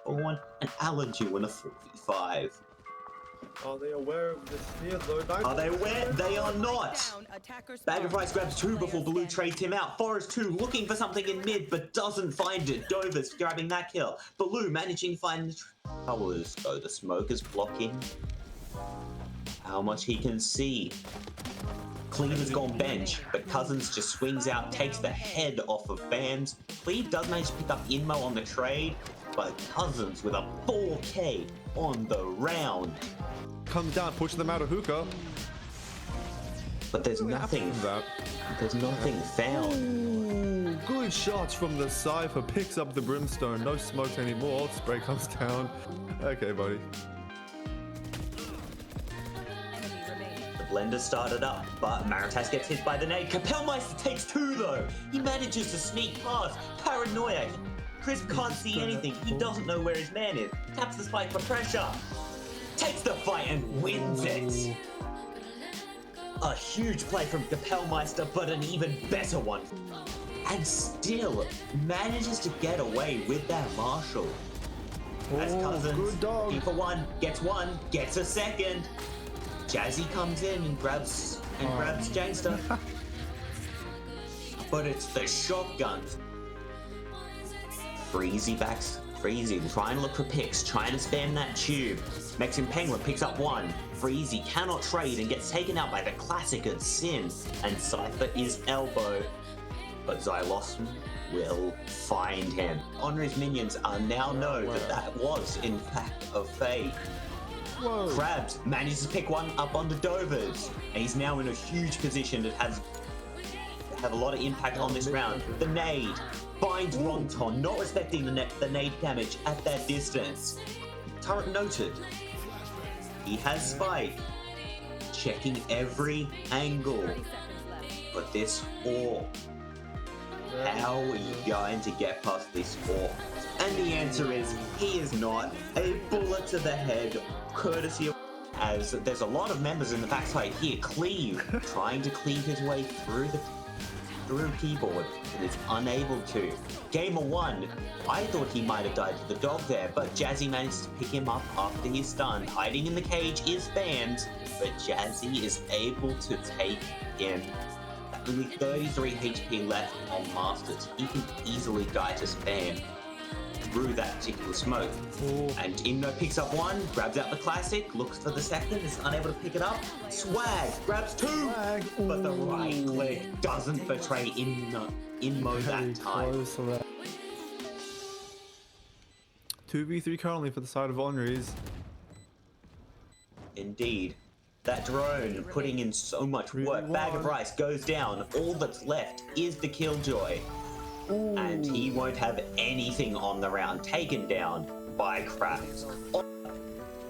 4-1, and Alan 2 in a 4v5. Are they aware of this here though? Are they aware? They are not! Bag of Rice grabs 2 before Baloo trades him out. Forest 2 looking for something in mid but doesn't find it. Dover's grabbing that kill. Baloo managing to find the towers, though the smoke is blocking how much he can see. Cleaver's gone bench, but Cousins just swings out, takes the head off of Vans. Cleve does manage to pick up Inmo on the trade, but Cousins with a 4K on the round. Comes down, pushing them out of hookah. But there's nothing. There's nothing found. Ooh, good shots from the Cypher. Picks up the Brimstone. No smoke anymore. Spray comes down. Okay, buddy. The blender started up, but Maritas gets hit by the nade. Kapellmeister takes 2 though. He manages to sneak past. Paranoia. Crisp can't see anything. He doesn't know where his man is. Taps the spike for pressure. Takes the fight and wins it. A huge play from Kapellmeister, but an even better one. And still manages to get away with that Marshall. As Cousins, he for 1, gets a second. Jazzy comes in and grabs Jangster. But it's the shotguns. Freezy backs. Freezy trying to look for picks, trying to spam that tube. Mexican Penguin picks up 1. Freezy cannot trade and gets taken out by the classic of Sin. And Cypher is elbow. But Xylosm will find him. Honory's minions are now know that was in fact a fake. Whoa. Krabs manages to pick 1 up on the Dovers. And he's now in a huge position that has have a lot of impact on this round. The nade binds Ronton, not respecting the nade damage at that distance. Turret noted. He has Spike. Checking every angle. But this orb. How are you going to get past this orb? And the answer is, he is not. A bullet to the head, courtesy of... As there's a lot of members in the backside here. Cleave, trying to cleave his way through keyboard, and is unable to. Gamer 1, I thought he might have died to the dog there, but Jazzy manages to pick him up after he's stunned. Hiding in the cage is Fans, but Jazzy is able to take him. Only 33 HP left on Masters. He can easily die to Spam through that particular smoke. And Inno picks up 1, grabs out the classic, looks for the second, is unable to pick it up. Swag grabs 2, but the right click doesn't betray Inmo that time. 2v3 currently for the side of Honories. Indeed. That drone putting in so much work. Bag of Rice goes down. All that's left is the Killjoy. And he won't have anything on the round, taken down by Krabs.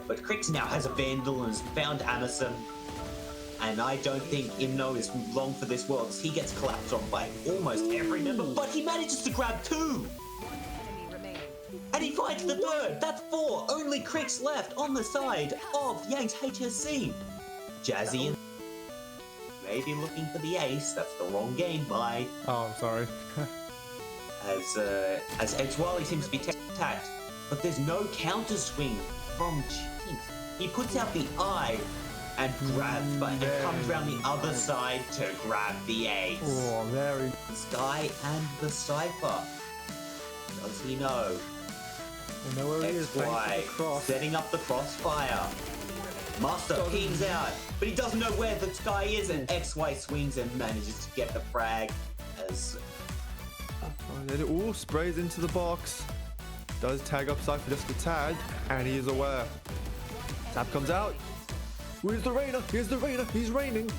But Crix now has a Vandal and has found Amazon. And I don't think Imno is long for this world. He gets collapsed on by almost every member, but he manages to grab 2! And he finds the 3rd! That's 4! Only Crix left on the side of Yang's HSC. Jazzy and maybe looking for the ace. That's the wrong game by. Oh, I'm sorry. as Edgewally seems to be attacked, but there's no counter swing from Cheeks. He puts out the eye and grabs, but it comes around the other side to grab the ace. Oh, very. Sky and the Cypher. Does he know? I know where he is. XY setting up the crossfire. Master pings out, but he doesn't know where the Sky is, and XY swings and manages to get the frag as... Sprays into the box. Does tag up Cypher just a tag, and he is aware. Tap comes out. Where's the Rainer? Here's the Rainer. He's raining.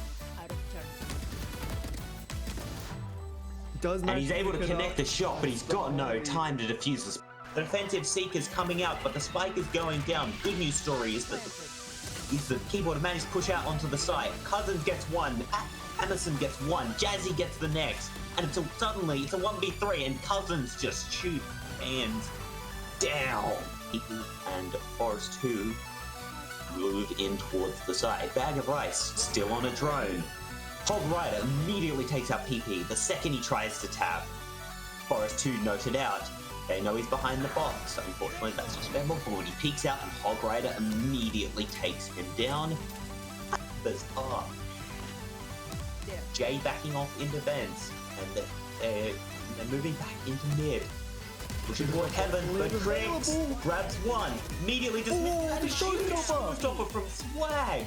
And he's able to connect the shot, but he's got no time to defuse the... The defensive Seeker's coming out, but the spike is going down. Good news story is that the keyboard managed to push out onto the side. Cousins gets 1, Emerson gets 1, Jazzy gets the next, and suddenly it's a 1v3, and Cousins just shoots hands down. And Forest 2 move in towards the side. Bag of Rice still on a drone. Hog Rider immediately takes out PP the second he tries to tap. Forest 2 noted out. They know he's behind the box. Unfortunately, that's just memorable. When he peeks out and Hog Rider immediately takes him down. Bizarre. Jay backing off into vents, and they're moving back into mid. Pushing toward heaven, but Tricks grabs one. Immediately just showstopper from Swag.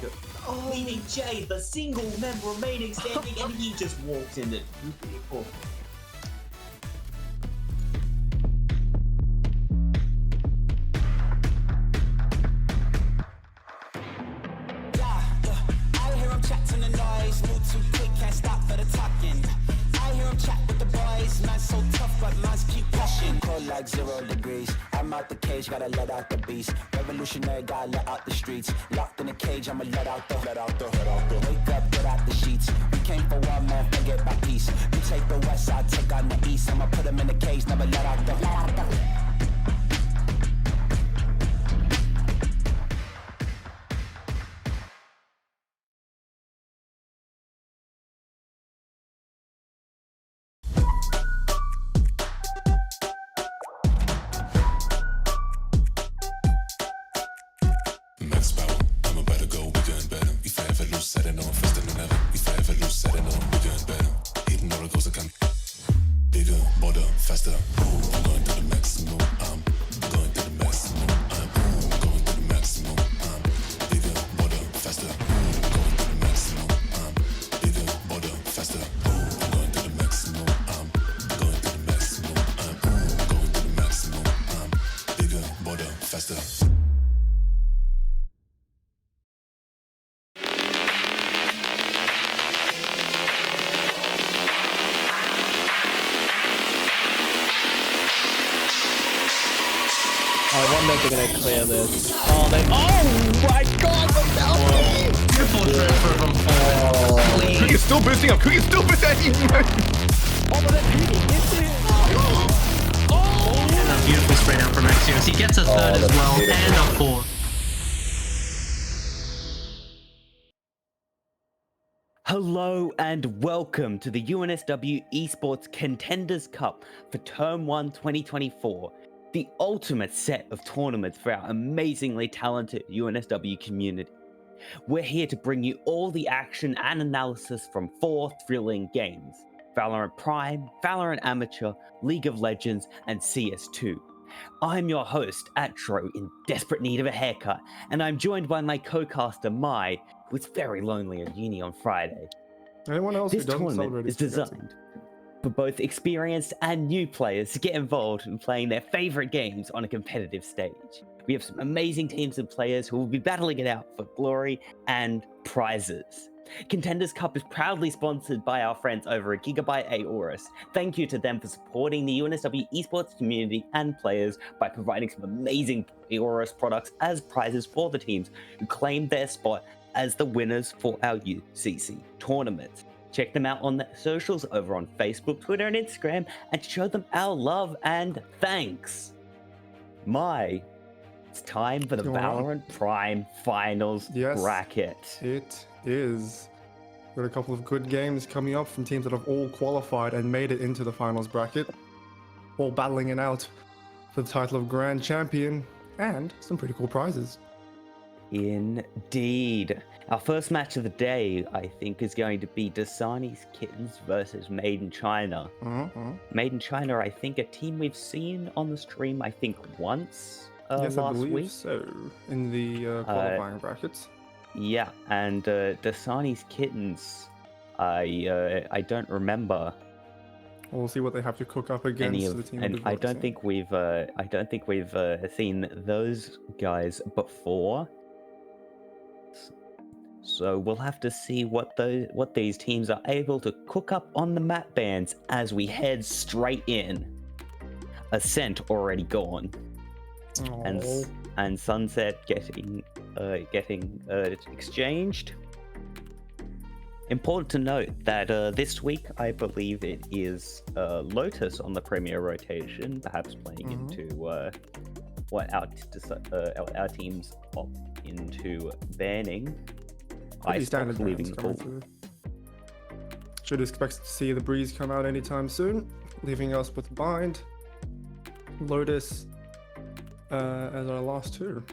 Leaving Jay, the single member remaining standing, and he just walks into two people. I hear him chat to the noise, move too quick, can't stop for the talking. I hear him chat with the boys, man so tough, but man's keep pushing. Cold like 0 degrees, I'm out the cage, gotta let out the beast. Revolutionary, gotta let out the streets. Locked in a cage, I'ma let out the. Wake up, get out the sheets. We came for one man, forget my peace. You take the west side, take on the east. I'ma put him in the cage, never let out the. I'm about to go, we're doing better. If I ever lose, I don't know, faster than ever. If I ever lose, I don't know, we're doing better. Hitting all the goals I can. Bigger, bolder, faster. Ooh, I'm going to the maximum. I'm going to the maximum. I'm going to the maximum. I'm bigger, bolder, faster. I'm going to the maximum. I'm bigger, bolder, faster. I'm going to the maximum. I'm going to the maximum. I'm going to the maximum. I'm bigger, bolder, faster. I wonder if they're gonna clear this. Oh, oh my god, the Valkyrie! Beautiful transfer from Ford. Cookie's still boosting up. Cookie's still boosting. Oh, but then Cookie gets it! And a beautiful spray down from Axios. He gets a third as well, and a fourth. Hello and welcome to the UNSW Esports Contenders Cup for Term 1 2024, the ultimate set of tournaments for our amazingly talented UNSW community. We're here to bring you all the action and analysis from 4 thrilling games: VALORANT Prime, VALORANT Amateur, League of Legends, and CS2. I'm your host, Atro, in desperate need of a haircut, and I'm joined by my co-caster, Mai, who was very lonely at uni on Friday. Anyone else This who doesn't tournament celebrate is his designed for both experienced and new players to get involved in playing their favorite games on a competitive stage. We have some amazing teams and players who will be battling it out for glory and prizes. Contenders Cup is proudly sponsored by our friends over at Gigabyte Aorus. Thank you to them for supporting the UNSW esports community and players by providing some amazing Aorus products as prizes for the teams who claimed their spot as the winners for our UCC tournament. Check them out on their socials over on Facebook, Twitter, and Instagram, and show them our love and thanks. It's time for the Valorant Prime Finals bracket. It is. We've got a couple of good games coming up from teams that have all qualified and made it into the finals bracket, all battling it out for the title of Grand Champion and some pretty cool prizes. Indeed. Our first match of the day, I think, is going to be Dasani's Kittens versus Made in China. Made in China, I think, a team we've seen on the stream, I think, once Yes, I last believe week. so, in the qualifying brackets. Yeah, and Dasani's Kittens, I don't remember We'll see what they have to cook up against any the of, team. and I don't think we've seen those guys before. So we'll have to see what these teams are able to cook up on the map bands as we head straight in. Ascent already gone, and Sunset getting exchanged. Important to note that this week, I believe it is Lotus on the Premier rotation, perhaps playing into what our teams opt into banning. Pretty standard bans coming through. Should expect to see the Breeze come out anytime soon, leaving us with Bind, Lotus as our last two.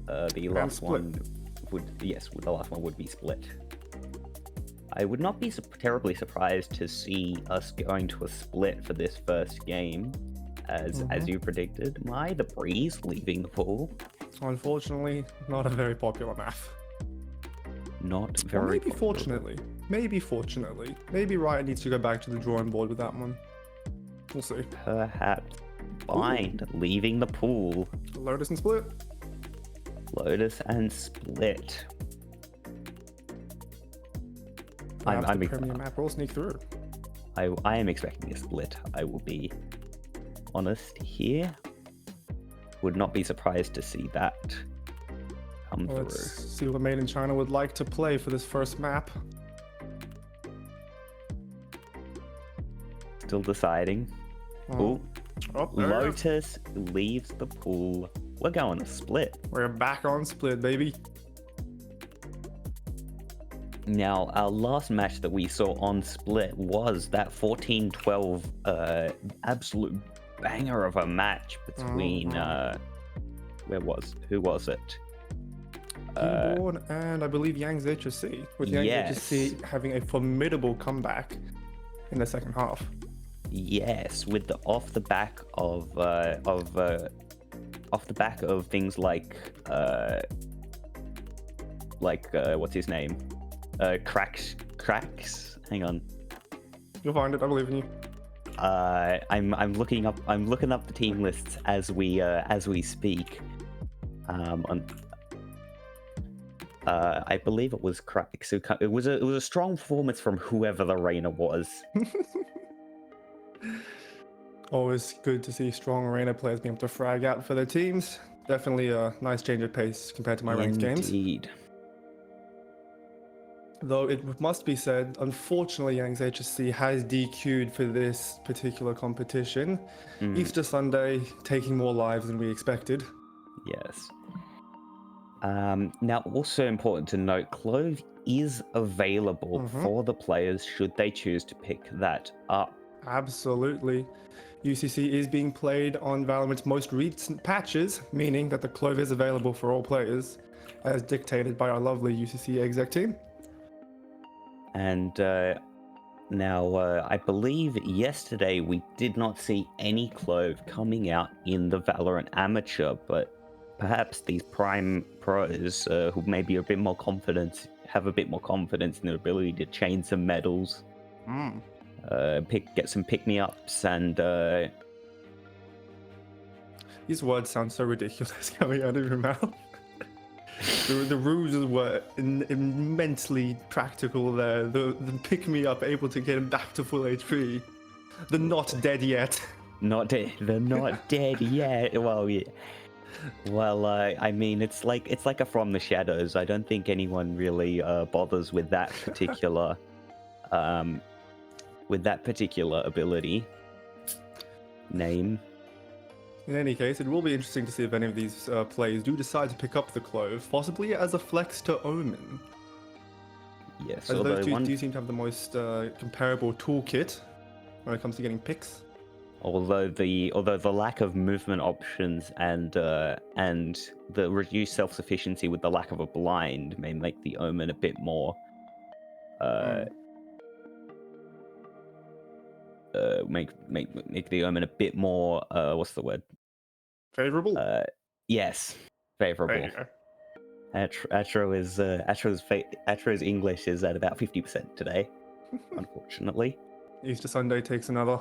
The And last Split. one the last one would be Split. I would not be terribly surprised to see us going to a split for this first game, as you predicted. The Breeze leaving the pool. Unfortunately, not a very popular map. Not Or very. maybe fortunately. Maybe Riot needs to go back to the drawing board with that one. We'll see. Perhaps. Bind leaving the pool. Lotus and Split. Lotus and Split. Perhaps I'm the premium map will sneak through. I am expecting a split. I will be honest here. Would not be surprised to see that come Let's through. see what Made in China would like to play for this first map. Still deciding. Oh, Ooh, there we go. Lotus leaves the pool. We're going to split. We're back on Split, baby. Now, our last match that we saw on Split was that 14-12 absolute banger of a match between who was it? Keyboard and I believe Yang's HSC, with Yang's Yes. HSC having a formidable comeback in the second half. Yes, with the off the back of things like what's his name? Cracks. Hang on. You'll find it. I believe in you. I'm looking up the team lists as we speak. I believe it was Cracks. It was a strong performance from whoever the Reina was. Always good to see strong arena players being able to frag out for their teams. Definitely a nice change of pace compared to my ranked games. Indeed. Though it must be said, unfortunately, Yang's HSC has DQ'd for this particular competition. Easter Sunday taking more lives than we expected. Yes. Now, also important to note, Clove is available for the players should they choose to pick that up. Absolutely. UCC is being played on Valorant's most recent patches, meaning that the Clove is available for all players, as dictated by our lovely UCC exec team. And now, I believe yesterday we did not see any Clove coming out in the Valorant Amateur, but perhaps these Prime Pros who maybe are a bit more confident, have a bit more confidence in their ability to chain some medals, get some pick-me-ups, and These words sound so ridiculous coming out of your mouth. The ruses were immensely practical there. The pick-me-up able to get him back to full HP. The not dead yet. not dead. They're not dead yet. Well, yeah. Well, I mean, it's like a From the Shadows. I don't think anyone really bothers with that particular ability name. In any case, it will be interesting to see if any of these players do decide to pick up the Clove, possibly as a flex to Omen. Yes, As although those two do seem to have the most comparable toolkit when it comes to getting picks. although the lack of movement options and the reduced self-sufficiency with the lack of a blind may make the Omen a bit more make the Omen a bit more what's the word? Favorable? Yes, favorable. There you go. Atro's English is at about 50% today, unfortunately. Easter Sunday takes another.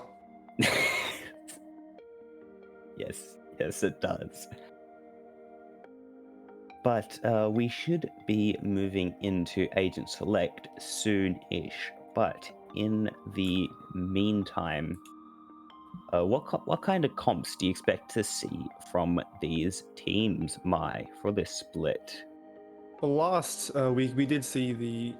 Yes, it does. But we should be moving into Agent Select soon-ish. But in the meantime, what kind of comps do you expect to see from these teams, for this split? Well, last week we did see the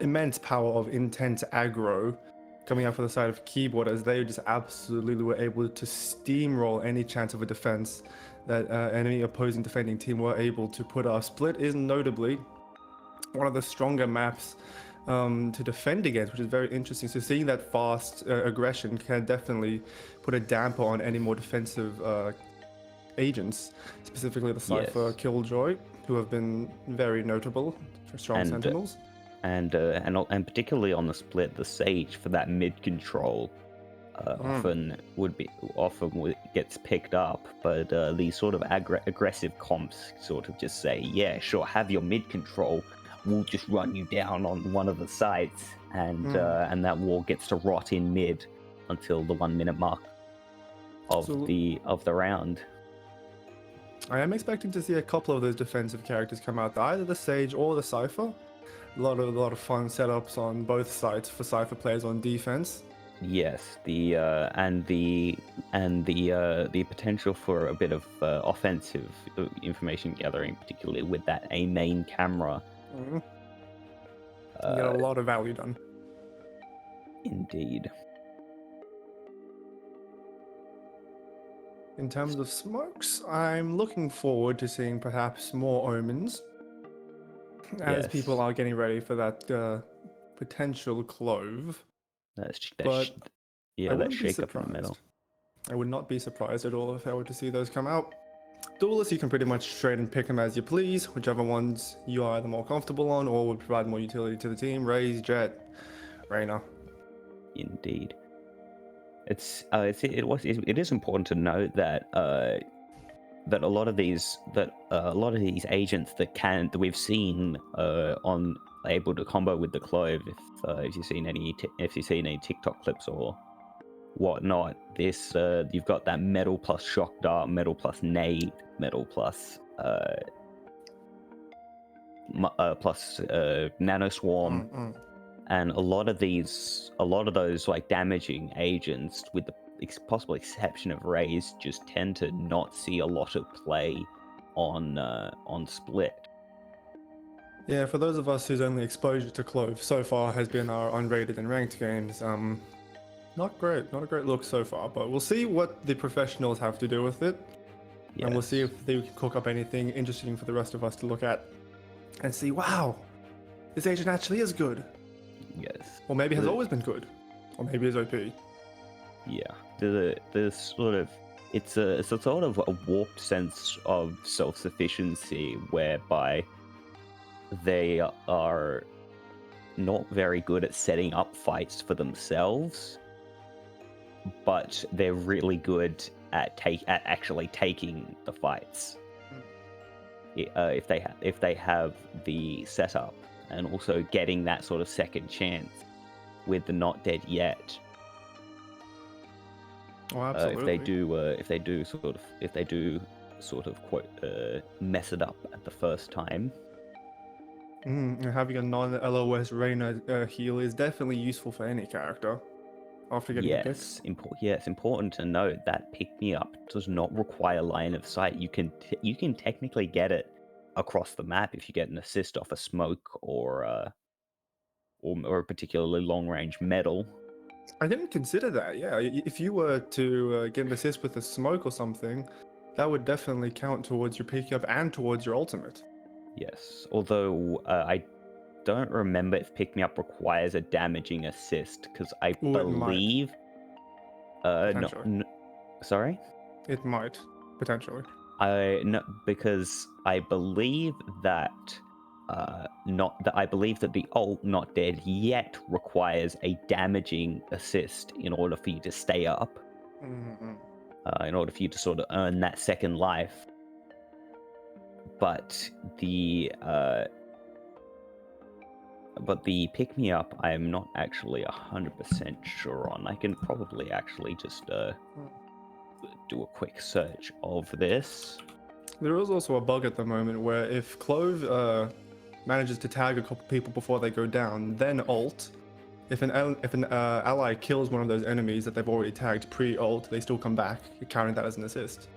immense power of intense aggro coming out for the side of Keyboard, as they just absolutely were able to steamroll any chance of a defense that any opposing defending team were able to put up. Split is notably one of the stronger maps to defend against, which is very interesting. So seeing that fast aggression can definitely put a damper on any more defensive agents, specifically the Cypher Yes. Killjoy, who have been very notable for strong And, sentinels. And particularly on the split, the Sage for that mid control often gets picked up, but these sort of aggressive comps sort of just say, yeah, sure, have your mid control, we'll just run you down on one of the sides, and that wall gets to rot in mid until the 1 minute mark of the round. I am expecting to see a couple of those defensive characters come out, either the Sage or the Cypher. A lot of fun setups on both sides for Cypher players on defense. Yes, the potential for a bit of offensive information gathering, particularly with that A main camera. You get a lot of value done. Indeed. In terms of smokes, I'm looking forward to seeing perhaps more omens, as people are getting ready for that potential clove. That shake up in the middle. I would not be surprised at all if I were to see those come out. Duelists, you can pretty much trade and pick them as you please, whichever ones you are either more comfortable on or would provide more utility to the team. Raze, Jet, Reyna. Indeed. It is important to note that that a lot of these agents that we've seen able to combo with the clove. If you've seen any TikTok clips or whatnot, this you've got that metal plus shock dart, metal plus nade, metal plus nano swarm. And a lot of those like damaging agents, with the possible exception of Raze, just tend to not see a lot of play on split. Yeah, for those of us whose only exposure to Clove so far has been our unrated and ranked games, not a great look so far, but we'll see what the professionals have to do with it. Yes. And we'll see if they can cook up anything interesting for the rest of us to look at and see, wow, this agent actually is good. Yes. Or maybe has always been good. Or maybe is OP. Yeah. There's sort of it's a sort of a warped sense of self-sufficiency whereby they are not very good at setting up fights for themselves, but they're really good at actually taking the fights. If they have the setup, and also getting that sort of second chance with the not dead yet. Oh, absolutely. If they do sort of quote mess it up at the first time. Having a non-LOS Reyna heal is definitely useful for any character. After getting a pick. It's important to note that pick me up does not require line of sight. You can technically get it across the map if you get an assist off a smoke or a particularly long range metal. I didn't consider that. Yeah, if you were to get an assist with a smoke or something, that would definitely count towards your pick up and towards your ultimate. Yes, although I don't remember if pick me up requires a damaging assist, because I believe. Sorry. It might potentially. Because I believe that the ult not dead yet requires a damaging assist in order for you to stay up. In order for you to sort of earn that second life. But the pick me up, I am not actually 100% sure on. I can probably actually just do a quick search of this. There is also a bug at the moment where if Clove manages to tag a couple people before they go down, then ult. If an ally kills one of those enemies that they've already tagged pre-ult, they still come back, counting that as an assist.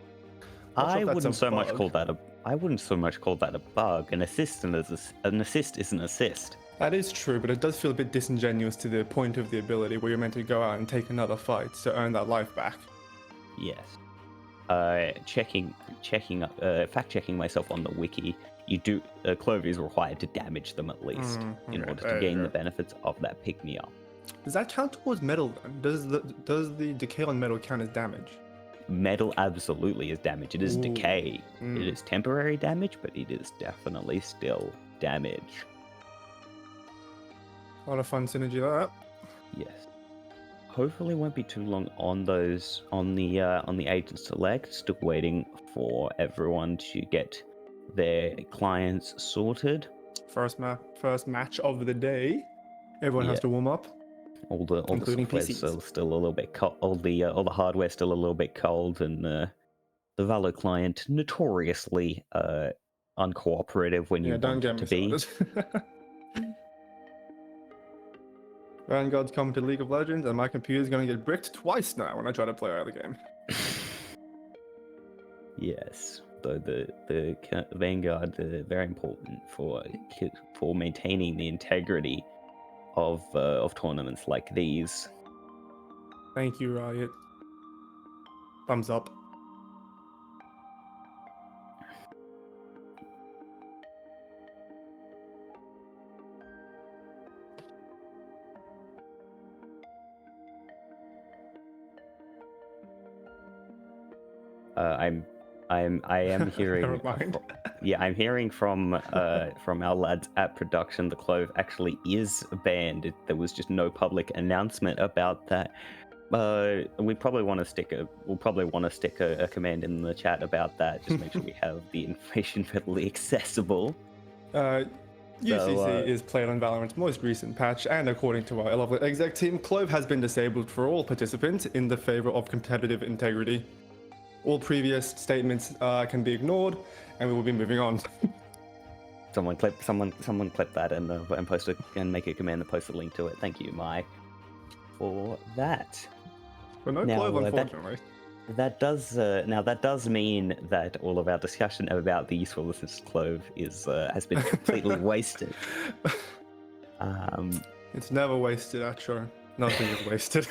I wouldn't so much call that a bug. An assist is an assist. That is true, but it does feel a bit disingenuous to the point of the ability where you're meant to go out and take another fight to earn that life back. Yes. fact checking myself on the wiki, Clove is required to damage them at least in okay, order there to you gain the go. benefits of that pick-me-up. Does that count towards metal then? Does the decay on metal count as damage? Metal absolutely is damage. It is Ooh. decay. It is temporary damage, but it is definitely still damage. A lot of fun synergy that. Yes. Hopefully won't be too long on the agent select. Still waiting for everyone to get their clients sorted. First match of the day. Everyone has Yeah. to warm up. All the Including software's PCs. still a little bit cold. All the hardware's still a little bit cold, and the Valo client notoriously uncooperative when you don't want get it me to be. started. Vanguard's coming to League of Legends, and my computer's gonna get bricked twice now when I try to play out of the game. Yes, though the Vanguard very important for maintaining the integrity of tournaments like these. Thank you, Riot. Thumbs up. I am hearing. Never mind. I'm hearing from our lads at production. The Clove actually is banned. There was just no public announcement about that. We'll probably want to stick a command in the chat about that. Just make sure we have the information readily accessible. UCC is played on Valorant's most recent patch, and according to our lovely exec team, Clove has been disabled for all participants in the favor of competitive integrity. All previous statements can be ignored, and we will be moving on. Someone clip that and post it and make a command and post a link to it. Thank you, Mai, for that. But no Clove, unfortunately. That does mean that all of our discussion about the usefulness of Clove has been completely wasted. It's never wasted, actually. Nothing is wasted.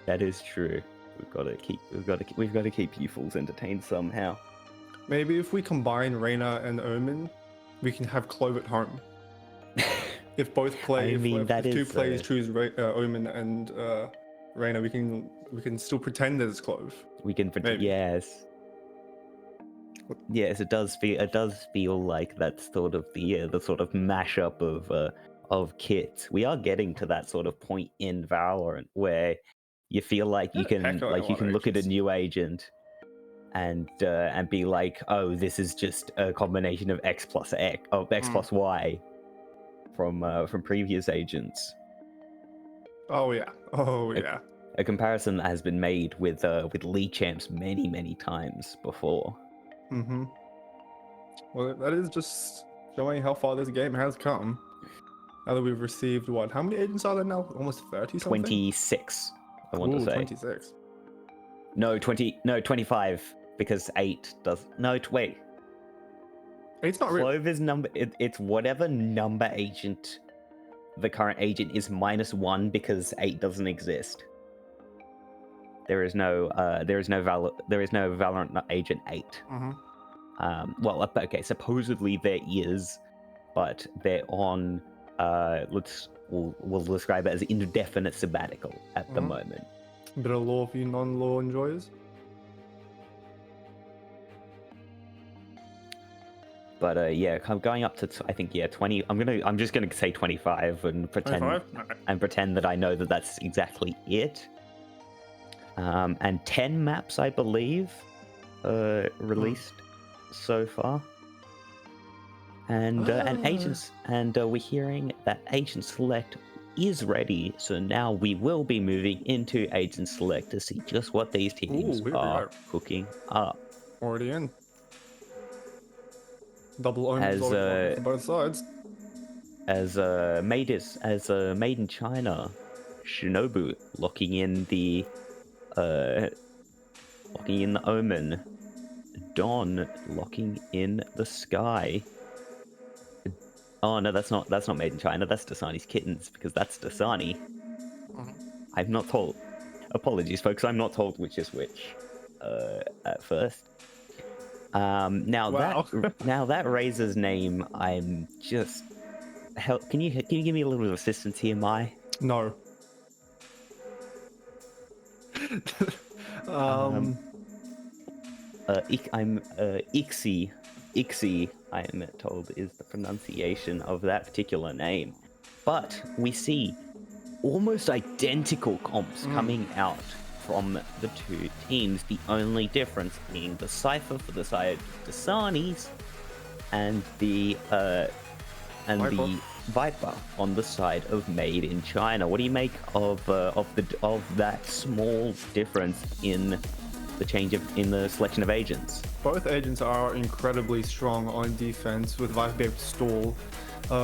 That is true. We've got to keep you fools entertained somehow. Maybe if we combine Reyna and Omen, we can have Clove at home. If both play, if two players choose Omen and Reyna, we can still pretend that it's Clove. We can pretend. Yes. Yes, it does feel like that's sort of the sort of mashup of kits. We are getting to that sort of point in Valorant where you feel like you can look at a new agent and be like, oh, this is just a combination of X plus Y from previous agents. Oh yeah. A comparison that has been made with League champs many times before. Mm-hmm. Well, that is just showing how far this game has come. Now that we've received how many agents are there now? Almost 30 something? 26. I want to say 26. No, 25 because 8 does. No, wait. 8's not real. Clove is number. It's whatever number agent the current agent is -1 because 8 doesn't exist. There is no Valorant agent 8. Mm-hmm. Okay, supposedly there is, but they're on. We'll describe it as indefinite sabbatical at the moment. Bit of law for you non-law enjoyers. But going up to I think 20. I'm just gonna say 25 and pretend 25? that I know that that's exactly it. And 10 maps I believe released so far. And agents, and we're hearing that Agent Select is ready. So now we will be moving into Agent Select to see just what these teams are cooking up. Already in. Double omens on both sides. As made in China, Shinobu locking in the Omen, Dawn locking in the Sky. Oh no, that's not made in China. That's Dasani's Kittens, because that's Dasani. I'm not told. Apologies, folks. I'm not told which is which. at first. Now Wow. that Razor's name, I'm just help. Can you give me a little assistance here, Mai? No. I'm Ixie. Ixie, I am told, is the pronunciation of that particular name. But we see almost identical comps coming out from the two teams. The only difference being the Cypher for the side of the Sarnies and the Viper on the side of Made in China. What do you make of that small difference in the selection of agents? Both agents are incredibly strong on defense, with Viper being able to stall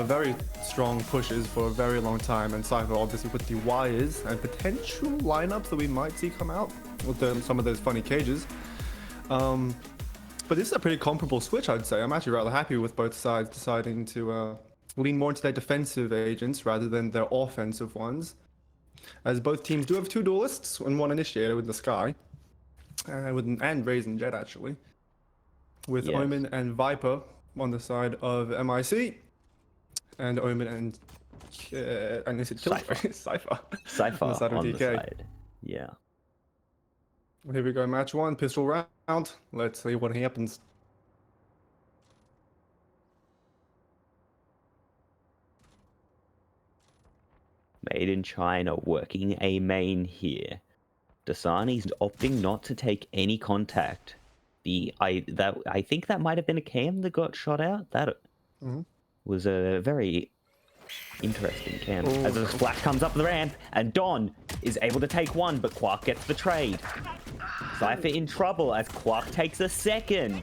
very strong pushes for a very long time, and Cypher obviously with the wires and potential lineups that we might see come out with some of those funny cages. But this is a pretty comparable switch, I'd say. I'm actually rather happy with both sides deciding to lean more into their defensive agents rather than their offensive ones, as both teams do have two duelists and one initiator with the Sky, and Raisin Jet actually, with Yes. Omen and Viper on the side of MIC, and Omen and is it Cypher. Cypher on the side of DK. side. Yeah. Here we go, match one, pistol round. Let's see what happens. Made in China working a main here. Dasani's opting not to take any contact. I think that might have been a cam that got shot out. That was a very interesting cam. As a splash comes up the ramp, and Don is able to take one, but Quark gets the trade. Cypher in trouble as Quark takes a second.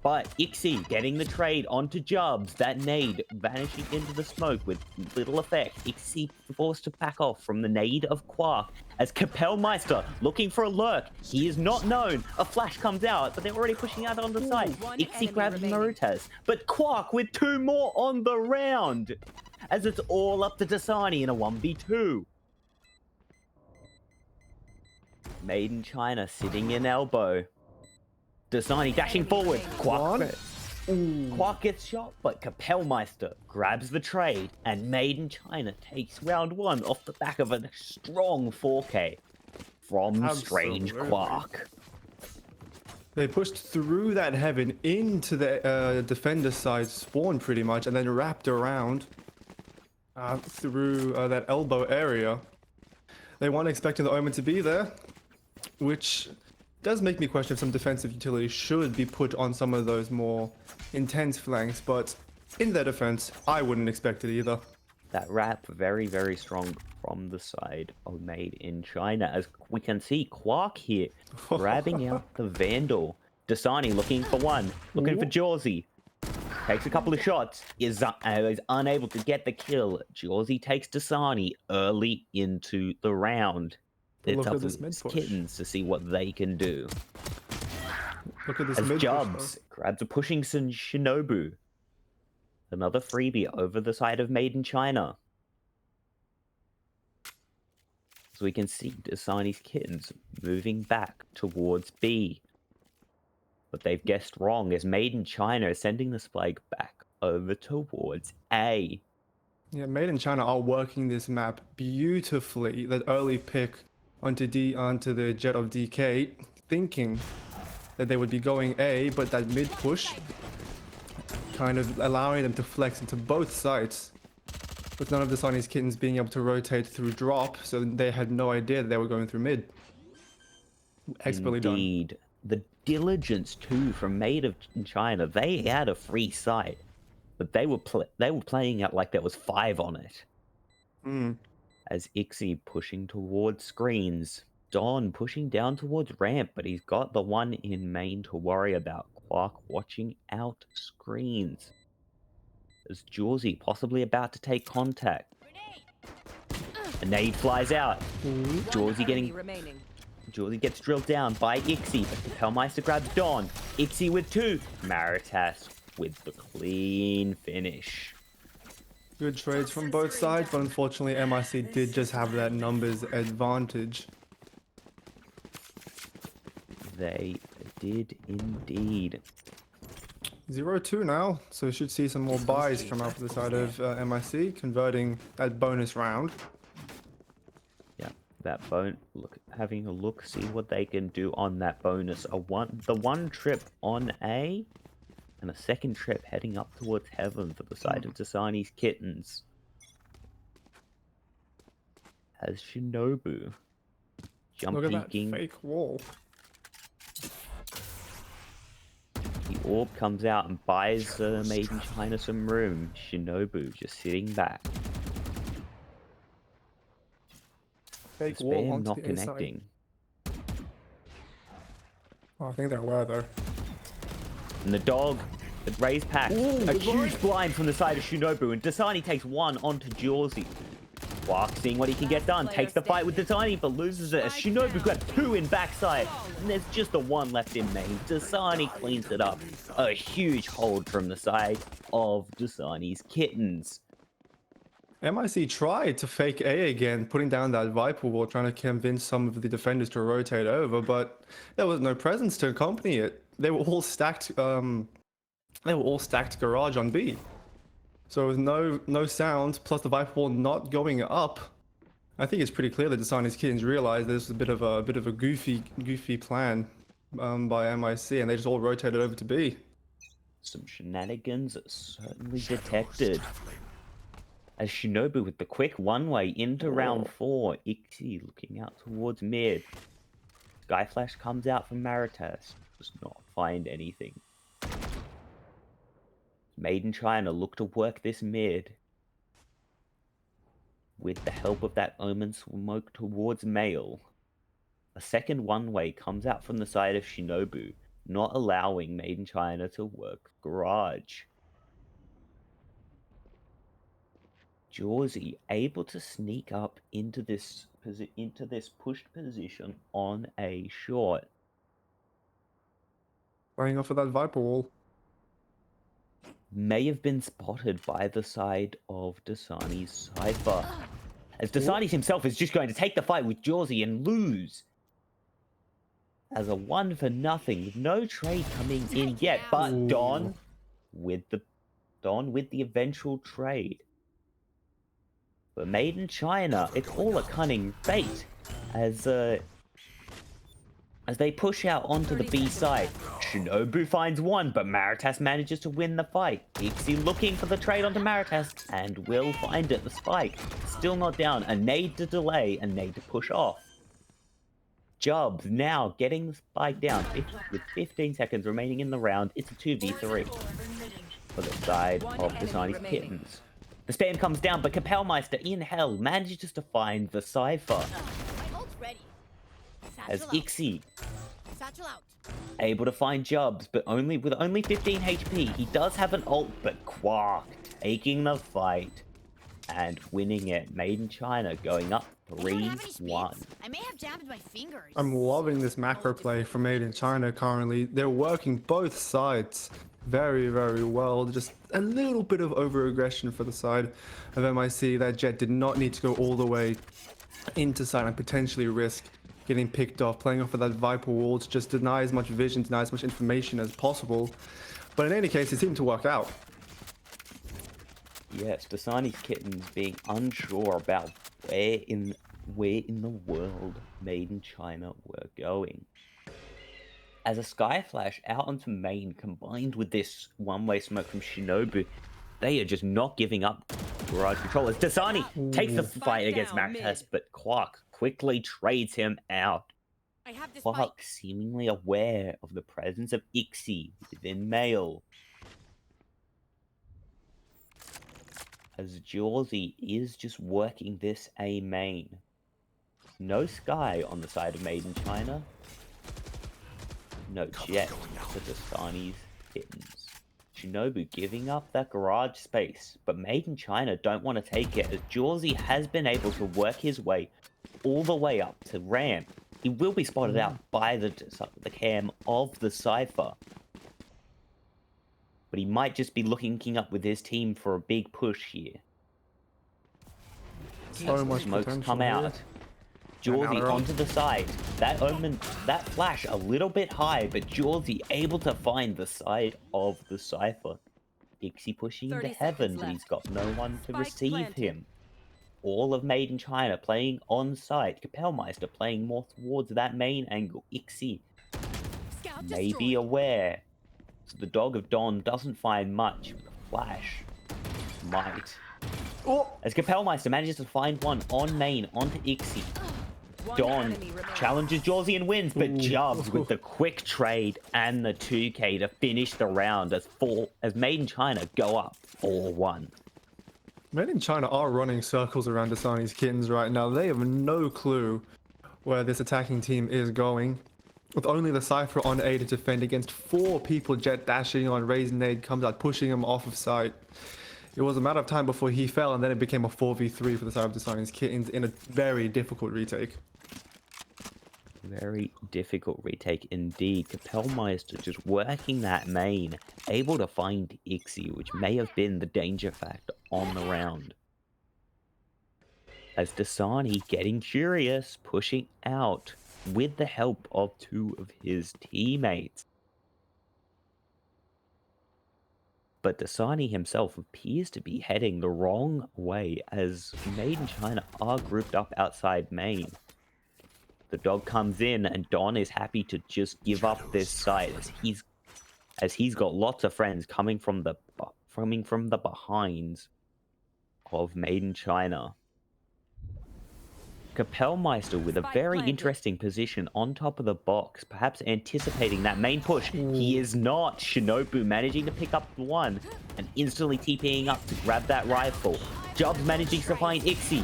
But Ixie getting the trade onto Jubs. That nade vanishing into the smoke with little effect. Ixie forced to back off from the nade of Quark as Kapellmeister looking for a lurk. He is not known. A flash comes out, but they're already pushing out on the side. Ixie grabs Marutez, but Quark with two more on the round as it's all up to Dasani in a 1v2. Made in China sitting in elbow. Dasani dashing forward. Quark gets shot, but Kapellmeister grabs the trade, and Made in China takes round one off the back of a strong 4K from Strange Quark. They pushed through that heaven into the defender side spawn pretty much, and then wrapped around through that elbow area. They weren't expecting the Omen to be there, which does make me question if some defensive utility should be put on some of those more intense flanks, but in their defense, I wouldn't expect it either. That wrap very, very strong from the side of Made in China, as we can see Quark here grabbing out the Vandal. Dasani looking for one, looking for Jawsy. Takes a couple of shots, is unable to get the kill. Jawsy takes Dasani early into the round. It's up to these kittens to see what they can do. Look at this As mid Jubs grabs a pushing Shinobu. Another freebie over the side of Made in China. As we can see Dasani's kittens moving back towards B. But they've guessed wrong, as Made in China is sending the spike back over towards A. Yeah, Made in China are working this map beautifully. That early pick onto the Jet of DK, thinking that they would be going A, but that mid push kind of allowing them to flex into both sides, with none of the Sunny's kittens being able to rotate through drop, so they had no idea that they were going through mid. Expertly done. Indeed. The diligence too from Made in China. They had a free site, but they were playing it like there was 5 on it. As Ixie pushing towards screens. Don pushing down towards ramp, but he's got the one in main to worry about. Quark watching out screens. As Jawsy possibly about to take contact. A nade flies out. Jawsy gets drilled down by Ixie, but Kapellmeister grabs Don. Ixie with 2. Maritas with the clean finish. Good trades from both sides, but unfortunately MIC did just have that numbers advantage. They did indeed. 0-2 now, so we should see some more buys come out for the side of MIC, converting that bonus round. Yeah, that having a look, see what they can do on that bonus. The one trip on A, and a second trip heading up towards heaven for the side of Dasani's Kittens. As Shinobu Look at that jumping. fake wall. The orb comes out and buys Made in China some room. Shinobu just sitting back. Fake wall Spam onto not the inside. connecting. Oh, I think they're aware though. And the dog, the raised pack, a huge blind from the side of Shinobu, and Dasani takes one onto Jawsy. Quark, seeing what he can get done, takes the fight with Dasani, but loses it as Shinobu got 2 in backside, and there's just the 1 left in main. Dasani cleans it up. A huge hold from the side of Dasani's Kittens. MIC tried to fake A again, putting down that Viper wall, trying to convince some of the defenders to rotate over, but there was no presence to accompany it. They were all stacked. They were all stacked garage on B. So with no sound, plus the Viper wall not going up, I think it's pretty clear that Dasani's Kittens realized this was a bit of a goofy plan by MIC, and they just all rotated over to B. Some shenanigans certainly detected. As Shinobu with the quick one-way into round 4, Ixie looking out towards mid. Skyflash comes out from Maritas, does not find anything. Made in China look to work this mid. With the help of that Omen smoke towards Mail. A second one-way comes out from the side of Shinobu, not allowing Made in China to work garage. Jawsy able to sneak up into this pushed position on a short. Playing off of that Viper wall. May have been spotted by the side of Dasani's Cypher. As Dasani himself is just going to take the fight with Jawsy and lose. As a 1-0, with no trade coming in yet, but Don with the eventual trade. But Made in China, it's all a cunning bait, as they push out onto the B side. Shinobu finds one, but Maritas manages to win the fight. Ixie looking for the trade onto Maritas, and will find it. The spike still not down. A nade to delay, a nade to push off. Jubs now getting the spike down with 15 seconds remaining in the round. It's a 2v3 for the side of Dasani's Kittens. The spam comes down, but Kapellmeister in hell manages to find the Cypher. As Ixie able to find Jubs, but with only 15 HP. He does have an ult, but Quark taking the fight and winning it. Made in China going up 3-1. I may have jammed my fingers. I'm loving this macro play from Made in China currently. They're working both sides very, very well. Just a little bit of over-aggression for the side of MIC. That Jet did not need to go all the way into side and potentially risk getting picked off, playing off of that Viper wall to just deny as much vision, deny as much information as possible. But in any case, it seemed to work out. Yes, Dasani's Kittens being unsure about where in the world Made in China were going. As a Skyflash out onto main, combined with this one-way smoke from Shinobu, they are just not giving up garage control. As Dasani takes the fight against Maritas, but Quark quickly trades him out. Quark seemingly aware of the presence of Ixie within Mail. As Jawsy is just working this A main. No Sky on the side of Made in China. No Jet for Dasani's Kittens. Shinobu giving up that garage space, but Made in China don't want to take it, as Jawsy has been able to work his way all the way up to ramp. He will be spotted out by the cam of the Cypher. But he might just be looking up with his team for a big push here. So much Smokes potential come here. out. Jawsy they're on. onto the side. That omen, that flash a little bit high, but Jawsy able to find the side of the Cypher. Ixie pushing into 30 heaven, seconds but he's left. got no one to Spike receive planted. him. All of Made in China playing on site. Kapellmeister playing more towards that main angle. Ixie Scout may be destroyed. aware. So the Dog of Dawn doesn't find much. The flash might. As Kapellmeister manages to find one on main onto Ixie. One Dawn enemy remains. challenges Jawsy and wins, but Jubs with the quick trade and the 2k to finish the round as Made in China go up 4-1. Made in China are running circles around Dasani's kittens right now. They have no clue where this attacking team is going. With only the Cypher on A to defend against 4 people jet dashing on, Raised Nade comes out pushing him off of site. It was a matter of time before he fell, and then it became a 4v3 for the side of Dasani's kittens in a very difficult retake. Very difficult retake indeed. Kapellmeister just working that main, able to find Ixie, which may have been the danger factor on the round. As Dasani getting curious, pushing out with the help of 2 of his teammates. But Dasani himself appears to be heading the wrong way as Made in China are grouped up outside main. The dog comes in and Don is happy to just give up this site as he's got lots of friends coming from the behinds of Made in China. Kapellmeister with a very interesting position on top of the box, perhaps anticipating that main push. He is not. Shinobu managing to pick up the one and instantly TPing up to grab that rifle. Jubs managing to find Ixie.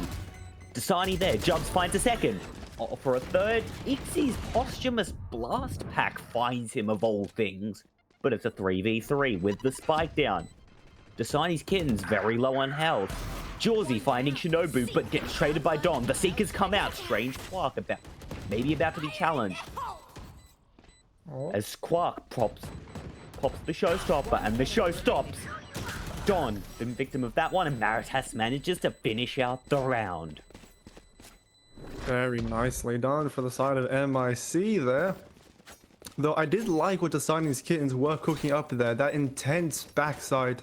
Dasani there. Jubs finds a second. For a third, Ixie's posthumous blast pack finds him of all things. But it's a 3v3 with the spike down. Dasani's kittens very low on health. Jawsy finding Shinobu, but gets traded by Don. The Seekers come out. Strange Quark maybe about to be challenged. As Quark pops the showstopper, and the show stops. Don, the victim of that one, and Maritas manages to finish out the round. Very nicely done for the side of MIC there. Though I did like what Dasani's kittens were cooking up there. That intense backside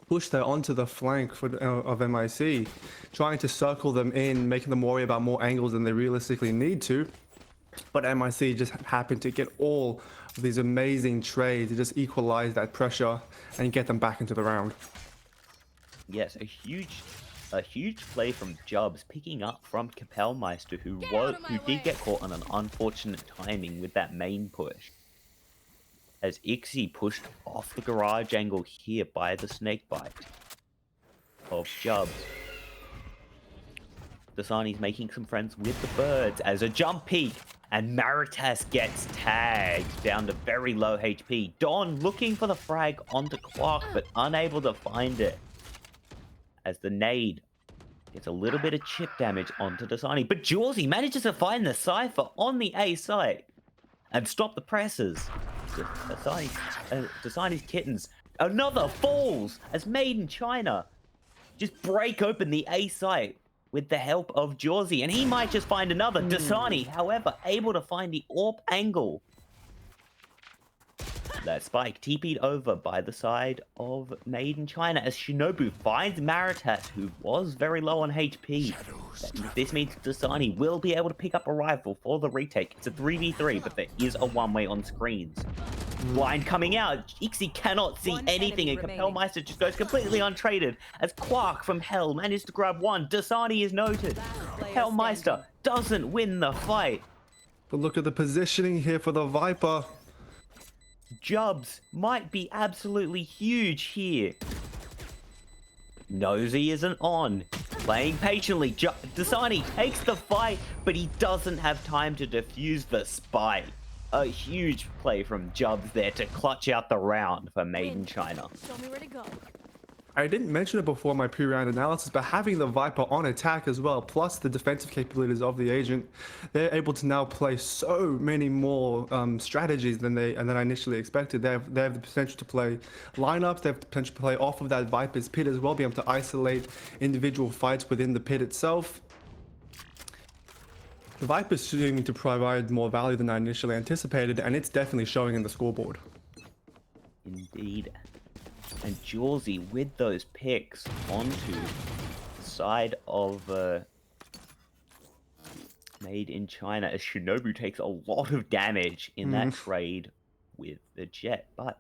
push there onto the flank of MIC, trying to circle them in, making them worry about more angles than they realistically need to. But MIC just happened to get all of these amazing trades to just equalize that pressure and get them back into the round. Yes, a huge play from Jubs, picking up from Kapellmeister, who did get caught on an unfortunate timing with that main push. As Ixie pushed off the garage angle here by the snakebite of Jubs. Dasani's making some friends with the birds as a jump peek, and Maritas gets tagged down to very low HP. Don looking for the frag onto Quark, but unable to find it. As the nade gets a little bit of chip damage onto Dasani, but Jawsy manages to find the Cypher on the A site and stop the presses. Dasani's kittens, another falls as Made in China just break open the A site with the help of Jawsy, and he might just find another. Dasani, however, able to find the AWP angle. That spike TP'd over by the side of Made in China as Shinobu finds Maritas, who was very low on HP. This means Dasani will be able to pick up a rifle for the retake. It's a 3v3, but there is a one-way on screens. Blind coming out. Ixie cannot see anything, and Kapellmeister just goes completely untraded as Quark from Hell managed to grab one. Dasani is noted. Kapellmeister doesn't win the fight. But look at the positioning here for the Viper. Jubs might be absolutely huge here. Nosy isn't on. Playing patiently, Dasani takes the fight, but he doesn't have time to defuse the spike. A huge play from Jubs there to clutch out the round for Made in China. Show me where to go. I didn't mention it before my pre-round analysis, but having the Viper on attack as well, plus the defensive capabilities of the agent, they're able to now play so many more strategies than I initially expected. They have the potential to play lineups, they have the potential to play off of that Viper's pit as well, be able to isolate individual fights within the pit itself. The Viper's seeming to provide more value than I initially anticipated, and it's definitely showing in the scoreboard. Indeed. And Jawsy with those picks onto the side of Made in China, as Shinobu takes a lot of damage in that trade with the Jet. But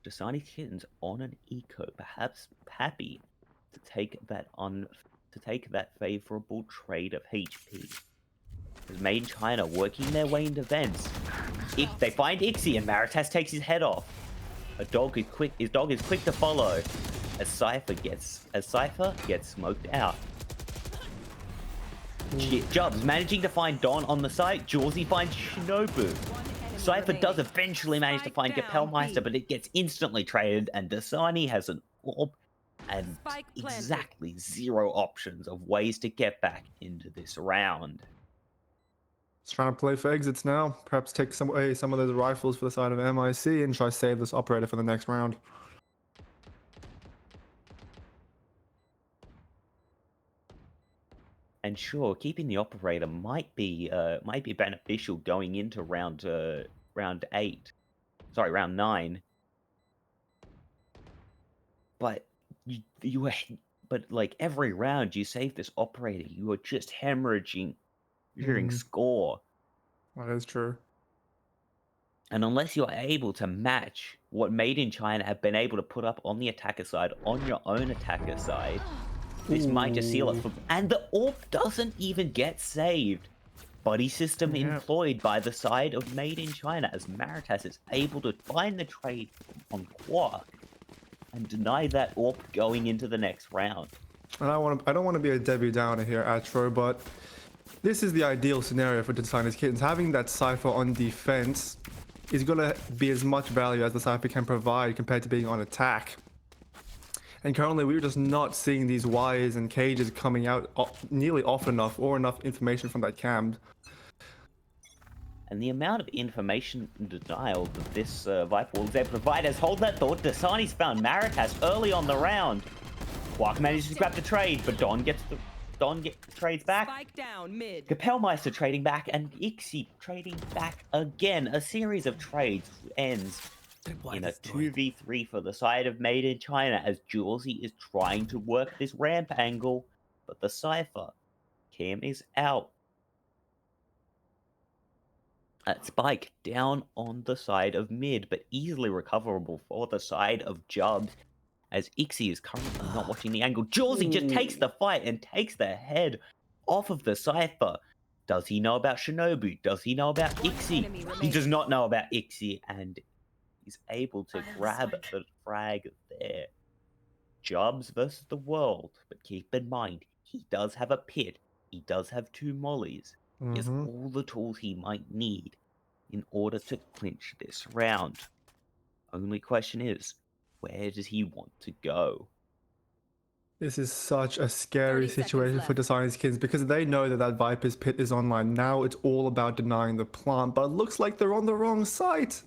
Dasani Kittens on an eco, perhaps happy to take that favorable trade of HP. As Made in China working their way into vents. They find Ixie and Maritas takes his head off. His dog is quick to follow as Cypher gets smoked out. Jubs managing to find Don on the site. Jawsy finds Shinobu. Cypher does eventually manage to find Kapellmeister, but it gets instantly traded, and Dasani has an orb and exactly 0 options of ways to get back into this round. He's trying to play for exits now. Perhaps take some of those rifles for the side of MIC and try to save this operator for the next round. And sure, keeping the operator might be beneficial going into round 9. But but like every round you save this operator, you are just hemorrhaging score. That is true. And unless you're able to match what Made in China have been able to put up on the attacker side, on your own attacker side, this might just seal it. And the orb doesn't even get saved. Buddy system employed by the side of Made in China, as Maritas is able to find the trade on Quark and deny that orb going into the next round. And I don't want to be a Debbie Downer here, Atro, but this is the ideal scenario for Designers Kittens. Having that Cypher on defense is going to be as much value as the Cypher can provide compared to being on attack. And currently we're just not seeing these wires and cages coming out nearly often enough, or enough information from that cam. And the amount of information and denial that this Viper was able to provide has hold that thought. Dasani's found Maritas early on the round. Quark manages to grab the trade, but Don trades back. Spike down mid. Kapellmeister trading back, and Ixie trading back again. A series of trades ends in a 2v3 for the side of Made in China, as Jawsy is trying to work this ramp angle, but the Cypher cam is out. Spike down on the side of mid, but easily recoverable for the side of Jubs, as Ixie is currently not watching the angle. Jawsy just takes the fight and takes the head off of the Cypher. Does he know about Shinobu? Does he know about Ixie? He does not know about Ixie, and he's able to grab the frag there. Jubs versus the world, but keep in mind, he does have a pit. He does have 2 mollies. He has all the tools he might need in order to clinch this round. Only question is, where does he want to go? This is such a scary situation for Designers Kittens, because they know that Viper's pit is online. Now it's all about denying the plant, but it looks like they're on the wrong site.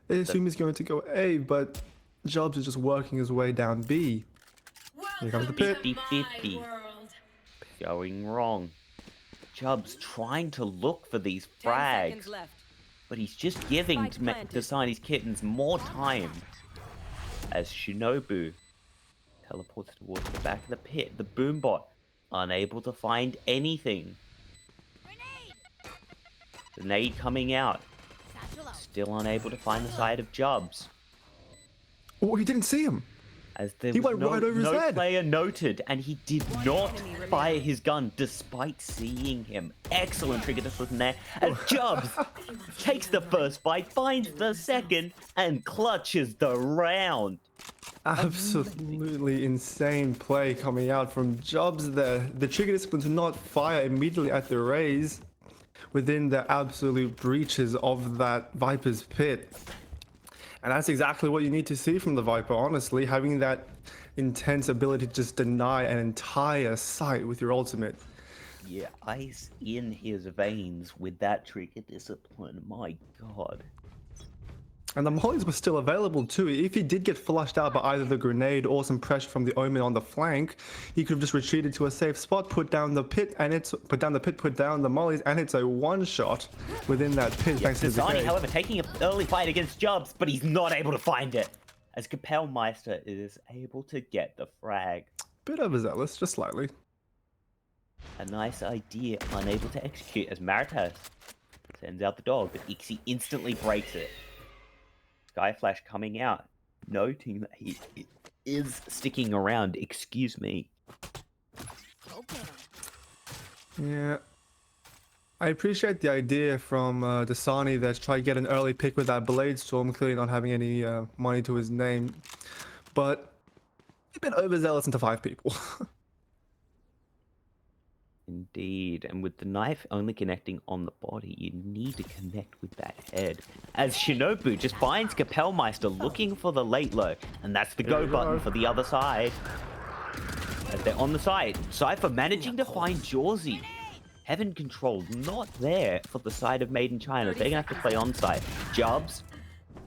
They assume he's going to go A, but Jobs is just working his way down B. Here comes the pit. 50-50. Going wrong. Jubs trying to look for these frags, but he's just giving Designers Kittens more time, as Shinobu teleports towards the back of the pit. The Boombot unable to find anything. The nade coming out. Still unable to find the side of Jubs. Oh, he didn't see him. As there He was went right over his no head. player noted, and he did not fire his gun despite seeing him. Excellent trigger discipline there. As Jubs takes the first fight, finds the second, and clutches the round. Absolutely insane play coming out from Jobs there. The trigger discipline to not fire immediately at the raise within the absolute breaches of that Viper's pit. And that's exactly what you need to see from the Viper, honestly, having that intense ability to just deny an entire site with your ultimate. Yeah, ice in his veins with that trigger discipline, my god. And the mollies were still available too. If he did get flushed out by either the grenade or some pressure from the Omen on the flank, he could have just retreated to a safe spot, put down the pit, put down the mollies, and it's a one-shot within that pit thanks to the Dasani, decay. however, taking an early fight against Jubs, but he's not able to find it. As Kapellmeister is able to get the frag. Bit overzealous, just slightly. A nice idea, unable to execute as Maritas sends out the dog, but Ixie instantly breaks it. Skyflash coming out, noting that he is sticking around. Excuse me. Yeah. I appreciate the idea from Dasani that try to get an early pick with that Blade Storm, clearly not having any money to his name. But he's been overzealous into 5 people. Indeed, and with the knife only connecting on the body, you need to connect with that head. As Shinobu just finds Kapellmeister looking for the late low, and that's the go button for the other side. As they're on the side, Cypher managing to find Jawsy. Heaven Control not there for the side of Made in China. They're gonna have to play on site. Jubs,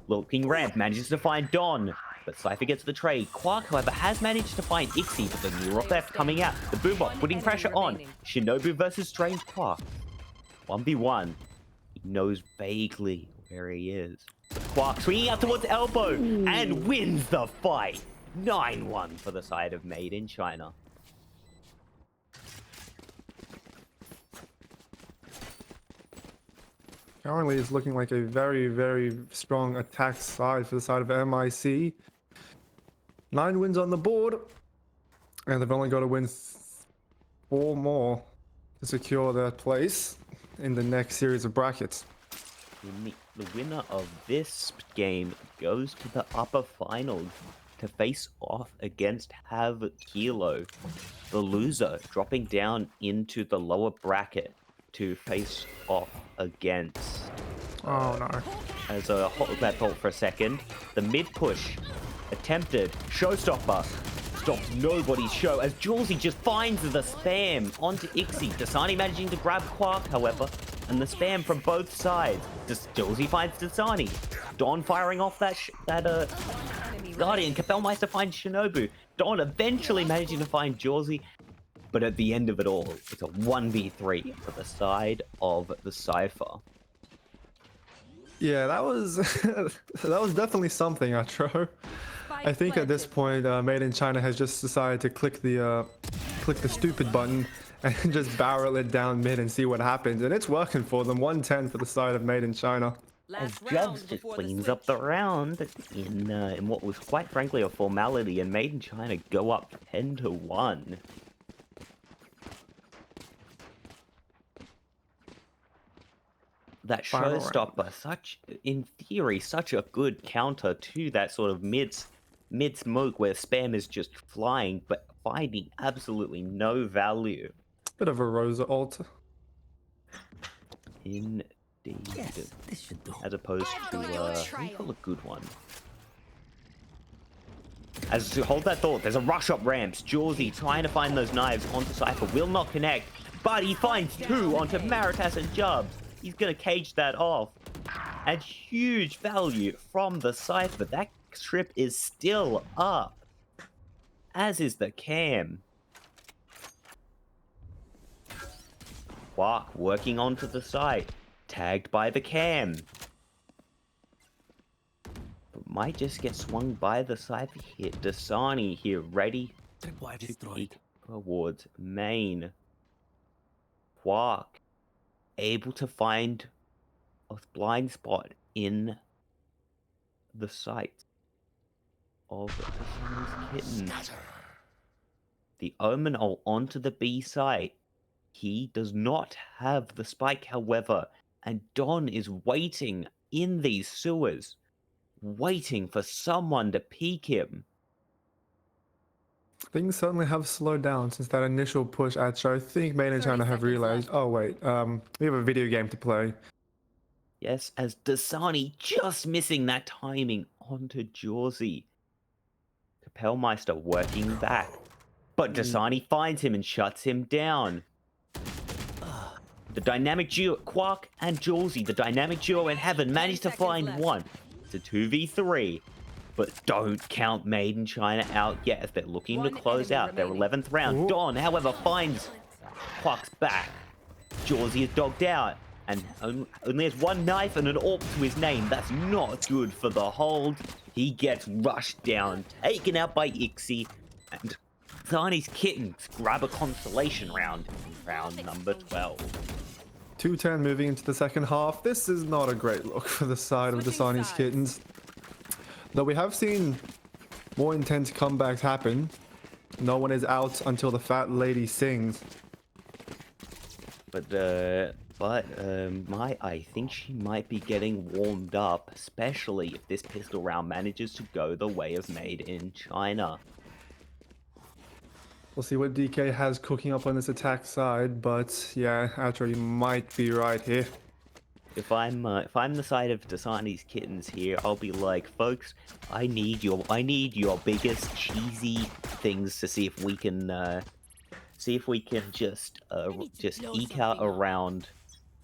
looking ramp, manages to find Don. But Cypher gets the trade. Quark, however, has managed to find Ixie, but the neural theft coming out. The Boombot putting pressure on. Shinobu versus Strange Quark. 1v1. He knows vaguely where he is. But Quark swinging out towards elbow and wins the fight. 9-1 for the side of Made in China. Currently, it's looking like a very, very strong attack side for the side of MIC. 9 wins on the board, and they've only got to win 4 more to secure their place in the next series of brackets. The winner of this game goes to the upper finals to face off against Have Kilo. The loser dropping down into the lower bracket to face off against. Oh no. As I hold that thought for a second, the mid push attempted. Showstopper stops nobody's show as Jawsy just finds the spam onto Ixie. Dasani managing to grab Quark, however, and the spam from both sides. Jawsy finds Dasani. Don firing off that Guardian. Kapellmeister finds Shinobu. Don eventually managing to find Jawsy. But at the end of it all, it's a 1v3 for the side of the Cypher. Yeah, that was that was definitely something, Atro. I think at this point, Made in China has just decided to click the stupid button and just barrel it down mid and see what happens, and it's working for them. 110 for the side of Made in China. As Jubs just cleans up the round in what was quite frankly a formality, and Made in China go up 10-1. That showstopper, in theory, such a good counter to that sort of mid smoke where spam is just flying, but finding absolutely no value. Bit of a Rosa ult. Indeed. Yes, this should do. As opposed to a good one. As to hold that thought, there's a rush up ramps. Jawsy trying to find those knives onto Cypher, will not connect, but he finds 2 onto Maritas and Jubs. He's gonna cage that off. And huge value from the Cypher. That strip is still up. As is the cam. Quark working onto the site. Tagged by the cam. But might just get swung by the Cypher here. Dasani here ready to peek towards main. Quark able to find a blind spot in the sight of Dasani's kitten. The Omen ult onto the B site. He does not have the spike, however, and Don is waiting in these sewers, waiting for someone to peek him. Things certainly have slowed down since that initial push at show. I think Made in China have realized, oh wait, we have a video game to play. Yes, as Dasani just missing that timing onto Jawsy. Kapellmeister working back, but Dasani finds him and shuts him down. The dynamic duo, Quark and Jawsy, the dynamic duo in heaven, managed to find one. a 2v3. But don't count Made in China out yet as they're looking to close out their 11th round. Ooh. Dawn, however, finds Quack's back. Jawsy is dogged out and only has one knife and an AWP to his name. That's not good for the hold. He gets rushed down, taken out by Ixie, and Zani's Kittens grab a consolation round in round number 12. 2-10 moving into the second half. This is not a great look for the side of Dasani's Kittens. Though we have seen more intense comebacks happen. No one is out until the fat lady sings. I think she might be getting warmed up, especially if this pistol round manages to go the way of Made in China. We'll see what DK has cooking up on this attack side, but yeah, Atro, you might be right here. If I'm the side of Dasani's Kittens here, I'll be like, folks, I need your biggest cheesy things to see if we can just eke out a round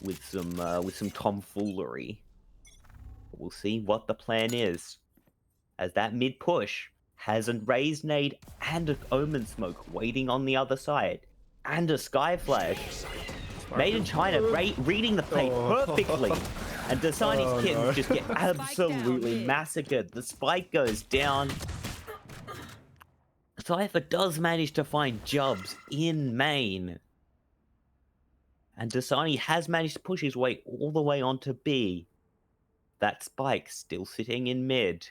with some tomfoolery. We'll see what the plan is, as that mid push has a raised nade and an omen smoke waiting on the other side, and a sky flash. Made in China, reading the play perfectly, and Dasani's Kittens just get absolutely massacred. The spike goes down. Cypher does manage to find Jubs in main, and Dasani has managed to push his way all the way onto B. That spike still sitting in mid.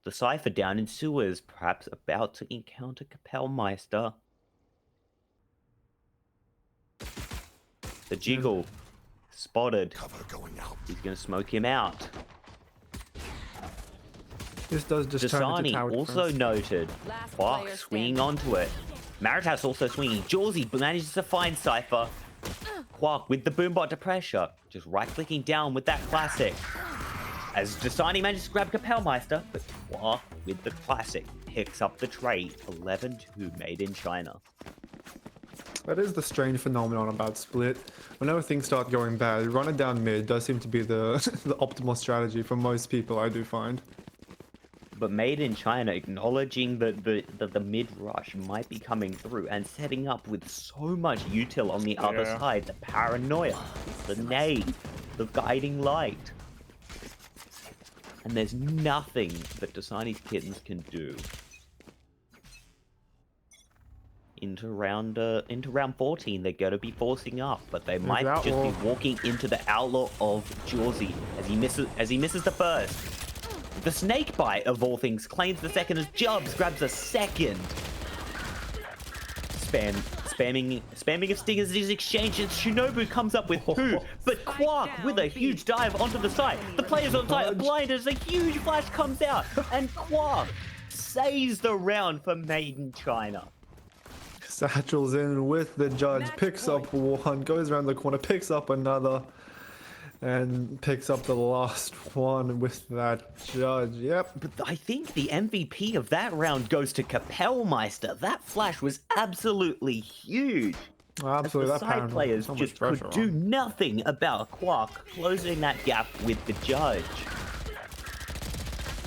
The Cypher down in sewers, perhaps about to encounter Kapellmeister. The jiggle spotted. He's going to smoke him out. This does just turn into Dasani tower also defense. noted. Quack swinging onto it. Maritas also swinging. Jawsy manages to find Cypher. Quack with the boombot to pressure. Just right-clicking down with that classic. As Dasani manages to grab Kapellmeister, but Quack with the classic picks up the trade. 11-2 Made in China. That is the strange phenomenon about Split. Whenever things start going bad, running down mid does seem to be the the optimal strategy for most people, I do find. But Made in China acknowledging that the mid rush might be coming through and setting up with so much util on the other side. The paranoia, the nade, the guiding light. And there's nothing that Dasani's Kittens can do. Into round 14, they're going to be forcing up, but they might just be walking into the outlaw of Jawsy as he misses the first. The snake bite of all things claims the second as Jubs grabs a second. Spamming of stingers is exchanged as Shinobu comes up with two, but Quack with a huge dive onto the side. The players on site are blinded as a huge flash comes out, and Quack saves the round for Made in China. Satchel's in with the judge, picks up one, goes around the corner, picks up another, and picks up the last one with that judge. Yep. But I think the MVP of that round goes to Kapellmeister. That flash was absolutely huge. Absolutely, As the side players just could do nothing about Quack closing that gap with the judge.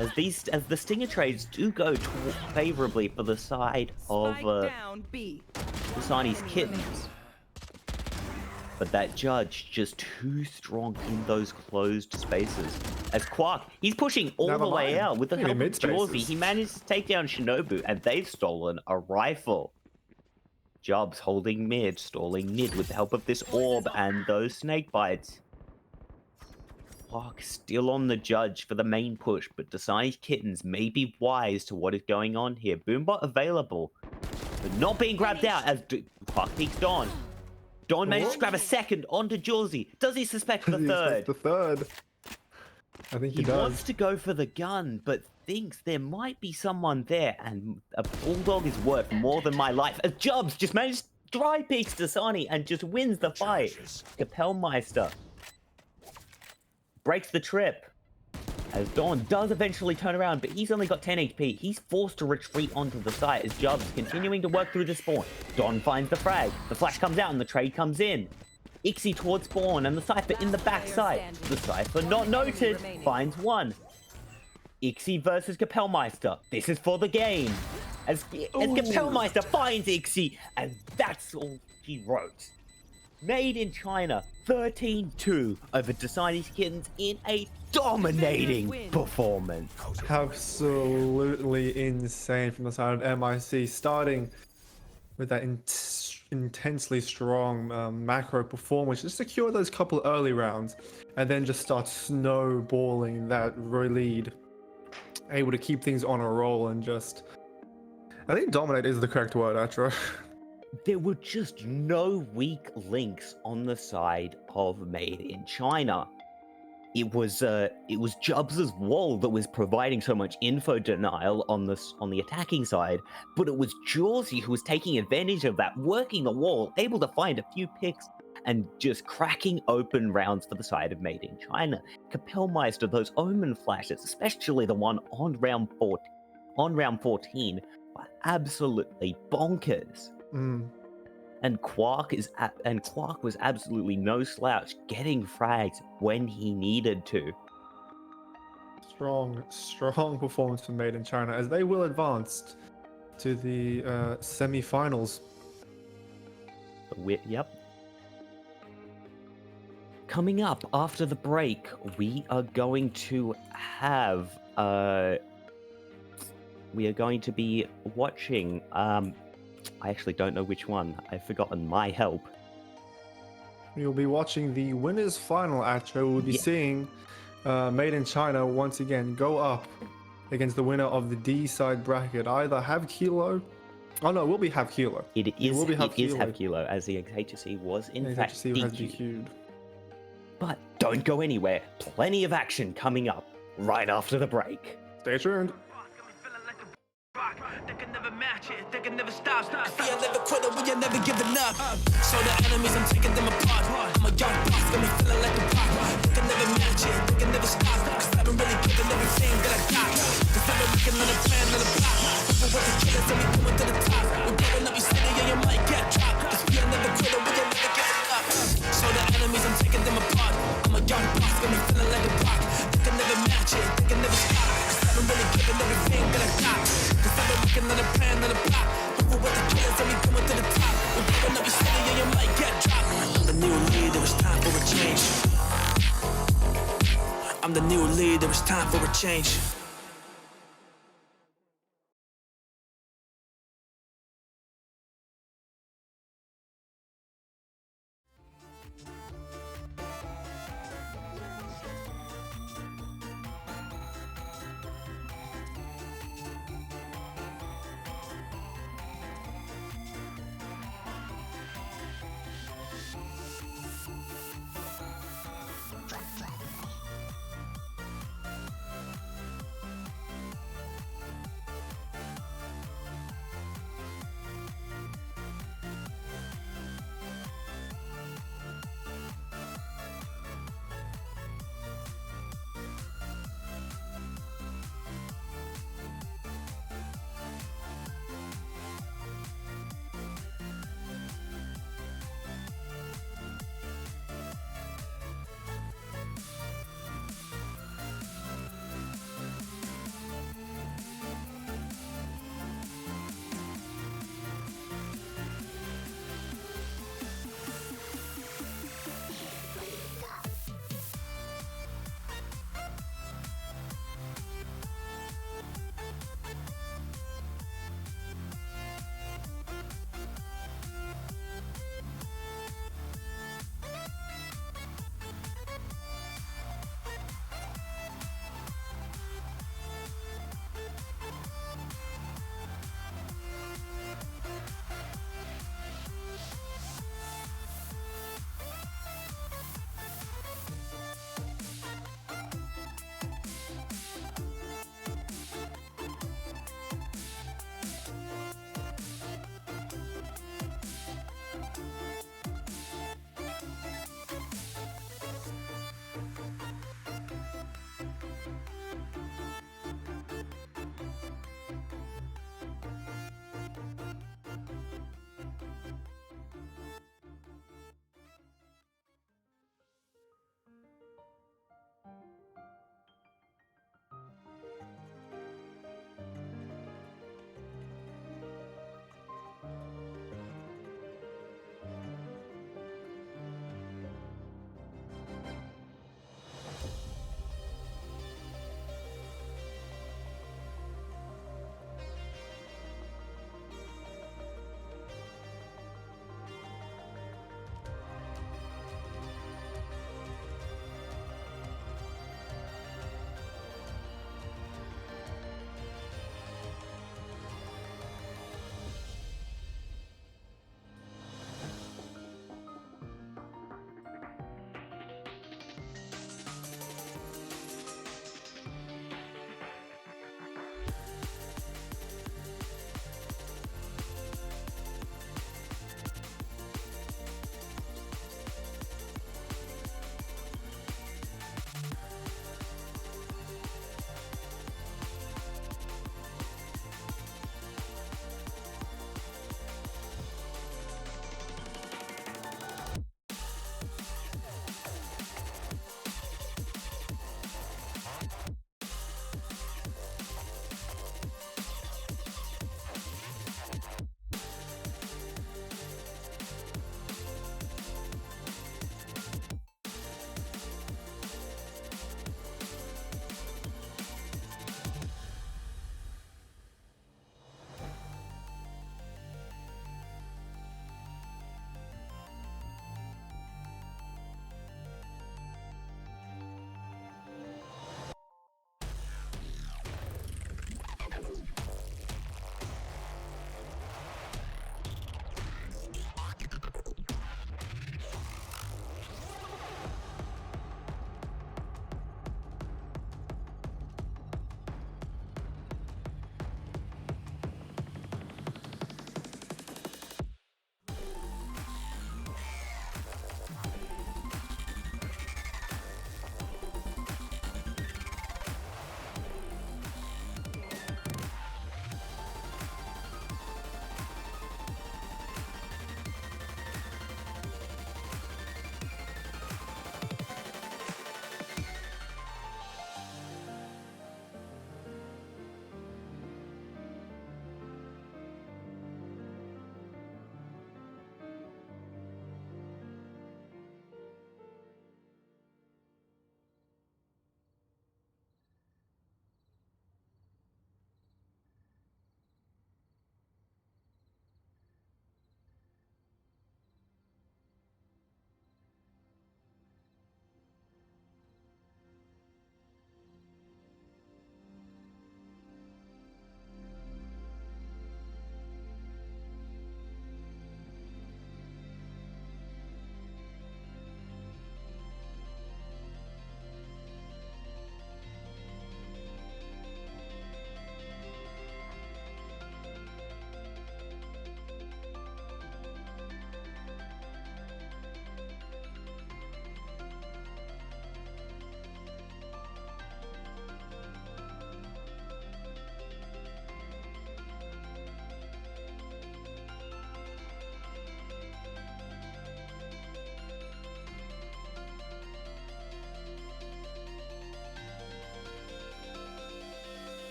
As the stinger trades do go favorably for the side of Dasani's Kittens. But that judge just too strong in those closed spaces. As Quack, he's pushing all the way out with the help of Jawsy. He managed to take down Shinobu, and they've stolen a rifle. Jubs holding mid, stalling mid with the help of this orb and those snake bites. Quack still on the judge for the main push, but Dasani's Kittens may be wise to what is going on here. Boombot available, but not being grabbed out as Quack peeks Dawn. Dawn manages to grab a second onto Jawsy. Does he suspect the third? The third. I think he does. He wants to go for the gun, but thinks there might be someone there, and a bulldog is worth more than my life. As Jubs just manages to dry peeks Dasani and just wins the fight. Kapellmeister breaks the trip. As Dawn does eventually turn around, but he's only got 10 HP. He's forced to retreat onto the site as Jubs continuing to work through the spawn. Dawn finds the frag. The flash comes out and the trade comes in. Ixie towards spawn, and the Cypher in the backside. The Cypher, not noted, finds one. Ixie versus Kapellmeister. This is for the game. As Kapellmeister finds Ixie, and that's all he wrote. Made in China, 13-2 over Designy Kittens in a dominating performance. Absolutely insane from the side of MIC, starting with that intensely strong macro performance to secure those couple early rounds, and then just start snowballing that lead, able to keep things on a roll and just, I think dominate is the correct word, Atro. There were just no weak links on the side of Made in China. It was Jubs' wall that was providing so much info denial on the attacking side, but it was Jawsy who was taking advantage of that, working the wall, able to find a few picks and just cracking open rounds for the side of Made in China. Kapellmeister, those omen flashes, especially the one on round 14, were absolutely bonkers. And Quark was absolutely no slouch, getting frags when he needed to. Strong performance from Made in China, as they will advance to the semi-finals. Yep. Coming up after the break, we are going to have be watching I actually don't know which one. I've forgotten. My help. You'll be watching the winners final, Atro. We'll be seeing Made in China once again go up against the winner of the D side bracket. Either Have Kilo. Oh no, it will be Have Kilo. It is Have Kilo, as the HSC was in fact DQ'd. But don't go anywhere. Plenty of action coming up right after the break. Stay tuned. They can never match it, they can never stop. We are never quit, we are never giving up. So the enemies, I'm taking them apart. I'm a young boss, got me feeling like a pop. They can never match it, they can never stop. Cause I've been really giving everything that I got. Cause I've been working on a plan, on a block. People with the killers, and we coming to the top. We're blowing up your city, and you might get dropped. Cause we are never quit, we are never giving up. So the enemies, I'm taking them apart. I'm a young boss, got me feeling like a pop. They can never match it, they can never stop. Cause I've been really giving everything that I got. Working on a plan, on a block. Over with the killers, and we coming to the top. We're blowing up your city, and you might get dropped. I'm the new leader, it's time for a change. I'm the new leader, it's time for a change.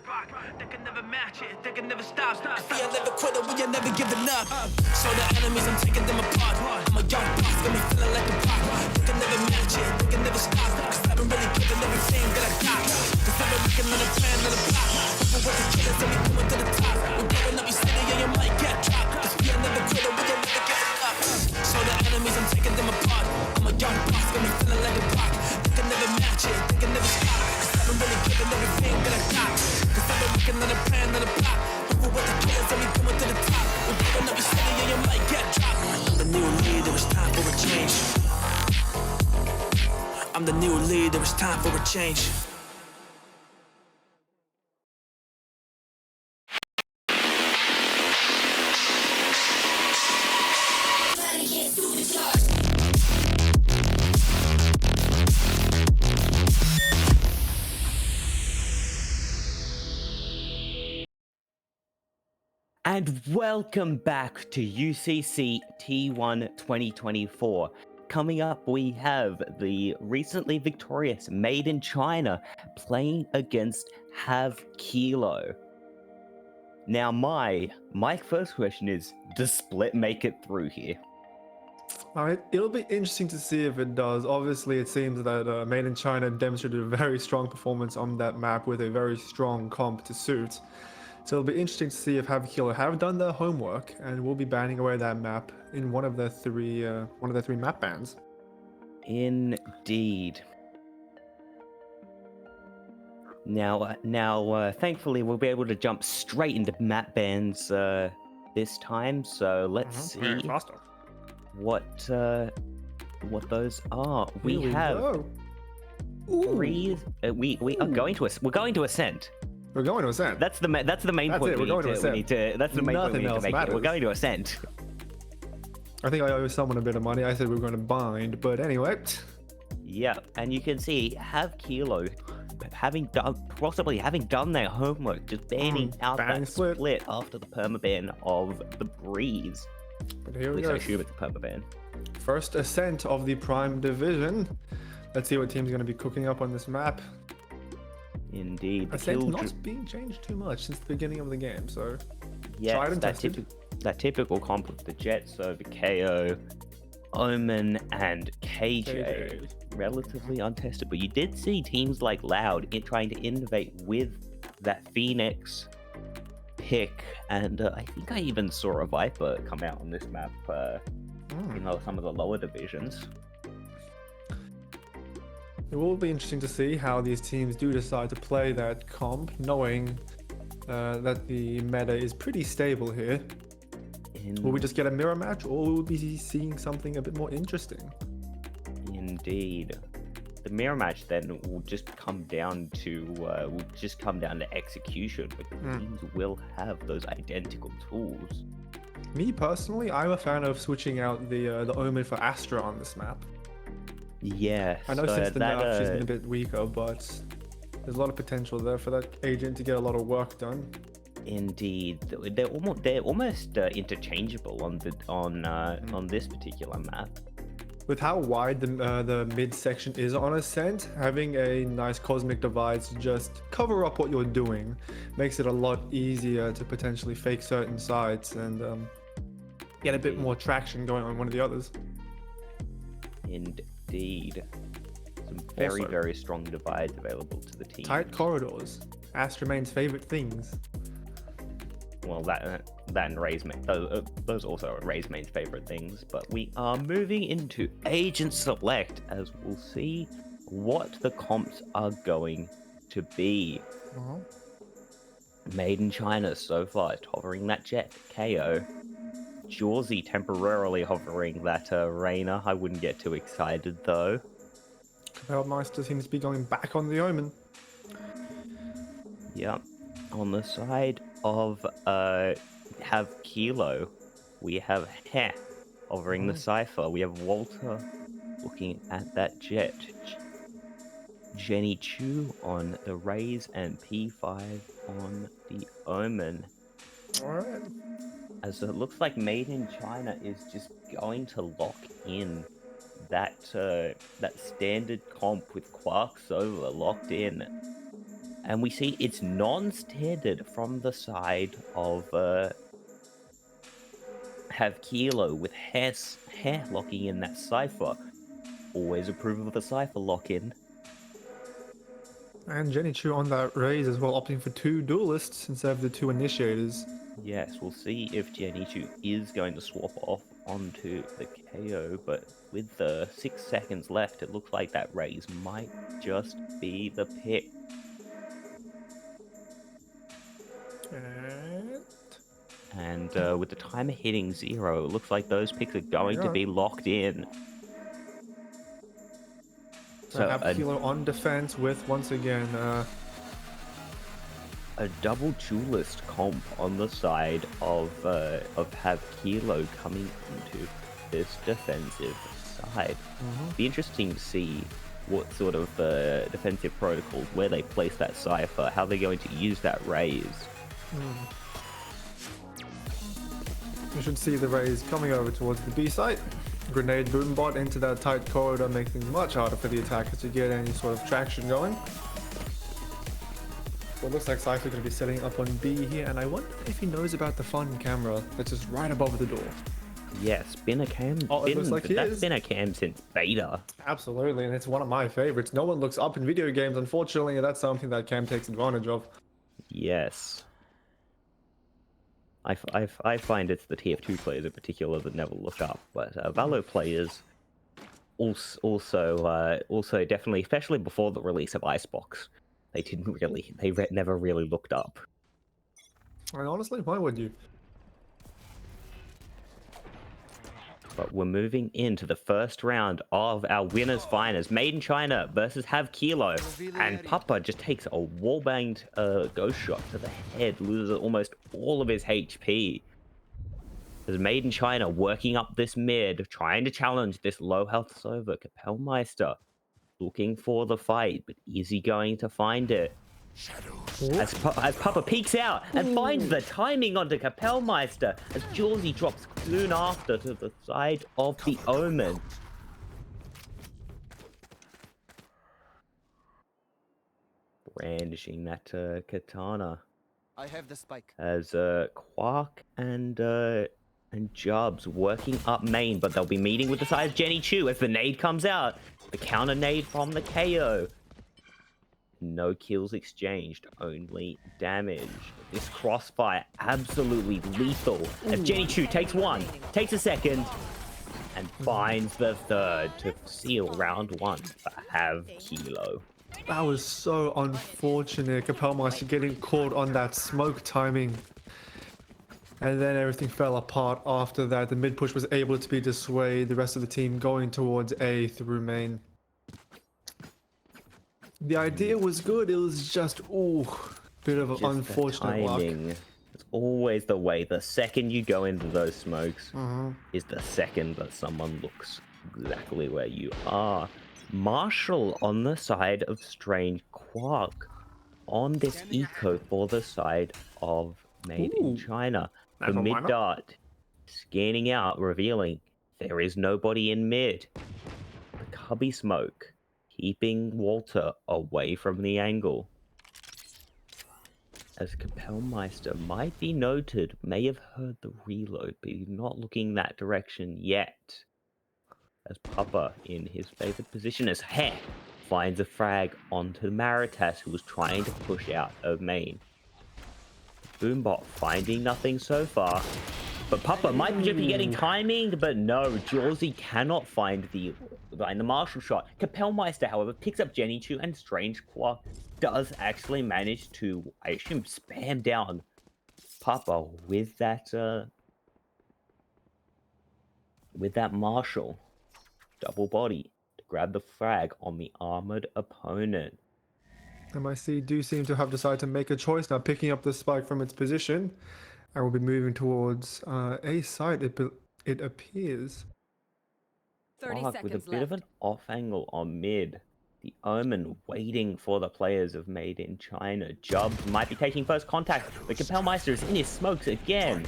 rock. They can never match it, they can never stop. Cause we are never quitting, we are never giving up. So the enemies, I'm taking them apart. I'm a young boss, got me feeling like a rock. They can never match it, they can never stop. Cause I've been really giving everything that I got. Cause I've been working on a plan, on a plot. People with the killers, and we coming to the top. We're blowing up your city, and you might get dropped. Cause we are never quitting, we are never giving up. So the enemies, I'm taking them apart. I'm a young boss, got me feeling like a rock. They can never match it, they can never stop. Cause I've been really giving everything that I got. Cause I've been working on a plan, on a plot. People with the killers, and we coming to the top. We're blowing up your city, and you might get dropped. I'm the new leader, it's time for a change. I'm the new leader, it's time for a change. And welcome back to UCC T1 2024. Coming up, we have the recently victorious Made in China playing against Have Kilo. Now, my first question is, does Split make it through here? Alright, it'll be interesting to see if it does. Obviously, it seems that Made in China demonstrated a very strong performance on that map with a very strong comp to suit. So it'll be interesting to see if Have Kilo have done their homework and will be banning away that map in one of their three map bans. Indeed. Now, thankfully, we'll be able to jump straight into map bans this time. So let's see what those are. We have three. We're going to Ascent. We're going to Ascent. That's the main That's point. it, we're going to Ascent. That's the main point we Nothing need to else make. We're matters. going to Ascent. I think I owe someone a bit of money. I said we were going to bind, but anyway. Yeah, and you can see Have Kilo possibly having done their homework, just banning out banning that Split. split after the permaban of the Breeze. But here At we least I go. assume it's a permaban. First Ascent of the Prime Division. Let's see what team's going to be cooking up on this map. Indeed. Ascent not being changed too much since the beginning of the game, so yes, tried and tested. that typical comp with the Jets over KO, Omen, and KJ. Relatively untested, but you did see teams like Loud trying to innovate with that Phoenix pick, and I think I even saw a Viper come out on this map, some of the lower divisions. It will be interesting to see how these teams do decide to play that comp, knowing that the meta is pretty stable here. Will we just get a mirror match, or will we be seeing something a bit more interesting? Indeed. The mirror match then will just come down to execution, because teams will have those identical tools. Me personally, I'm a fan of switching out the Omen for Astra on this map. Yeah, I know since the nerf she's been a bit weaker, but there's a lot of potential there for that agent to get a lot of work done. Indeed, they're almost interchangeable on this particular map. With how wide the mid section is on Ascent, having a nice cosmic divide to just cover up what you're doing makes it a lot easier to potentially fake certain sides and get a bit more traction going on one of the others. Indeed. Some very, Also, very strong divides available to the team. Tight corridors. Astra main's favorite things. Well, that and Ray's main, those also are Ray's main favorite things. But we are moving into Agent Select, as we'll see what the comps are going to be. Made in China so far is hovering that Jet KO. Jawsy temporarily hovering that Reyna. I wouldn't get too excited though. Kapellmeister seems to be going back on the Omen. Yep. On the side of Have Kilo, we have Heh hovering the Cypher. We have Walter looking at that Jet. Jenny Chu on the Raze and P5 on the Omen. Alright. As it looks like Made in China is just going to lock in that standard comp with Quarks over locked in. And we see it's non-standard from the side of have Kilo with hair locking in that Cypher. Always approve of a Cypher lock-in. And Jenny Chu on that raise as well, opting for 2 duelists instead of the 2 initiators. Yes, we'll see if Genichu is going to swap off onto the KO, but with the 6 seconds left, it looks like that raise might just be the pick. And with the timer hitting 0, it looks like those picks are going to be locked in. So have Kilo on defense with, once again, a double duelist comp on the side of have Kilo coming into this defensive side. Be interesting to see what sort of defensive protocols, where they place that Cypher, how they're going to use that raise. You should see the raise coming over towards the B site. Grenade boom bot into that tight corridor makes things much harder for the attackers to get any sort of traction going. So it looks like Cypher's going to be setting up on B here, and I wonder if he knows about the fun camera that's just right above the door. Yes, been a cam. Oh, it looks like that's been a cam since beta. Absolutely, and it's one of my favorites. No one looks up in video games, unfortunately, and that's something that Cam takes advantage of. Yes. I find it's the TF2 players in particular that never look up, but Valo players also definitely, especially before the release of Icebox, they never really looked up. And honestly, why would you? But we're moving into the first round of our winners finals. Made in China versus Have Kilo. And Papa just takes a wall-banged ghost shot to the head, loses almost all of his HP. As Made in China working up this mid, trying to challenge this low health Sova. Kapellmeister looking for the fight, but is he going to find it? As Papa peeks out and finds the timing onto Kapellmeister as Jawsy drops soon after to the side of the Omen. Brandishing that katana. I have the spike. As Quark and Jubs working up main, but they'll be meeting with the side of Jenny Chu as the nade comes out. The counter nade from the KO. No kills exchanged, only damage. This crossfire absolutely lethal. As Jenny Chu takes one, takes a second, and finds the third to seal round 1 for Have Kilo. That was so unfortunate. Kapellmeister getting caught on that smoke timing. And then everything fell apart after that. The mid push was able to be dissuaded. The rest of the team going towards A through main. The idea was good, it was just, bit of unfortunate luck. It's always the way. The second you go into those smokes is the second that someone looks exactly where you are. Marshall on the side of Strange Quark on this eco for the side of Made in China. The mid dart scanning out, revealing there is nobody in mid. The cubby smoke keeping Walter away from the angle. As Kapellmeister might be noted, may have heard the reload, but he's not looking that direction yet. As Papa, in his favored position as Heh, finds a frag onto Maritas, who was trying to push out of main. Boombot finding nothing so far. But Papa might just be getting timing, but no, Jawsy cannot find the Marshall shot. Kapellmeister, however, picks up Jenny Chu, and Strange Quark does actually manage to, I assume, spam down Papa with that Marshall. Double body to grab the frag on the armored opponent. MIC do seem to have decided to make a choice now, picking up the spike from its position. And we'll be moving towards A side, it appears. 30 Quark with a bit of an off angle on mid. The Omen waiting for the players of Made in China. Jubs might be taking first contact, but Kapellmeister is in his smokes again.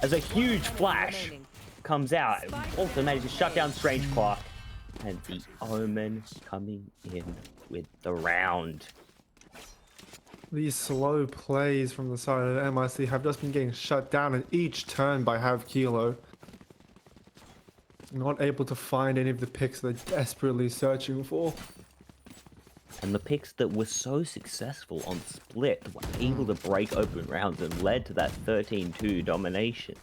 As a huge flash comes out, also manages to shut down Strange Quark. And the Omen coming in with the round. These slow plays from the side of MIC have just been getting shut down at each turn by Have Kilo. Not able to find any of the picks they're desperately searching for. And the picks that were so successful on Split were able to break open rounds and led to that 13-2 domination.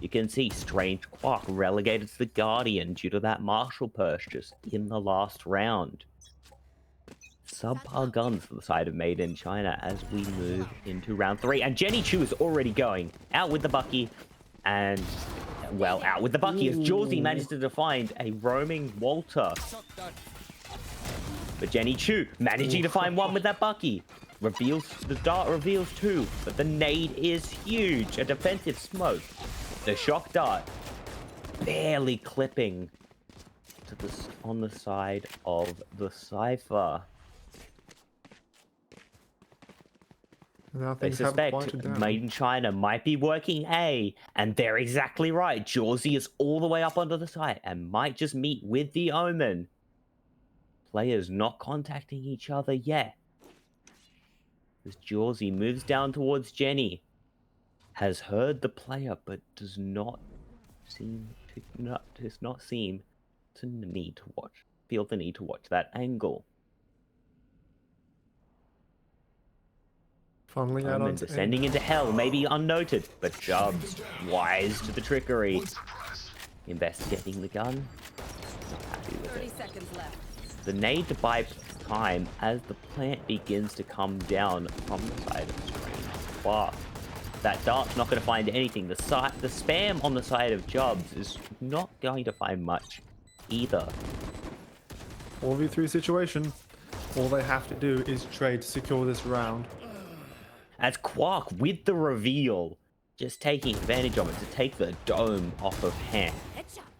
You can see Strange Quark relegated to the Guardian due to that Marshall purchase in the last round. Subpar guns for the side of Made in China as we move into round 3. And Jenny Chu is already going out with the Bucky. And, well, out with the Bucky as Jawsy manages to find a roaming Walter. But Jenny Chu managing to find one with that Bucky. Reveals, the dart reveals two, but the nade is huge. A defensive smoke. The shock dart barely clipping to the, on the side of the Cypher. Now They things have suspect quieted down. Made in China might be working A, and they're exactly right. Jawsy is all the way up onto the site and might just meet with the Omen. Players not contacting each other yet. As Jawsy moves down towards Jenny, has heard the player but does not seem to need to watch. Feel the need to watch that angle. Funneling out Omen onto descending into hell, maybe unnoted, but Jubs, wise to the trickery. Investigating the gun. Not happy with 30 it. seconds left. The need to buy time as the plant begins to come down from the side of Strange Quark. That dart's not going to find anything. The spam on the side of Jubs is not going to find much either. 4v3 situation. All they have to do is trade to secure this round. As Quark, with the reveal, just taking advantage of it to take the dome off of hand.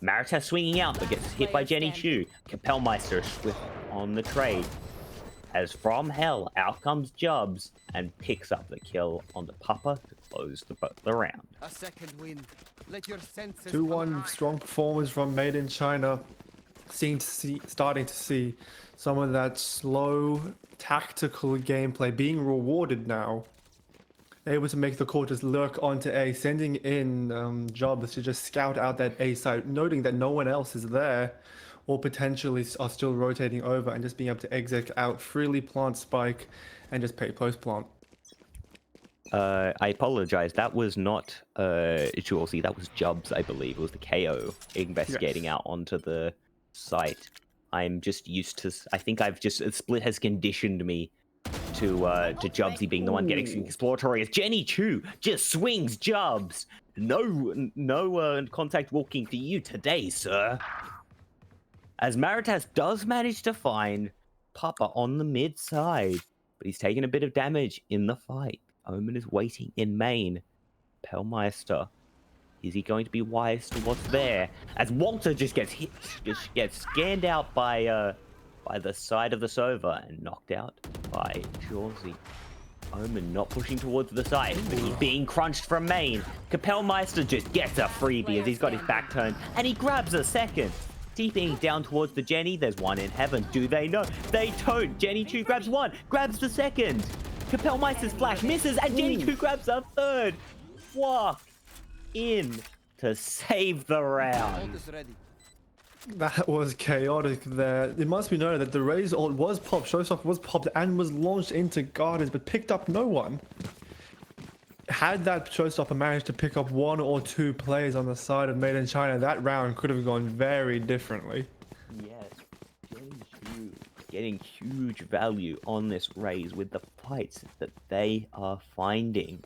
Maritas swinging out, but gets hit by Jenny Chu. Kapellmeister swift on the trade. As from hell, out comes Jubs and picks up the kill on the Papa to close the round. A second win. Let your senses 2-1 strong performance from Made in China. Starting to see some of that slow, tactical gameplay being rewarded now. Able to make the quarters lurk onto A, sending in Jobs to just scout out that A site, noting that no one else is there, or potentially are still rotating over, and just being able to exit out freely, plant spike, and just pay post plant. I apologize. That was not Jawsy. That was Jubs, I believe. It was the KO investigating out onto the site. I'm just used to. I think Split has conditioned me to Jubsy being the one getting exploratory. As Jenny Chu just swings Jubs. No contact walking for you today, sir. As Maritas does manage to find Papa on the mid side, but he's taken a bit of damage in the fight. Omen is waiting in main. Pellmeister, is he going to be wise to what's there? As Walter just gets hit, just gets scanned out by the side of the Sova and knocked out by Jawsy. Omen not pushing towards the side, but he's being crunched from main. Kapellmeister just gets a freebie as he's got his back turned, and he grabs a second. TPing down towards the Jenny, there's one in heaven. Do they know? They don't. Jenny Chu grabs one, grabs the second. Kapellmeister's flash misses, and Jenny Chu grabs a third. Walk in to save the round. That was chaotic there. It must be noted that the Raze ult was popped, Showstopper was popped, and was launched into Gardens, but picked up no one. Had that Showstopper managed to pick up one or two players on the side of Made in China, that round could have gone very differently. Yes, Jenny Chu getting huge value on this Raze with the fights that they are finding.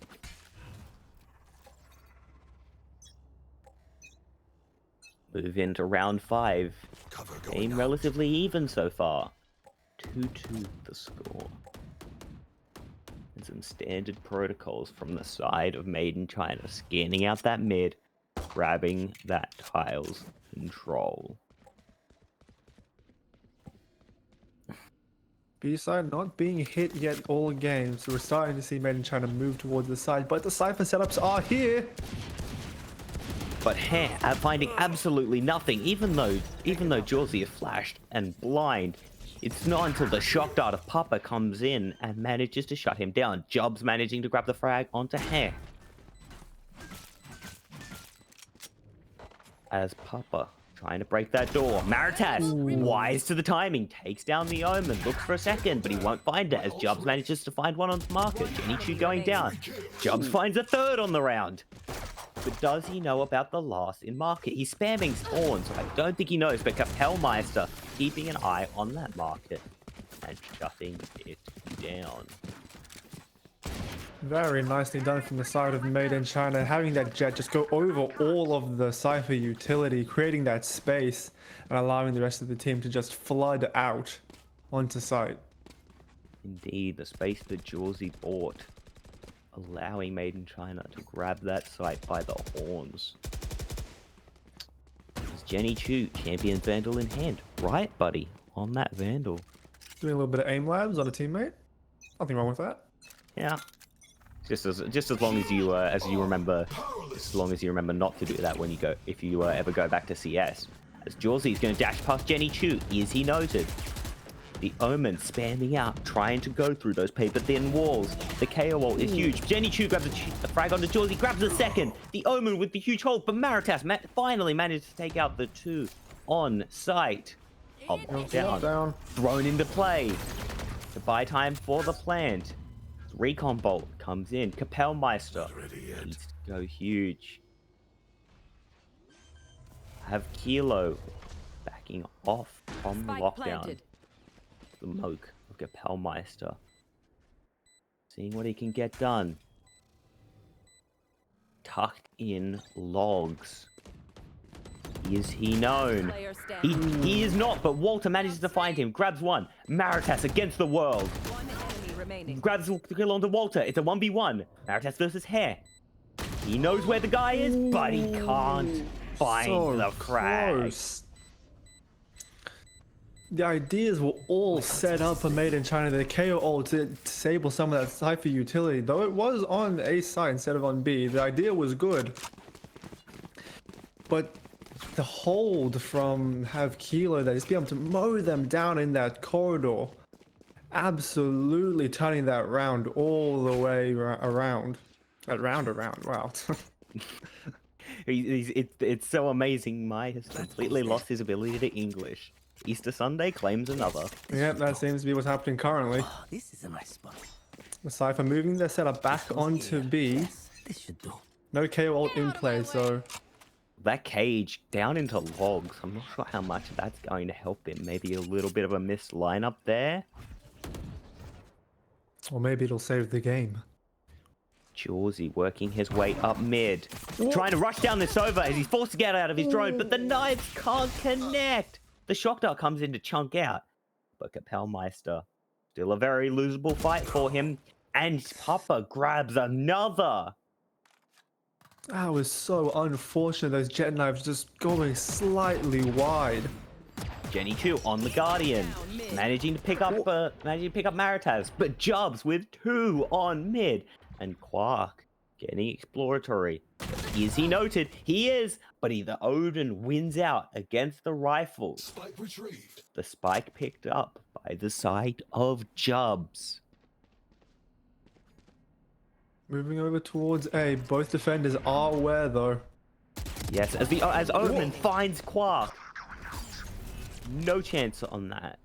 Move into round 5. Game relatively even so far. 2-2 the score. And some standard protocols from the side of Made in China, scanning out that mid, grabbing that tiles control. B-side not being hit yet all game, so we're starting to see Made in China move towards the side, but the Cypher setups are here! But finding absolutely nothing, even though Jawsy is flashed and blind, It's not until the shock dart of Papa comes in and manages to shut him down. Jobs managing to grab the frag onto Hair. As Papa trying to break that door. Maritas, wise to the timing, takes down the Omen, looks for a second, but he won't find it as Jobs manages to find one on the market. Jenny Chu going down. Jobs finds a third on the round. But does he know about the last in market? He's spamming spawn, so I don't think he knows, but Kapellmeister keeping an eye on that market and shutting it down. Very nicely done from the side of Made in China, having that jet just go over all of the Cypher utility, creating that space and allowing the rest of the team to just flood out onto site. Indeed, the space that Jawsy bought, allowing Made in China to grab that site by the horns. It's Jenny Chu, champion Vandal in hand. Right, buddy, on that Vandal. Doing a little bit of aim labs on a teammate. Nothing wrong with that. Yeah. Just as long as you remember, as long as you remember not to do that when you go, if you ever go back to CS. As Jawsy's going to dash past Jenny Chu, is he noted? The Omen spamming out, trying to go through those paper-thin walls. The KO wall is huge. Jenny Chu grabs the frag onto Jawsy, grabs the second. The Omen with the huge hold, but Maritas finally managed to take out the two on site. Down. Thrown into play. To buy time for the plant. Recon Bolt comes in. Kapellmeister needs to go huge. Have Kilo backing off from the lockdown. Planted. The Moke of Kapellmeister. Seeing what he can get done. Tucked in logs. Is he known? He is not, but Walter manages to find him. Grabs one. Maritas against the world. One enemy remaining. Grabs the kill onto Walter. It's a 1v1. Maritas versus Hair. He knows where the guy is, but he can't find the frag. Close. The ideas were all set up for Made in China. The KO ult to disable some of that Cypher utility. Though it was on A side instead of on B, the idea was good. But the hold from Have Kilo, that is being able to mow them down in that corridor, absolutely turning that round all the way around. Around, wow. It's so amazing. Mai has completely lost his ability to English. Easter Sunday claims another. Yeah, that seems to be what's happening currently. Oh, this is a nice spot. The Cypher moving their setup back onto B. This should do. No KO ult in play, so That cage down into logs. I'm not sure how much that's going to help him. Maybe a little bit of a missed lineup there. or maybe it'll save the game. Jawsy working his way up mid. Trying to rush down this over as he's forced to get out of his drone, but the knives can't connect. The shock dart comes in to chunk out. But Kapellmeister, still a very losable fight for him. And Papa grabs another. That was so unfortunate, those jet knives just going slightly wide. Jenny Chu on the Guardian, managing to pick up Maritas, but Jobs with 2 on mid. And Quark getting exploratory. Is he noted? He is, but the Odin wins out against the rifle. Spike retrieved. The spike picked up by the side of Jobs. Moving over towards A, both defenders are aware though. Yes, as Odin finds Quark. No chance on that.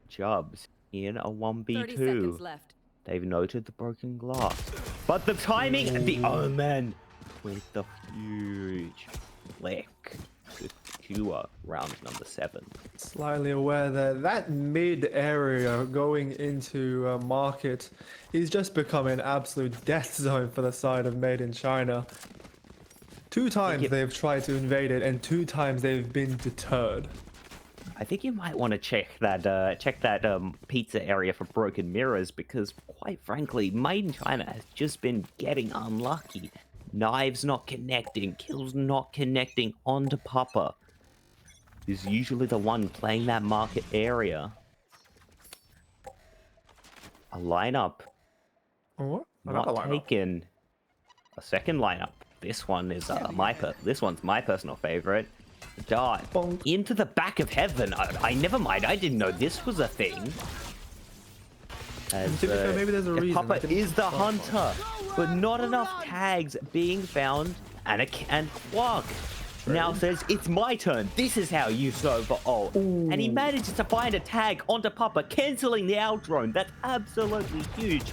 Jobs in a 30 seconds 1v2. left. They've noted the broken glass. But the timing and the Omen with the huge flick to secure round number 7. Slightly aware that that mid area going into market is just becoming an absolute death zone for the side of Made in China. 2 times they've tried to invade it, and 2 times they've been deterred. I think you might want to check that pizza area for broken mirrors, because quite frankly, Made in China has just been getting unlucky. Knives not connecting, kills not connecting onto Papa. Who's usually the one playing that market area. A lineup. What? Not taken. A second lineup. This one is this one's my personal favorite. Dart Bonk. into the back of heaven. I never mind. I didn't know this was a thing. As, To be fair, maybe there's a reason. I Papa didn't is the start hunter, but not enough tags being found, and Quark now says, it's my turn. This is how you serve for all. And he manages to find a tag onto Papa, cancelling the out drone. That's absolutely huge.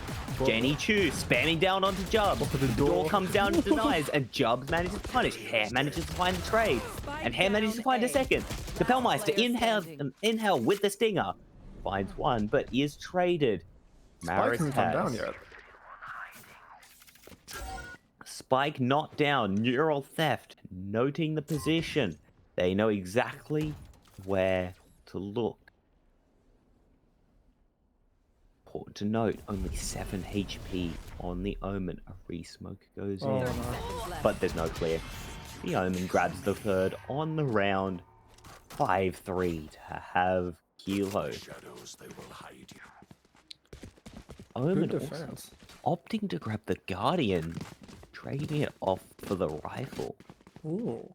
Jenny Chu spamming down onto Jub. The door comes down and denies, and Jub manages to punish. Hare manages to find the trade, and Hare manages to find a second. Capelmeister inhale with the stinger. Finds one, but is traded. Spike hasn't come down yet. Spike not down. Neural theft. Noting the position. They know exactly where to look. Important to note, only 7 HP on the Omen. A re-smoke goes in. No. But there's no clear. The Omen grabs the third on the round. 5-3 to have Kilo. Omen Good also defense. opting to grab the Guardian, trading it off for the rifle. Ooh.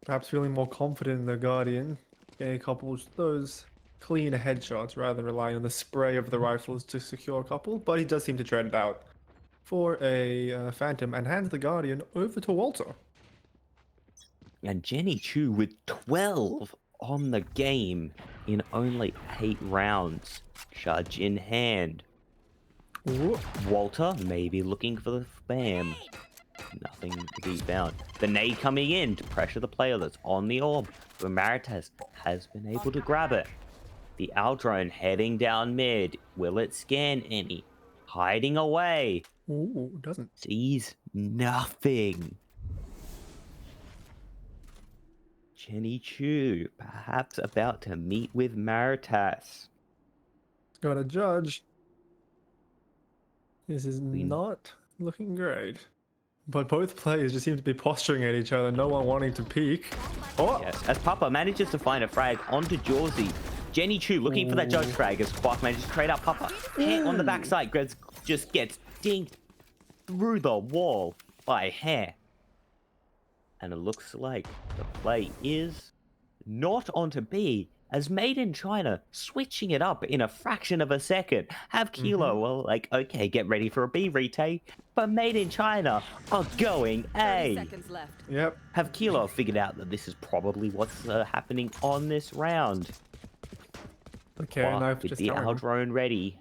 Perhaps feeling more confident in the Guardian. Getting a couple of those clean headshots rather than relying on the spray of the rifles to secure a couple. But he does seem to trade it out for a Phantom and hands the Guardian over to Walter. And Jenny Chu with 12 on the game in only 8 rounds. Charge in hand. Ooh. Walter maybe looking for the spam. Nothing to be found. The nade coming in to pressure the player that's on the orb. But Maritas has been able to grab it. The Aldrone heading down mid. Will it scan any? Hiding away. Ooh, doesn't. Sees nothing. Jenny Chu, perhaps about to meet with Maritas. Gotta judge. This is not looking great. But both players just seem to be posturing at each other, no one wanting to peek. Oh! Yes, as Papa manages to find a frag onto Jawsy. Jenny Chu looking for that judge frag as Quark manages to trade out Papa. Hare on the backside just gets dinked through the wall by Hare. And it looks like the play is not onto B, as Made in China switching it up in a fraction of a second. Have Kilo, well, like, okay, get ready for a B retake, but Made in China are going A. 30 seconds left. Yep. Have Kilo figured out that this is probably what's happening on this round? Okay, Quark knife with just the coming. Aldrone ready.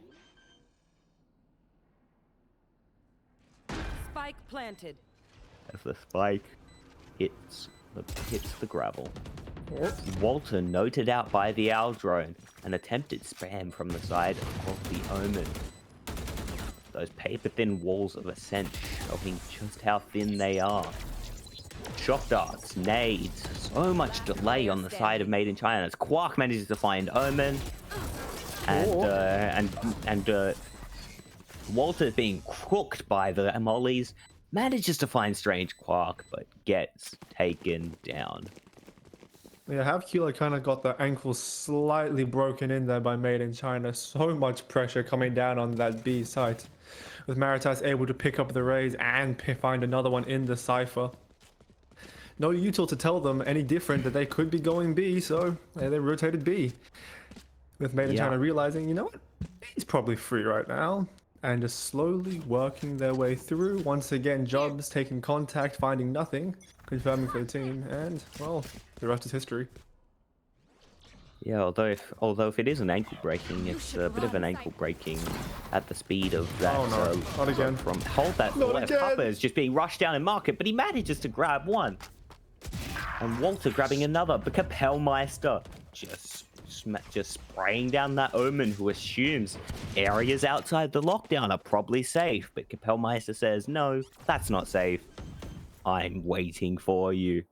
Spike planted. As the spike hits the gravel. Walter noted out by the Aldrone, an attempted spam from the side of the Omen. Those paper-thin walls of Ascent showing just how thin they are. Shock darts, nades, so much delay on the side of Made in China as Quark manages to find Omen. And Walter being crooked by the mollies, manages to find Strange Quark, but gets taken down. Yeah, Have Kilo kind of got the ankle slightly broken in there by Made in China. So much pressure coming down on that B site. With Maritas able to pick up the raise and find another one in the cipher. No util to tell them any different that they could be going B, so they rotated B. With Made in China realizing, you know what, B's probably free right now. And just slowly working their way through. Once again, Jobs taking contact, finding nothing, confirming for the team, and, well, the rest is history. Yeah, although if it is an ankle breaking, it's a bit of an ankle breaking at the speed of that. Oh no, not again. From hold that Not left. again. Papa is just being rushed down in market, but he manages to grab one. And Walter grabbing another, but Capelmeister just spraying down that Omen, who assumes areas outside the lockdown are probably safe, but Capelmeister says, no, that's not safe. I'm waiting for you.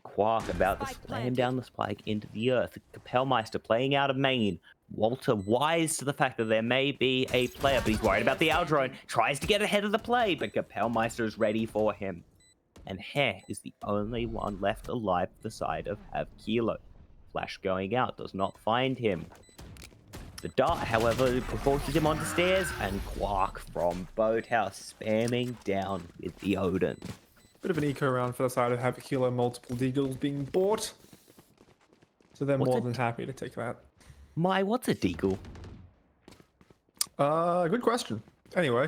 Quark about to slam down the spike into the earth. Capelmeister playing out of main. Walter wise to the fact that there may be a player, but he's worried about the Aldrone. Tries to get ahead of the play, but Capelmeister is ready for him. And Hare is the only one left alive to the side of Have Kilo. Flash going out, does not find him. The dart, however, forces him onto stairs, and Quark from Boathouse spamming down with the Odin. Bit of an eco round for the side of Havakilo, multiple deagles being bought. So they're What's more a than happy to take that. What's a deagle? Good question. Anyway,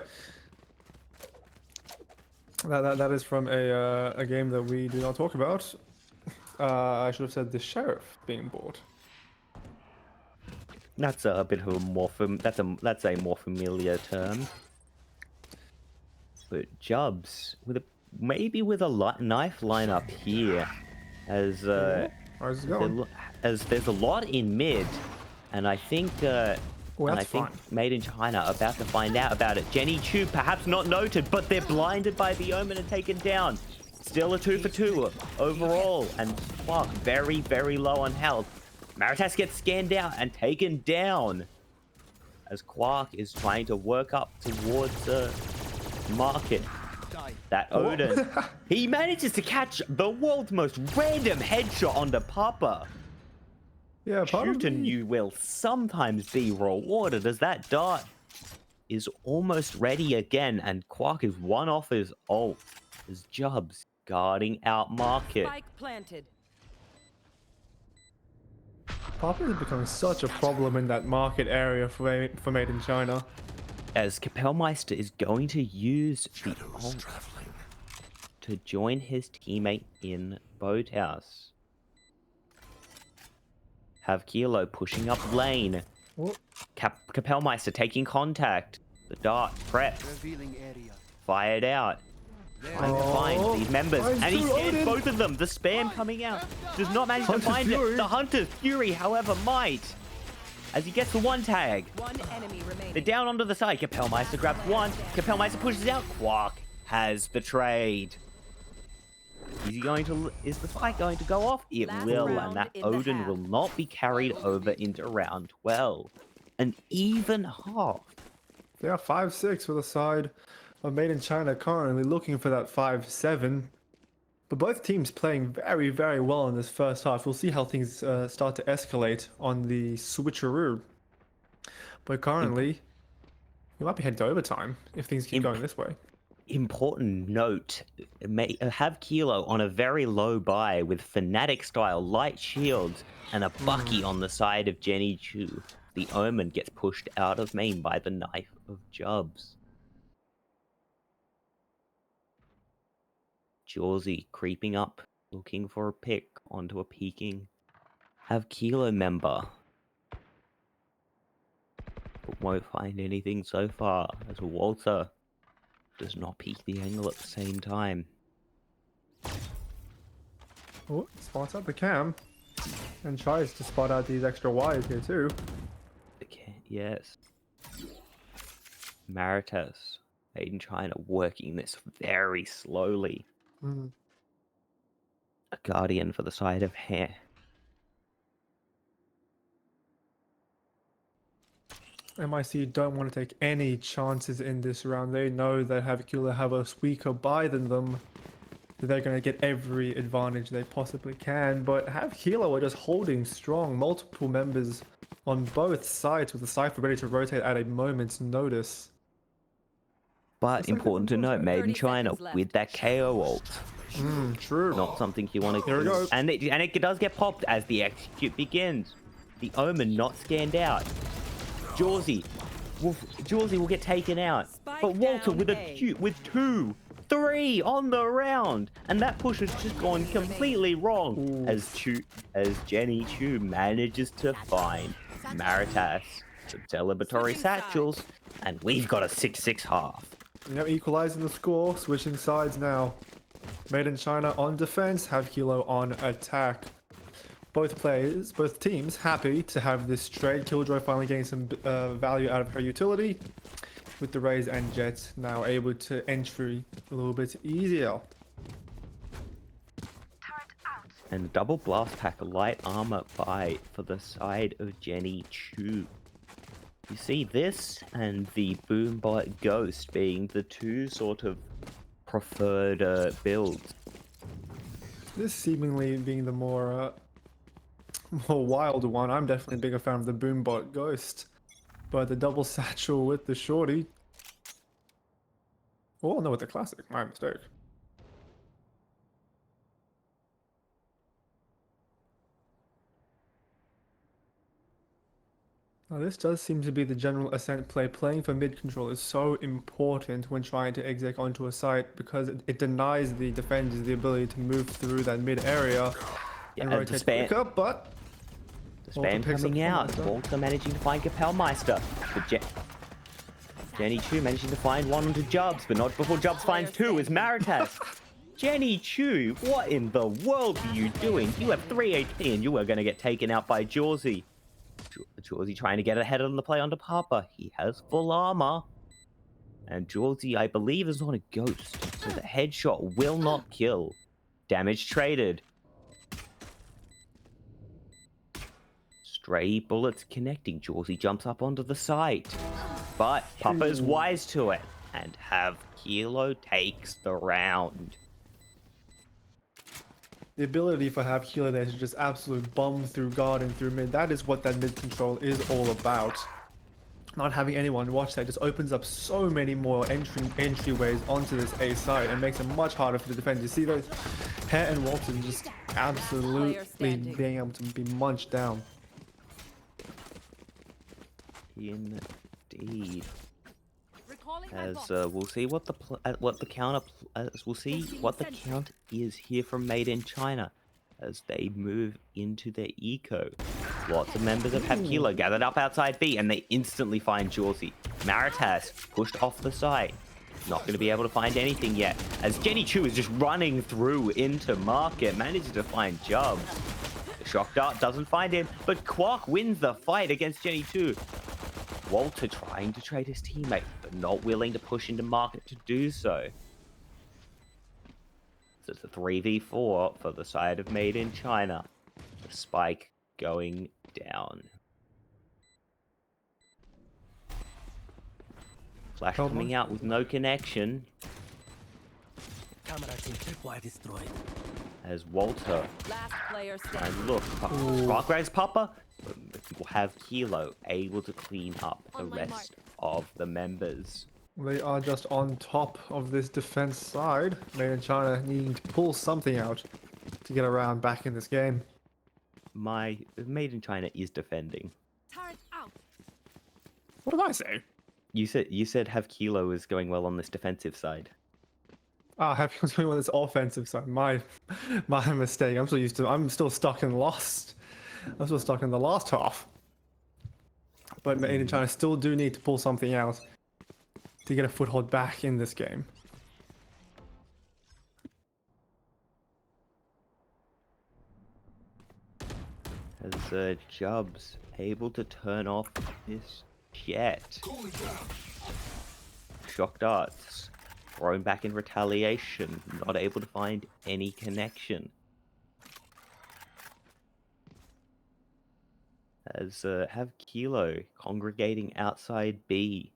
that is from a game that we do not talk about. I should have said the sheriff being bought. That's a bit of a more that's a more familiar term. But Jubs with maybe with a knife lineup here, as How's it going? as there's a lot in mid, and I think fine. Made in China are about to find out about it. Jenny Chu perhaps not noted, but they're blinded by the Omen and taken down. Still a 2 for 2 overall, and Quark very, very low on health. Maritas gets scanned out and taken down as Quark is trying to work up towards market. That Odin, he manages to catch the world's most random headshot onto Papa. Yeah, Shooting you will sometimes be rewarded as that dart is almost ready again, and Quark is one off his ult as Jubs guarding out market. Spike planted. Papa is becoming such a problem in that market area for Made in China. As Kapellmeister is going to use the ult to join his teammate in Boathouse. Have Kilo pushing up lane. Kapellmeister taking contact. The dart prepped. Fired out. Trying to find these members. And he scans both of them. The spam coming out. Does not manage to find it. The Hunter's Fury, however, might. As he gets the one tag. One enemy remaining. They're down onto the side. Kapellmeister grabs one. Kapellmeister pushes out. Quark has betrayed. Is the fight going to go off? It will, and that Odin will not be carried over into round 12. An even half. They are 5-6 for the side of Made in China, currently looking for that 5-7. But both teams playing very, very well in this first half. We'll see how things start to escalate on the switcheroo. But currently, we might be heading to overtime if things keep going this way. Important note, have Kilo on a very low buy with Fnatic style light shields and a Bucky on the side of Jenny Chu. The Omen gets pushed out of main by the knife of Jubs. Jawsy creeping up, looking for a pick onto a peeking have Kilo member. But won't find anything so far as Walter does not peek the angle at the same time. Oh, spots out the cam and tries to spot out these extra wires here too. Okay, yes. Maritas, Made in China, working this very slowly. A Guardian for the side of Hair. MIC don't want to take any chances in this round. They know that Havakula have a weaker buy than them. They're going to get every advantage they possibly can. But Havakila are just holding strong. Multiple members on both sides with the Cypher ready to rotate at a moment's notice. But important to note, Made in China with that KO ult. True. Not something you want to Here we go. And it does get popped as the execute begins. The Omen not scanned out. Jawsy will get taken out. But Walter with with 2, 3 on the round. And that push has just gone completely wrong. As Jenny Chu manages to find Maritas. Some celebratory satchels. And we've got a 6-6 half. Now equalizing the score, switching sides now. Made in China on defense, have Kilo on attack. Both teams happy to have this trade. Killjoy finally getting some value out of her utility, with the Raze and Jet now able to entry a little bit easier. And a double blast pack light armor buy for the side of Jenny Chu. You see this and the Boombot Ghost being the two sort of preferred builds. This seemingly being the more wild one. I'm definitely a bigger fan of the Boombot Ghost. But the double satchel with the shorty. Oh no, with the classic. My mistake. Now, this does seem to be the general Ascent play. Playing for mid control is so important when trying to exec onto a site because it denies the defenders the ability to move through that mid area and the rotate spam, quicker, but the Walter spam picks up coming out. Kapellmeister. Walter managing to find Kapellmeister. But Jenny Chu managing to find one onto Jubs, but not before Jubs finds two as Maritas. Jenny Chu, what in the world are you doing? You have 3 HP and you are going to get taken out by Jawsy. Jawsy trying to get ahead on the play onto Papa. He has full armor. And Jawsy, I believe, is on a ghost. So the headshot will not kill. Damage traded. Stray bullets connecting. Jawsy jumps up onto the site. But Papa is wise to it. And Have Kilo takes the round. The ability for Have Kilo there to just absolute bomb through guard and through mid, that is what that mid control is all about. Not having anyone watch that just opens up so many more entryways onto this A site and makes it much harder for the defender. You see those Hare and Walton just absolutely being able to be munched down. Indeed. As we'll see what the count is here from Made in China as they move into their eco. Lots of members of Have Kilo gathered up outside B and they instantly find Jawsy. Maritas pushed off the site. Not going to be able to find anything yet as Jenny Chu is just running through into market, manages to find Jubs. The shock dart doesn't find him, but Quark wins the fight against Jenny Chu. Walter trying to trade his teammate, but not willing to push into market to do so. So it's a 3v4 for the side of Made in China. The spike going down. Flash coming out with no connection. Camera tripwire destroyed. As Walter Last player standing. and look, Spark grabs Papa. Will Have Kilo able to clean up the rest of the members. They are just on top of this defense side. Made in China needing to pull something out to get around back in this game. My Made in China is defending. Turret out. What did I say? You said Have Kilo is going well on this defensive side. Ah, Have Kilo's going on this offensive side. My mistake. I'm still stuck in Lost. I'm still stuck in the last half. But Made in China still do need to pull something out to get a foothold back in this game. As Jubs able to turn off this jet. Shock darts thrown back in retaliation, not able to find any connection. As Have Kilo congregating outside B.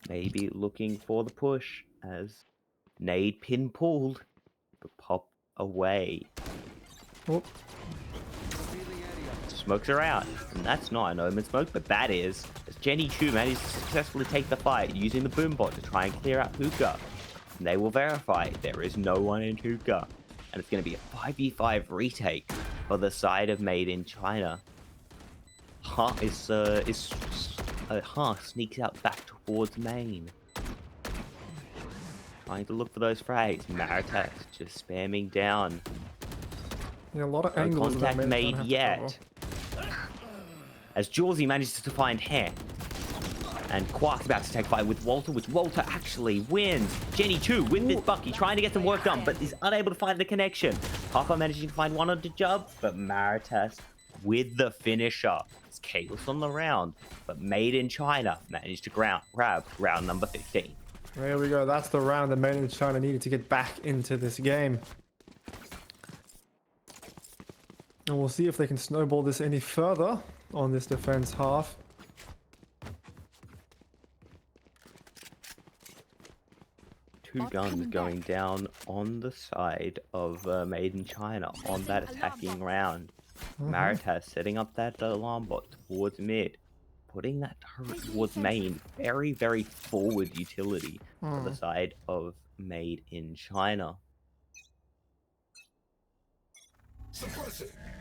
Maybe looking for the push as nade pin pulled, but pop away. Oh. Smokes are out, and that's not an omen smoke, but that is. As Jenny Chu managed to successfully take the fight using the boombot to try and clear out Hookah. And they will verify there is no one in Hookah. And it's going to be a 5v5 retake for the side of Made in China. Ha sneaks out back towards main. Trying to look for those frags. Maritas just spamming down. Yeah, a lot of No angles contact that made yet. As Jawsy manages to find Hare. And Quark's about to take fight with Walter, which Walter actually wins. Jenny Chu with this Bucky, trying to get some work done, but is unable to find the connection. Papa managing to find one onto Jub, but Maritas with the finisher. It's chaos on the round, but Made in China managed to grab round number 15. There we go. That's the round that Made in China needed to get back into this game. And we'll see if they can snowball this any further on this defense half. Two guns going down on the side of Made in China on that attacking round. Maritas setting up that alarm bot towards mid, putting that turret towards main. Very, very forward utility for the side of Made in China.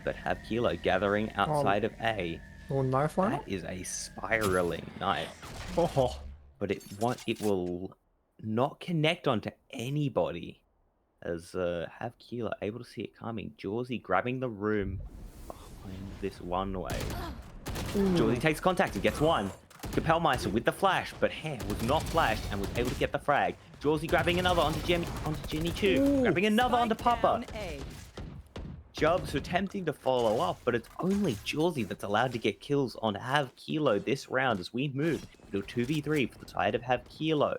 But Have Kilo gathering outside of A. Or knife line? That is a spiraling knife. Oh, But it will not connect onto anybody. As have Keeler able to see it coming. Jawsy grabbing the room behind this one wave. Jawsy takes contact and gets one. Capelmeister with the flash, but Hare was not flashed and was able to get the frag. Jawsy grabbing another onto Jenny Chu. Grabbing another onto Papa. Jubs attempting to follow up, but it's only Jawsy that's allowed to get kills on Have Kilo this round as we move to a 2v3 for the side of Have Kilo.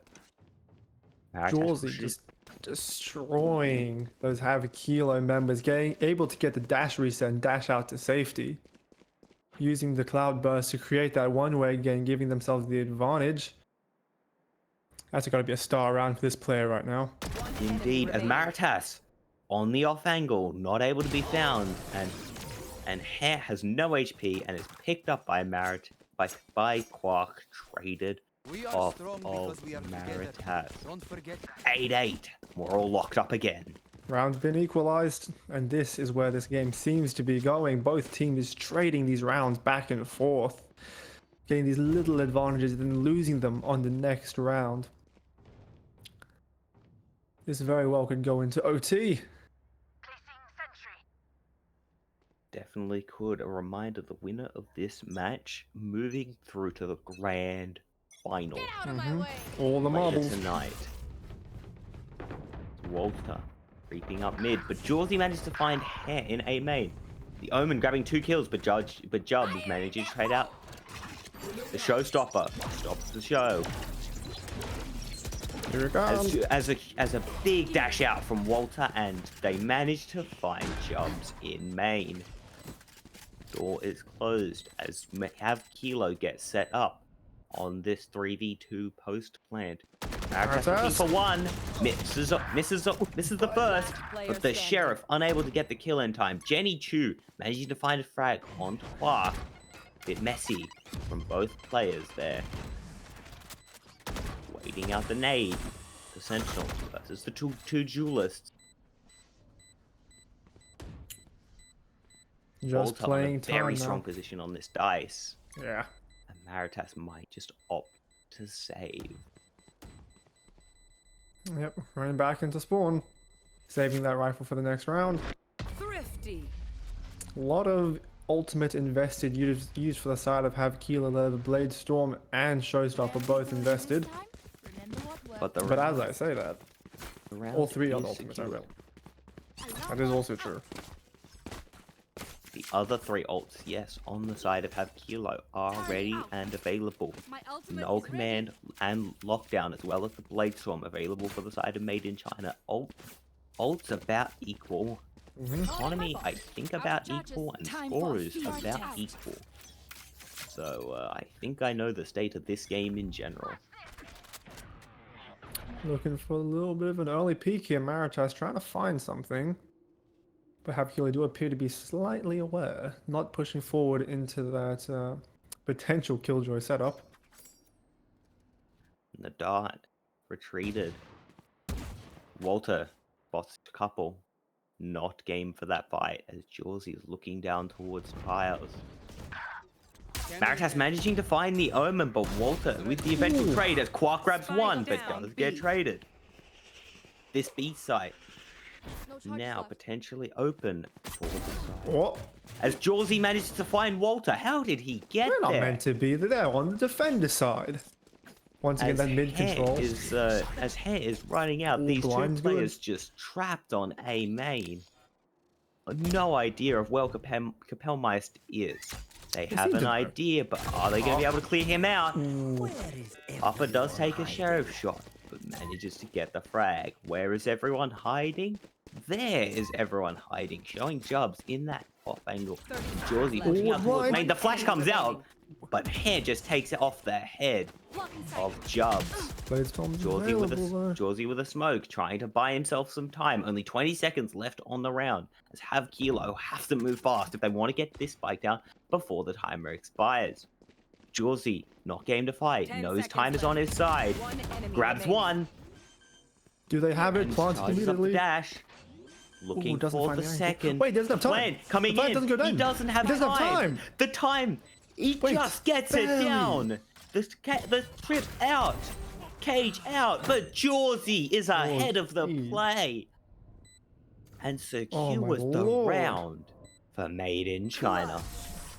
Jawsy just destroying those Have Kilo members, able to get the dash reset and dash out to safety. Using the cloud burst to create that one-way again, giving themselves the advantage. That's got to be a star round for this player right now. Indeed, as Maritas on the off angle, not able to be found, and Hare has no HP and is picked up by by Quark, traded off of Maritas. 8-8. We're all locked up again. Round's been equalized, and this is where this game seems to be going. Both teams trading these rounds back and forth, getting these little advantages and then losing them on the next round. This very well could go into OT. Definitely could. A reminder, the winner of this match moving through to the grand final. All the Later marbles. tonight. Walter creeping up mid, but Jawsy managed to find Hare in A main. The Omen grabbing 2 kills, but Jubs managing to trade out. The showstopper stops the show. Here it comes. As a big dash out from Walter, and they manage to find Jubs in main. Door is closed as Have Kilo gets set up on this 3v2 post plant. Maritas looking for one, misses the first, but the Sheriff unable to get the kill in time. Jenny Chu managing to find a frag onto Quark. Bit messy from both players there. Waiting out the nade. The Sentinel versus the two duelists. Just Walter playing in a time very now. strong position on this dice. Yeah. And Maritas might just opt to save. Yep, running back into spawn. Saving that rifle for the next round. Thrifty. A lot of ultimate invested used for the side of Have Kilo there. The Blade Storm and Showstopper both invested. But as I say that, all 3 are the ultimates are real. That is also true. The other 3 ults, yes, on the side of Have Kilo are ready and available. Null Command and Lockdown, as well as the Blade Storm, available for the side of Made in China. Ults about equal. Economy, I think, about equal, and Scorers about equal. So, I think I know the state of this game in general. Looking for a little bit of an early peek here. Maritas trying to find something. But Have Kilo do appear to be slightly aware, not pushing forward into that potential Killjoy setup. The dart retreated. Walter, boss couple, not game for that fight as Jawsy is looking down towards piles. Maritas managing to find the Omen, but Walter with the eventual trade as Quark grabs one, but does get traded. This B site now potentially open for the side. What? As Jawsy manages to find Walter. How did he get They're not there? meant to be. They're on the defender side. Once again, that mid control. As Hare is running out, these 2 blind players just trapped on A main. No idea of where Capelmeister is. They have an idea, but are they going to be able to clear him out? Upper does take a sheriff shot, but manages to get the frag. Where is everyone hiding? There is everyone hiding, showing Jubs in that off angle. Jawsy pushing out towards main. The flash comes out, but Hare just takes it off the head of Jubs. Jawsy with a smoke, trying to buy himself some time. Only 20 seconds left on the round, as Have Kilo have to move fast if they want to get this spike down before the timer expires. Jawsy, not game to fight, knows time is on his side, grabs one. Do they have it? Planted Charges up the immediately. dash. Looking for the second. Wait, doesn't have time. Coming the in. Doesn't go down. He doesn't have time. The time. He Wait, just gets it barely. down. The trip out. Cage out. But Jawsy is ahead of the geez. play. And Oh my secures the lord. round for Made in China.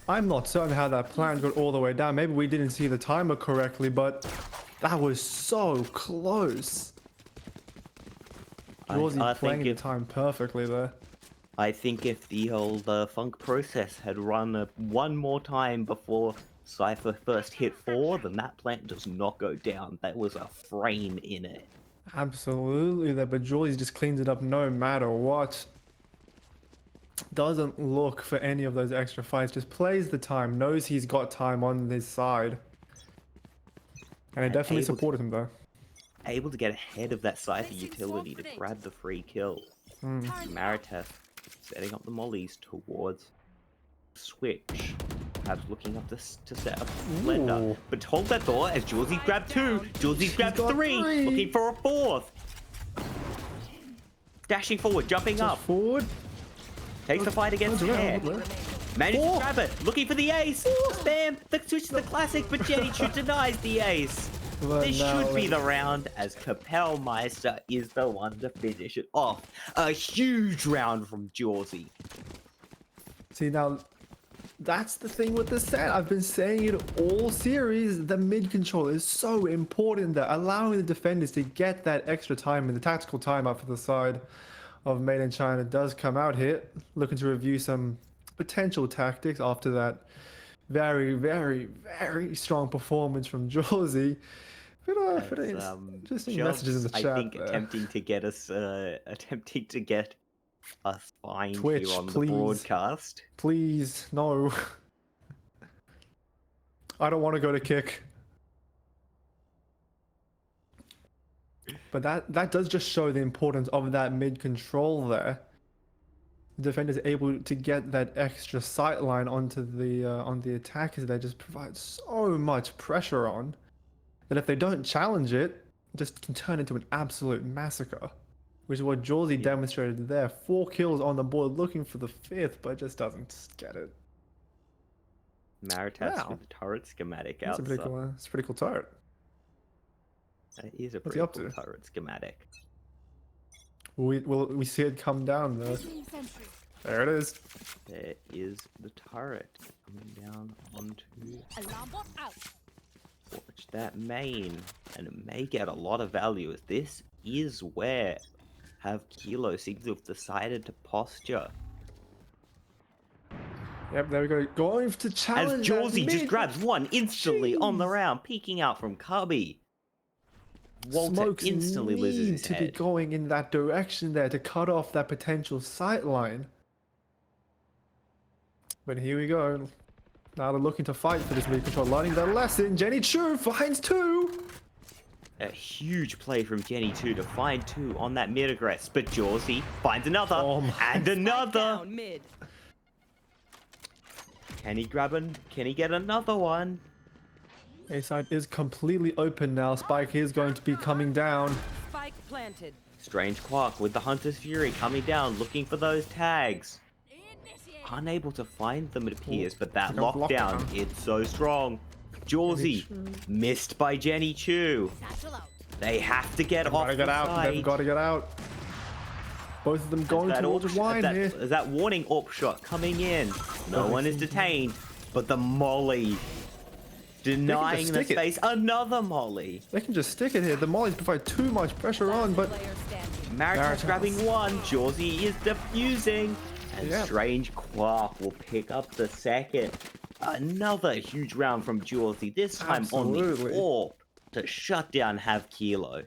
I'm not certain how that plan got all the way down. Maybe we didn't see the timer correctly, but that was so close. I Jawsy think playing the if- time perfectly there. I think if the old Funk process had run one more time before Cypher first hit 4, then that plant does not go down. That was a frame in it. Absolutely there, but Jawsy just cleans it up no matter what. Doesn't look for any of those extra fights, just plays the time, knows he's got time on his side. And it definitely able to- supported him though. Able to get ahead of that Cypher utility to grab the free kill. Maritas setting up the mollies towards Switch. Perhaps looking up to set up Blender. Ooh. But hold that door as Jawsy grabbed 2. Jawsy's grabbed got 3. three. Looking for a 4th. Dashing forward, jumping Just up. forward. Takes the fight against Hair. Managed to grab it. Looking for the ace. Spam. The switch to the classic, but Jenny Chu denies the ace. But This now should be the round as Kapellmeister is the one to finish it off. A huge round from Jawsy. See now, that's the thing with the set. I've been saying it all series. The mid control is so important that allowing the defenders to get that extra time and the tactical time up for the side of Made in China does come out here. Looking to review some potential tactics after that very, very, very strong performance from Jawsy. But interesting messages in the I chat think there. attempting to get us fined Twitch, here on the please. broadcast. Please, no. I don't want to go to kick. But that does just show the importance of that mid control there. The defender's able to get that extra sight line onto the attackers. They just provide so much pressure on that if they don't challenge it, it just can turn into an absolute massacre. Which is what Jawsy demonstrated there. 4 kills on the board, looking for the 5th, but just doesn't get it. Maritas Wow. with the turret schematic That's a outside. pretty cool. It's a pretty cool turret. That is a What's he pretty up cool to? turret schematic. We see it come down though. There it is. There is the turret coming down onto Alarm bot out. watch that main, and it may get a lot of value as this is where Have Kilo seems to have decided to posture. Yep, there we go. Going to As challenge. Jawsy that just mid. grabs one instantly on the Jeez. round, peeking out from Cubby. Walter Smokes instantly loses need his to head. be going in that direction there to cut off that potential sight line. But here we go. Now they're looking to fight for this mid control, learning their lesson. Jenny Chu finds 2. A huge play from Jenny 2 to find 2 on that mid aggress, but Jawsy finds another Oh my- and another. Down mid. Can he get another one? A side is completely open now. Spike is going to be coming down. Spike planted. Strange Quark with the Hunter's Fury coming down, looking for those tags. Unable to find them, it appears, but that Like a lockdown, lockdown. it's so strong. Jawsy, missed by Jenny Chu. Satchel out. They have to get They've off got to get the out. side. They've got to get out. Both of them going towards wine here. Is that warning AWP shot coming in? No one is detained, but the molly denying the stick it. space. Another molly. They can just stick it here. The mollies provide too much pressure on, but Player standing. Maritas grabbing one. Jawsy is defusing. And Yep. Strange Quark will pick up the second. Another huge round from Jawsy, this time on Absolutely. the AWP to shut down Have Kilo.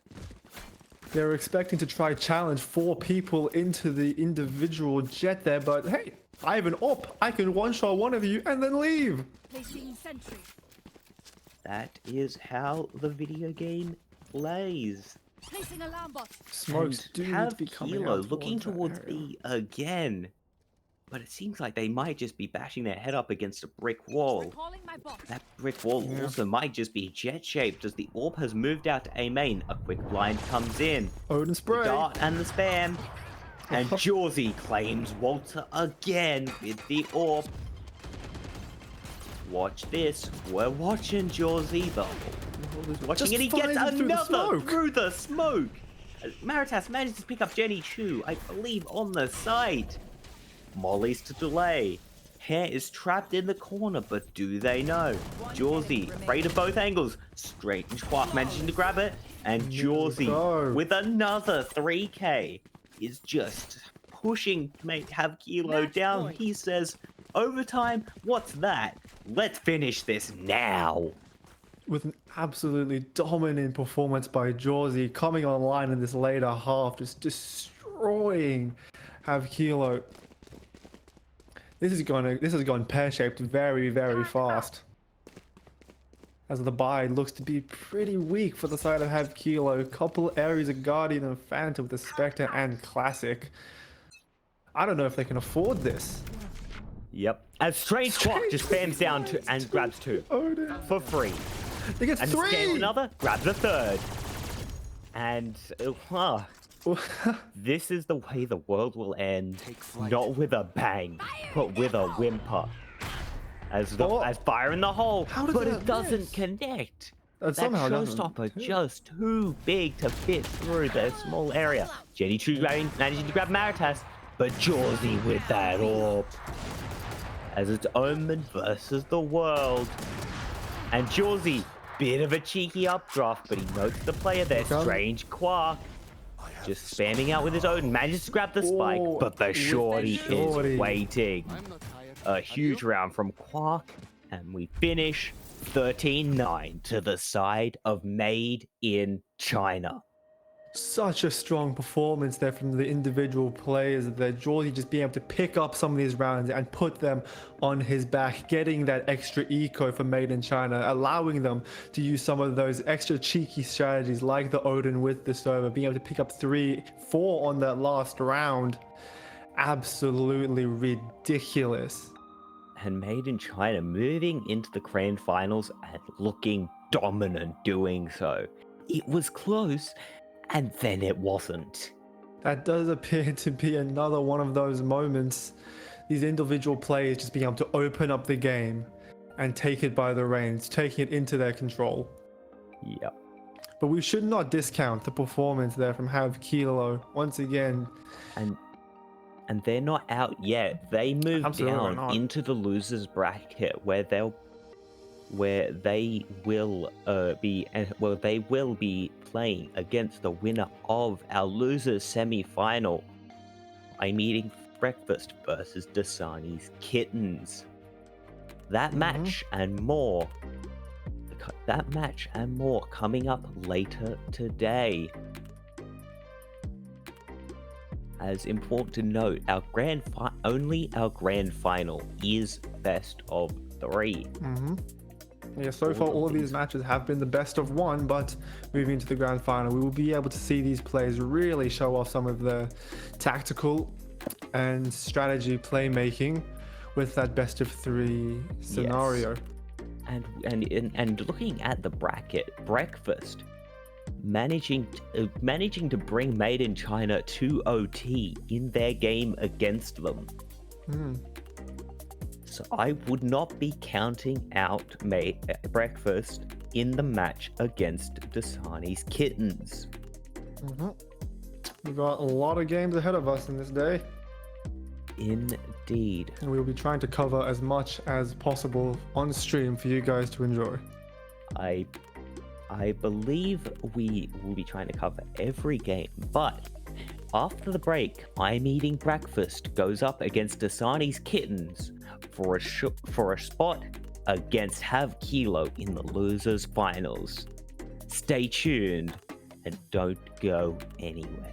they're expecting to try challenge 4 people into the individual jet there. But hey, I have an op. I can one-shot one of you and then leave. Placing sentry. That is how the video game plays. Placing alarm bot. Smokes And do need to Have be coming Kilo out looking that towards area. B again. But it seems like they might just be bashing their head up against a brick wall. Recalling my bot. That brick wall also might just be jet-shaped as the AWP has moved out to A main. A quick blind comes in. Odin The spray. dart and the spam. And Jawsy claims Walter again with the AWP. Watch this. We're watching Jorzy though. Watching, Just and he gets fired through the another smoke. through the smoke. Maritas manages to pick up Jenny Chu, I believe, on the side. Molly's to delay. Hair is trapped in the corner, but do they know? Jorzy, afraid of both angles. Strange Quark managing to grab it, and Jorzy, with another 3k, is just pushing to have Kilo down. He says, overtime, what's that? Let's finish this now. With an absolutely dominant performance by Jorzy coming online in this later half, just destroying Have Kilo. This has gone pear-shaped very, very fast. As the buy looks to be pretty weak for the side of Have Kilo. Couple areas of Guardian and Phantom with the Spectre and Classic. I don't know if they can afford this. Yep. As Strange Quark just spams down and grabs 2 for free. He gets and 3! Scans another, grabs a 3rd. And this is the way the world will end. Not with a bang, but with a whimper. As fire in the hole, but it doesn't connect. That showstopper just too big to fit through their small area. Jenny Chu managing to grab Maritas, but Jorzy with that orb. As it's Omen versus the world. And Jorzy, bit of a cheeky updraft, but he notes the player there, Strange Quark. Just spamming out with his own, manages to grab the spike, but the shorty is waiting. A huge round from Quark, and we finish 13-9 to the side of Made in China. Such a strong performance there from the individual players there. Jorzy just being able to pick up some of these rounds and put them on his back, getting that extra eco for Made in China, allowing them to use some of those extra cheeky strategies like the Odin with the Sova, being able to pick up 3-4 on that last round. Absolutely ridiculous. And Made in China moving into the grand finals and looking dominant doing so. It was close, and then it wasn't. That does appear to be another one of those moments. These individual players just being able to open up the game and take it by the reins, taking it into their control. Yep. But we should not discount the performance there from Have Kilo once again. And they're not out yet. They moved down into the losers bracket where they will be playing against the winner of our losers semi-final. I'm eating breakfast versus Dasani's Kittens. That match and more. That match and more coming up later today. As important to note, only our grand final is best of 3. Yeah, so far all of these matches have been the best of 1, but moving into the grand final, we will be able to see these players really show off some of their tactical and strategy playmaking with that best of 3 scenario. Yes. And looking at the bracket, Breakfast managing to bring Made in China to OT in their game against them. So I would not be counting out Breakfast in the match against Dasani's Kittens. We've got a lot of games ahead of us in this day. Indeed. And we'll be trying to cover as much as possible on stream for you guys to enjoy. I believe we will be trying to cover every game, but after the break, I'm Eating Breakfast goes up against Dasani's Kittens for a spot against Have Kilo in the losers finals. Stay tuned and don't go anywhere.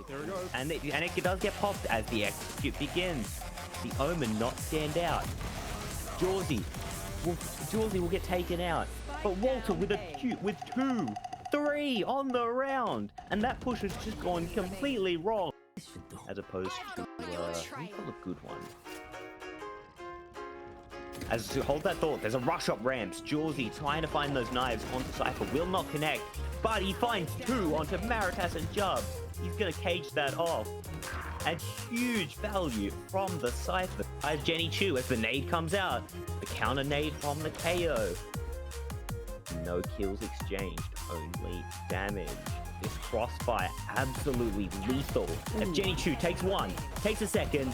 Here we go. And it does get popped as the execute begins. The Omen not stand out. Jawsy will get taken out. But Walter with with 2, 3 on the round. And that push has just gone completely wrong. As opposed to a good one. As to hold that thought, there's a rush up ramps. Jawsy trying to find those knives onto Cypher, will not connect, but he finds 2 onto Maritas and Jub. He's gonna cage that off. And huge value from the Cypher. By Jenny Chu as the nade comes out. The counter nade from the KO. No kills exchanged, only damage. This crossfire absolutely lethal. As Jenny Chu takes 1, takes a second,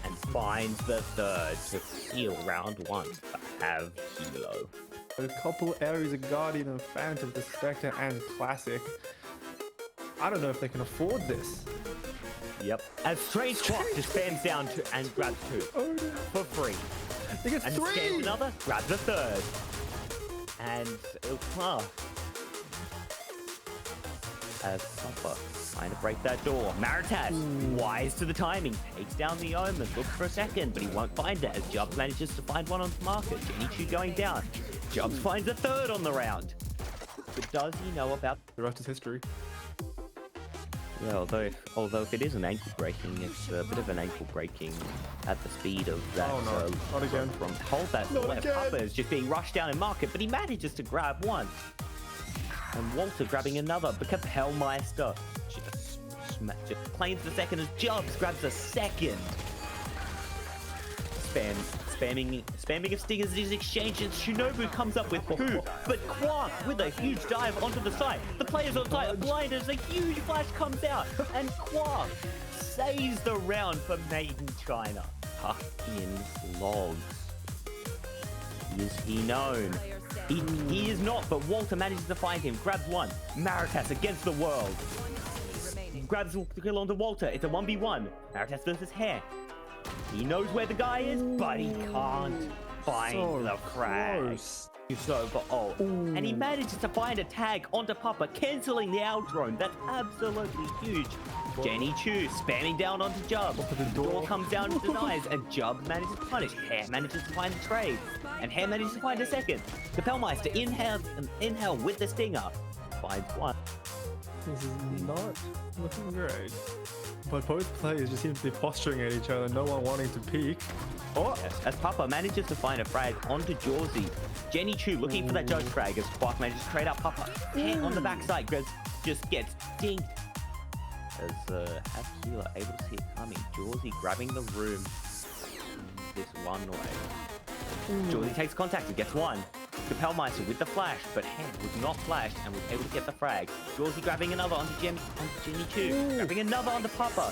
and finds the 3rd to seal round 1 for Have Kilo. A couple areas of Guardian and Phantom to Spectre and Classic. I don't know if they can afford this. Yep. As Strange Clock just spams down and grabs 2 for free. He gets and 3! Scans another, grabs a 3rd. And as Supper trying to break that door. Maritas, wise to the timing, takes down the Omen, looks for a second, but he won't find it as Jubbs manages to find one on the market. Jenny Chu going down. Jubbs finds a 3rd on the round. But does he know about the rest is history? Yeah, although if it is an ankle breaking, it's a bit of an ankle breaking at the speed of that. Oh no, not again. From hold that left. Papa is just being rushed down in market, but he manages to grab 1. And Walter grabbing another, but Kapellmeister just claims the second as Jubbs grabs a 2nd. Spamming of stingers is exchanged, and Shinobu comes up with 2, but Quark with a huge dive onto the site. The players on site are blinded as a huge flash comes out, and Quark saves the round for Maiden China. Tucked in logs. Is he known? He is not, but Walter manages to find him, grabs 1. Maritas against the world. Grabs the kill onto Walter. It's a 1v1. Maritas versus Hare. He knows where the guy is, but he can't find the frag. It's over all. And he manages to find a tag onto Papa, cancelling the out drone. That's absolutely huge. Jenny Chu spamming down onto Jubb. The door comes down and denies, and Jubb manages to punish. Hare manages to find the trade, and Hare manages to find a 2nd. Kapellmeister inhale with the stinger. Finds 1. This is not looking great. But both players just seem to be posturing at each other, no one wanting to peek. Oh, yes, as Papa manages to find a frag onto Jawsy. Jenny Chu looking for that judge frag as Quark manages to trade out Papa. Hare on the backside, just gets dinked. As Hakila able to see it coming. Jawsy grabbing the room this one way. Jawsy takes contact and gets 1. Kapellmeister with the flash, but Hare was not flashed and was able to get the frag. Jawsy grabbing another onto Jenny Chu. Grabbing another onto Papa.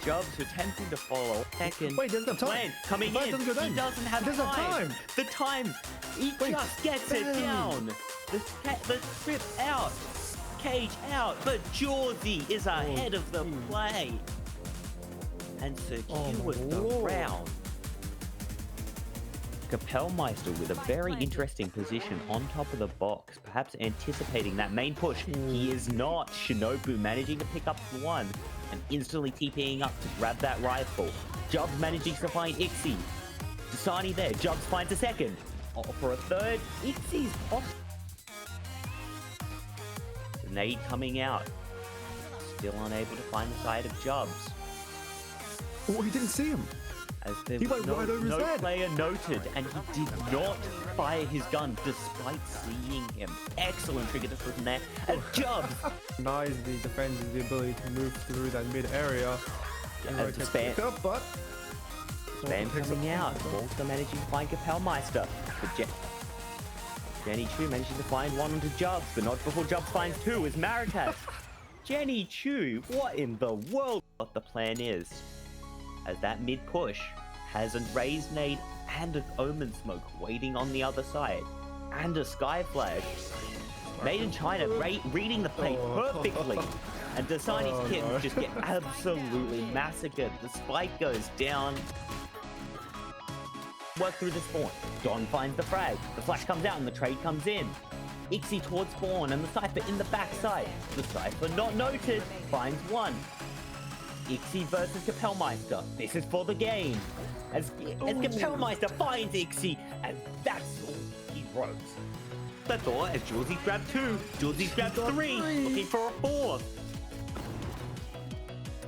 Jubbs attempting to follow. 2nd. Wait, doesn't have time. Coming in. He doesn't have time. The time. He just gets it down. The strip out. Cage out, but Jawsy is ahead of the play and secures the round. Kapellmeister with a very interesting position on top of the box, perhaps anticipating that main push. He is not. Shinobu managing to pick up 1 and instantly TPing up to grab that rifle. Jubbs managing to find Ixie. Dasani there. Jubbs finds a 2nd. For a 3rd, Ixie's possible. Nade coming out. Still unable to find the side of Jubbs. Oh, he didn't see him. As there he went right over his head. No player noted, and he did not fire his gun despite seeing him. Excellent trigger from there. And Jubbs denies the defenders the ability to move through that mid area. As the spam coming out. Also managing to find Kapellmeister. Jenny Chu managing to find 1 onto Jubbs, but not before Jubbs finds 2 as Maritas. Jenny Chu, what in the world? What the plan is, as that mid push has a raised nade and an Omen smoke waiting on the other side, and a sky flash. Maiden China reading the play perfectly, and Dasani's kittens just get absolutely massacred. The spike goes down. Work through the spawn. Don finds the frag. The flash comes out and the trade comes in. Ixie towards spawn and the Cypher in the backside. The Cypher not noted, finds one. Ixie versus Kapellmeister. This is for the game. As Kapellmeister finds Ixie, and that's all he wrote. The thought as Julesy grabbed 2, Julesy grabbed 3, looking for a 4th.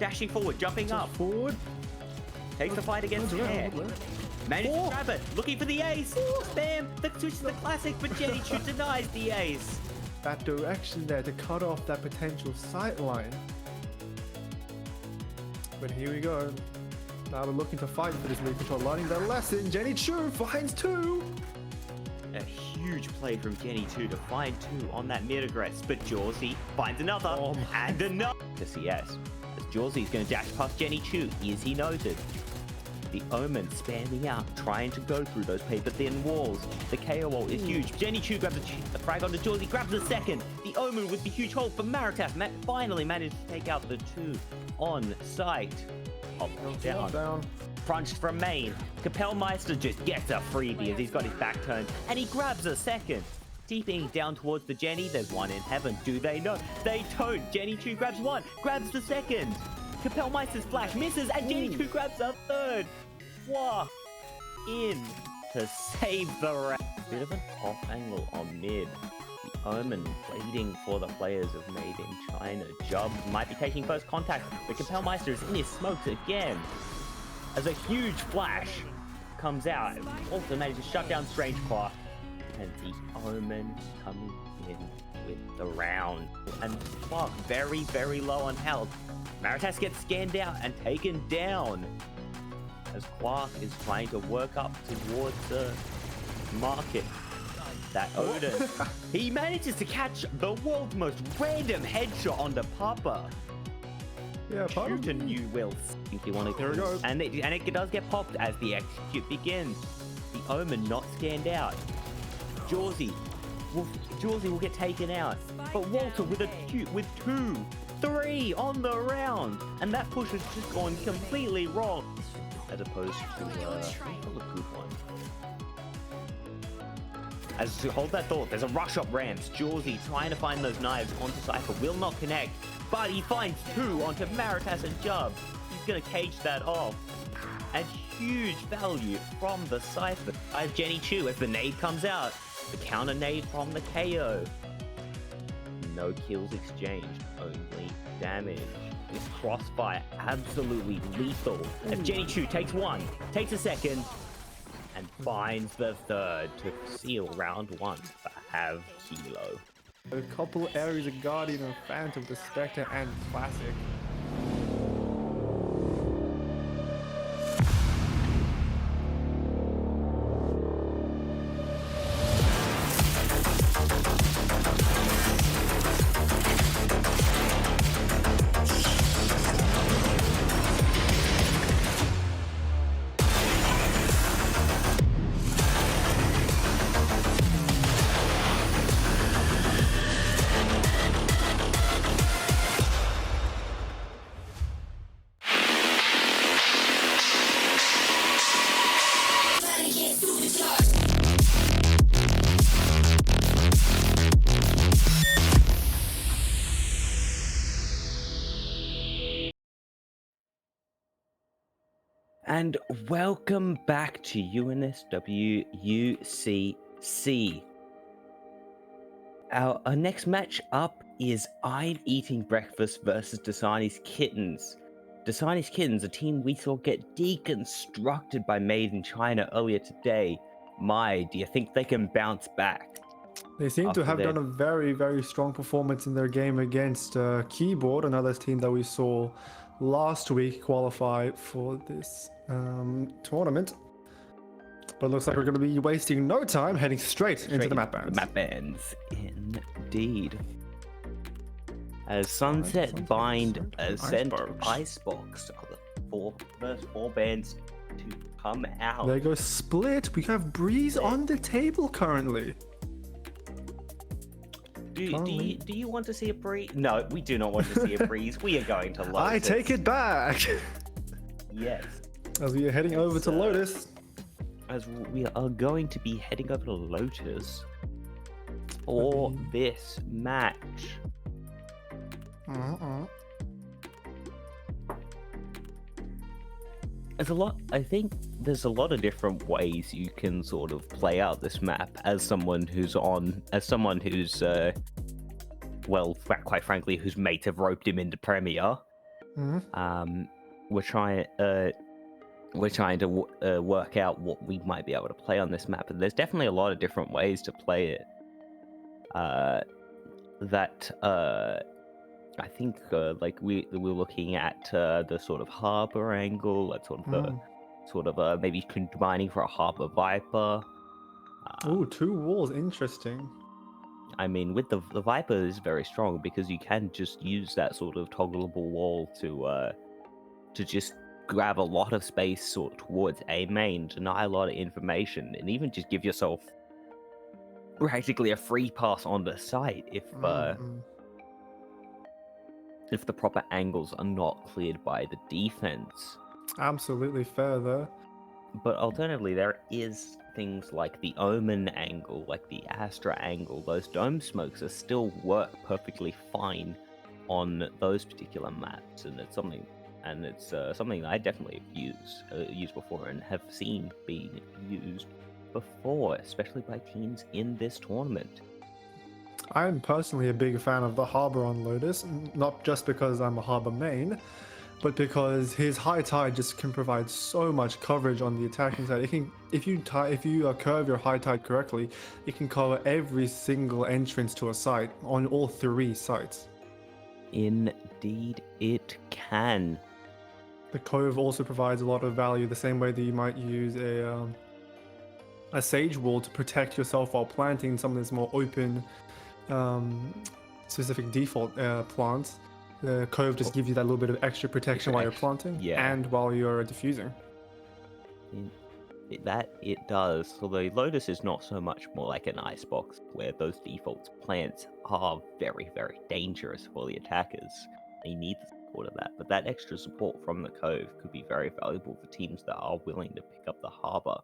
Dashing forward, jumping up. Forward. Takes the fight against Hair. Managed to grab it, looking for the ace. Spam, the switch to the classic, but Jenny Chu denies the ace. That direction there to cut off that potential sight line. But here we go. Now we're looking to fight for this mid-control, learning their lesson. Jenny Chu finds 2. A huge play from Jenny 2 to find 2 on that mid-aggress, but Jawsy finds another, and another to CS. As Jawsy's going to dash past Jenny Chu, is he noted? The Omen spamming out, trying to go through those paper-thin walls. The KO wall is huge. Jenny Chu grabs the frag onto Jawsy, grabs the second. The Omen with the huge hold for Maritas. Finally managed to take out the 2 on site. Up, down. Crunched from main. Kapellmeister just gets a freebie as he's got his back turned, and he grabs a second. Deeping down towards the Jenny, there's one in heaven. Do they know? They don't. Jenny Chu grabs 1, grabs the second. Kapellmeister's flash misses, and Jenny Chu grabs a 3rd. Walk in to save the round. Bit of an off angle on mid. The Omen waiting for the players of Made in China. Jubb might be taking first contact, but Kapellmeister is in his smokes again. As a huge flash comes out, also manages to shut down Strange Quark. And the Omen coming in with the round. And Quark very, very low on health. Maritas gets scanned out and taken down. As Quark is trying to work up towards the market. That Odin. He manages to catch the world's most random headshot onto Papa. Yeah, Papa. Shoot and you will think you want to. There we go. And it does get popped as the execute begins. The Omen not scanned out. Jawsy will get taken out. But Walter with 2, 3 on the round. And that push has just gone completely wrong. As opposed to a good one. As to hold that thought, there's a rush up ramps. Jawsy trying to find those knives onto Cypher, will not connect, but he finds 2 onto Maritas and Jubb. He's gonna cage that off. And huge value from the Cypher. As Jenny Chu, as the nade comes out, the counter nade from the KO. No kills exchanged, only damage. This crossfire absolutely lethal. As Jenny Chu takes 1, takes a second, and finds the 3rd to seal round 1 for Have Kilo. A couple areas of Guardian and Phantom, the Spectre and Classic. And welcome back to UNSW UCC. Our next match up is I'm Eating Breakfast versus Dasani's Kittens. Dasani's Kittens, a team we saw get deconstructed by Made in China earlier today. Do you think they can bounce back? They seem to have done a very, very strong performance in their game against Keyboard, another team that we saw last week qualify for this tournament. But it looks like we're going to be wasting no time, heading straight into the map bands. The map bands, indeed. As Sunset, Bind, Ascent, Icebox are the first 4 bands to come out. There goes Split. We have Breeze on the table currently. Do you want to see a Breeze? No, we do not want to see a Breeze. We are going to Lotus. I take it back. Yes. As we are heading over to Lotus. As we are going to be heading over to Lotus. for this match. I think there's a lot of different ways you can sort of play out this map as someone who's well, quite frankly, whose mates have roped him into Premier. We're trying to work out what we might be able to play on this map, and there's definitely a lot of different ways to play it. I think like we're looking at the sort of harbor angle, that sort of maybe combining for a harbor viper. Ooh, 2 walls, interesting. I mean, with the viper is very strong because you can just use that sort of toggleable wall to just grab a lot of space sort of towards A main, deny a lot of information, and even just give yourself practically a free pass on the site if the proper angles are not cleared by the defense. Absolutely fair there. But alternatively, there is things like the Omen angle, like the Astra angle. Those dome smokes are still work perfectly fine on those particular maps, and it's something I definitely have used before and have seen being used before, especially by teams in this tournament. I'm personally a big fan of the Harbor on Lotus, not just because I'm a Harbor main, but because his high tide just can provide so much coverage on the attacking side. It can, if you curve your high tide correctly, it can cover every single entrance to a site on all 3 sites. Indeed, it can. The Cove also provides a lot of value, the same way that you might use a Sage Wall to protect yourself while planting something that's more open, specific default plants. The Cove just gives you that little bit of extra protection while you're planting and while you're diffusing. It does. Although Lotus is not so much more like an icebox, where those default plants are very, very dangerous for the attackers. They need the support of that, but that extra support from the Cove could be very valuable for teams that are willing to pick up the Harbor.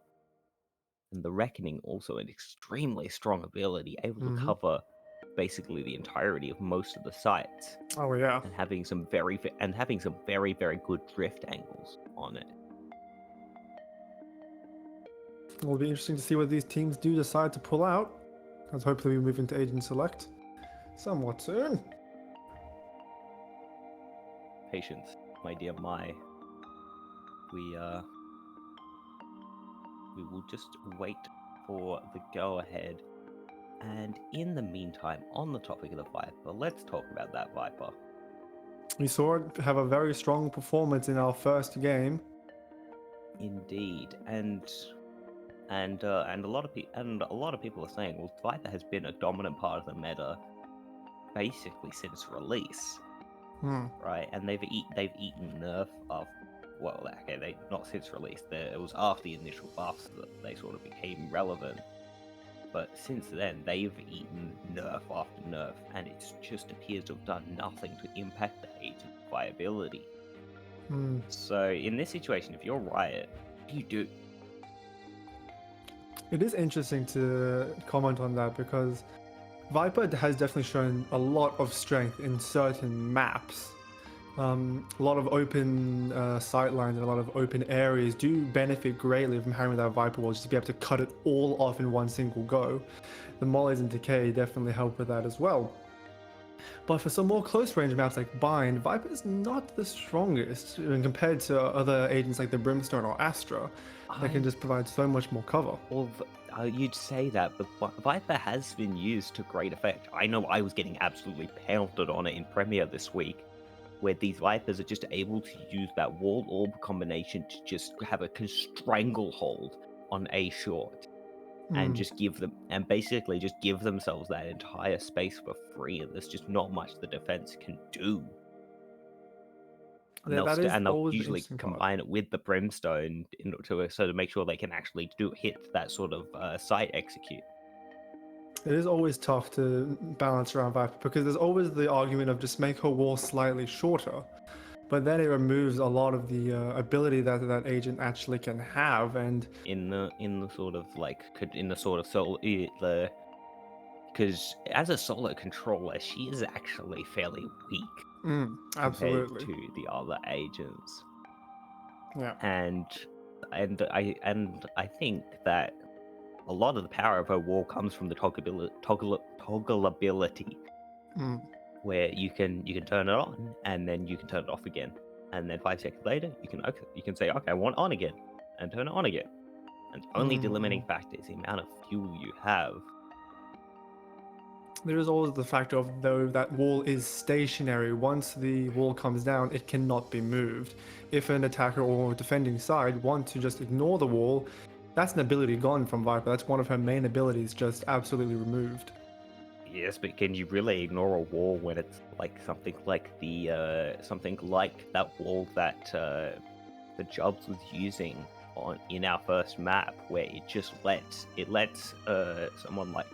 And the Reckoning, also an extremely strong ability, able to cover basically the entirety of most of the sites. Oh yeah. And having some very, very good drift angles on it. It'll be interesting to see what these teams do decide to pull out, as hopefully we move into Agent Select somewhat soon. Patience, my dear Mai. We will just wait for the go-ahead. And in the meantime, on the topic of the Viper, let's talk about that Viper. We saw it have a very strong performance in our first game. Indeed, and a lot of people are saying, well, Viper has been a dominant part of the meta basically since release, right? And they've eaten nerf of, well, okay, they not since release. It was after the initial buffs that they sort of became relevant. But since then, they've eaten nerf after nerf, and it just appears to have done nothing to impact the agent's viability. So in this situation, if you're Riot, what do you do? It is interesting to comment on that because Viper has definitely shown a lot of strength in certain maps. A lot of open sightlines and a lot of open areas do benefit greatly from having that Viper wall, just to be able to cut it all off in one single go. The Mollies and Decay definitely help with that as well. But for some more close range maps like Bind, Viper is not the strongest when compared to other agents like the Brimstone or Astra that can just provide so much more cover. Well, you'd say that, but Viper has been used to great effect. I know I was getting absolutely pounded on it in Premier this week, where these Vipers are just able to use that wall orb combination to just have a stranglehold on A short. And just basically just give themselves that entire space for free, and there's just not much the defense can do. And they'll usually combine it with the Brimstone to make sure they can actually hit that sort of site execute. It is always tough to balance around Viper because there's always the argument of just make her wall slightly shorter, but then it removes a lot of the ability that agent actually can have. And because as a solo controller, she is actually fairly weak Absolutely. compared to the other agents. Yeah. And I think that a lot of the power of her wall comes from the toggleability, Mm. where you can turn it on and then you can turn it off again, and then 5 seconds later you can say, okay, I want it on again, and turn it on again. And the only limiting factor is the amount of fuel you have. There is always the factor of, though, that wall is stationary. Once the wall comes down, it cannot be moved. If an attacker or defending side want to just ignore the wall, that's an ability gone from Viper. That's one of her main abilities, just absolutely removed. Yes, but can you really ignore a wall when it's like something like that wall that the Jobs was using in our first map, where it just lets someone like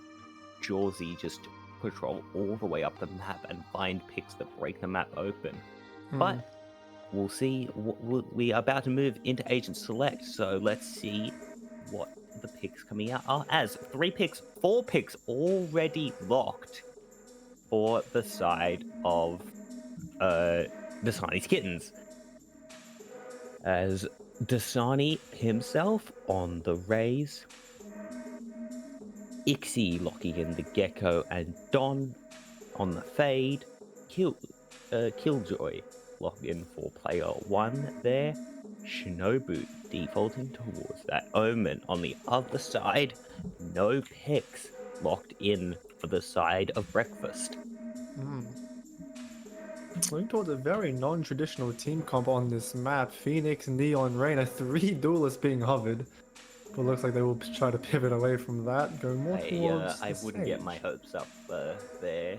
Jawsy just patrol all the way up the map and find picks that break the map open. But we'll see. We are about to move into Agent Select, so let's see what the picks coming out are as. 4 picks already locked for the side of Dasani's Kittens. As Dasani himself on the Rays, Ixie locking in the Gecko, and Don on the Fade. Killjoy locked in for player 1 there. Shinobu defaulting towards that Omen on the other side. No picks locked in for the side of Breakfast. Looking towards a very non-traditional team comp on this map. Phoenix, Neon, Reina, 3 duelists being hovered. But looks like they will try to pivot away from that, go more towards I the wouldn't get Sage. my hopes up there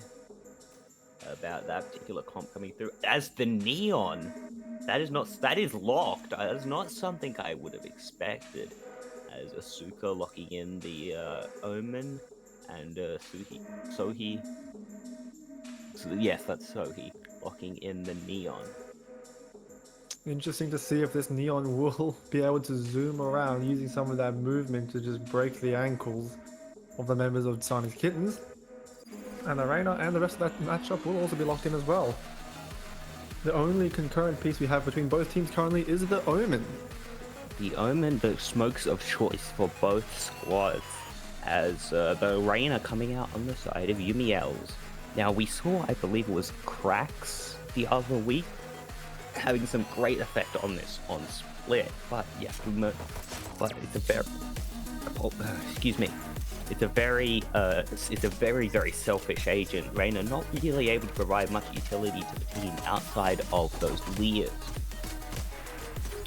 about that particular comp coming through. As the Neon, that is locked. That is not something I would have expected. As Asuka locking in the Omen, and Sohi. So, yes, that's Sohi locking in the Neon. Interesting to see if this Neon will be able to zoom around using some of that movement to just break the ankles of the members of Sonic Kittens. And the Reina and the rest of that matchup will also be locked in as well. The only concurrent piece we have between both teams currently is the Omen. The Omen, the smokes of choice for both squads, as the Reina coming out on the side of Yumiel's. Now, we saw, I believe it was Cracks the other week, having some great effect on this on Split, but yeah, but it's a very, it's a very, very selfish agent. Reina not really able to provide much utility to the team outside of those Leas.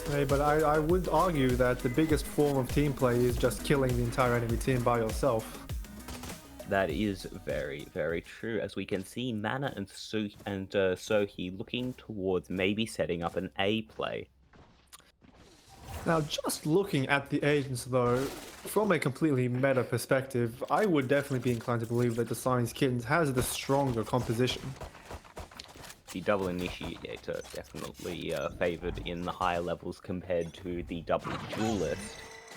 Hey, but I would argue that the biggest form of team play is just killing the entire enemy team by yourself. That is very, very true. As we can see, Mana and Sohi looking towards maybe setting up an A play. Now, just looking at the agents though, from a completely meta perspective, I would definitely be inclined to believe that the Science Kittens has the stronger composition. The double initiator definitely favored in the higher levels compared to the double duelist.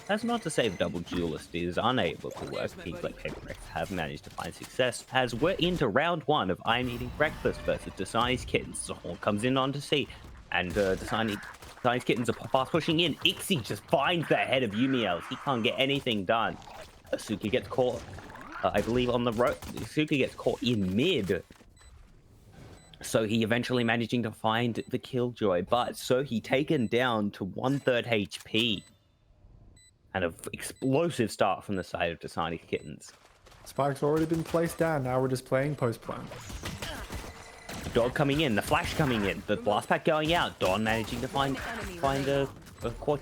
That's not to say the double duelist is unable to work. Teams like Paper X have managed to find success, as we're into round 1 of I'm Eating Breakfast versus Dasani's Kittens. Zorn comes in on to C, and Dasani's Kittens are fast pushing in. Ixie just finds the head of Yumiel. He can't get anything done. Asuka gets caught, I believe, on the road. Asuka gets caught in mid. So he eventually managing to find the Killjoy, but so he taken down to 1/3 HP. And an explosive start from the side of Dasani's Kittens. Spike's already been placed down, now we're just playing post-plan. Dog coming in, the flash coming in, the blast pack going out, Don managing to find a quad.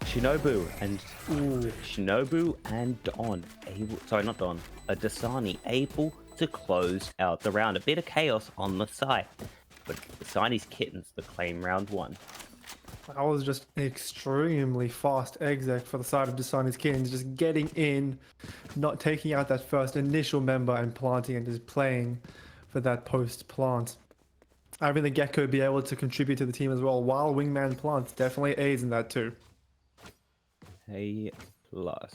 Shinobu and Don Dasani able to close out the round. A bit of chaos on the side, but Dasani's Kittens to claim round 1. That was just an extremely fast exec for the side of Dasani's Kittens, just getting in, not taking out that first initial member and planting and just playing for that post-plant. Having the Gecko be able to contribute to the team as well while Wingman plants definitely aids in that too. A+. The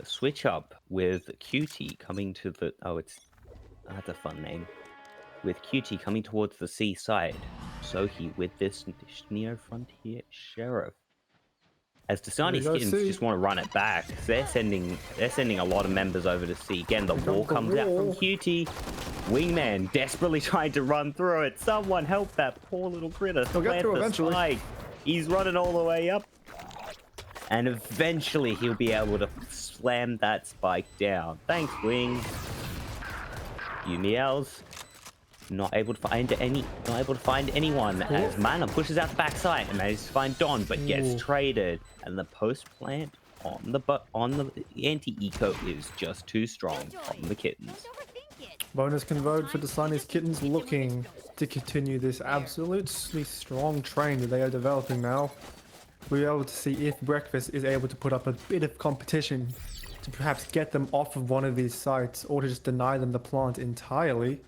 switch up with QT coming to the... Oh, that's a fun name. With QT coming towards the C side. Sohi with this Neo Frontier Sheriff. As Dasani's Kittens just want to run it back. They're sending a lot of members over to C. Again, the wall comes out from QT. Wingman desperately trying to run through it. Someone help that poor little critter. He'll get through eventually. Spike. He's running all the way up. And eventually he'll be able to slam that spike down. Thanks, Wings. Umiels not able to find anyone as Mana pushes out the backside and manages to find Don, but gets traded. And the post plant on the anti-eco is just too strong from the Kittens. Bonus convert for Dasani's Kittens, looking to continue this absolutely strong train that they are developing now. We're able to see if Breakfast is able to put up a bit of competition to perhaps get them off of one of these sites, or to just deny them the plant entirely.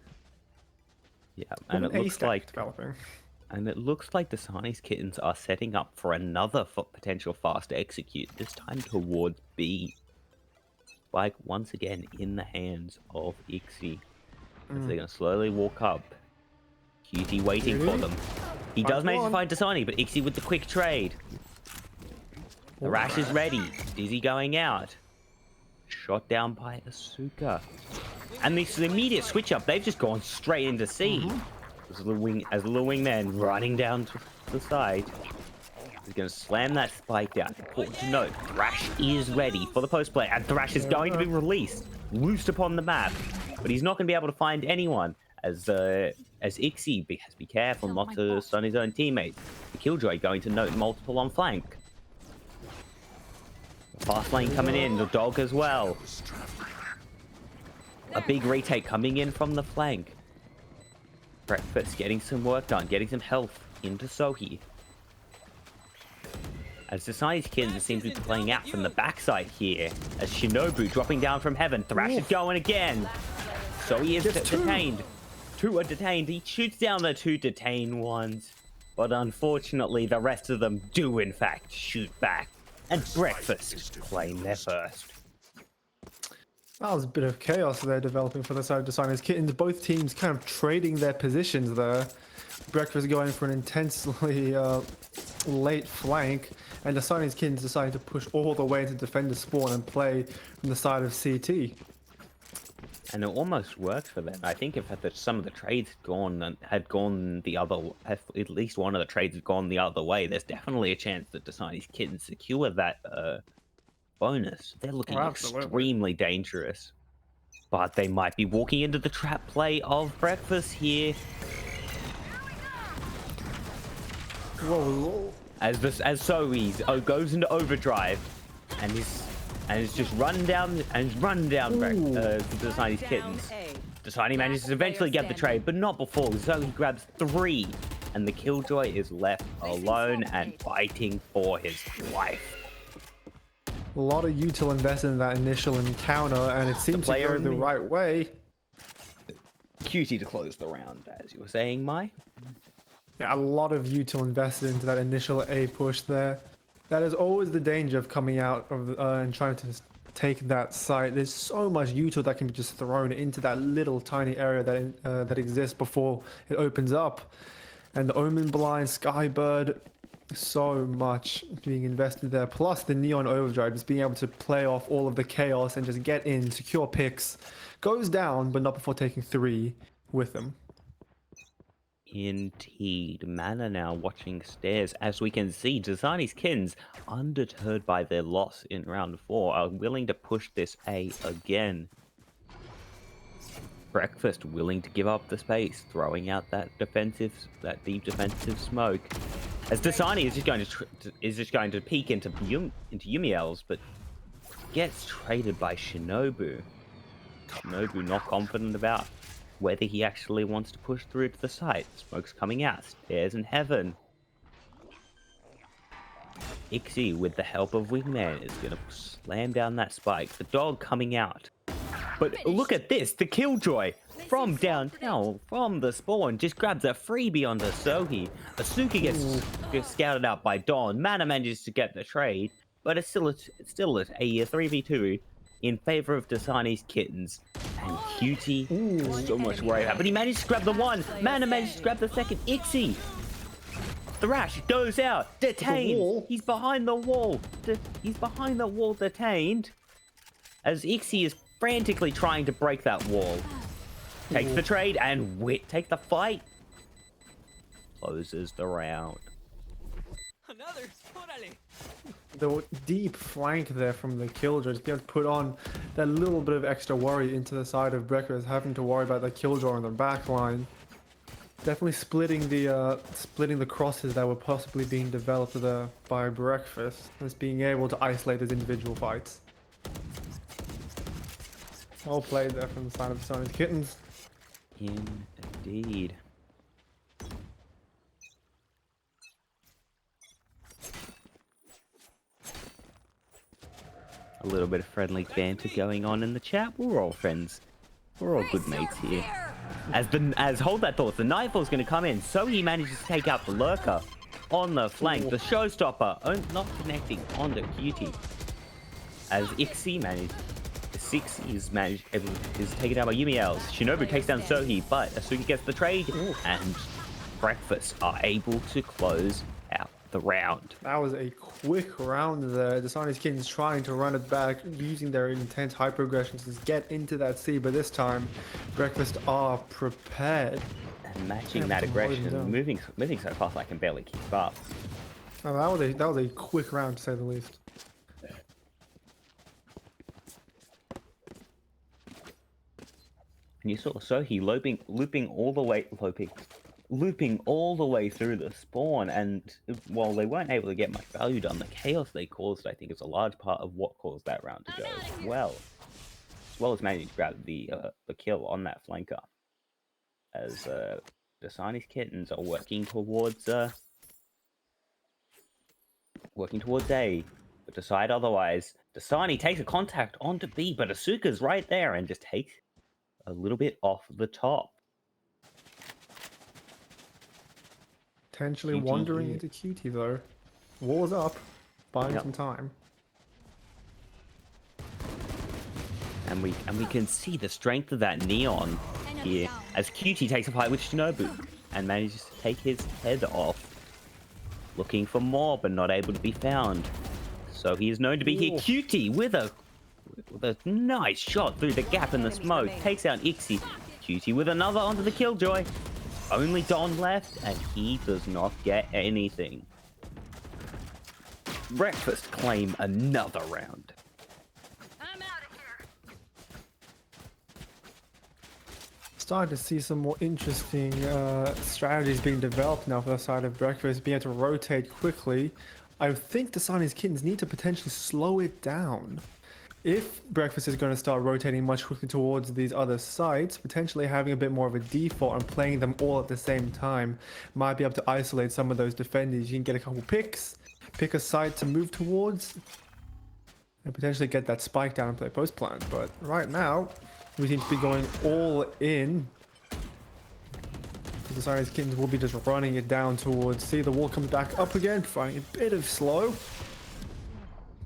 Yeah, and it looks like Dasani's Kittens are setting up for another potential fast execute, this time towards B. Spike once again in the hands of Ixie. As they're going to slowly walk up. QT waiting for them. He does manage to find Dasani, but Ixie with the quick trade. The Rash is ready. Dizzy going out. Shot down by Asuka. And this immediate switch up, they've just gone straight into C. As the little wingman running down to the side. He's going to slam that spike down. Important to note, Thrash is ready for the post play, and Thrash is going to be released, loosed upon the map. But he's not going to be able to find anyone, as Ixie has to be careful not to stun his own teammates. The Killjoy going to note multiple on flank. Fast lane coming in, the dog as well. A big retake coming in from the flank. Breakfast getting some work done, getting some health into Sohi. As Dasani's Kittens seems to be playing out from the backside here. As Shinobu dropping down from heaven. Thrash is going again. Sohi is detained. Two are detained. He shoots down the two detained ones. But unfortunately, the rest of them do in fact shoot back. And Breakfast claim their first. That was a bit of chaos they're developing for the side of Dasani's Kittens. Both teams kind of trading their positions there. Breakfast going for an intensely late flank, and Dasani's Kittens deciding to push all the way into defender spawn and play from the side of CT. And it almost worked for them. I think if some of the trades had gone the other, at least one of the trades had gone the other way, there's definitely a chance that Dasani's Kittens secure that bonus. They're looking extremely dangerous. But they might be walking into the trap play of Breakfast here. Whoa. As Sohi goes into overdrive and is just run down the Dasani's Kittens. Dasani manages to eventually get the trade, but not before Zoe grabs 3, and the Killjoy is left alone and fighting for his life. A lot of util invested in that initial encounter, and it seems to go the right way. QT to close the round, as you were saying, Mai. Yeah, a lot of util invested into that initial A push there. That is always the danger of coming out of and trying to take that site. There's so much util that can be just thrown into that little tiny area that exists before it opens up. And the Omen Blind, Skybird, so much being invested there. Plus the Neon Overdrive, just being able to play off all of the chaos and just get in, secure picks. Goes down, but not before taking 3 with them. Indeed. Mana now watching stairs. As we can see, Dasani's Kittens, undeterred by their loss in round 4, are willing to push this A again. Breakfast willing to give up the space, throwing out that deep defensive smoke. As Dasani is just going to peek into Yumiel's, but gets traded by Shinobu. Shinobu not confident about whether he actually wants to push through to the site. Smoke's coming out. Stairs in heaven. Ixie, with the help of Wingman, is going to slam down that spike. The dog coming out. But look at this. The Killjoy. from downtown, from the spawn, just grabs a freebie onto Sohi. Asuka gets scouted out by Dawn. Mana manages to get the trade, but it's still a 3v2 in favor of Dasani's Kittens. And Cutie, so much worry about, but he managed to grab the one. Mana managed to grab the second. Ixie, Thrash goes out, detained. He's behind the wall. He's behind the wall, detained. As Ixie is frantically trying to break that wall. Takes the trade and take the fight. Closes the round. The deep flank there from the Killjoy, just being able to put on that little bit of extra worry into the side of Breakfast, having to worry about the Killjoy on the back line. Definitely splitting the crosses that were possibly being developed by Breakfast, as being able to isolate his individual fights. Well played there from the side of Sony's Kittens. Indeed. A little bit of friendly banter going on in the chat. We're all friends. We're all good mates here. As hold that thought, the Nightfall's going to come in, so he manages to take out the Lurker on the flank. The Showstopper not connecting onto Cutie. As Ixie managed. 6 is taken down by Yumiels. Shinobu takes down Sohi, but Asuka gets the trade, and Breakfast are able to close out the round. That was a quick round there. Dasani's Kittens trying to run it back, using their intense hyper aggression to get into that C, but this time Breakfast are prepared. And matching that aggression, moving so fast I can barely keep up. Oh, that was a quick round to say the least. And you saw Sohi looping all the way through the spawn, and while they weren't able to get much value done, the chaos they caused, I think, is a large part of what caused that round to go as well. As well as managing to grab the kill on that flanker. As Dasani's Kittens are working towards A, but decide otherwise. Dasani takes a contact onto B, but Asuka's right there and just takes a little bit off the top. Potentially wandering into Cutie though. Wall's up, buying some time. And we can see the strength of that Neon here as Cutie takes a fight with Shinobu and manages to take his head off. Looking for more, but not able to be found. So he is known to be here. Cutie with a nice shot through the gap in the smoke. Takes out Ixie. Cutie with another onto the Killjoy. Only Don left, and he does not get anything. Breakfast claim another round. I'm out of here. Starting to see some more interesting strategies being developed now for the side of Breakfast, being able to rotate quickly. I think Dasani's Kittens need to potentially slow it down. If Breakfast is going to start rotating much quicker towards these other sites, potentially having a bit more of a default and playing them all at the same time might be able to isolate some of those defenders. You can get a couple picks, pick a site to move towards, and potentially get that spike down and play post plan. But right now, we seem to be going all in. The Dasani's Kittens will be just running it down towards C. The wall comes back up again, providing a bit of slow.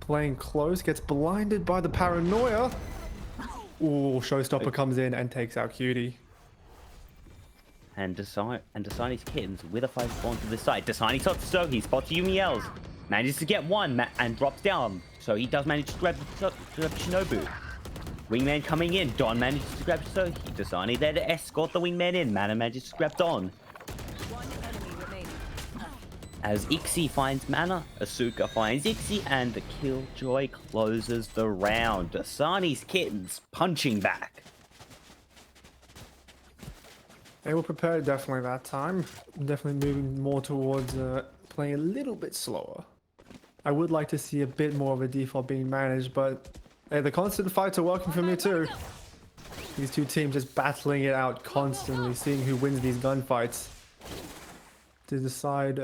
Playing close, gets blinded by the paranoia. Ooh, Showstopper comes in and takes out Cutie. And Dasani's Kittens with a 5 spawn to the side. Dasani spots Sohi, spots Yumiels. Manages to get one and drops down. So he does manage to grab Shinobu. Wingman coming in. Don manages to grab Sohi. Dasani there to escort the Wingman in. Mana manages to grab Don. As Ixie finds Mana, Asuka finds Ixie, and the Killjoy closes the round. Dasani's Kittens punching back. They were prepared definitely that time. Definitely moving more towards playing a little bit slower. I would like to see a bit more of a default being managed, but hey, the constant fights are working for me too. These two teams just battling it out constantly, seeing who wins these gunfights to decide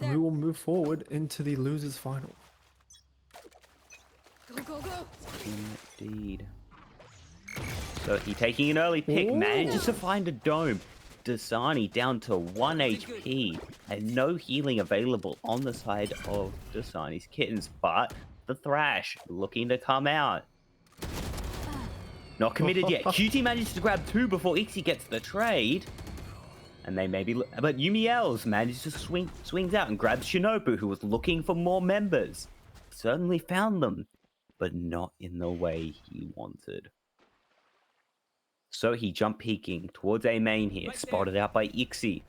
who will move forward into the losers final. Go, go, go. Indeed. So he taking an early pick, manages to find a dome. Dasani down to 1 HP and no healing available on the side of Dasani's kittens, but the Thrash looking to come out. Not committed yet. QT manages to grab 2 before Ixie gets the trade. And they maybe, but Yumiels manages to swings out and grabs Shinobu, who was looking for more members. Certainly found them, but not in the way he wanted. So he jump peeking towards A main here, spotted out by Ixie.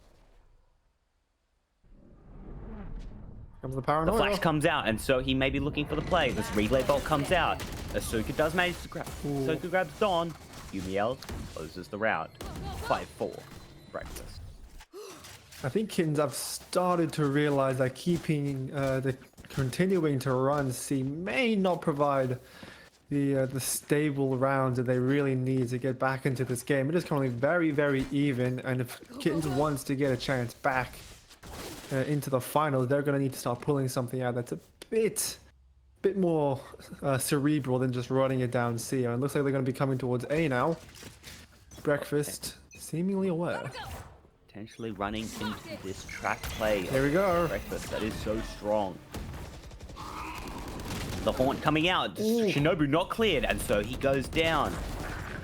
Comes the The paranoia. flash comes out, and so he may be looking for the play. This relay bolt comes out. Asuka does manage to grab. Asuka grabs Dawn. Yumiel closes the round. 5-4. Breakfast. I think kittens have started to realize that continuing to run C may not provide the stable rounds that they really need to get back into this game. It is currently very, very even, and if Kittens wants to get a chance back into the finals, they're going to need to start pulling something out that's a bit more cerebral than just running it down C. And it looks like they're going to be coming towards A now. Breakfast seemingly aware. Potentially running into this track play. There we go. Breakfast that is so strong. The Haunt coming out. Shinobu not cleared, and so he goes down.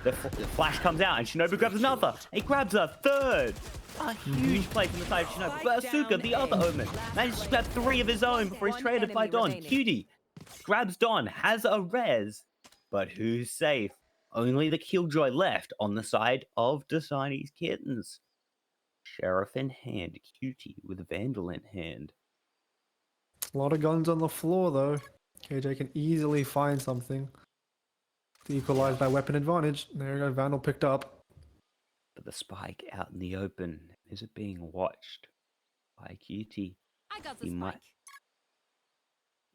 The flash comes out, and Shinobu grabs another. He grabs a third. A huge play from the side of Shinobu. But Asuka, the other Omen, manages to grab 3 of his own before he's traded by Don. Cutie grabs Don, has a res, but who's safe? Only the Killjoy left on the side of Dasani's kittens. Sheriff in hand, Cutie with Vandal in hand. A lot of guns on the floor though. KJ can easily find something to equalize that weapon advantage. There you go, Vandal picked up. But the spike out in the open, is it being watched by QT? I got the spike.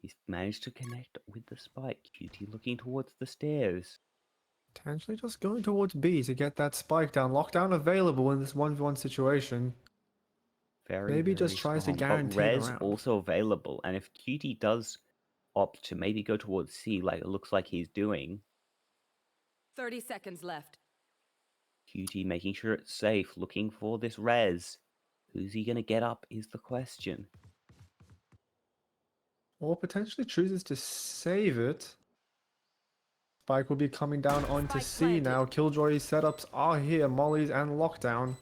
He's managed to connect with the spike. QT looking towards the stairs. Potentially just going towards B to get that spike down. Lockdown available in this 1v1 situation. Maybe just tries to guarantee but res the round. also available, and if QT does opt to maybe go towards C, like it looks like he's doing, 30 seconds left. QT making sure it's safe, looking for this res. Who's he gonna get up is the question. Or potentially chooses to save it. Spike will be coming down onto C now. Killjoy setups are here. Molly's and Lockdown.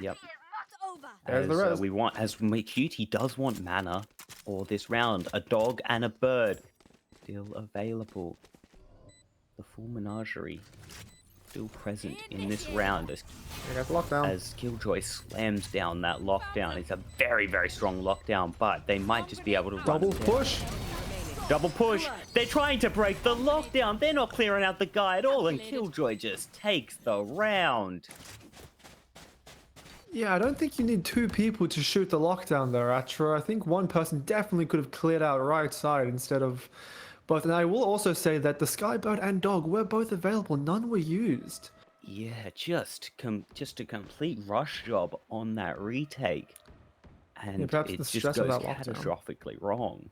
Yep. There's the res. QT does want mana for this round. A dog and a bird still available. The full menagerie still present in this round as Killjoy slams down that lockdown. It's a very, very strong lockdown, but they might just be able to double push. Double push. They're trying to break the lockdown. They're not clearing out the guy at all, and Killjoy just takes the round. Yeah, I don't think you need 2 people to shoot the lockdown there, Atra. I think one person definitely could have cleared out right side instead of both. And I will also say that the Skybird and Dog were both available. None were used. Yeah, just a complete rush job on that retake. And yeah, it just goes catastrophically wrong.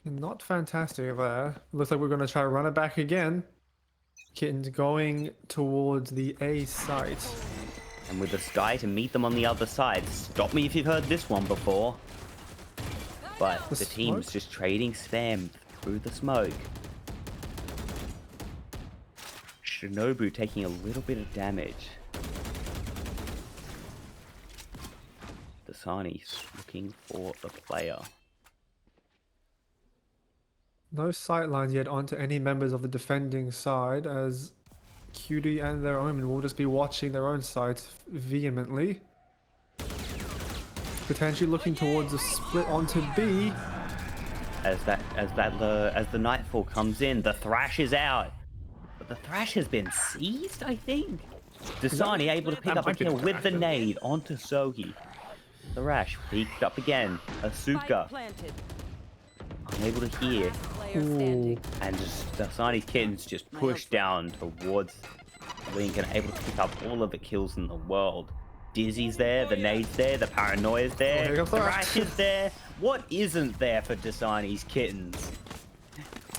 Not fantastic there. Looks like we're going to try to run it back again. Kitten's going towards the A site. And with the Sky to meet them on the other side. Stop me if you've heard this one before. But the team's just trading spam through the smoke. Shinobu taking a little bit of damage. Dasani's looking for the player. No sightlines yet onto any members of the defending side, as QD and their Omen will just be watching their own sides vehemently. Potentially looking towards a split onto B. As the Nightfall comes in, the Thrash is out. But the Thrash has been seized, I think. Dasani able to pick up a kill with the nade onto Sohi. The Thrash peeked up again. Asuka unable to hear. And just Dasani's kittens just push down towards Link and able to pick up all of the kills in the world. Dizzy's there, the nade's there, the paranoia's there, the Rash is there. What isn't there for Dasani's kittens?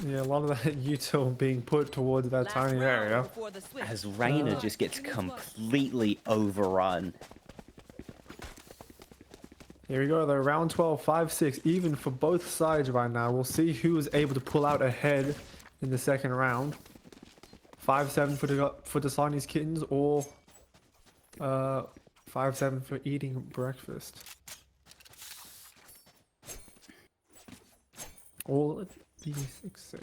Yeah, a lot of that util being put towards that Last tiny round area. before the switch. As Reyna just gets completely overrun. Here we go, though. Round 12, 5-6, even for both sides right now. We'll see who is able to pull out ahead in the second round. 5-7 for Dasani's Kittens, or 5-7 for eating breakfast. All at the 6-6.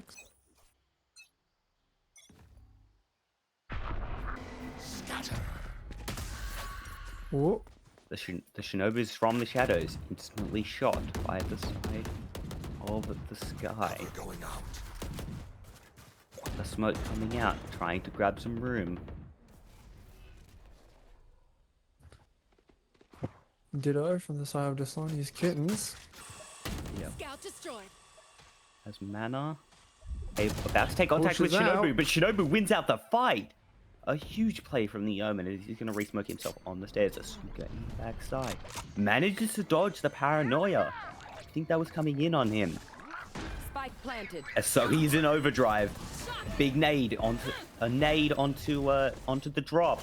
Whoa. The Shinobis from the shadows instantly shot by the side of the sky. The smoke coming out, trying to grab some room. Ditto from the side of Dasani's Kittens. Yep. Scout destroyed. As Mana about to take contact with Pushes Shinobu, out. but Shinobu wins out the fight. A huge play from the Omen, and he's going to re-smoke himself on the stairs. Asuka in the backside. Manages to dodge the paranoia. I think that was coming in on him. Spike planted. So he's in overdrive. Big nade onto the drop.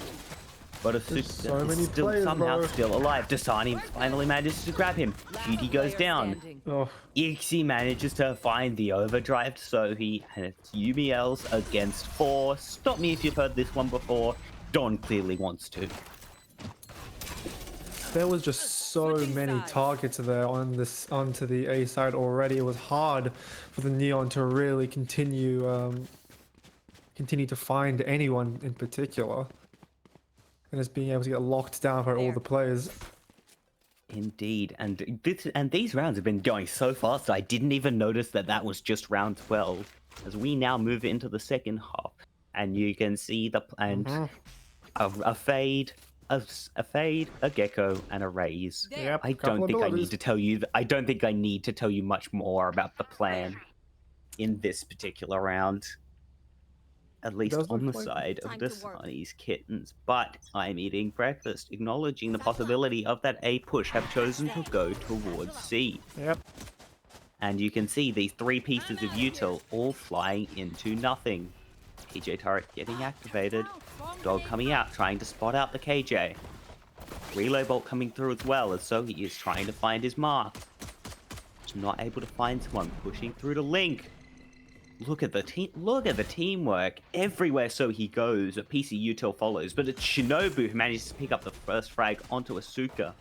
But Asuka so many is still players, somehow bro. still alive. Dasani finally manages to grab him. Cutie goes Player down. standing. Oh, Ixie manages to find the overdrive Sohi, and it's UBLs against 4. Stop me if you've heard this one before. Don clearly wants to. there was just so Switching many sides. targets there onto the A side already. It was hard for the Neon to really continue to find anyone in particular. And just being able to get locked down by all There. the players. Indeed, and these rounds have been going so fast I didn't even notice that was just round 12. As we now move into the second half, and you can see a fade, a gecko, and a raise. Yep, I couple don't of think I abilities. need to tell you. I don't think I need to tell you much more about the plan in this particular round. At least Does on the look like side of time to work. Dasani's Kittens. But I'm eating breakfast, acknowledging the possibility of that A push, have chosen to go towards C. Yep. And you can see these 3 pieces of util all flying into nothing. KJ turret getting activated. Dog coming out, trying to spot out the KJ. Reload bolt coming through as well, as Sohi is trying to find his mark. He's not able to find someone, pushing through to Link. Look at the teamwork. Everywhere Sohi goes, a piece of util follows, but it's Shinobu who manages to pick up the first frag onto Asuka.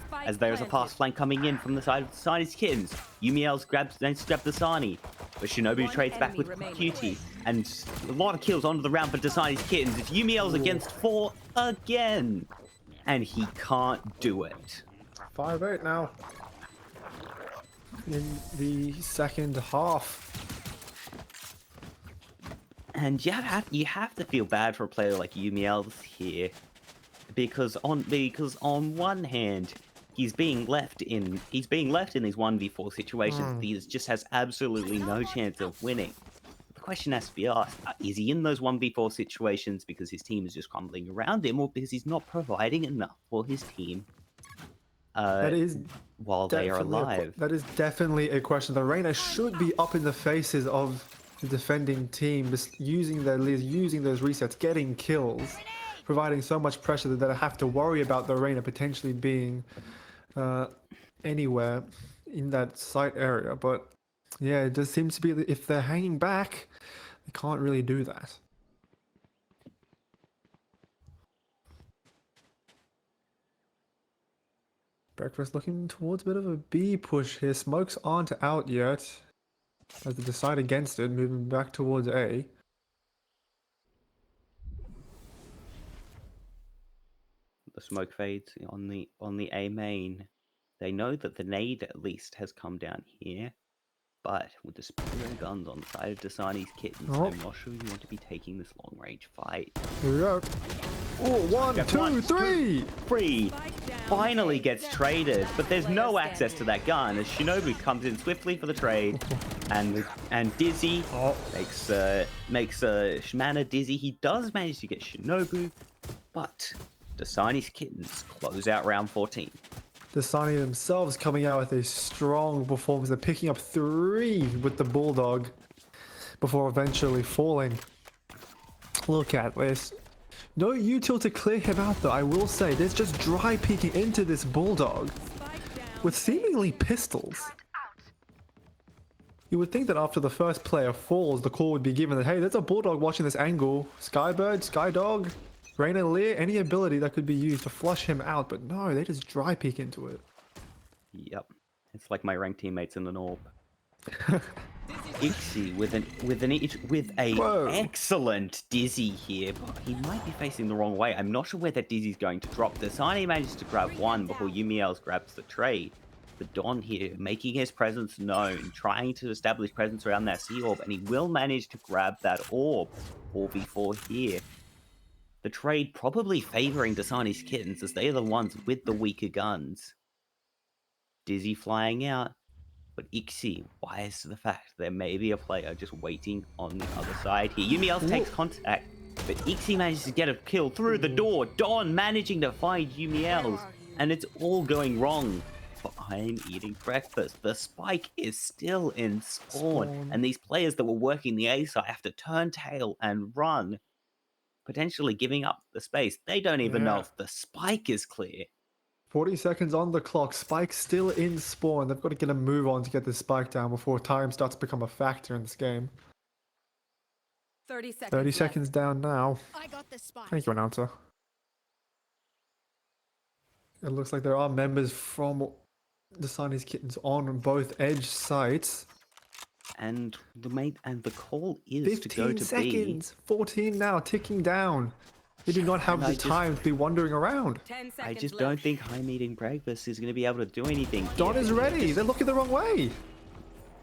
Spike As there's a planted. fast flank coming in from the side of Dasani's Kittens. Yumiel's grabs Dasani, but Shinobu One trades back enemy with remaining. Cutie, and a lot of kills onto the round for Dasani's Kittens. It's Yumiel's against 4 again, and he can't do it. 5-8 now. In the second half. And you have to feel bad for a player like Yumiel here, because on one hand, he's being left in these 1v4 situations. He just has absolutely no chance of winning. The question has to be asked: is he in those 1v4 situations because his team is just crumbling around him, or because he's not providing enough for his team? That is While they are definitely alive. that is definitely a question. The Reyna should be up in the faces of the defending team, just using those resets, getting kills, providing so much pressure that they have to worry about the Reyna potentially being anywhere in that site area. But yeah, it just seems to be that if they're hanging back, they can't really do that. Breakfast looking towards a bit of a B push here. Smokes aren't out yet, as they decide against it, moving back towards A. The smoke fades on the A main. They know that the nade at least has come down here, but with the Superior guns on the side of Dasani's Kittens, Oh. I'm not sure you want to be taking this long range fight. Here we go. Oh, 1, Got 2, one, 3! Free Spike down. finally gets traded, but there's no Player access to standing. that gun as Shinobu comes in swiftly for the trade, and Dizzy Oh. makes Mana dizzy. He does manage to get Shinobu, but Dasani's Kittens close out round 14. Dasani themselves coming out with a strong performance. They're picking up 3 with the Bulldog. before eventually falling. Look at this. No util to clear him out though, I will say. There's just dry peeking into this Bulldog with seemingly pistols. You would think that after the first player falls, the call would be given that, hey, there's a Bulldog watching this angle. Skybird, Skydog, Raina Lear, any ability that could be used to flush him out. But no, they just dry peek into it. Yep. It's like my ranked teammates in the Norb. Ixie with a Whoa. excellent Dizzy here, but he might be facing the wrong way. I'm not sure where that Dizzy's going to drop. Dasani manages to grab one before Yumiels grabs the trade. But Don here making his presence known, trying to establish presence around that Sea Orb, and he will manage to grab that orb 4v4 here. The trade probably favoring Dasani's Kittens as they are the ones with the weaker guns. Dizzy flying out. But Ixie, wise to the fact there may be a player just waiting on the other side here. Yumiels takes contact, but Ixie manages to get a kill through the door. Don managing to find Yumiels, and it's all going wrong. But I'm eating breakfast. The spike is still in spawn, and these players that were working the A side have to turn tail and run, potentially giving up the space. They don't even know if the spike is clear. 40 seconds on the clock. Spike still in spawn. They've got to get a move on to get this spike down before time starts to become a factor in this game. 30 seconds. 30 seconds down now. I got the spike. Thank you, announcer. It looks like there are members from Dasani's Kittens on both edge sites. And the call is to go 15 to seconds. 14 now, ticking down. They do not have the time to be wandering around. 10 seconds I just left. don't think I'm eating breakfast is going to be able to do anything. Don here. is ready. They're looking the wrong way.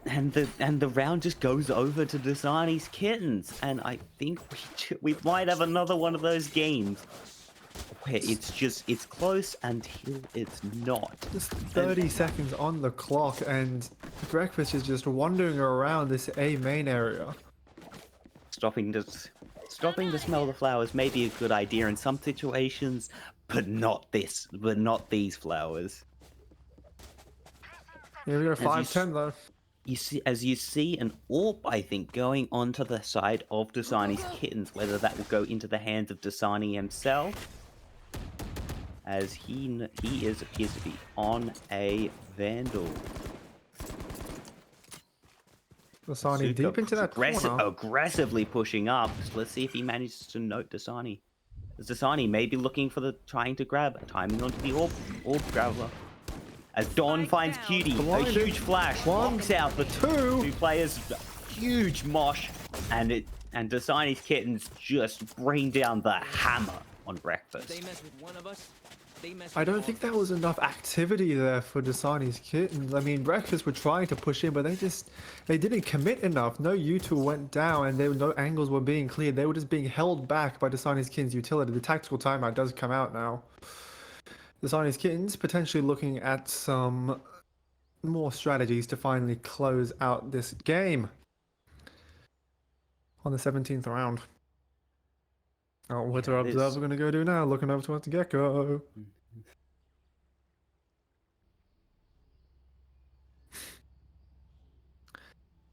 And the round just goes over to Dasani's Kittens, and I think we might have another one of those games where it's close until it's not. Just 30 seconds on the clock, and Breakfast is just wandering around this A main area. Stopping to smell the flowers may be a good idea in some situations, but not these flowers. Yeah, we got 5-10 though. You see an orb, I think, going onto the side of Dasani's Kittens, whether that will go into the hands of Dasani himself, as he appears to be on a Vandal. Dasani deep into that corner. Aggressively pushing up. So let's see if he manages to note Dasani. As Dasani may be looking for timing onto the orb grabber. As Don finds Cutie, a huge flash, knocks out the two players, huge mosh, and Dasani's Kittens just bring down the hammer on Breakfast. They mess with one of us. I don't think there was enough activity there for Dasani's Kittens. I mean, Breakfast were trying to push in, but they didn't commit enough. No util went down, and no angles were being cleared. They were just being held back by Dasani's Kittens' utility. The tactical timeout does come out now. Dasani's Kittens potentially looking at some more strategies to finally close out this game on the 17th round. Oh, what's our observer going to go do now? Looking over towards the Gecko.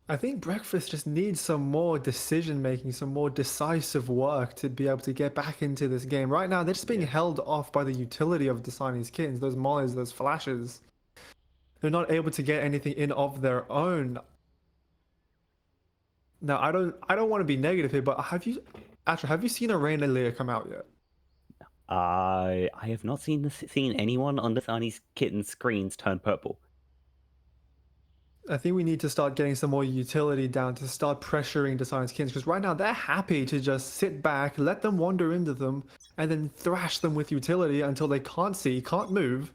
I think Breakfast just needs some more decision making, some more decisive work to be able to get back into this game. Right now, they're just being held off by the utility of Dasani's Kittens, those mollies, those flashes. They're not able to get anything in of their own. Now, I don't want to be negative here, but have you seen a Raina Lear come out yet? I have not seen anyone on Dasani's Kittens screens turn purple. I think we need to start getting some more utility down to start pressuring Dasani's Kittens, because right now they're happy to just sit back, let them wander into them, and then thrash them with utility until they can't see, can't move,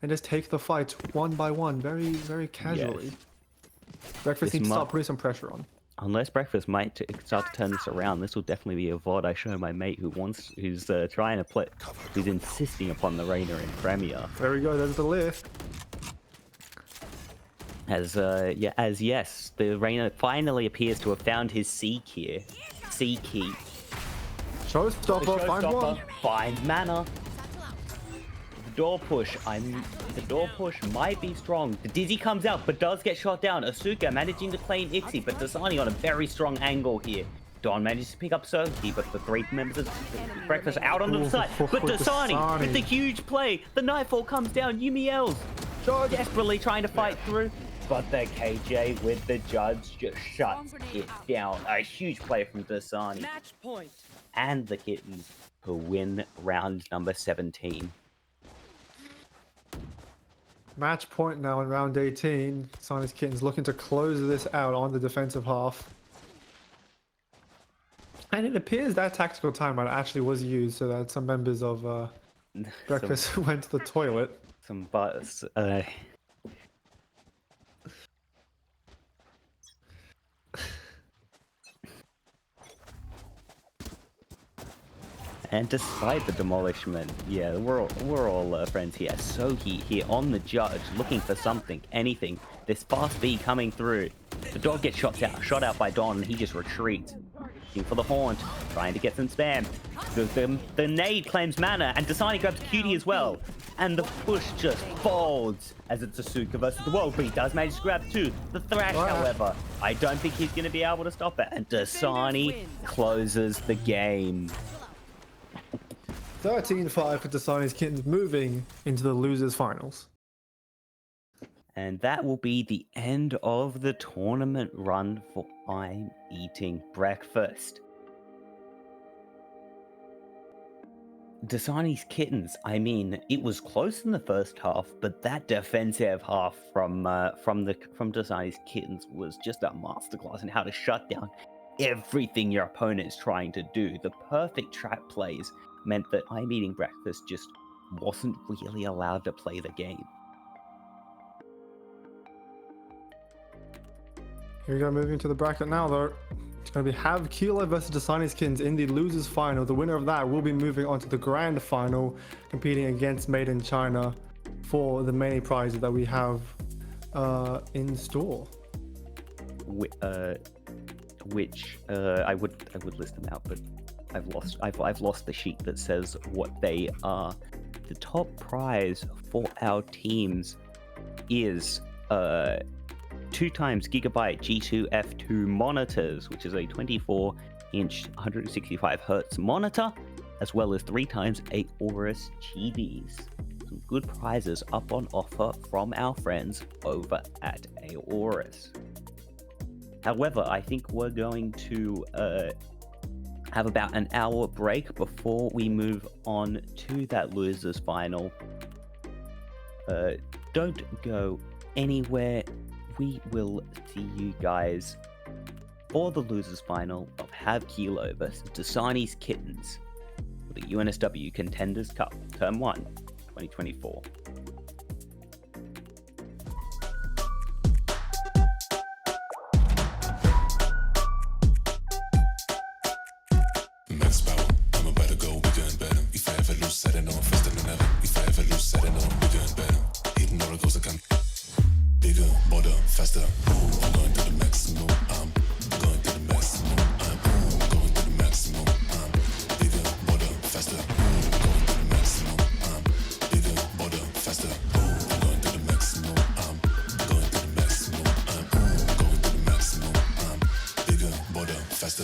and just take the fight one by one, very, very casually. Yes. Breakfast needs to start putting some pressure on. Unless Breakfast might start to turn this around, this will definitely be a VOD I show my mate who's trying to play, who's insisting upon the Raina in Premier. There we go, there's the lift. As the Raina finally appears to have found his C key. Showstopper, find one. Find mana. door push. The door push might be strong. The Dizzy comes out, but does get shot down. Asuka managing to claim Ixie, but Dasani on a very strong angle here. Don manages to pick up Sophie, but the 3 members of Breakfast out on the side. But Dasani with the huge play. The Nightfall comes down. Yumi yells. Desperately trying to fight through. But the KJ with the Judge just shuts it down. A huge play from Dasani. Match point. And the Kittens who win round number 17. Match point now in round 18. Sonic Kittens looking to close this out on the defensive half. And it appears that tactical timeout actually was used so that some members of Breakfast went to the toilet. Some buzz. And despite the demolishment, yeah, we're all friends here. Sohi here on the Judge, looking for something, anything. This fast B coming through. The dog gets shot out by Don, and he just retreats. Looking for the haunt, trying to get some spam. The nade claims mana, and Dasani grabs Cutie as well. And the push just folds as it's Asuka versus the world, but he does manage to grab 2. The Thrash, however, I don't think he's going to be able to stop it. And Dasani closes the game. 13-5 for Dasani's Kittens, moving into the losers finals. And that will be the end of the tournament run for I'm Eating Breakfast. Dasani's Kittens, I mean, it was close in the first half, but that defensive half from Dasani's Kittens was just a masterclass in how to shut down everything your opponent's trying to do. The perfect trap plays meant that I'm Eating Breakfast just wasn't really allowed to play the game. Here we go, moving to the bracket now though. It's going to be Have Kilo versus Dasani's Kittens in the losers final. The winner of that will be moving on to the grand final, competing against Made in China for the many prizes that we have in store. Which I would list them out, but I've lost the sheet that says what they are. The top prize for our teams is 2 times Gigabyte G2 F2 monitors, which is a 24-inch 165 Hz monitor, as well as 3 times Aorus TVs. Some good prizes up on offer from our friends over at Aorus. However, I think we're going to have about an hour break before we move on to that losers final. Don't go anywhere. We will see you guys for the losers final of Have Kilo versus Dasani's Kittens for the UNSW Contenders Cup, Term 1, 2024. Max power, I'm about to go bigger and better. If I ever lose, set it on faster than ever. If I ever lose, set it on bigger and better. Hitting all the goals I can. Bigger, bolder, faster. I'm going to the maximum. I'm going to the maximum. I'm going to the maximum. I'm bigger, bolder, faster. Going to the maximum. I'm bigger, bolder, faster. I'm going to the maximum. I'm going to the maximum. I'm going to the maximum. I'm bigger, bolder, faster.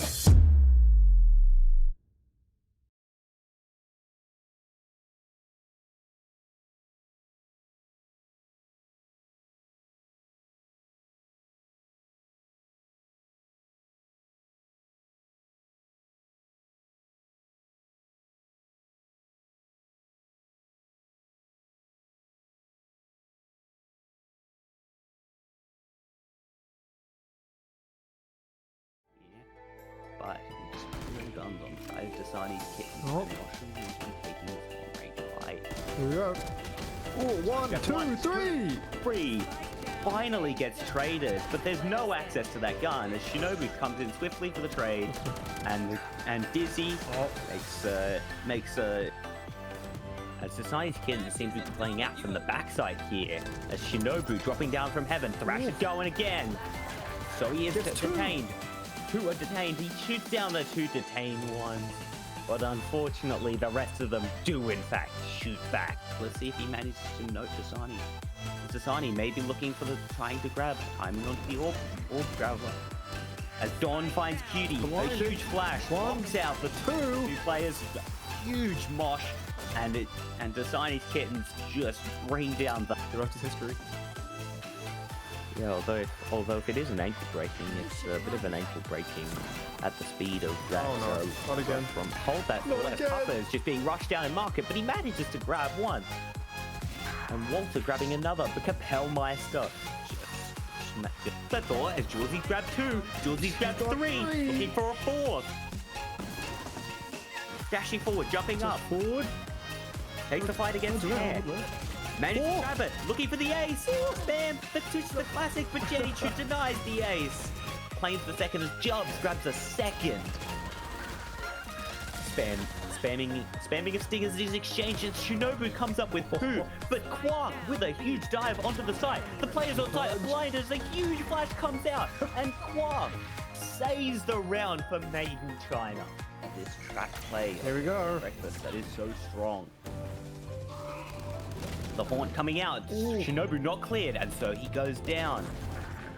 But just putting guns on the side of Dasani's Kittens. Oh. And Ocean taking this long range fight. Here we go. Oh, 1, 2, 3! 3 finally gets traded, but there's no access to that gun as Shinobu comes in swiftly for the trade, and Dizzy makes as Dasani's Kittens seems to be playing out from the backside here as Shinobu dropping down from heaven. Thrash is going again, so he is detained. 2 are detained. He shoots down the 2 detained ones. But unfortunately, the rest of them do in fact shoot back. Let's see if he manages to note Dasani. Dasani may be looking for the trying to grab, timing onto the orb grabber. As Don finds Cutie, a huge flash, knocks out the two players, huge mosh, and Dasani's kittens just bring down the rest is history. Yeah, although if it is an ankle breaking, it's a bit of an ankle breaking at the speed of that. Oh no, not again. From hold that Papa is just being rushed down in market, but he manages to grab one. And Walter grabbing another, the Kapellmeister. That's all, as Julesie's grabbed two, Julesie's grabbed three, looking for a fourth. Dashing forward, jumping up. Forward. Takes the fight against Hair. Managed to grab it, looking for the ace. Spam, the classic, but Jenny Chu denies the ace. Claims the second as Jobs grabs a second. Spamming of stingers in his exchange, and Shinobu comes up with two, but Quark with a huge dive onto the side. The players on site are blinded as a huge flash comes out, and Quark saves the round for Made in China. This track play. Here we go. Breakfast that is so strong. The Haunt coming out. Shinobu not cleared, and so he goes down.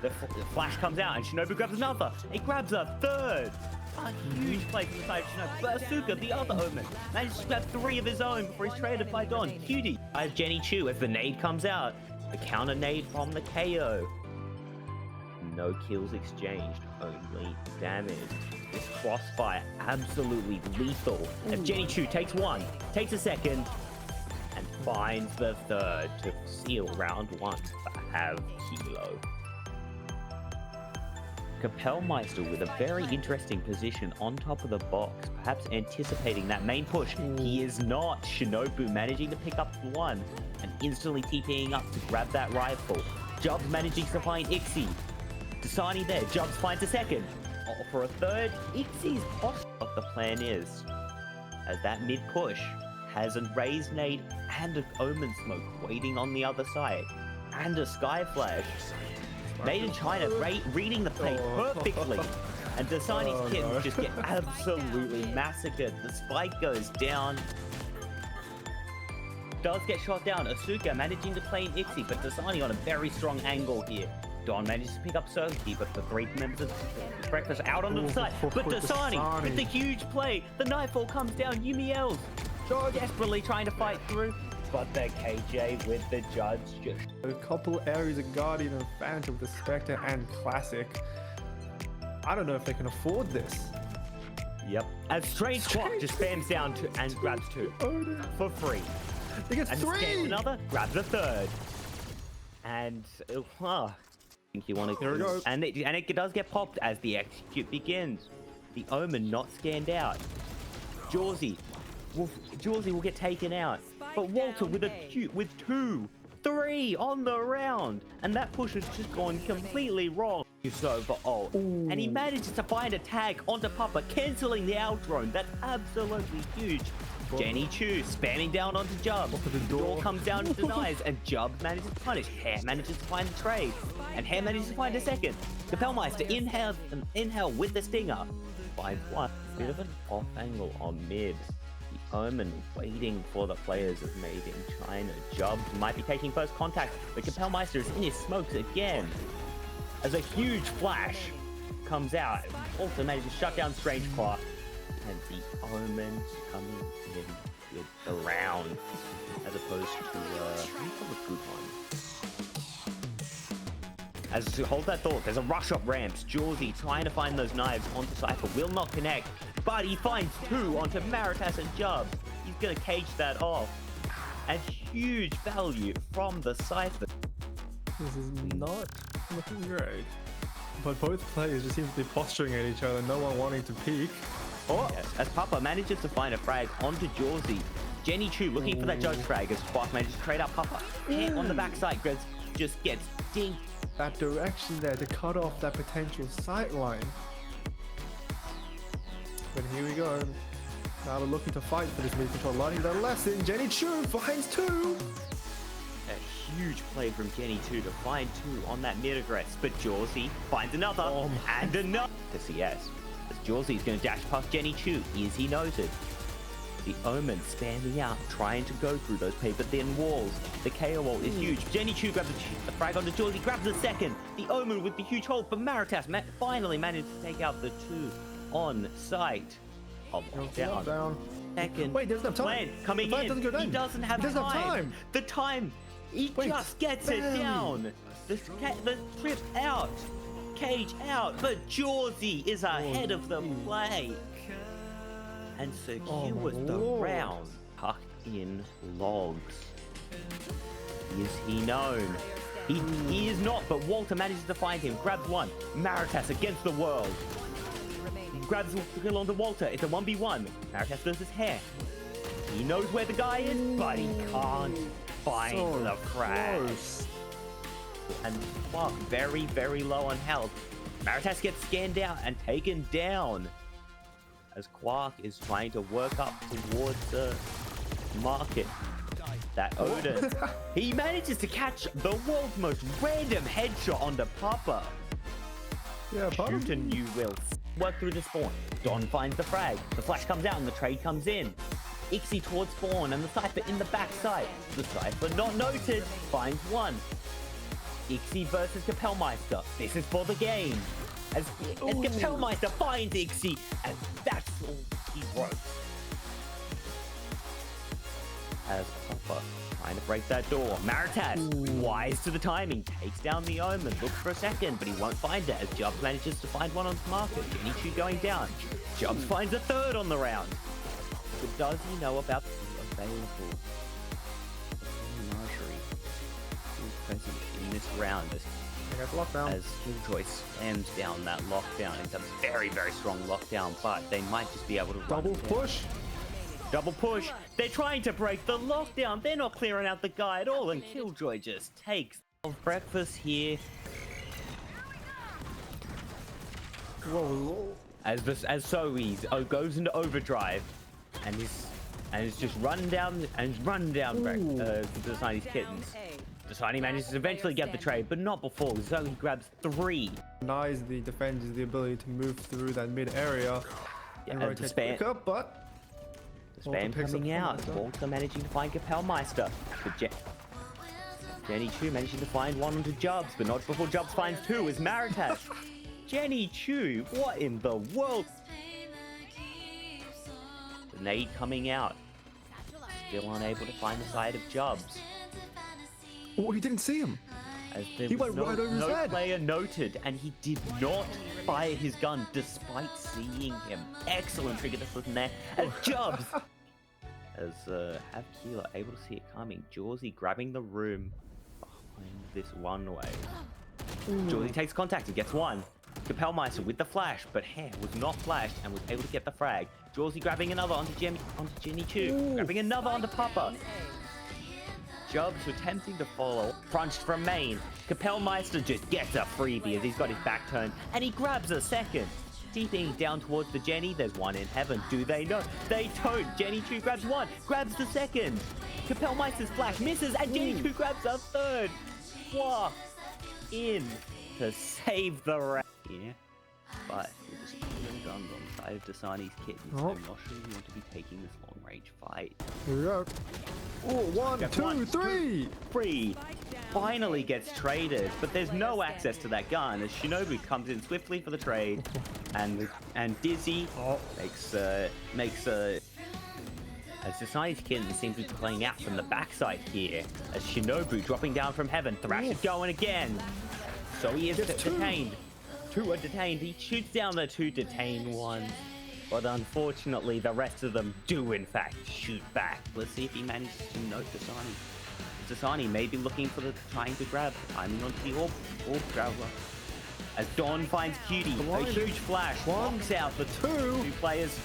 The flash comes out, and Shinobu grabs another. He grabs a third. A huge play from the side of Shinobu. Asuka, the other Omen, manages to grab three of his own before he's traded by Don. Cutie by Jenny Chu as the nade comes out. The counter nade from the KO. No kills exchanged, only damage. This crossfire absolutely lethal. As Jenny Chu takes one, takes a second, and finds the third to seal round one for Have Kilo. Kapellmeister with a very interesting position on top of the box, perhaps anticipating that main push. He is not. Shinobu managing to pick up one and instantly TPing up to grab that rifle. Jobs managing to find Ixie. Dasani there. Jobs finds a second. For a third, Ixie's lost what the plan is. As that mid push has a raised nade and an Omen smoke waiting on the other side. And a Sky Flash. Made in China, reading the play perfectly. And Dasani's kittens just get absolutely massacred. The spike goes down. Does get shot down. Asuka managing to play in Ixie, but Dasani on a very strong angle here. Don manages to pick up Soki, but the three members of Breakfast out onto the side. But Dasani with the huge play. The Nightfall comes down. Yumiel's desperately trying to fight through. But the KJ with the judge just... A couple areas of Guardian and Phantom with the Spectre and Classic. I don't know if they can afford this. Yep. As Strange Quark just spams down and grabs two for free. He gets and three! Scans another, grabs a third. And... I think you want to... Here we go. And it does get popped as the execute begins. The Omen not scanned out. Jawsy will get taken out. But Walter with with 2, 3 on the round. And that push has just gone completely wrong. It's over ult. And he manages to find a tag onto Papa, cancelling the out drone. That's absolutely huge. Jenny Chu spamming down onto Jub. The door comes down and denies, and Jub manages to punish. Hair manages to find the trade, and Hair manages to find a second. Kapellmeister inhale with the stinger. Finds one. Bit of an off angle on mid. The Omen waiting for the players of Made in China. Jub might be taking first contact, but Kapellmeister is in his smokes again. As a huge flash comes out, also manages to shut down Strange Quark. And the Omen coming in with the round, as opposed to a good one. As to hold that thought, there's a rush up ramps. Jawsy trying to find those knives onto Cypher, will not connect, but he finds 2 onto Maritas and Jub. He's gonna cage that off. And huge value from the Cypher. This is not looking great. But both players just seem to be posturing at each other, no one wanting to peek. Yes, as Papa manages to find a frag onto Jawsy. Jenny Chu looking for that judge frag as Quark manages to trade up Papa. Hit on the backside, just gets dinked. That direction there to cut off that potential sight line. But here we go. Now we're looking to fight for this mid control, learning the lesson. Jenny Chu finds 2. A huge play from Jenny Chu to find 2 on that mid aggress, but Jawsy finds another and another. The CS. As Jawsy's going to dash past Jenny Chu, is he noted? The Omen spamming out, trying to go through those paper-thin walls. The KO wall is huge. Jenny Chu grabs the frag on the Georgie, grabs the second. The Omen with the huge hold for Maritas finally managed to take out the two on site. Down. Second. Wait, there's no time. Plant coming The plant in. doesn't go down. He doesn't have He doesn't have time. time. The time. He Wait, just gets it barely. down. The trip out. Cage out. But Georgie is ahead of the play. And secures the round. Tucked in logs. Is he known? He is not, but Walter manages to find him. Grabs one. Maritas against the world. Grabs the kill onto Walter. It's a 1v1. Maritas versus Hare. He knows where the guy is, but he can't find the frag. Close. And Quark very, very low on health. Maritas gets scanned out and taken down. As Quark is trying to work up towards the market. That Odin. He manages to catch the world's most random headshot onto Papa. Yeah, pardon? Shoot and you will work through the spawn. Don finds the frag. The flash comes out and the trade comes in. Ixie towards spawn and the Cypher in the backside. The Cypher not noted finds one. Ixie versus Kapellmeister. This is for the game. As Kapellmeister finds Ixie, and that's all he wrote. As Papa trying to break that door. Maritas, wise to the timing, takes down the Omen, looks for a second, but he won't find it as Jubbs manages to find one on the market. Jenny Chu going down. Jubbs finds a third on the round. But does he know about the available Marjorie present in this round as Killjoy slams down that lockdown? It's a very, very strong lockdown, but they might just be able to Double run push. Double push. They're trying to break the lockdown. They're not clearing out the guy at all, and Killjoy just takes breakfast here. Whoa. As Zoe's goes into overdrive, and is just running down the Chinese kittens. The Tiny manages to eventually get the trade, but not before Zoe grabs 3. Denies the defenders the ability to move through that mid area. Yeah, and the rotate spam. quicker, but Spam picks up coming out. Kapellmeister. Walter managing to find Kapellmeister. But Jenny Chu managing to find one onto Jubbs, but not before Jubbs finds 2 as Maritas. Jenny Chu, what in the world? The nade coming out. Still unable to find the side of Jubbs. Oh, he didn't see him. As there He was went right over his no head. player noted, and he did not fire his gun despite seeing him. Excellent trigger discipline there. As Jubbs, as Havkila able to see it coming. Jawsy grabbing the room behind this one way. Jawsy takes contact and gets one. Kapellmeister with the flash, but Hare was not flashed and was able to get the frag. Jawsy grabbing another onto Jenny Chu, grabbing another onto Papa. Jubbs attempting to follow, crunched from main. Kapellmeister just gets a freebie as he's got his back turned, and he grabs a second. Deeping down towards the Jenny, there's one in heaven. Do they know? They don't. Jenny Chu grabs one, grabs the second. Kapellmeister's flash misses, and Jenny Chu grabs a third. Walk in to save the round here. But we're just pulling guns on the side of Dasani's kittens. So I'm not sure we want to be taking this long range fight. Here we go. Oh, 1, Grab 2, one, 3. Free finally gets traded, but there's no access to that gun as Shinobu comes in swiftly for the trade, and Dizzy makes as Society's kittens seems to be playing out from the backside here as Shinobu dropping down from heaven. Thrash is going again, so he is detained. 2 are detained. He shoots down the 2 detained ones. But unfortunately, the rest of them do, in fact, shoot back. Let's see if he manages to note Dasani. Dasani may be looking for trying to grab, timing onto the orb traveler. As Dawn finds Cutie, a huge flash, knocks out the 2 players,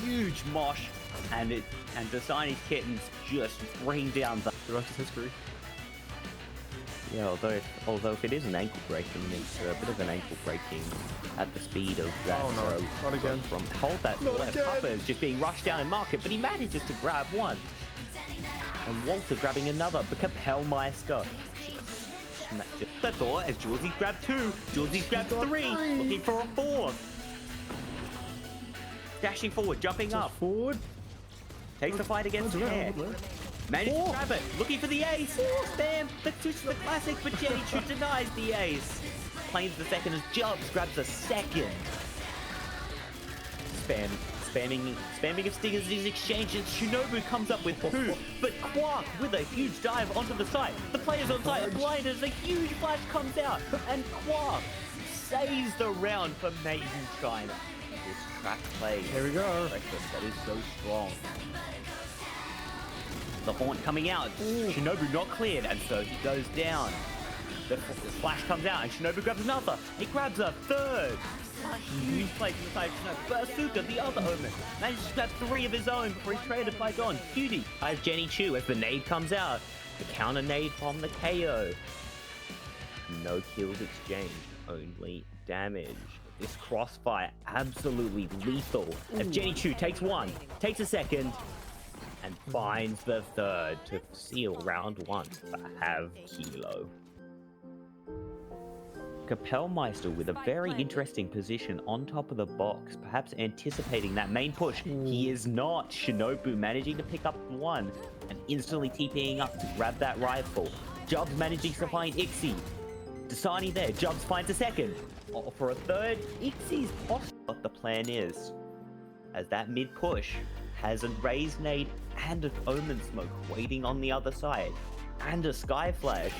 huge mosh, and Dasani's kittens just bring down the rest of history. Yeah, although if it is an ankle breaking, it's a bit of an ankle breaking at the speed of that. Oh no, not again. Hold that Not left. again. Papa is just being rushed down in market, but he manages to grab one. And Walter grabbing another, but Kapellmeister. That's all, as Jawsy grabbed 2. Jawsy's grabbed 3, looking for a 4. Dashing forward, jumping up. Forward. Takes the fight against Hair. Manages to grab it. Looking for the ace. Spam. The classic, but Jenny Chu denies the ace. Claims the second as Jobs grabs a second. Spamming of stingers in these exchanges. Shinobu comes up with 2, but Quark with a huge dive onto the site. The players on site are blinded as a huge flash comes out, and Quark saves the round for Made in China. This trap play. Here we go. That is so strong. The Haunt coming out. Shinobu not cleared, and so he goes down. The flash comes out, and Shinobu grabs another. He grabs a third. Huge play from the side of Shinobu. But Asuka, the other Omen, manages to grab 3 of his own before he's traded by Gon. Cutie has Jenny Chu as the nade comes out. The counter nade from the KO. No kills exchanged, only damage. This crossfire absolutely lethal. As Jenny Chu takes 1, takes a second, and finds the third to seal round 1 for Have Kilo. Kapellmeister with a very interesting position on top of the box, perhaps anticipating that main push. He is not. Shinobu managing to pick up 1 and instantly TPing up to grab that rifle. Jobs managing to find Ixie. Dasani there. Jobs finds a second. For a third, Ixie's posture. What the plan is, as that mid push has a raised nade and an Omen smoke waiting on the other side, and a Sky Flash.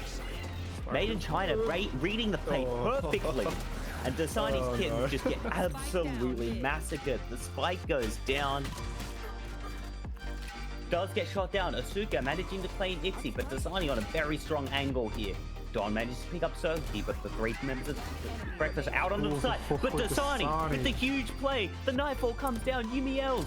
Made in China, reading the play perfectly. And Dasani's kittens just get absolutely massacred. The spike goes down. Does get shot down. Asuka managing to claim Ixie, but Dasani on a very strong angle here. Don manages to pick up Soki, but the 3 members of Breakfast out on the side. But Dasani with the huge play. The Nightfall comes down. Yumiel's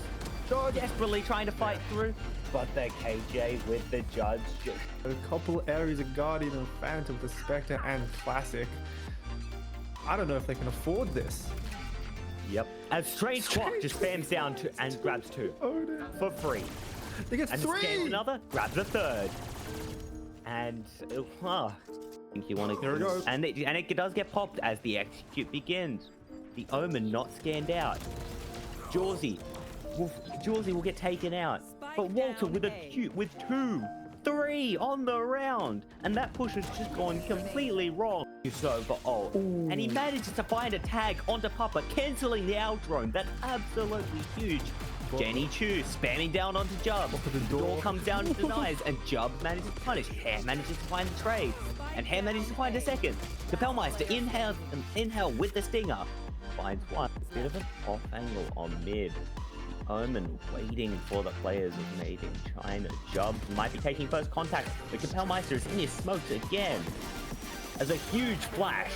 desperately trying to fight through. But the KJ with the judge just... A couple areas of Guardian and Phantom for Spectre and Classic. I don't know if they can afford this. Yep. As Strange Quark just spams down and grabs 2 for free. They get 3! Scans another, grabs a third. And I think you want to... Here it goes. And it does get popped as the execute begins. The Omen not scanned out. Jawsy will get taken out. But Walter with with 2, 3 on the round, and that push has just gone completely wrong. So for and he manages to find a tag onto Papa, cancelling the out drone. That's absolutely huge. Jenny Chu spamming down onto Jub. The door comes down and denies, and Jub manages to punish. Hair manages to find the trade, and Hair manages to find a second. Kapellmeister inhale with the stinger. Finds 1. Bit of an off angle on mid. Omen waiting for the players of Made in China. Jub might be taking first contact, but Kapellmeister is in his smokes again. As a huge flash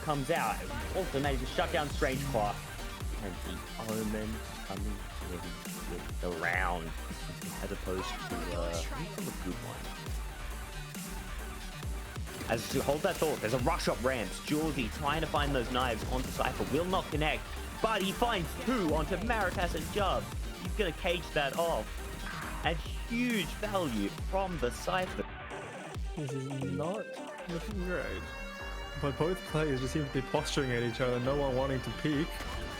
comes out, also manages to shut down Strange Quark. And the Omen coming in with the round, as opposed to a good one. As to hold that thought, there's a rush up ramps. Jawsy trying to find those knives onto Cypher, will not connect. But he finds 2 onto Maritas and Jub. He's going to cage that off. And huge value from the Cypher. This is not looking great. But both players just seem to be posturing at each other, no one wanting to peek.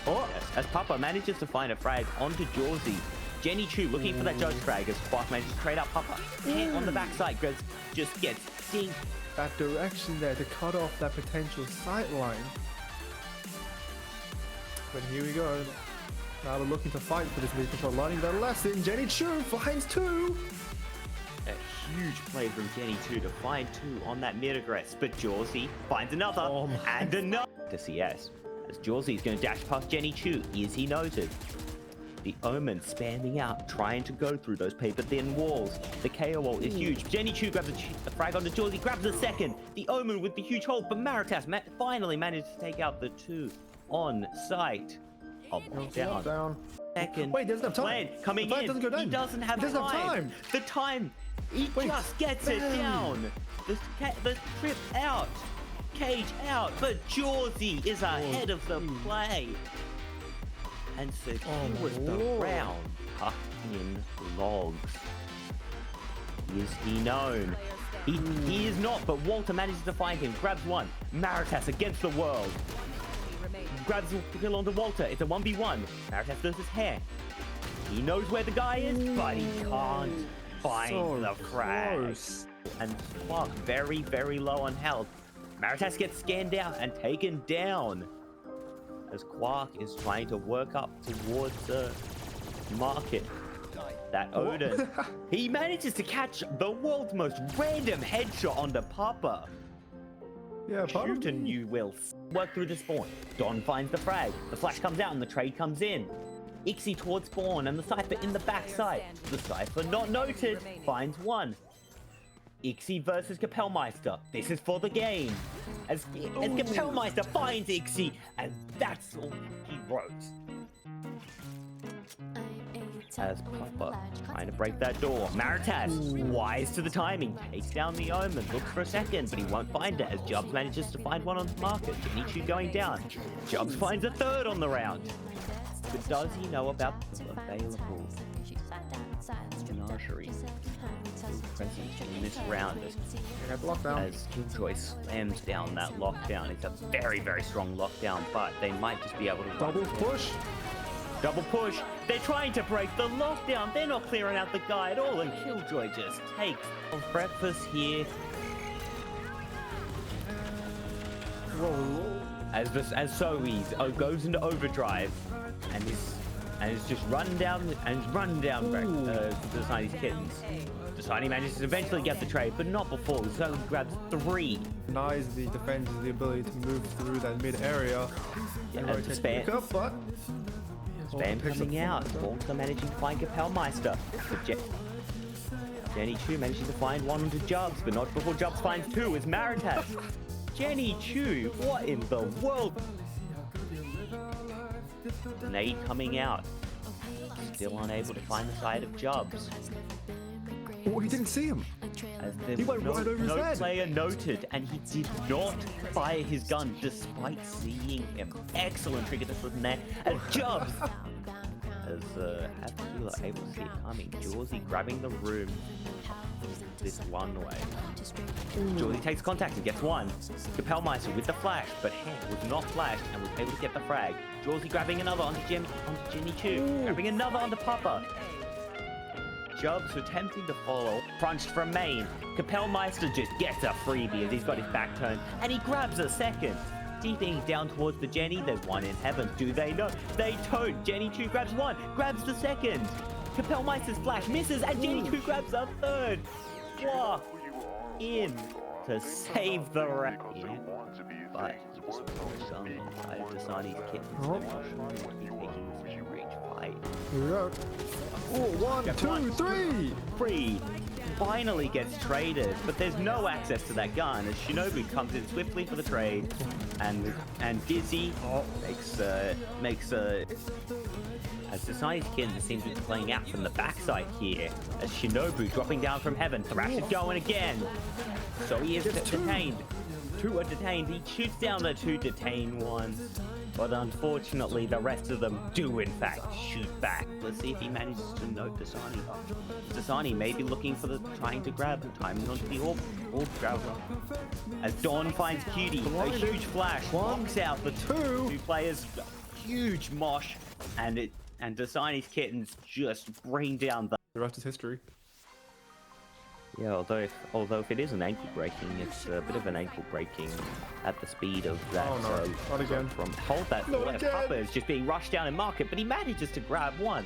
Yes, as Papa manages to find a frag onto Jawsy. Jenny Chu looking for that judge frag as Quark manages to trade out Papa. And on the backside, Grez just gets dinked. That direction there to cut off that potential sight line. But here we go. Now we're looking to fight for this lead control, learning their lesson. Jenny Chu finds 2. A huge play from Jenny Chu to find 2 on that mid aggress, but Jawsy finds another and another to CS. As Jawsy is going to dash past Jenny Chu, is he noted? The Omen spamming out, trying to go through those paper thin walls. The KO wall is huge. Jenny Chu grabs a frag onto Jawsy, grabs a second. The Omen with the huge hold, but Maritas finally managed to take out the 2 on site. Down. Second. Wait, doesn't have time. Coming in. Doesn't go down. He doesn't have time. The time. He just gets it down. The trip out. Cage out. But Jawsy is ahead of the play. And secures the round. Tucked in logs. Is he known? He is not, but Walter manages to find him. Grabs 1. Maritas against the world. Grabs the kill onto Walter. It's a 1v1. Maritas versus Hair. He knows where the guy is, but he can't find So the frag. close. And Quark very, very low on health. Maritas gets scanned out and taken down as Quark is trying to work up towards the market. That Odin, he manages to catch the world's most random headshot onto Papa. Yeah, pardon Shoot and me. you will work through the spawn. Don finds the frag. The flash comes out and the trade comes in. Ixie towards spawn and the Cypher in the backside. The Cypher, not noted, finds one. Ixie versus Kapellmeister. This is for the game. As Kapellmeister finds Ixie, and that's all he wrote. As Papa trying to break that door. Maritas, wise to the timing, takes down the Omen, looks for a second, but he won't find it as Jubs manages to find one on the market. Jenichu going down. Jubs finds a third on the round. But does he know about the available menagerie present in this round? As Killjoy slams down that lockdown. It's a very, very strong lockdown, but they might just be able to Double push. Double push. They're trying to break the lockdown. They're not clearing out the guy at all, and Killjoy just takes breakfast here. Whoa. As Soes goes into overdrive, and is just run down Desani's kittens. Desani manages to eventually get the trade, but not before. Zoe grabs 3. Denies the defenders the ability to move through that mid area. Yeah, And rotate Spam. pick up, but Spam picks coming up out. Also managing to find Kapellmeister. Jenny Chu managing to find one onto Jubs, but not before Jubs finds 2 as Maritas. Jenny Chu, what in the world? Nade coming out. Still unable to find the side of Jubs. oh, he didn't see him. As the He went right over his head. player noted, and he did not fire his gun despite seeing him. Excellent trigger this from there. As Jubs, as Abdullah able to see it coming. Jawsy grabbing the room this one way. Jawsy takes contact and gets one. Kapellmeister with the flash, but Head was not flashed and was able to get the frag. Jawsy grabbing another onto Jenny Chu, grabbing another onto Papa. Jubs attempting to follow, crunched from main. Kapellmeister just gets a freebie as he's got his back turned, and he grabs a second. Deeping down towards the Jenny, there's one in heaven. Do they know? They don't. Jenny Chu grabs one, grabs the second. Kapellmeister's flash misses, and Jenny Chu grabs a third. Walk in to save the round. But some side of Dasani's kittens are taking this rage fight. Here we go. Oh, 1, 2, 3. Free finally gets traded, but there's no access to that gun as Shinobu comes in swiftly for the trade, and Dizzy makes as Society's kittens seems to be playing out from the backside here as Shinobu dropping down from heaven. Thrash is going again, so he is detained. 2 are detained. He shoots down the 2 detained ones. But unfortunately, the rest of them do in fact shoot back. Let's see if he manages to note Dasani. Dasani may be looking for trying to grab, timing onto the orb grabber. As Dawn finds Cutie, a huge flash, knocks out the 2 players, huge mosh, and Dasani's kittens just bring down the rest is history. Yeah, although if it is an ankle breaking, it's a bit of an ankle breaking at the speed of that. Oh no, not again. From hold that left, Papa is just being rushed down in market, but he manages to grab one.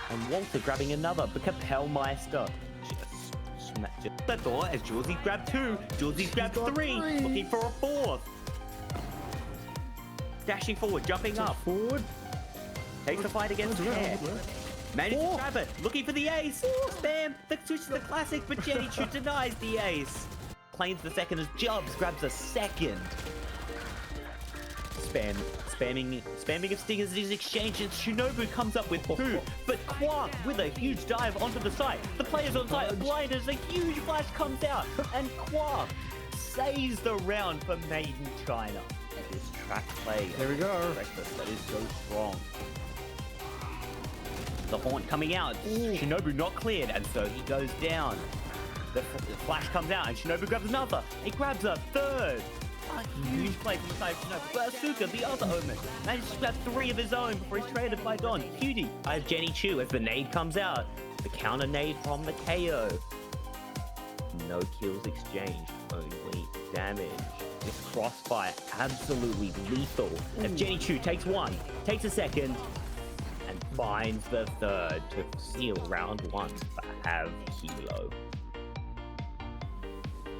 And Walter grabbing another, but Kapellmeister just smacked the door as Julesy grabbed 2. Julesy grabbed 3, looking for a 4th. Dashing forward, jumping up. Forward. Takes the fight against Hair. Manages to grab it, looking for the ace. Spam, the switch to the classic, but Jenny Chu denies the ace. Claims the second as Jubs grabs a second. Spamming of stingers in his exchanges. Shinobu comes up with 2, but Quark with a huge dive onto the site. The players on site are blinded as a huge flash comes out, and Quark saves the round for Maiden China. This track play. There we go. That is so strong. The Haunt coming out. Shinobu not cleared, and so he goes down. The flash comes out, and Shinobu grabs another. He grabs a 3rd. huge play from the side of Shinobu. But Asuka, the other Omen, manages to grab 3 of his own before he's traded by Don. Cutie by Jenny Chu as the nade comes out. The counter nade from the KO. No kills exchanged, only damage. This crossfire absolutely lethal as Jenny Chu takes 1, takes a second, and finds the 3rd to seal round 1 for Have Kilo.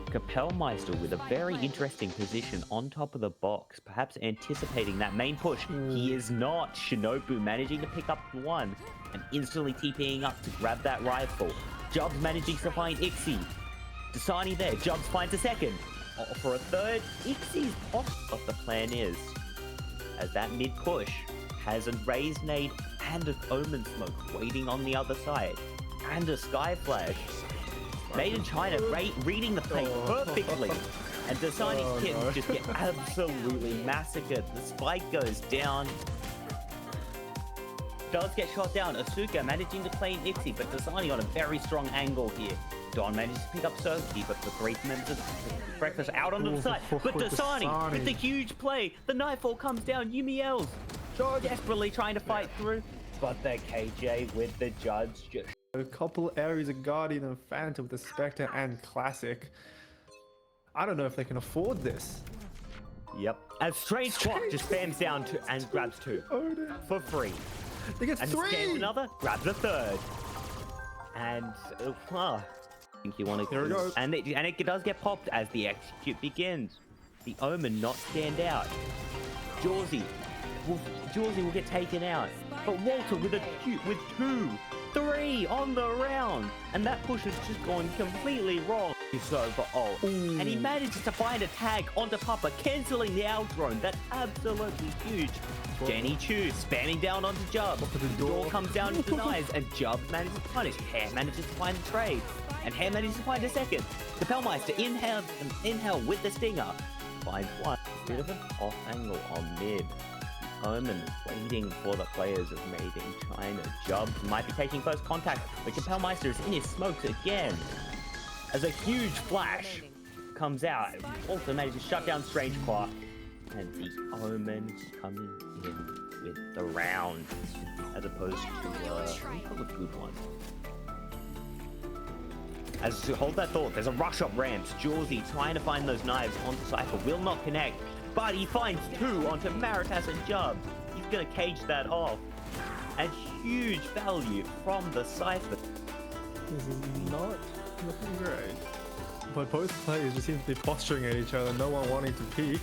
Kapellmeister with a very interesting position on top of the box, perhaps anticipating that main push. He is not. Shinobu managing to pick up 1 and instantly TPing up to grab that rifle. Jubs managing to find Ixie. Dasani there. Jubs finds a 2nd. For a 3rd, Ixie's off what the plan is. As that mid push has a raised nade and an Omen smoke waiting on the other side. And a Sky Flash. Made in China, reading the play perfectly. And Dasani's kittens just get absolutely massacred. The spike goes down. Does get shot down. Asuka managing to claim Ixie, but Dasani on a very strong angle here. Don manages to pick up Soki, but the 3 members of breakfast out onto the side. But Dasani with the huge play. The Nightfall comes down. Yumi L's desperately trying to fight through. But the KJ with the judge just... A couple areas of Guardian and Phantom with the Spectre and Classic. I don't know if they can afford this. Yep. As Strange Squawk just spams down and grabs 2 for free. They get 3! Scans another, grabs a 3rd. And, I think you want to... Here it goes. And it does get popped as the execute begins. The Omen not scanned out. Jawsy will get taken out. But Walter with 2, 3 on the round. And that push has just gone completely wrong. He's over all. And he manages to find a tag onto Papa, cancelling the out drone. That's absolutely huge. Jenny Chu spamming down onto Jub. The door comes down and denies, and Jub manages to punish. Hair manages to find the trade. And Hair manages to find a 2nd. The Kapellmeister inhale with the stinger. Finds 1. Bit of an off angle on mid. Omen waiting for the players of Made in China. Jub might be taking close contact, but Kapellmeister is in his smokes again. As a huge flash comes out, also manages to shut down Strange Quark. And the Omen coming in with the round, as opposed to a good one. As to hold that thought, there's a rush up ramps. Jawsy trying to find those knives onto Cypher, will not connect, but he finds 2 onto Maritas and Jub. He's gonna cage that off. And huge value from the Cypher. This is not looking great. But both players just seem to be posturing at each other, no one wanting to peek.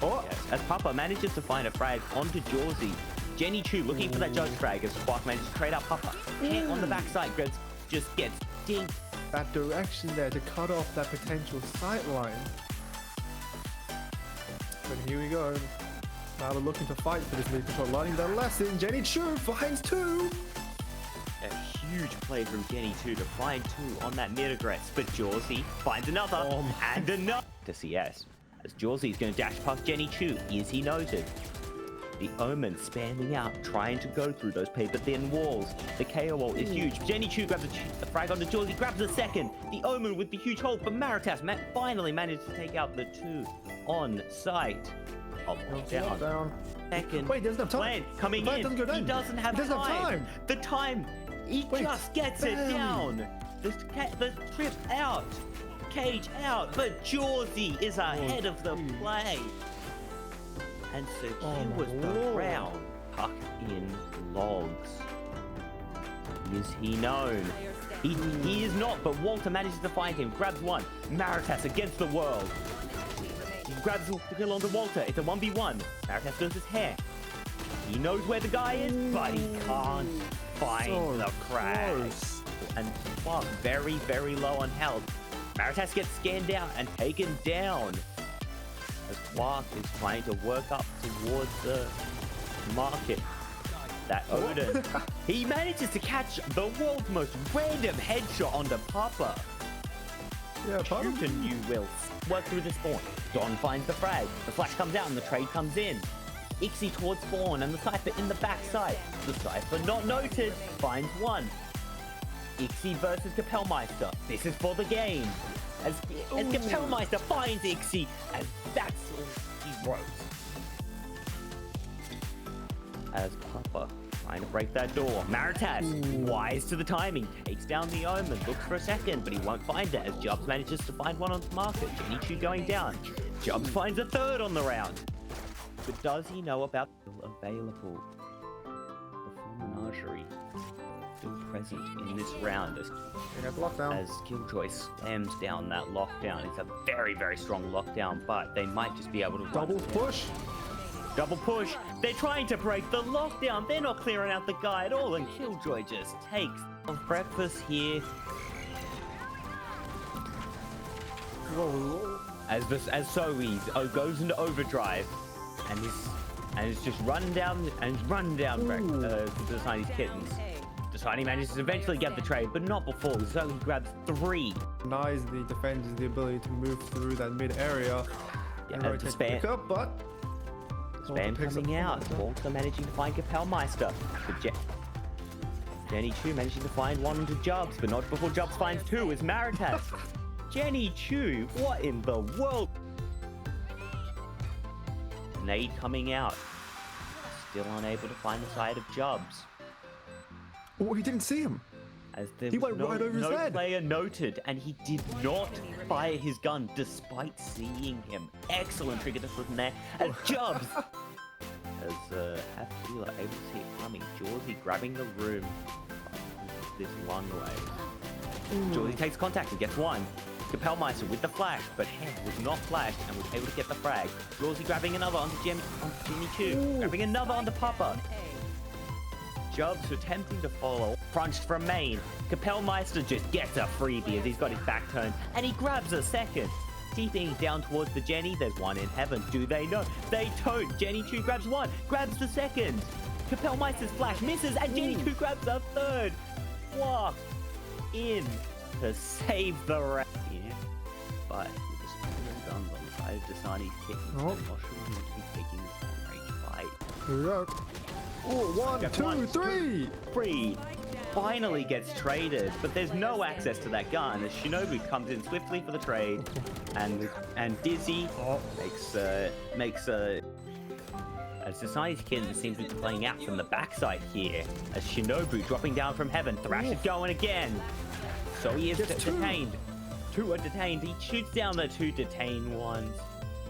Oh! Yes, as Papa manages to find a frag onto Jawsy. Jenny Chu looking for that judge frag as Squawk manages to trade out Papa. Hit on the backside, just gets dinked. That direction there to cut off that potential sight line. But here we go. Now they're looking to fight for this lead control, learning their lesson. Jenny Chu finds 2! A huge play from Jenny Chu to find 2 on that mid-aggress, but Jawsy finds another, and another to CS. As Jawsy is going to dash past Jenny Chu, is he noted? The Omen spamming out, trying to go through those paper-thin walls. The KO wall is huge. Jenny Chu grabs a frag onto Jawsy, grabs a 2nd. The Omen with the huge hold, but Maritas finally managed to take out the 2 on site. Down. 2nd. Wait, there's no time. Plan coming in. He doesn't have time. The time. He just gets it down. The trip out. Cage out. But Jawsy is ahead of the play. And secures the round. Tucked in logs. Is he known? He is not, but Walter manages to find him. Grabs 1. Maritas against the world. He grabs the kill onto Walter. It's a 1v1. Maritas does his hair. He knows where the guy is, but he can't find the crash. And Squawk very, very low on health. Maritas gets scanned out and taken down. As Squawk is trying to work up towards the market. That Odin. He manages to catch the world's most random headshot onto Papa. Yeah, Papa. You will work through the spawn. Don finds the frag. The flash comes out and the trade comes in. Ixie towards spawn and the Cypher in the backside. The Cypher not noted. Finds 1. Ixie versus Kapellmeister. This is for the game. as Kapellmeister finds Ixie, and that's all he wrote. As Papa trying to break that door, Maritas, wise to the timing, takes down the Omen, looks for a second, but he won't find it as Jubbs manages to find one on the market. Jenny Chu going down. Jubbs finds a third on the round. But does he know about the available? The full menagerie still present in this round as Killjoy slams down that lockdown. It's a very, very strong lockdown, but they might just be able to Double push. Double push. They're trying to break the lockdown. They're not clearing out the guy at all, and Killjoy just takes breakfast here. Whoa. As Zoe goes into overdrive, and is just run down the Chinese kittens. Desani manages to eventually get the trade, but not before Zoe grabs 3. Denies the defenders the ability to move through that mid area. Yeah, and the rotate spam. pick up, but Spam coming out. Walter managing to find Kapellmeister. But Jenny Chu managing to find one into Jubbs, but not before Jubbs finds 2 as Maritas. Jenny Chu, what in the world? Nade coming out. Still unable to find the side of Jubbs. Oh, he didn't see him. As there He was went right over his no head. player noted, and he did not fire his gun despite seeing him. Excellent trigger discipline there. As Jubbs, as Hathila able to see it coming. Jawsy grabbing the room this one way. Jawsy takes contact and gets 1. Kapellmeister with the flash, but Head was not flashed and was able to get the frag. Jawsy grabbing another onto Jenny Chu, grabbing another onto Papa. Jubbs attempting to follow, crunched from main. Kapellmeister just gets a freebie as he's got his back turned, and he grabs a second. TPing down towards the Jenny, there's one in heaven. Do they know? They don't. Jenny Chu grabs 1, grabs the second. Kapellmeister's flash misses, and Jenny Chu grabs a third. Walk in to save the round. Yeah. But with the spinning guns on the side of Dasani's kittens, I'm not sure he wants to be taking this long-range fight. Here we go. Oh, 1, 2, 3! 3 finally gets traded, but there's no access to that gun as Shinobu comes in swiftly for the trade, and Dizzy makes as Society's Kitten seems to be playing out from the backside here as Shinobu dropping down from heaven. Thrash is going again, so he is detained. 2 are detained. He shoots down the 2 detained ones.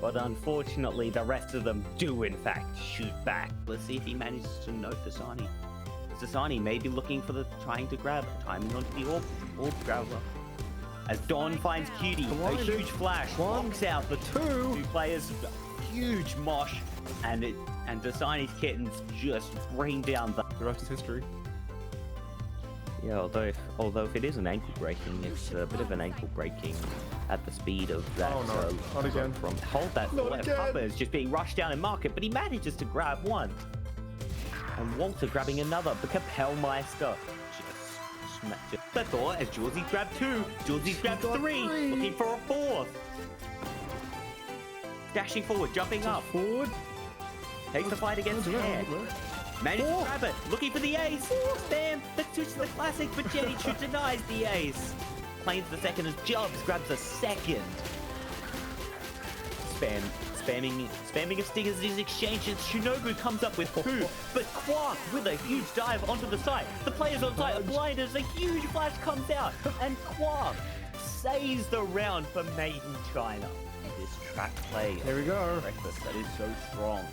But unfortunately, the rest of them do in fact shoot back. Let's see if he manages to note Dasani. Dasani may be looking for trying to grab, timing onto the orb grabber. As Dawn finds Cutie, a huge flash, knocks out the 2 players, huge mosh, and Dasani's kittens just bring down the rest is history. Yeah, although if it is an ankle breaking, it's a bit of an ankle breaking at the speed of that. Oh no, not again. From hold that Not thought. again. Papa is just being rushed down in market, but he manages to grab 1. And Walter grabbing another, but Kapellmeister just smacked it. The thought as Jawsy grabbed 2, Jawsy grabbed 3, looking for a 4th. Dashing forward, jumping up. Forward. Takes the fight against Head. Manages to grab it, looking for the ace. Spam, the classic, but Jenny Chu denies the ace. Claims the second as Jubbs grabs a second. Spamming of stingers in his exchanges. Shinobu comes up with 2, but Quark with a huge dive onto the site. The players on site are blinded as a huge flash comes out, and Quark saves the round for Made in China. This track play. Here we go. Breakfast that is so strong.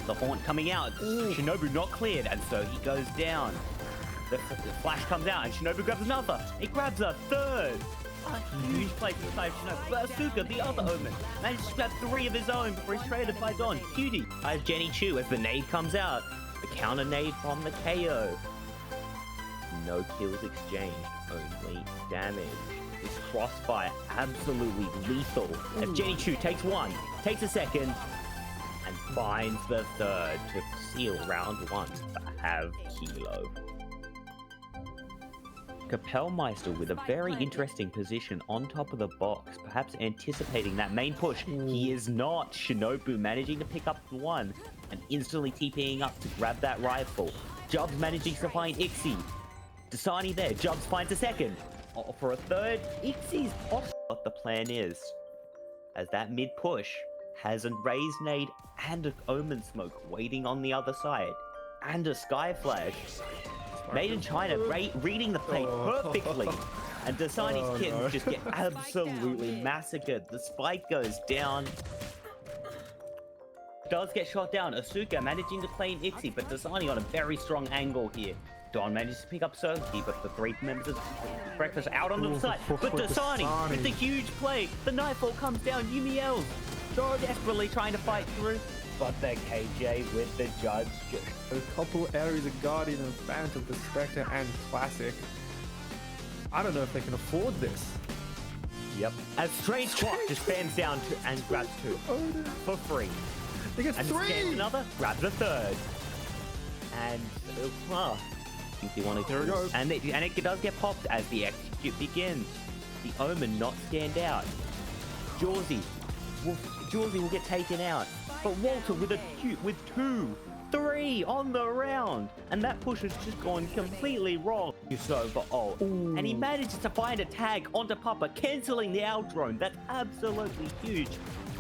The haunt coming out. Shinobu not cleared, and so he goes down. The flash comes out, and Shinobu grabs another. It grabs a 3rd. A huge play from the side of Shinobu. But Asuka, the other Omen, manages to grab 3 of his own before he's traded by Don. Cutie by Jenny Chu as the nade comes out. The counter nade from the KO. No kills exchanged, only damage. This crossfire absolutely lethal. As Jenny Chu takes 1, takes a second, and finds the 3rd to seal round 1 for Have Kilo. Kapellmeister with a very interesting position on top of the box, perhaps anticipating that main push. He is not. Shinobu managing to pick up 1 and instantly TPing up to grab that rifle. Jubbs managing to find Ixie. Dasani there. Jubbs finds a second. for a third. Ixie's off what the plan is, as that mid push has a raised nade and an omen smoke waiting on the other side, and a sky flash. Made in China, reading the play perfectly. And Dasani's kittens just get absolutely massacred. The spike goes down. Does get shot down. Asuka managing to claim Ixie, but Dasani on a very strong angle here. Don manages to pick up Soki, but the 3 members of Breakfast out onto the side. But Dasani with the huge play. The Nightfall comes down. Yumiel desperately trying to fight through. But the KJ with the judge. A couple areas of Guardian and Phantom, the Spectre and Classic. I don't know if they can afford this. Yep. As Strange Squawk just spams down and grabs 2 for free. He gets and 3! Scans another, grabs a 3rd. And There it goes. And it does get popped as the execute begins. The Omen not scanned out. Jawsy will get taken out. But Walter with 2, 3 on the round, and that push has just gone completely wrong. And he manages to find a tag onto Papa, cancelling the out drone. That's absolutely huge.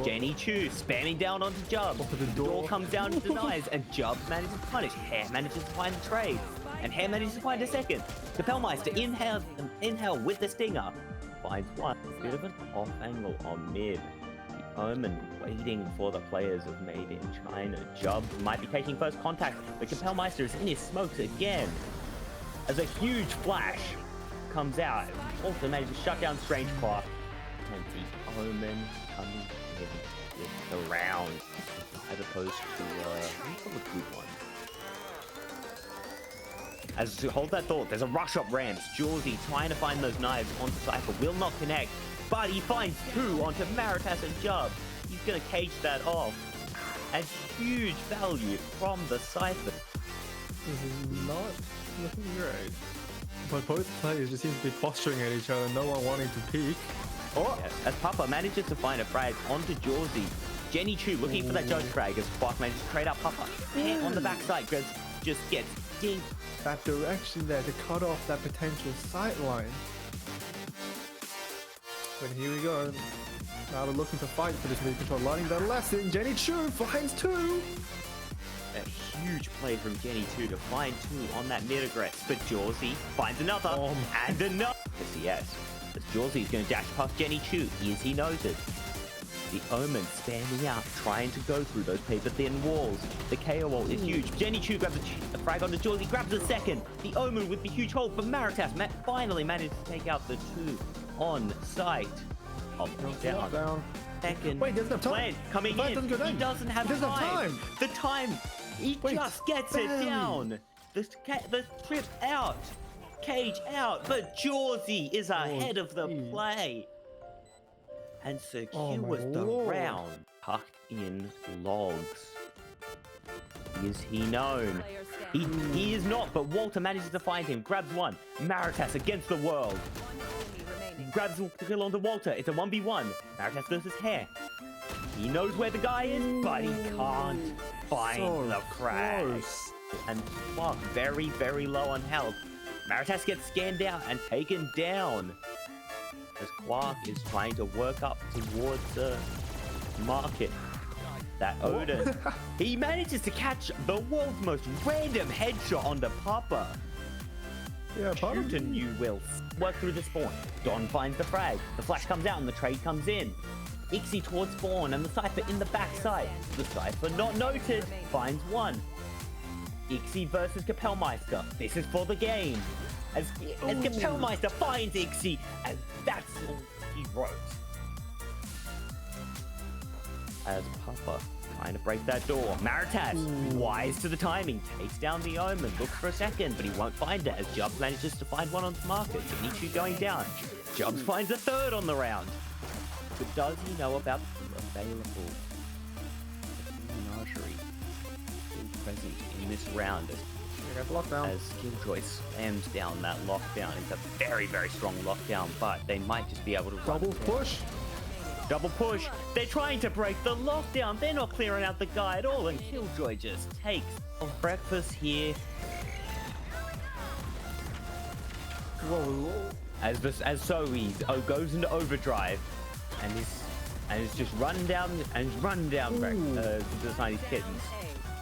Jenny Chu spamming down onto Jub. The door comes down and denies, and Jub manages to punish. Hare manages to find the trade, and Hare manages to find a second. Kapellmeister inhale with the stinger. Finds one. Bit of an off angle on mid. Omen waiting for the players of Made in China. Jub might be taking first contact, but Kapellmeister is in his smokes again. As a huge flash comes out, also manages to shut down Strange Clock. And the Omen coming in with the round, as opposed to a good one. As to hold that thought, there's a rush up ramps. Jawsy trying to find those knives onto Cypher, will not connect. But he finds 2 onto Maritas and Jub. He's going to cage that off. And huge value from the Cypher. This is not looking great. But both players just seem to be posturing at each other, no one wanting to peek. Yes, as Papa manages to find a frag onto Jawsy. Jenny Chu looking for that judge frag as Spark manages to trade out Papa. And on the backside, just gets deep. That direction there to cut off that potential sight line. But here we go. Now they're looking to fight for this mid control, learning their lesson. Jenny Chu finds 2. A huge play from Jenny Chu to find 2 on that mid aggress. But Jawsy finds another and another. Yes, as Jawsy's going to dash past Jenny Chu. Is he noted? The Omen spamming out, trying to go through those paper thin walls. The KO wall is huge. Jenny Chu grabs a frag onto Jawsy, grabs a second. The Omen with the huge hold, but Maritas finally managed to take out the 2 on site. Down. Second. Wait, doesn't have time. Plan coming in. He doesn't have time. The time. He just gets it down. The trip out. Cage out. But Jawsy is ahead of the play. And secures the round. Tucked in logs. Is he known? He is not, but Walter manages to find him. Grabs 1. Maritas against the world. Grabs the kill onto Walter. It's a 1v1. Maritas versus Hare. He knows where the guy is, but he can't find the crash. And Spark very, very low on health. Maritas gets scanned out and taken down. As Quark is trying to work up towards the market. That Odin. He manages to catch the world's most random headshot onto Papa. Yeah, Papa. Newton, you will work through the spawn. Don finds the frag. The flash comes out and the trade comes in. Ixie towards spawn and the Cypher in the backside. The Cypher not noted. Finds 1. Ixie versus Kapellmeister. This is for the game. As Kapellmeister finds Ixie, and that's all he wrote. As Papa trying to break that door. Maritas, wise to the timing, takes down the Omen, looks for a second, but he won't find it as Jubbs manages to find one on the market. Nichu going down. Jubbs finds a 3rd on the round. But does he know about the available menagerie still present in this round? As Killjoy slams down that lockdown. It's a very, very strong lockdown, but they might just be able to double push. Double push. They're trying to break the lockdown. They're not clearing out the guy at all, and Killjoy just takes breakfast here. Whoa. as Zoe goes into overdrive, and is just running down Designy's kittens.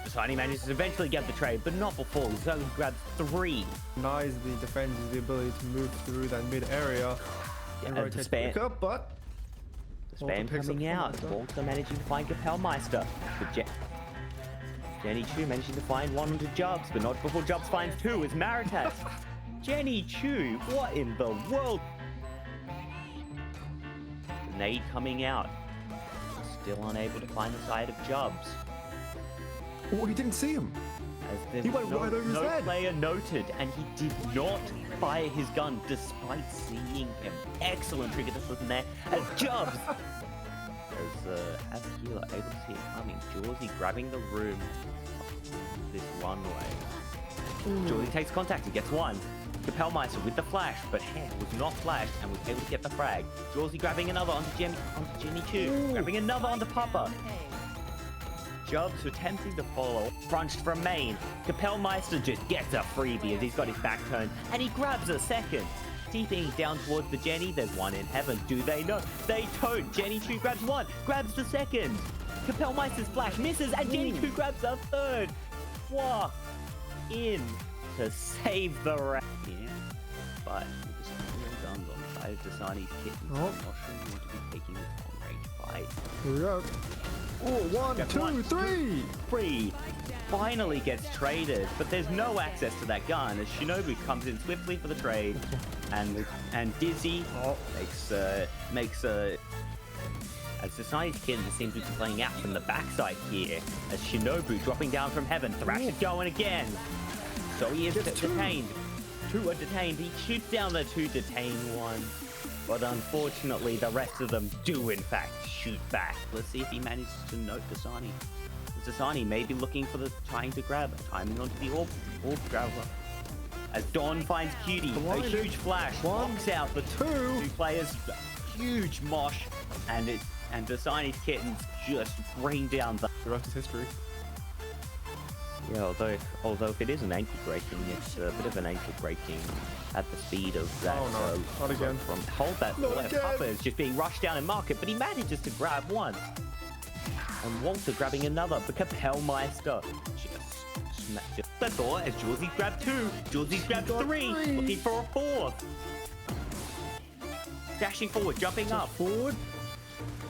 Designy manages to eventually get the trade, but not before Zoe grabs 3. Denies the defenders the ability to move through that mid area and Yeah, rotate Spam- quick up, but Spam picks up coming out. Kapellmeister. Also managing to find Kapellmeister. But Jenny Chu managing to find 1 onto Jubs, but not before Jubs finds 2 as Maritas. Jenny Chu, what in the world? Nade coming out. Still unable to find the side of Jubs. Oh, he didn't see him. As He went right over his no head. player noted, and he did not fire his gun despite seeing him. Excellent trigger discipline there. As Jubs, as Healer able to see it coming, Jawsy grabbing the room this runway. Jawsy takes contact, he gets 1. Kapellmeister with the flash, but Hair was not flashed and was able to get the frag. Jawsy grabbing another onto Jenny Chu, grabbing another onto Papa. Jubs attempting to follow, crunched from main. Kapellmeister just gets a freebie as he's got his back turned, and he grabs a second. TPing down towards the Jenny, there's 1 in heaven. Do they know? They don't. Jenny Chu grabs 1, grabs the second. Kapellmeister's flash misses, and Jenny Chu grabs a 3rd. Walk in to save the round. Yeah, but with the steel guns on the side of Dasani's kitten, I'm not sure you want to be taking this long-range fight. Here we go. Oh, 1, 2, 3. 3 finally gets traded, but there's no access to that gun as Shinobu comes in swiftly for the trade, and Dizzy makes as Society's Kitten seems to be playing out from the backside here, as Shinobu dropping down from heaven, Thrash is going again. So he is detained. 2 are detained. He shoots down the 2 detained ones. But unfortunately, the rest of them do, in fact, shoot back. Let's see if he manages to note Dasani. Dasani may be looking for the trying to grab, timing onto the orb grabber. As Dawn finds Cutie, a huge flash, knocks out the 2 players, huge mosh, and Dasani's kittens just bring down the rest is history. Yeah, although if it is an ankle breaking, it's a bit of an ankle breaking at the speed of that. Oh no, not again. Hold that Not left. again. Papa is just being rushed down in market, but he manages to grab 1. And Walter grabbing another, but Kapellmeister just smacked it. That's all, as Jawsy grabbed 2. Jawsy's grabbed 3, looking for a 4th. Dashing forward, jumping up. Forward.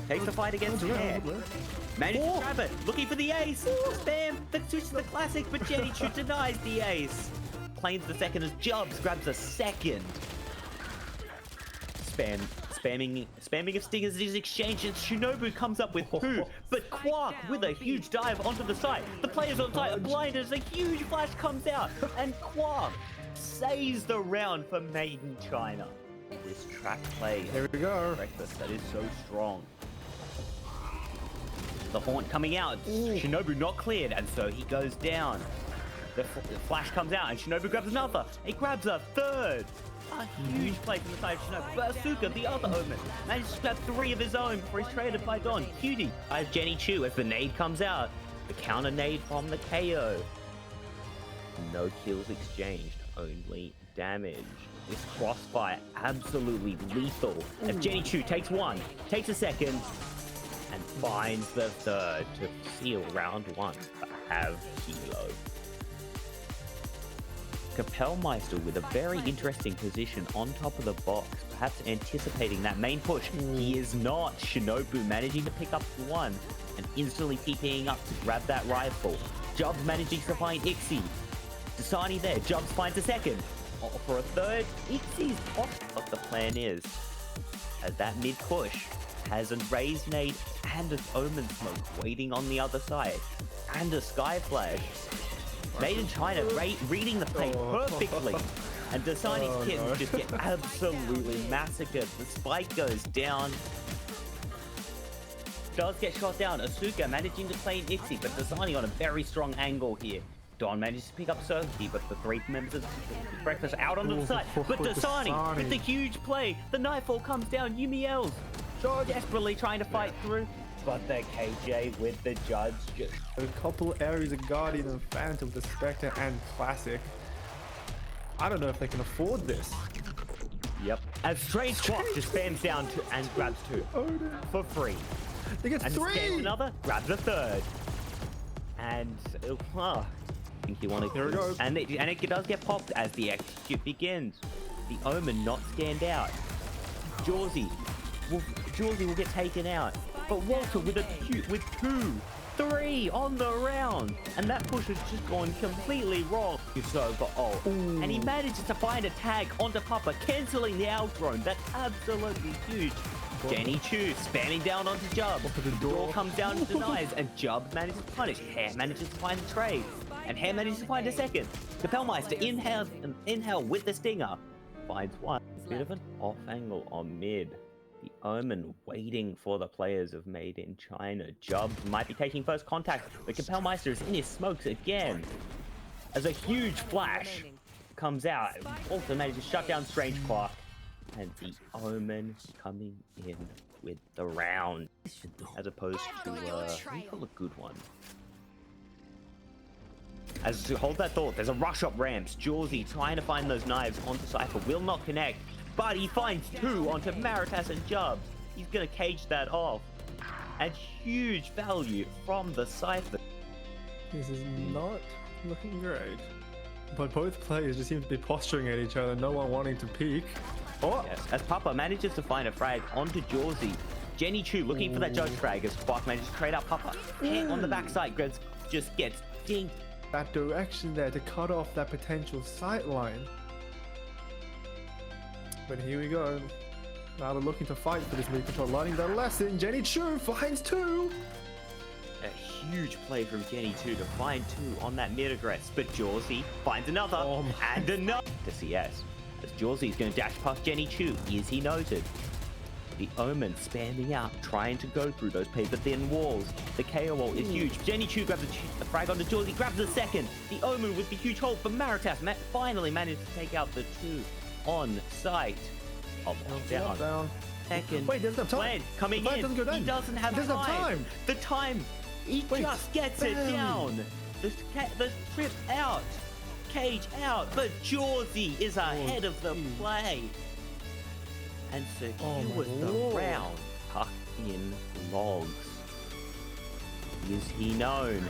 Takes the fight against Hair. Manages to grab it, looking for the ace. Spam, that switches the classic, but Jenny Chu denies the ace. Claims the second as Jubs grabs a second. Spamming of stingers in his exchange, and Shinobu comes up with 2, but Quark with a huge dive onto the site. The players on site are blinded as a huge flash comes out, and Quark saves the round for Made in China. This track play, Here we go. breakfast that is so strong. The Haunt coming out, Shinobu not cleared, and so he goes down. The flash comes out, and Shinobu grabs another. He grabs a 3rd. A huge play from the side of Shinobu. But Asuka, the other Omen, manages to grab 3 of his own before he's traded by Don. Cutie by Jenny Chu as the nade comes out. The counter nade from the KO. No kills exchanged, only damage. This crossfire absolutely lethal. As Jenny Chu takes 1, takes a second, and finds the 3rd to seal round 1 for Have Kilo. Kapellmeister with a very interesting position on top of the box, perhaps anticipating that main push. He is not. Shinobu managing to pick up 1 and instantly TPing up to grab that rifle. Jubs managing to find Ixie. Dasani there. Jubs finds a second. For a 3rd, Ixie's off. What the plan is, as that mid push has a raised nade and an Omen smoke waiting on the other side, and a sky flash. Made in China, reading the play perfectly, and Dasani's kittens just get absolutely massacred. The spike goes down. Does get shot down. Asuka managing to play an Ixie, but Dasani on a very strong angle here. Don manages to pick up Certainty, but the 3 members of breakfast out on the side. But Dasani with the huge play. The nightfall comes down. Yumi yells, desperately trying to fight through. But the KJ with the judge just... A couple areas of Guardian and Phantom, the Spectre and Classic. I don't know if they can afford this. Yep. As Strange Squawk just spams down and grabs 2 for free. He gets And 3! scans another, grabs a 3rd. And I think you want to. Here we go. And it does get popped as the execute begins. The Omen not scanned out. Jawsy will get taken out. But Walter with 2, 3 on the round. And that push has just gone completely wrong. It's over all. And he manages to find a tag onto Papa, cancelling the out drone. That's absolutely huge. Jenny Chu spamming down onto Jub. The door comes down and denies, and Jub manages to punish. Hare manages to find the trade, and Hare manages to find a second. Kapellmeister inhale with the stinger. Finds one. Bit of an off angle on mid. The Omen waiting for the players of Made in China. Jub might be taking first contact, but Kapellmeister is in his smokes again. As a huge flash comes out, also manages to shut down Strange Clock. And the Omen coming in with the round, as opposed to a good one. As to hold that thought, there's a rush up ramps. Jawsy trying to find those knives onto Cypher, will not connect, but he finds 2 onto Maritas and Jubs. He's gonna cage that off, and huge value from the Cypher. This is not looking great. But both players just seem to be posturing at each other, no one wanting to peek. Oh! Yes, as Papa manages to find a frag onto Jawsy. Jenny Chu looking for that judge frag as Squawk manages to trade out Papa. And on the backside, Grebs just gets dinked. That direction there to cut off that potential sight line. But here we go. Now they're looking to fight for this mid control, learning their lesson. Jenny Chu finds 2! A huge play from Jenny Chu to find 2 on that mid aggress, but Jawsy finds another and another to CS. As Jawsy's going to dash past Jenny Chu, is he noted? The Omen spamming out, trying to go through those paper-thin walls. The KO wall is huge. Jenny Chu grabs the frag onto Jawsy, grabs the second. The Omen with the huge hold for Maritas finally managed to take out the 2 on sight. Down. Second. Wait, there's no time. Coming in. Doesn't go down. He doesn't have There's time. no time. The time. He just gets it down. The trip out. Cage out, but Jawsy is ahead of the play and secure with the round. Tucked in logs. Is he known?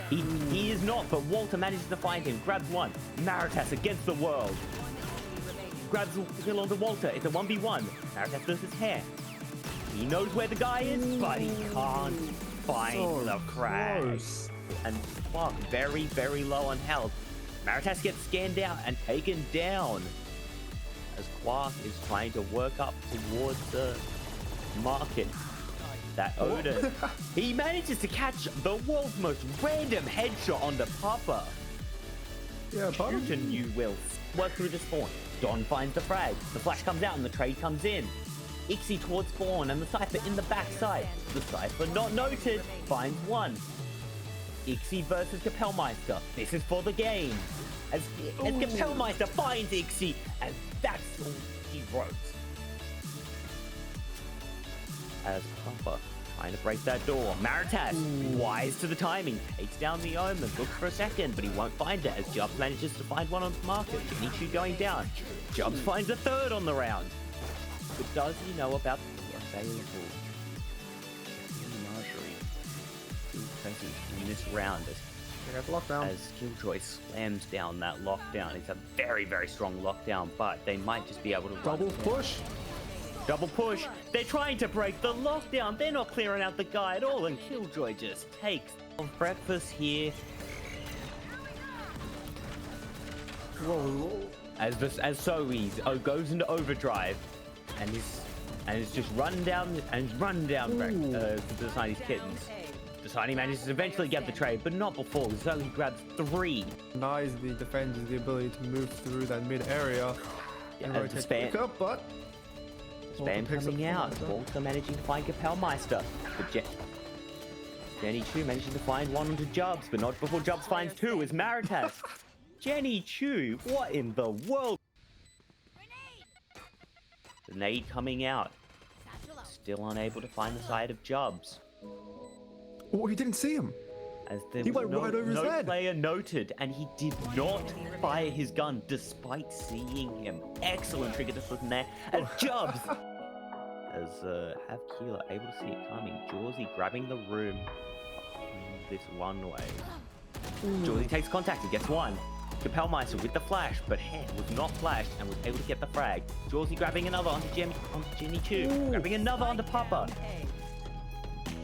He is not, but Walter manages to find him. Grabs 1. Maritas against the world. Grabs the kill onto Walter. It's a 1v1. Maritas versus Hare. He knows where the guy is, but he can't find the crash. And Squawk very, very low on health. Maritas gets scanned out and taken down as Quark is trying to work up towards the market. That Odin, he manages to catch the world's most random headshot on the Papa. Yeah, Papa. Newton, you will work through the spawn. Don finds the frag. The flash comes out and the trade comes in. Ixie towards spawn and the Cypher in the backside. The Cypher not noted, finds 1. Ixie versus Kapellmeister. This is for the game. As Kapellmeister finds Ixie, and that's all he wrote. As Papa trying to break that door. Maritas, wise to the timing, takes down the Omen, looks for a second, but he won't find it as Jubs manages to find one on the market. Jenny Chu going down. Jubs finds a 3rd on the round. But does he know about the available present in this round as Killjoy slams down that lockdown? It's a very, very strong lockdown, but they might just be able to double push. They're trying to break the lockdown. They're not clearing out the guy at all, and Killjoy just takes breakfast here. Whoa. As Soe goes into overdrive and is just run down to the Chinese kittens. Deciding manages to eventually get the trade, but not before. Zoe grabs 3. Denies the defenders the ability to move through that mid area and rotate back up, but Spam coming out. Walter managing to find Kapellmeister. But Jenny Chu managing to find 1 onto Jubs, but not before Jubs finds 2 is Maritas. Jenny Chu, what in the world? The nade coming out. Still unable to find the side of Jubs. Oh, he didn't see him. As there He was went right over his no head. player noted, and he did not fire his gun despite seeing him. Excellent trigger discipline there. And Jubs, as have Keeler able to see it coming. Jawsy grabbing the room this one way. Jawsy takes contact and gets one. Capelmeister with the flash, but Hair was not flashed and was able to get the frag. Jawsy grabbing another onto Jenny Chu, grabbing another onto Papa.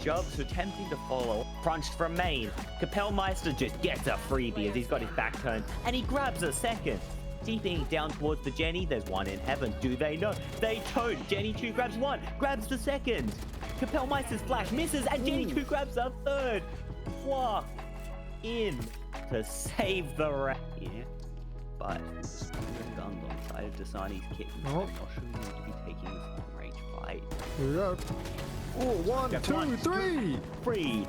Jubs attempting to follow, crunched from main. Capelmeister just gets a freebie as he's got his back turned, and he grabs a second. Deeping down towards the Jenny, there's one in heaven. Do they know? They don't. Jenny Chu grabs one, grabs the second. Capelmeister's flash misses, and Jenny Chu grabs a third. Wah! In to save the rack here. But the guns on side of Dasani's kitten. Oh. I'm not sure we need to be taking this long-range fight. Here we go. Oh, one, Got two, one, three. Free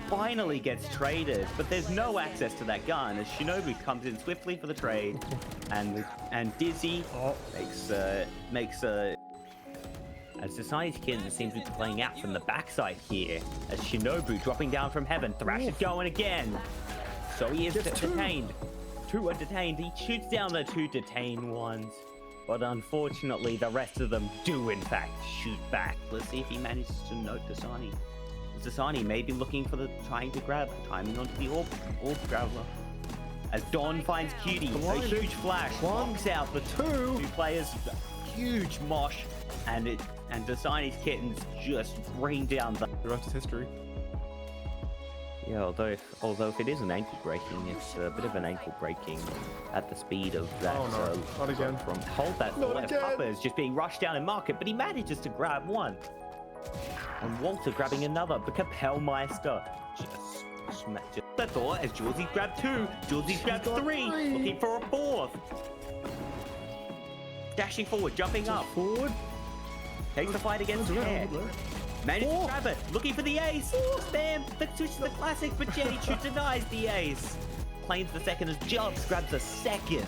finally gets traded, but there's no access to that gun as Shinobu comes in swiftly for the trade, and Dizzy makes as Society's Kitten seems to be playing out from the backside here, as Shinobu dropping down from heaven. Thrash is going again. So he is detained. Two are detained. He shoots down the two detained ones. But unfortunately, the rest of them do in fact shoot back. Let's see if he manages to note Dasani. Dasani may be looking for trying to grab, timing onto the orb graveler. As Don finds Cutie, a huge flash, knocks out the two players, huge mosh, and Dasani's Kittens just bring down the rest is history. Yeah, although if it is an ankle breaking, it's a bit of an ankle breaking at the speed of that. Oh no, not again. Hold that Not left. again. Papa is just being rushed down in market, but he manages to grab one. And Walter grabbing another, but Capelmeister just the thought as Jawsy grabbed two, Jawsy grabbed three, looking for a fourth. Dashing forward, jumping up. Forward. Takes the fight against Hair. Manages to grab it, looking for the ace. Spam, the switch to the classic, but Jenny Chu denies the ace. Claims the second as Jubs grabs a second.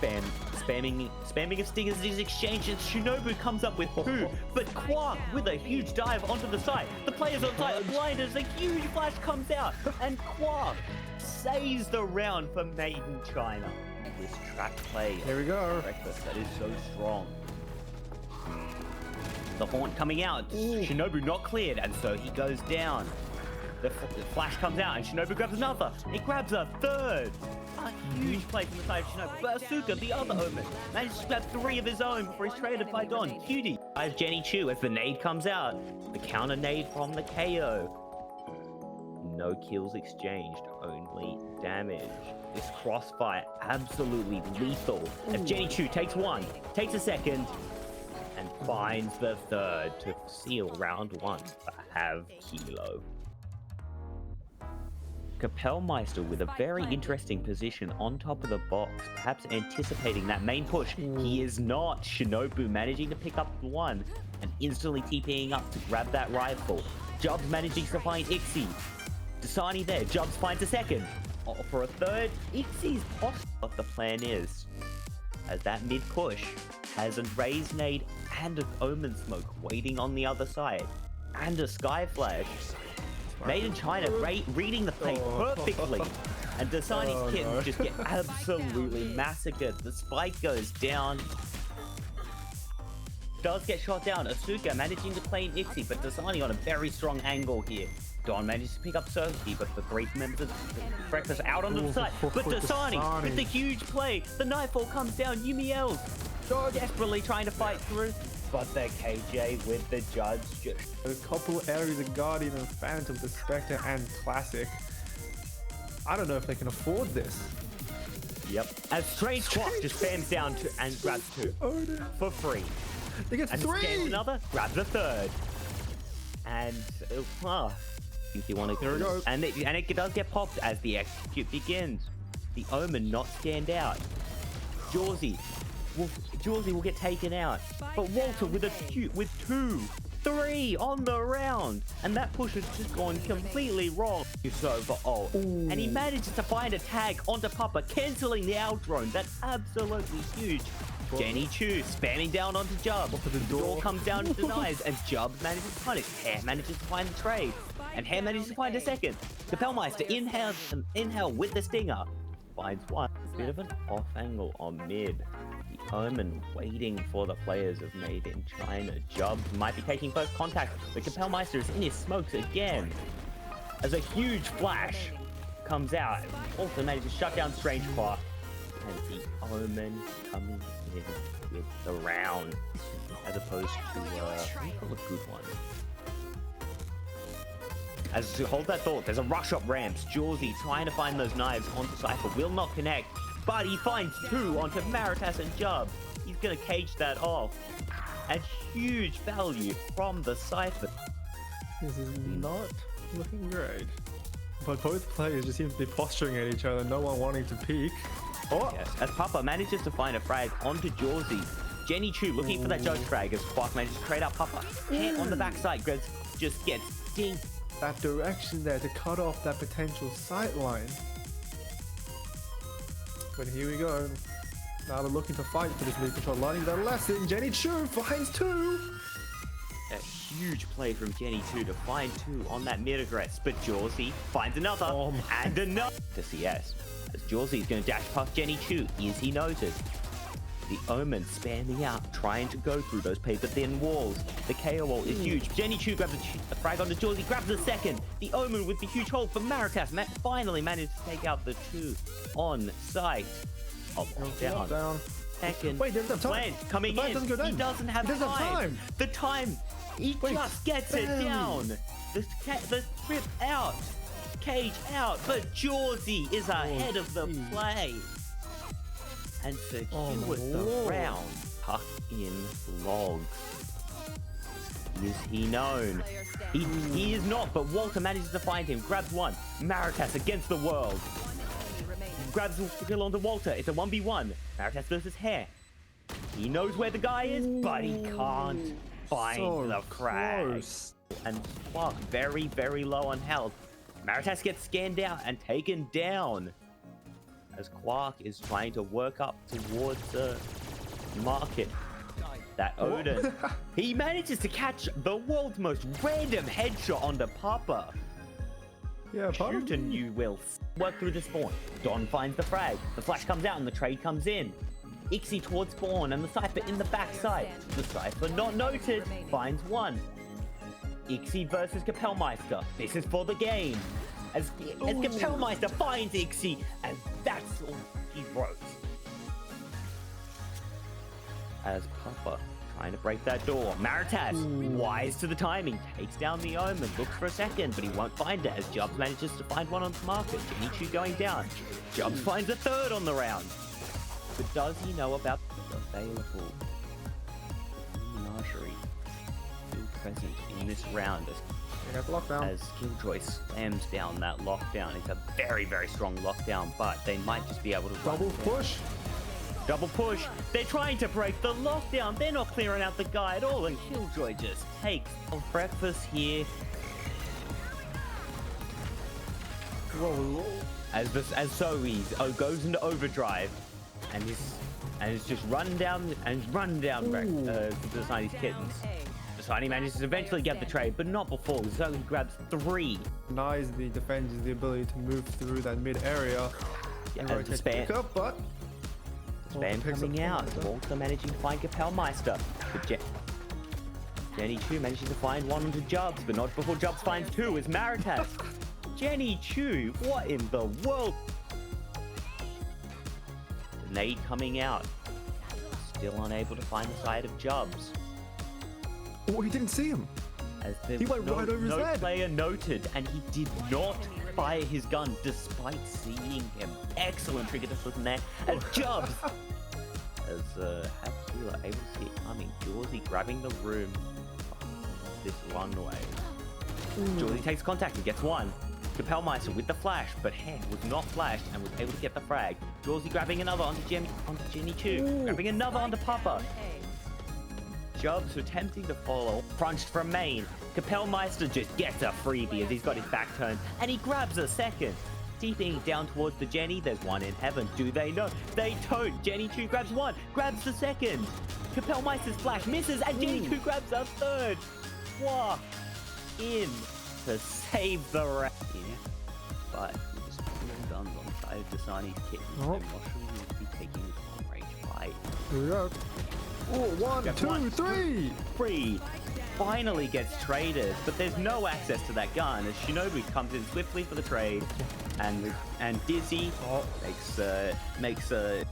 Spamming of stingers is exchanged, and Shinobu comes up with two, but Quark with a huge dive onto the side. The players on side are blinded as a huge flash comes out, and Quark saves the round for Maiden China. This track play. Here we go. Breakfast that is so strong. The Haunt coming out. Shinobu not cleared, and so he goes down. The flash comes out, and Shinobu grabs another. He grabs a third. A huge play from the side of Shinobu. But Asuka, the other Omen, manages to grab three of his own before he's traded by Don. Cutie buys Jenny Chu as the nade comes out. The counter nade from the KO. No kills exchanged, only damage. This crossfire absolutely lethal. As Jenny Chu takes one, takes a second, and finds the third to seal round one for Have Kilo. Capelmeister with a very interesting position on top of the box, perhaps anticipating that main push. He is not. Shinobu managing to pick up one and instantly TPing up to grab that rifle. Jubs managing to find Ixie. Dasani there. Jubs finds a second. For a third, Ixie's possible. What the plan is, as that mid push has a raised nade and an omen smoke waiting on the other side, and a sky flash. Maiden China reading the play perfectly, and Dasani's kittens just get absolutely massacred. The spike goes down. Does get shot down. Asuka managing to claim Ixie, but Dasani on a very strong angle here. Don manages to pick up Sophie, but the three members of Breakfast out on the side. But Dasani with the huge play. The nightfall comes down. Yumi L's desperately trying to fight through. But the KJ with the judge just... A couple areas of Guardian and Phantom, the Spectre and Classic. I don't know if they can afford this. Yep. As Strange Squawk just spams down and grabs two for free. They get and three! Scans another, grabs a third. And... I think you want to... Here it goes. And it does get popped as the execute begins. The Omen not scanned out. Jawsy will get taken out, but Walter with two, three on the round, and that push has just gone completely wrong. It's over all, and he manages to find a tag onto Papa, cancelling the out drone. That's absolutely huge. Jenny Chu spamming down onto Jub. The door comes down and denies, and Jub manages to punish. Hair manages to find the trade, and Hair manages to find a second. Kapellmeister inhale with the stinger. Finds one. Bit of an off angle on mid. The Omen waiting for the players of Made in China. Jubs might be taking first contact, but Kapellmeister is in his smokes again. As a huge flash comes out, also manages to shut down Strange Quark. And the Omen coming in with the round, as opposed to, what do you call a good one? As to hold that thought, there's a rush up ramps. Jawsy trying to find those knives onto Cypher, will not connect, but he finds two onto Maritas and Jub. He's gonna cage that off. And huge value from the Cypher. This is not looking great. But both players just seem to be posturing at each other, no one wanting to peek. Oh! Yes, as Papa manages to find a frag onto Jawsy. Jenny Chu looking for that judge frag as Quark manages to trade out Papa. Hit on the backside, just gets dinked. That direction there to cut off that potential sight line. But here we go. Now they're looking to fight for this lead control, learning their lesson. Jenny Chu finds two. A huge play from Jenny Chu to find two on that mid aggress, but Jawsy finds another and another to CS. As Jawsy is going to dash past Jenny Chu, is he noted? The Omen spamming out, trying to go through those paper-thin walls. The KO wall is huge. Jenny Chu grabs a frag onto Jawsy, grabs the second. The Omen with the huge hold for Maritas. Finally managed to take out the two on site. Down. Second. Wait, there's no time. Plant coming in. He doesn't have time. The time. He just gets it down. The trip out. Cage out. But Jawsy is ahead of the play. And secures the round. Tuck in logs. Is he known? He is not, but Walter manages to find him. Grabs one. Maritas against the world. Grabs the kill onto Walter. It's a 1v1. Maritas versus Hair. He knows where the guy is, but he can't find the frag. And Quark very, very low on health. Maritas gets scanned out and taken down. As Quark is trying to work up towards the market. That Odin. He manages to catch the world's most random headshot onto Papa. Yeah, Papa. Shoot and you will work through the spawn. Don finds the frag. The flash comes out and the trade comes in. Ixie towards spawn and the Cypher in the backside. The Cypher not noted. Finds one. Ixie versus Kapellmeister. This is for the game. As Kapellmeister finds Ixie, and that's all he wrote. As Papa trying to break that door. Maritas, wise to the timing, takes down the Omen, looks for a second, but he won't find it as Jubs manages to find one on the market. Jenny Chu going down. Jubs finds a third on the round. But does he know about the available menagerie still present in this round? As Killjoy slams down that lockdown. It's a very, very strong lockdown, but they might just be able to double push. Double push. They're trying to break the lockdown. They're not clearing out the guy at all, and Killjoy just takes breakfast here. Whoa. As Zoe goes into overdrive, and is just run down to the Chinese kittens. He manages to eventually get the trade, but not before. Zoe grabs three. Denies the defenders the ability to move through that mid area. Yeah, as the spam coming out. Walter managing to find Kapellmeister. But Jenny Chu manages to find one onto Jubs, but not before Jubs finds two as Maritas. Jenny Chu, what in the world? Nade coming out. Still unable to find the side of Jubs. Oh, he didn't see him. As he went right over his head. Player noted, and he did not fire his gun despite seeing him. Excellent trigger discipline there. As Jubs, as Hatchila able to see it coming. Jawsy grabbing the room. This runway. Jawsy takes contact and gets one. Kapellmeister with the flash, but Hair was not flashed and was able to get the frag. Jawsy grabbing another onto Jenny Chu. Grabbing another onto Papa. Jubs attempting to follow, crunched from main. Kapellmeister just gets a freebie as he's got his back turned, and he grabs a second. Deeping down towards the Jenny, there's one in heaven. Do they know? They don't. Jenny Chu grabs one, grabs the second. Kapellmeister's flash misses, and Jenny Chu grabs a third. Walk in to save the round here, but we're just all guns on side of Dasani's kit. So Moshul will be taking his long range fight. Here we go. Oh, one, two, three. Finally gets traded, but there's no access to that gun as Shinobu comes in swiftly for the trade, and Dizzy makes as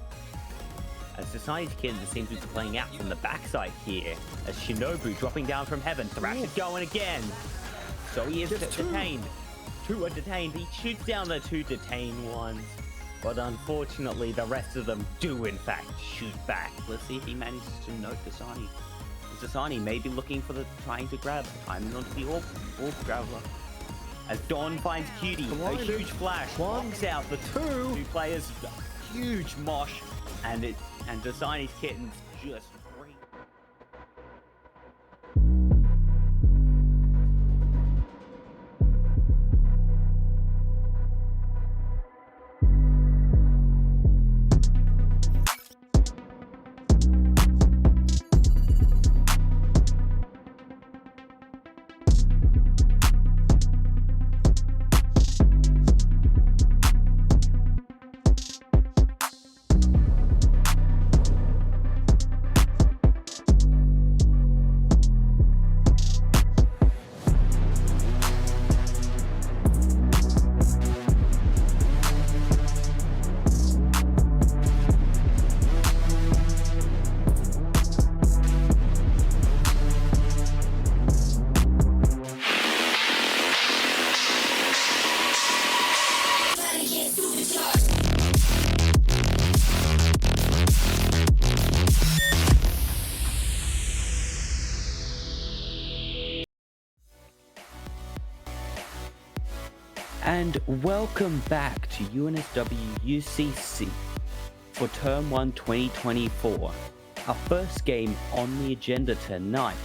Society's Kid seems to be playing out from the backside here, as Shinobu dropping down from heaven. Thrash is going again. So he is detained. Two are detained. He shoots down the two detained ones. But unfortunately, the rest of them do in fact shoot back. Let's see if he manages to note Dasani. Dasani may be looking for trying to grab. Timing onto the orb traveler. As Dawn finds Cutie, a huge flash knocks out the two players. Huge mosh, and Dasani's kittens just free. And welcome back to UNSW UCC for Term 1 2024. Our first game on the agenda tonight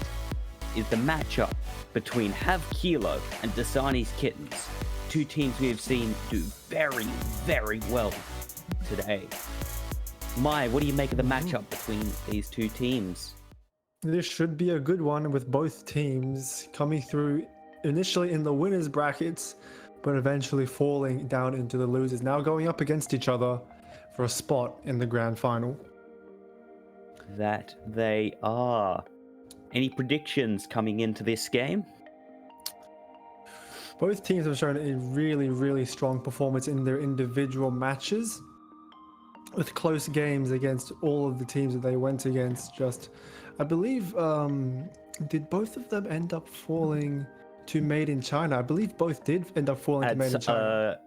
is the matchup between Have Kilo and Dasani's Kittens, two teams we have seen do very, very well today. Mai, what do you make of the matchup between these two teams? This should be a good one with both teams coming through initially in the winners brackets, but eventually falling down into the losers, now going up against each other for a spot in the grand final. That they are. Any predictions coming into this game? Both teams have shown a really, really strong performance in their individual matches, with close games against all of the teams that they went against. I believe, did both of them end up falling to Made in China? I believe both did end up falling to Made in China.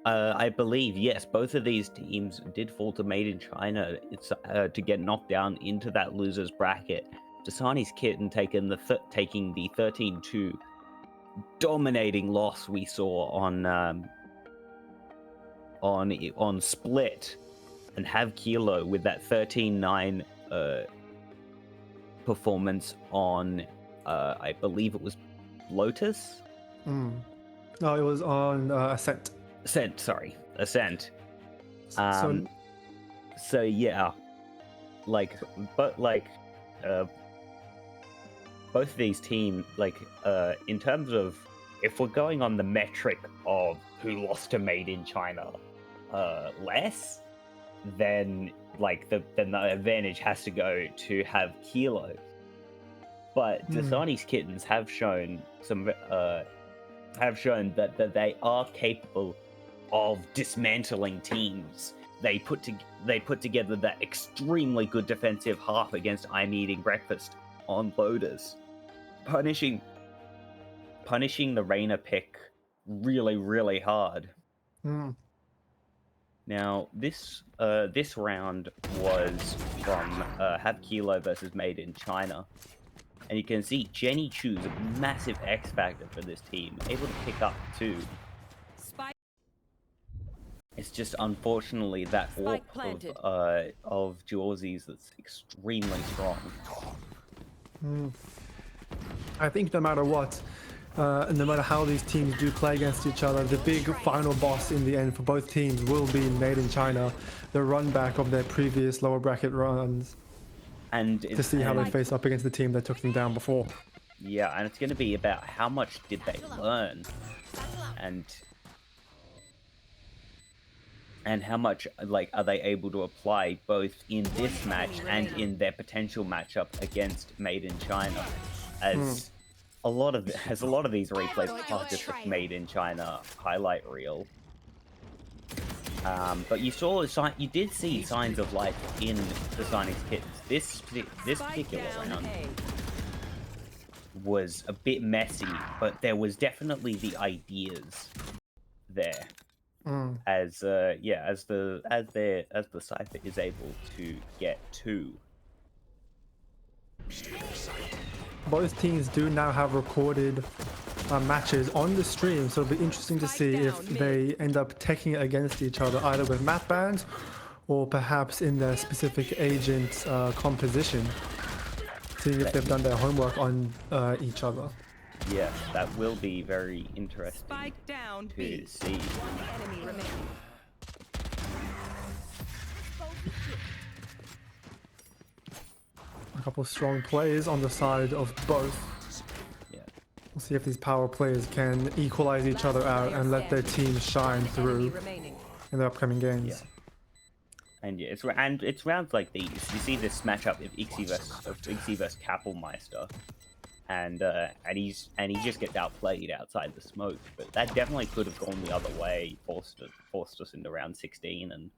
I believe, yes, both of these teams did fall to Made in China. It's to get knocked down into that losers bracket. Dasani's Kitten taking the 13-2 dominating loss we saw on Split, and Have Kilo with that 13-9 performance on I believe it was Lotus. No, it was on Ascent. Ascent. So yeah, both of these teams, in terms of, if we're going on the metric of who lost to Made in China less, then the advantage has to go to Have Kilo. But Dasani's Kittens have shown that they are capable of dismantling teams. They put together that extremely good defensive half against I'm Eating Breakfast on Loaders, punishing the Reina pick really, really hard. Now this round was from Have Kilo versus Made in China. And you can see Jenny Chu's a massive X factor for this team, able to pick up two. It's just unfortunately that orb of Jawsies that's extremely strong. I think no matter what, no matter how these teams do play against each other, the big final boss in the end for both teams will be Made in China, the run back of their previous lower bracket runs. And to see how they face up against the team that took them down before. Yeah, and it's going to be about how much did they learn, and how much like are they able to apply both in this match and in their potential matchup against Made in China, as a lot of these replays are just a Made in China highlight reel. But you did see signs of life in the Signings kits. This particular round was a bit messy, but there was definitely the ideas there. As the Cypher is able to get to. Both teams do now have recorded matches on the stream, so it'll be interesting to see if they end up taking it against each other, either with map bans or perhaps in their specific agent composition, seeing if they've done their homework on each other. Yes, that will be very interesting to see. One enemy remaining. A couple of strong players on the side of both. Yeah. We'll see if these power players can equalize each other out and let their teams shine through in the upcoming games. Yeah. And yeah, it's rounds like these. You see this matchup of Ixie versus Kappelmeister. And he just gets outplayed outside the smoke, but that definitely could have gone the other way, forced us into round 16 and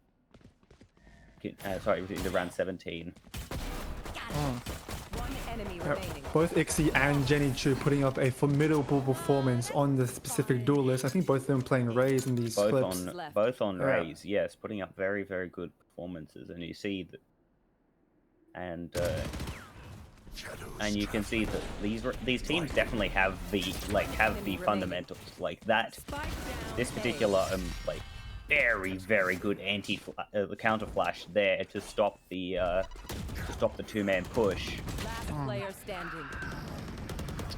into round 17. One enemy remaining. Both Ixie and Jenny Chu putting up a formidable performance on the specific duel list. I think both of them playing Rays in these clips. Both on Rays, yes, putting up very, very good performances, and you see that, and you can see that these teams definitely have the fundamentals like that. This particular very, very good counter flash there to stop the two-man push. Last player standing.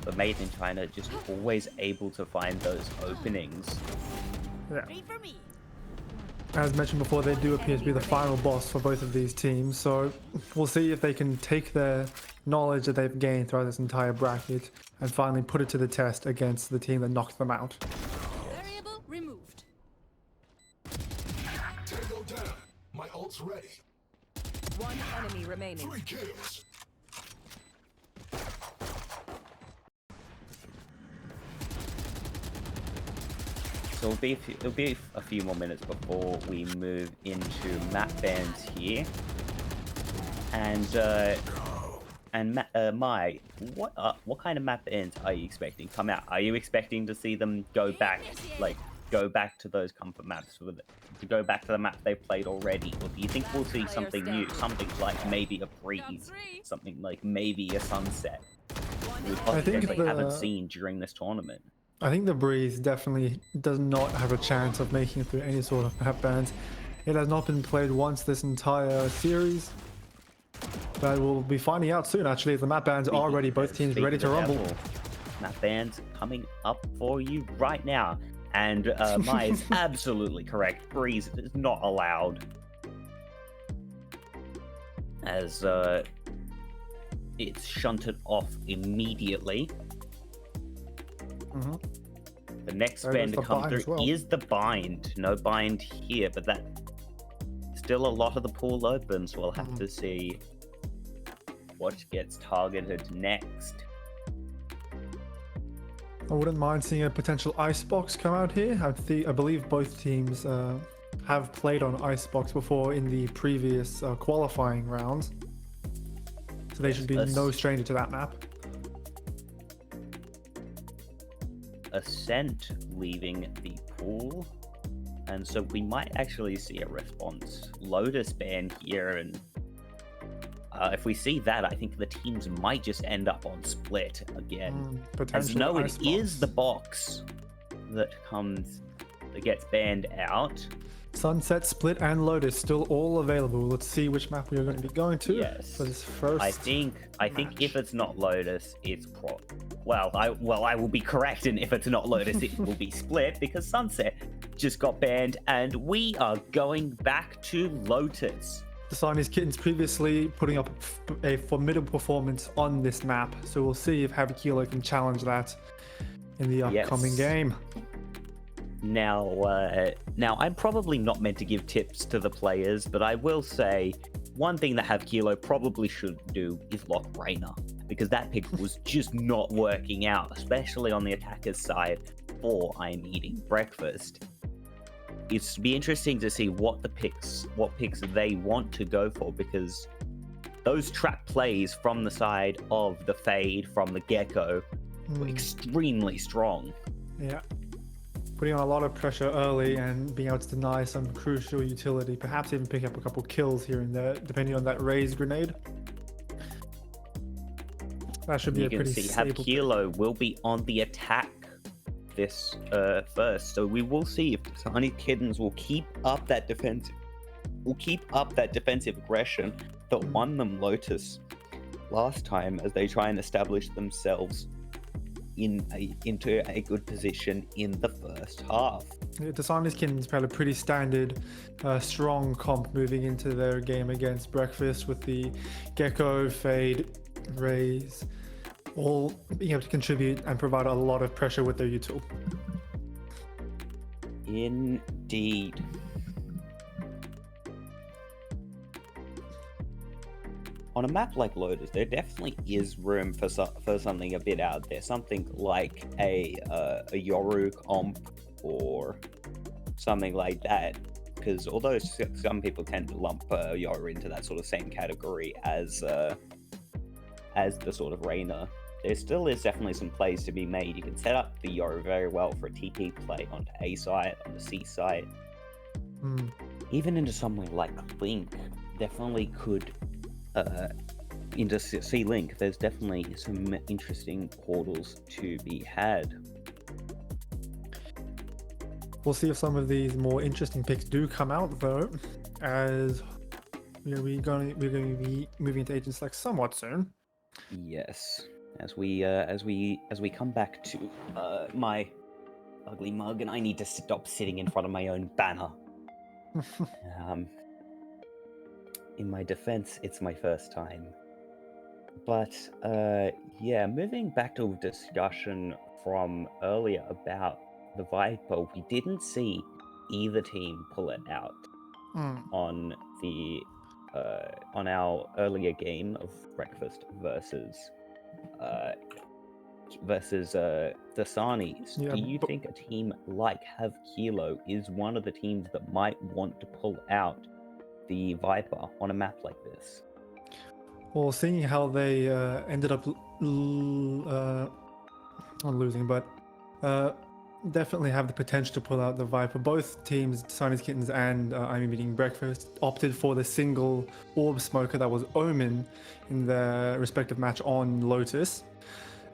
But Made in China just always able to find those openings. Yeah. As mentioned before, they do appear to be the final boss for both of these teams, so we'll see if they can take their knowledge that they've gained throughout this entire bracket and finally put it to the test against the team that knocked them out. Variable removed. Tango down. My ult's ready. One enemy remaining. 3 kills. So it'll be a few more minutes before we move into map bans here. And Mai, what kind of map bans are you expecting come out? Are you expecting to see them go back to those comfort maps, to go back to the map they've played already, or do you think we'll see something new, something like maybe a breeze, something like maybe a sunset, that they haven't seen during this tournament? I think the Breeze definitely does not have a chance of making it through any sort of map bans. It has not been played once this entire series. But we'll be finding out soon, actually, if the map bans are ready. Both teams ready to rumble. Map bans coming up for you right now. And Mai is absolutely correct. Breeze is not allowed. As it's shunted off immediately. The next ban to come through is the bind. No bind here, but that still a lot of the pool opens. We'll have to see what gets targeted next. I wouldn't mind seeing a potential icebox come out here. I believe both teams have played on icebox before in the previous qualifying rounds, so they should be no stranger to that map. Ascent leaving the pool, and so we might actually see a response. Lotus ban here, and if we see that, I think the teams might just end up on split again. As no, it is the box that gets banned out. Sunset, Split, and Lotus still all available. Let's see which map we are going to be going to for this first. I think if it's not Lotus, it's I will be correct, and if it's not Lotus, it will be Split, because Sunset just got banned, and we are going back to Lotus. The Siamese Kittens previously putting up a formidable performance on this map, so we'll see if Have Kilo can challenge that in the upcoming Yes. game. Now I'm probably not meant to give tips to the players, but I will say one thing that Have Kilo probably should do is lock Reyna, because that pick was just not working out, especially on the attacker's side for I'm Eating Breakfast. It's be interesting to see what picks they want to go for, because those trap plays from the side of the Fade from the Gecko were extremely strong. Yeah. Putting on a lot of pressure early and being able to deny some crucial utility, perhaps even pick up a couple kills here and there, depending on that raised grenade. That should be a pretty stable. Have Kilo will be on the attack this first, so we will see if the Tiny Kittens will keep up that defensive aggression that won them Lotus last time, as they try and establish themselves into a good position in the first half. Yeah, the Siamese Kittens had a pretty standard, strong comp moving into their game against Breakfast, with the Gecko, Fade, Raise, all being able to contribute and provide a lot of pressure with their util. Indeed. On a map like Lotus, there definitely is room for something a bit out there. Something like a Yoru comp or something like that. Because although some people tend to lump Yoru into that sort of same category as the sort of Reyna, there still is definitely some plays to be made. You can set up the Yoru very well for a TP play onto A side, on the C side. Even into something like Link, definitely could into C-Link, there's definitely some interesting portals to be had. We'll see if some of these more interesting picks do come out, though, as we're going to be moving into Agent Select somewhat soon. Yes, as we come back to my ugly mug, and I need to stop sitting in front of my own banner. In my defense, it's my first time. But, yeah, moving back to a discussion from earlier about the Viper, we didn't see either team pull it out on our earlier game of Breakfast versus the Sarnies. Yeah, Do you think a team like Have Kilo is one of the teams that might want to pull out the Viper on a map like this? Well, seeing how they ended up not losing, but definitely have the potential to pull out the Viper. Both teams, Siamese Kittens and I'm Eating Breakfast, opted for the single orb smoker that was Omen in their respective match on Lotus.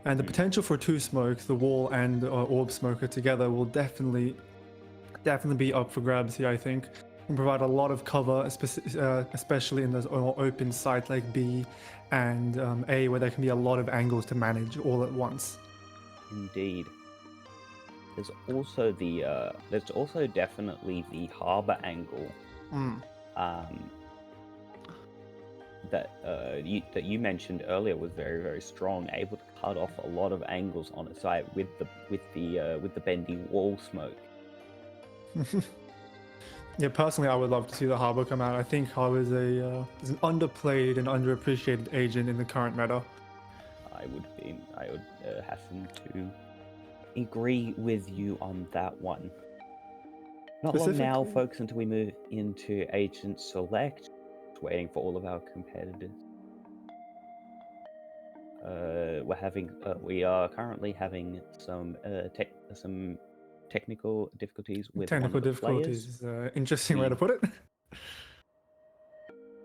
And the potential for two smokes, the wall and orb smoker together, will definitely be up for grabs here, I think. And provide a lot of cover, especially in those open sites like B and A, where there can be a lot of angles to manage all at once. Indeed. There's also definitely the harbor angle that you mentioned earlier was very, very strong, able to cut off a lot of angles on a site with the bendy wall smoke. Yeah, personally, I would love to see the harbor come out. I think harbor is an underplayed and underappreciated agent in the current meta. I would happen to agree with you on that one. Not long now, folks, until we move into Agent Select. Just waiting for all of our competitors. We are currently having some technical difficulties with technical difficulties is an interesting way to put it.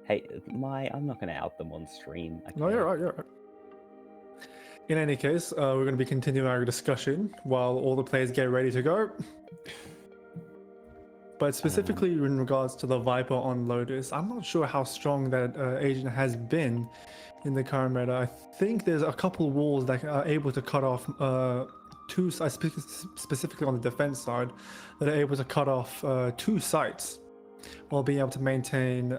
Hey, I'm not going to out them on stream. Okay? No, you're right. In any case, we're going to be continuing our discussion while all the players get ready to go. But specifically in regards to the Viper on Lotus, I'm not sure how strong that agent has been in the current meta. I think there's a couple walls that are able to cut off two sides, specifically on the defense side, that are able to cut off two sites while being able to maintain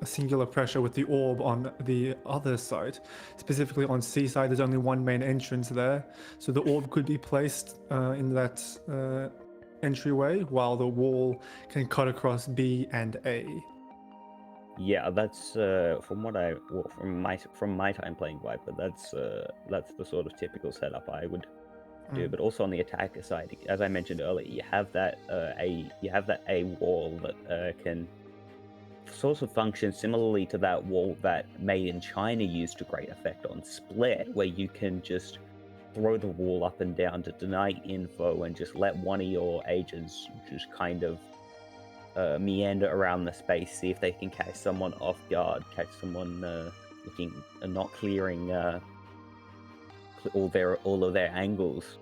a singular pressure with the orb on the other side. Specifically on C side, there's only one main entrance there, so the orb could be placed in that entryway, while the wall can cut across B and A. Yeah, that's from what from my time playing Viper. That's the sort of typical setup I would do. But also on the attacker side, as I mentioned earlier, you have that A wall that can sort of function similarly to that wall that Made in China used to great effect on Split, where you can just throw the wall up and down to deny info and just let one of your agents just kind of meander around the space, see if they can catch someone off guard, catch someone looking not clearing all of their angles.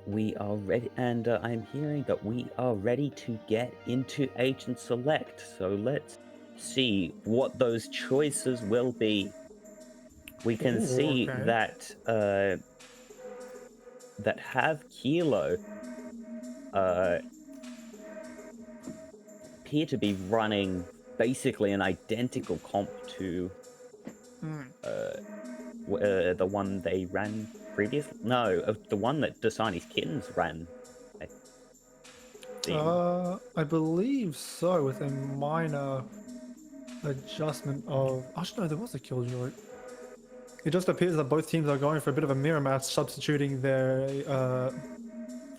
We are ready, and I'm hearing that we are ready to get into Agent Select. So let's see what those choices will be. We can see okay. that that Have Kilo appear to be running basically an identical comp to the one they ran previously. No, the one that Dasani's Kittens ran. I think. I believe so, with a minor adjustment of. Actually, no, there was a Killjoy. It just appears that both teams are going for a bit of a mirror match, substituting their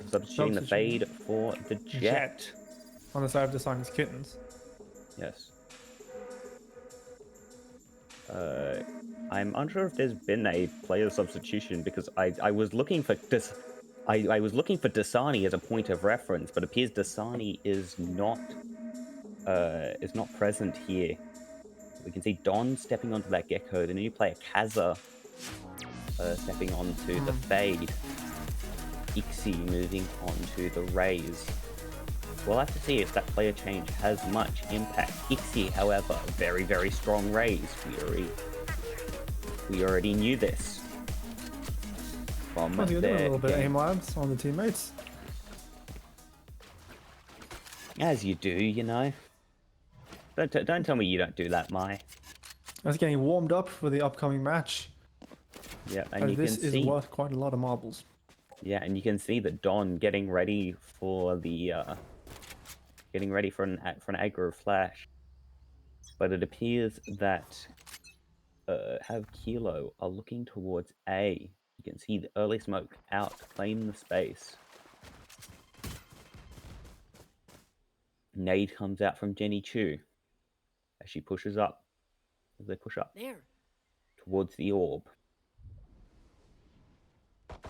Substituting the Fade for the Jet. on the side of the Simon's Kittens. Yes. I'm unsure if there's been a player substitution because I was looking for I was looking for Dasani as a point of reference, but it appears Dasani is not present here. We can see Don stepping onto that Gecko, the new player Kaza stepping onto the Fade, Ixie moving onto the Rays. We'll have to see if that player change has much impact. Ixie, however, very, very strong Rays. We already knew this from You're doing a their little bit of game. aim labs on the teammates. As you do, you know. Don't tell me you don't do that, Mai. That's getting warmed up for the upcoming match. Yeah, and you This can is see. worth quite a lot of marbles. Yeah, and you can see that Don getting ready for the getting ready for an aggro flash. But it appears that Have Kilo are looking towards A. You can see the early smoke out, claim the space. Nade comes out from Jenny Chu as she pushes up. As they push up There. towards the orb.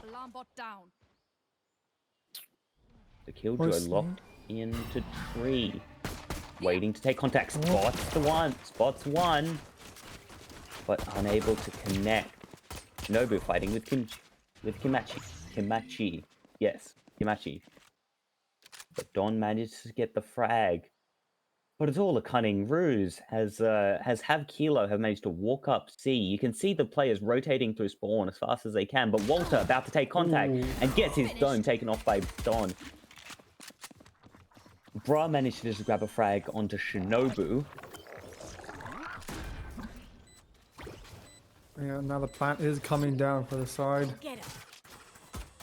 Alarm bot down. The Killjoy Close, locked into tree. Waiting to take contact. Spots one. But unable to connect. Shinobu fighting with Kimachi. Yes, Kimachi. But Don manages to get the frag. But it's all a cunning ruse, as Have Kilo have managed to walk up C. You can see the players rotating through spawn as fast as they can, but Walter about to take contact and gets his dome taken off by Don. Bra managed to just grab a frag onto Shinobu. Yeah, now the plant is coming down for the side Get him.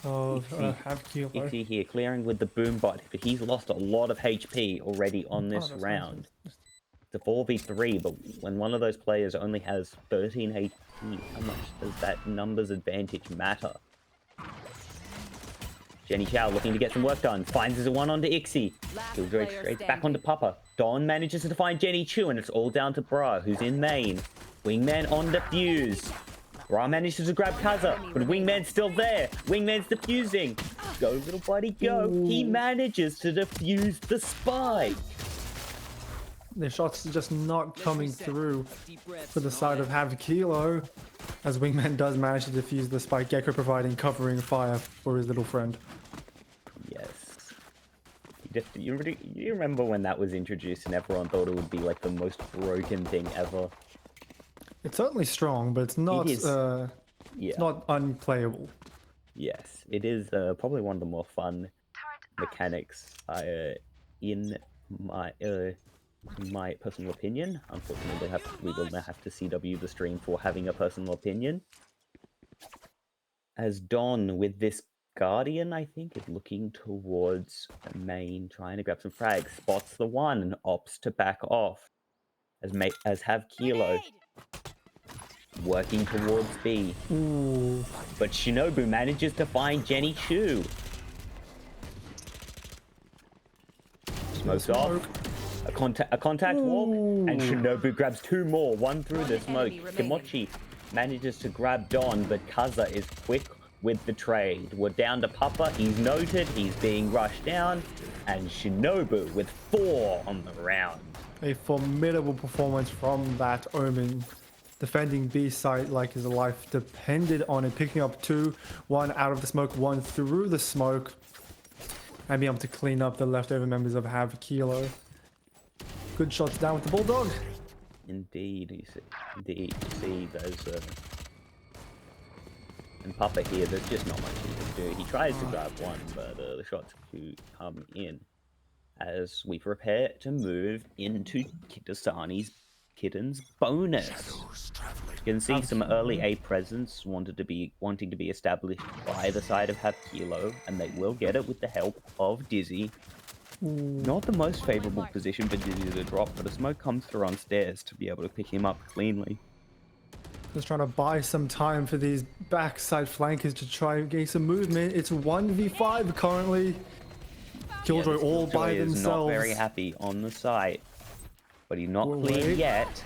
of Have Kilo. Ixie here clearing with the boom bot, but he's lost a lot of HP already on this that's round. It's a 4v3, but when one of those players only has 13 HP, how much does that numbers advantage matter? Jenny Chow looking to get some work done, finds his one onto Ixie. Killjoy straight back onto Papa. Don manages to find Jenny Chu, and it's all down to Bra, who's in main. Wingman on defuse. Bra manages to grab Kaza, but Wingman's still there. Wingman's defusing. Go, little buddy, go. He manages to defuse the spike. The shots are just not coming through for the side of Have Kilo, as Wingman does manage to defuse the spike. Gecko providing covering fire for his little friend. Yes. You remember when that was introduced and everyone thought it would be like the most broken thing ever? It's certainly strong, but it's not It is. it's not unplayable. Yes, it is probably one of the more fun mechanics, in my personal opinion. Unfortunately, we will now have to CW the stream for having a personal opinion. As Don, with this Guardian, I think, is looking towards the main, trying to grab some frags. Spots the one and opts to back off. As have Kilo working towards B. Ooh. But Shinobu manages to find Jenny Chu. Smokes off. A contact walk, and Shinobu grabs 2 more. One through the smoke. Kimochi manages to grab Don, but Kaza is quick with the trade. We're down to Papa. He's noted. He's being rushed down. And Shinobu with 4 on the round. A formidable performance from that Omen. Defending B site like his life depended on it. Picking up 2, 1 out of the smoke, 1 through the smoke. And be able to clean up the leftover members of Have Kilo. Good shots down with the Bulldog. Indeed, you see those... And Papa here, there's just not much he can do. He tries to grab one, but the shots do come in. As we prepare to move into Dasani's Kitten's bonus. You can see some early A presence wanting to be established by the side of Have Kilo, and they will get it with the help of Dizzy. Not the most favorable position for Dizzy to drop, but a smoke comes through on stairs to be able to pick him up cleanly. Just trying to buy some time for these backside flankers to try and gain some movement. It's 1v5 currently. Killjoy all by is themselves. Not very happy on the site, but he's not clean yet.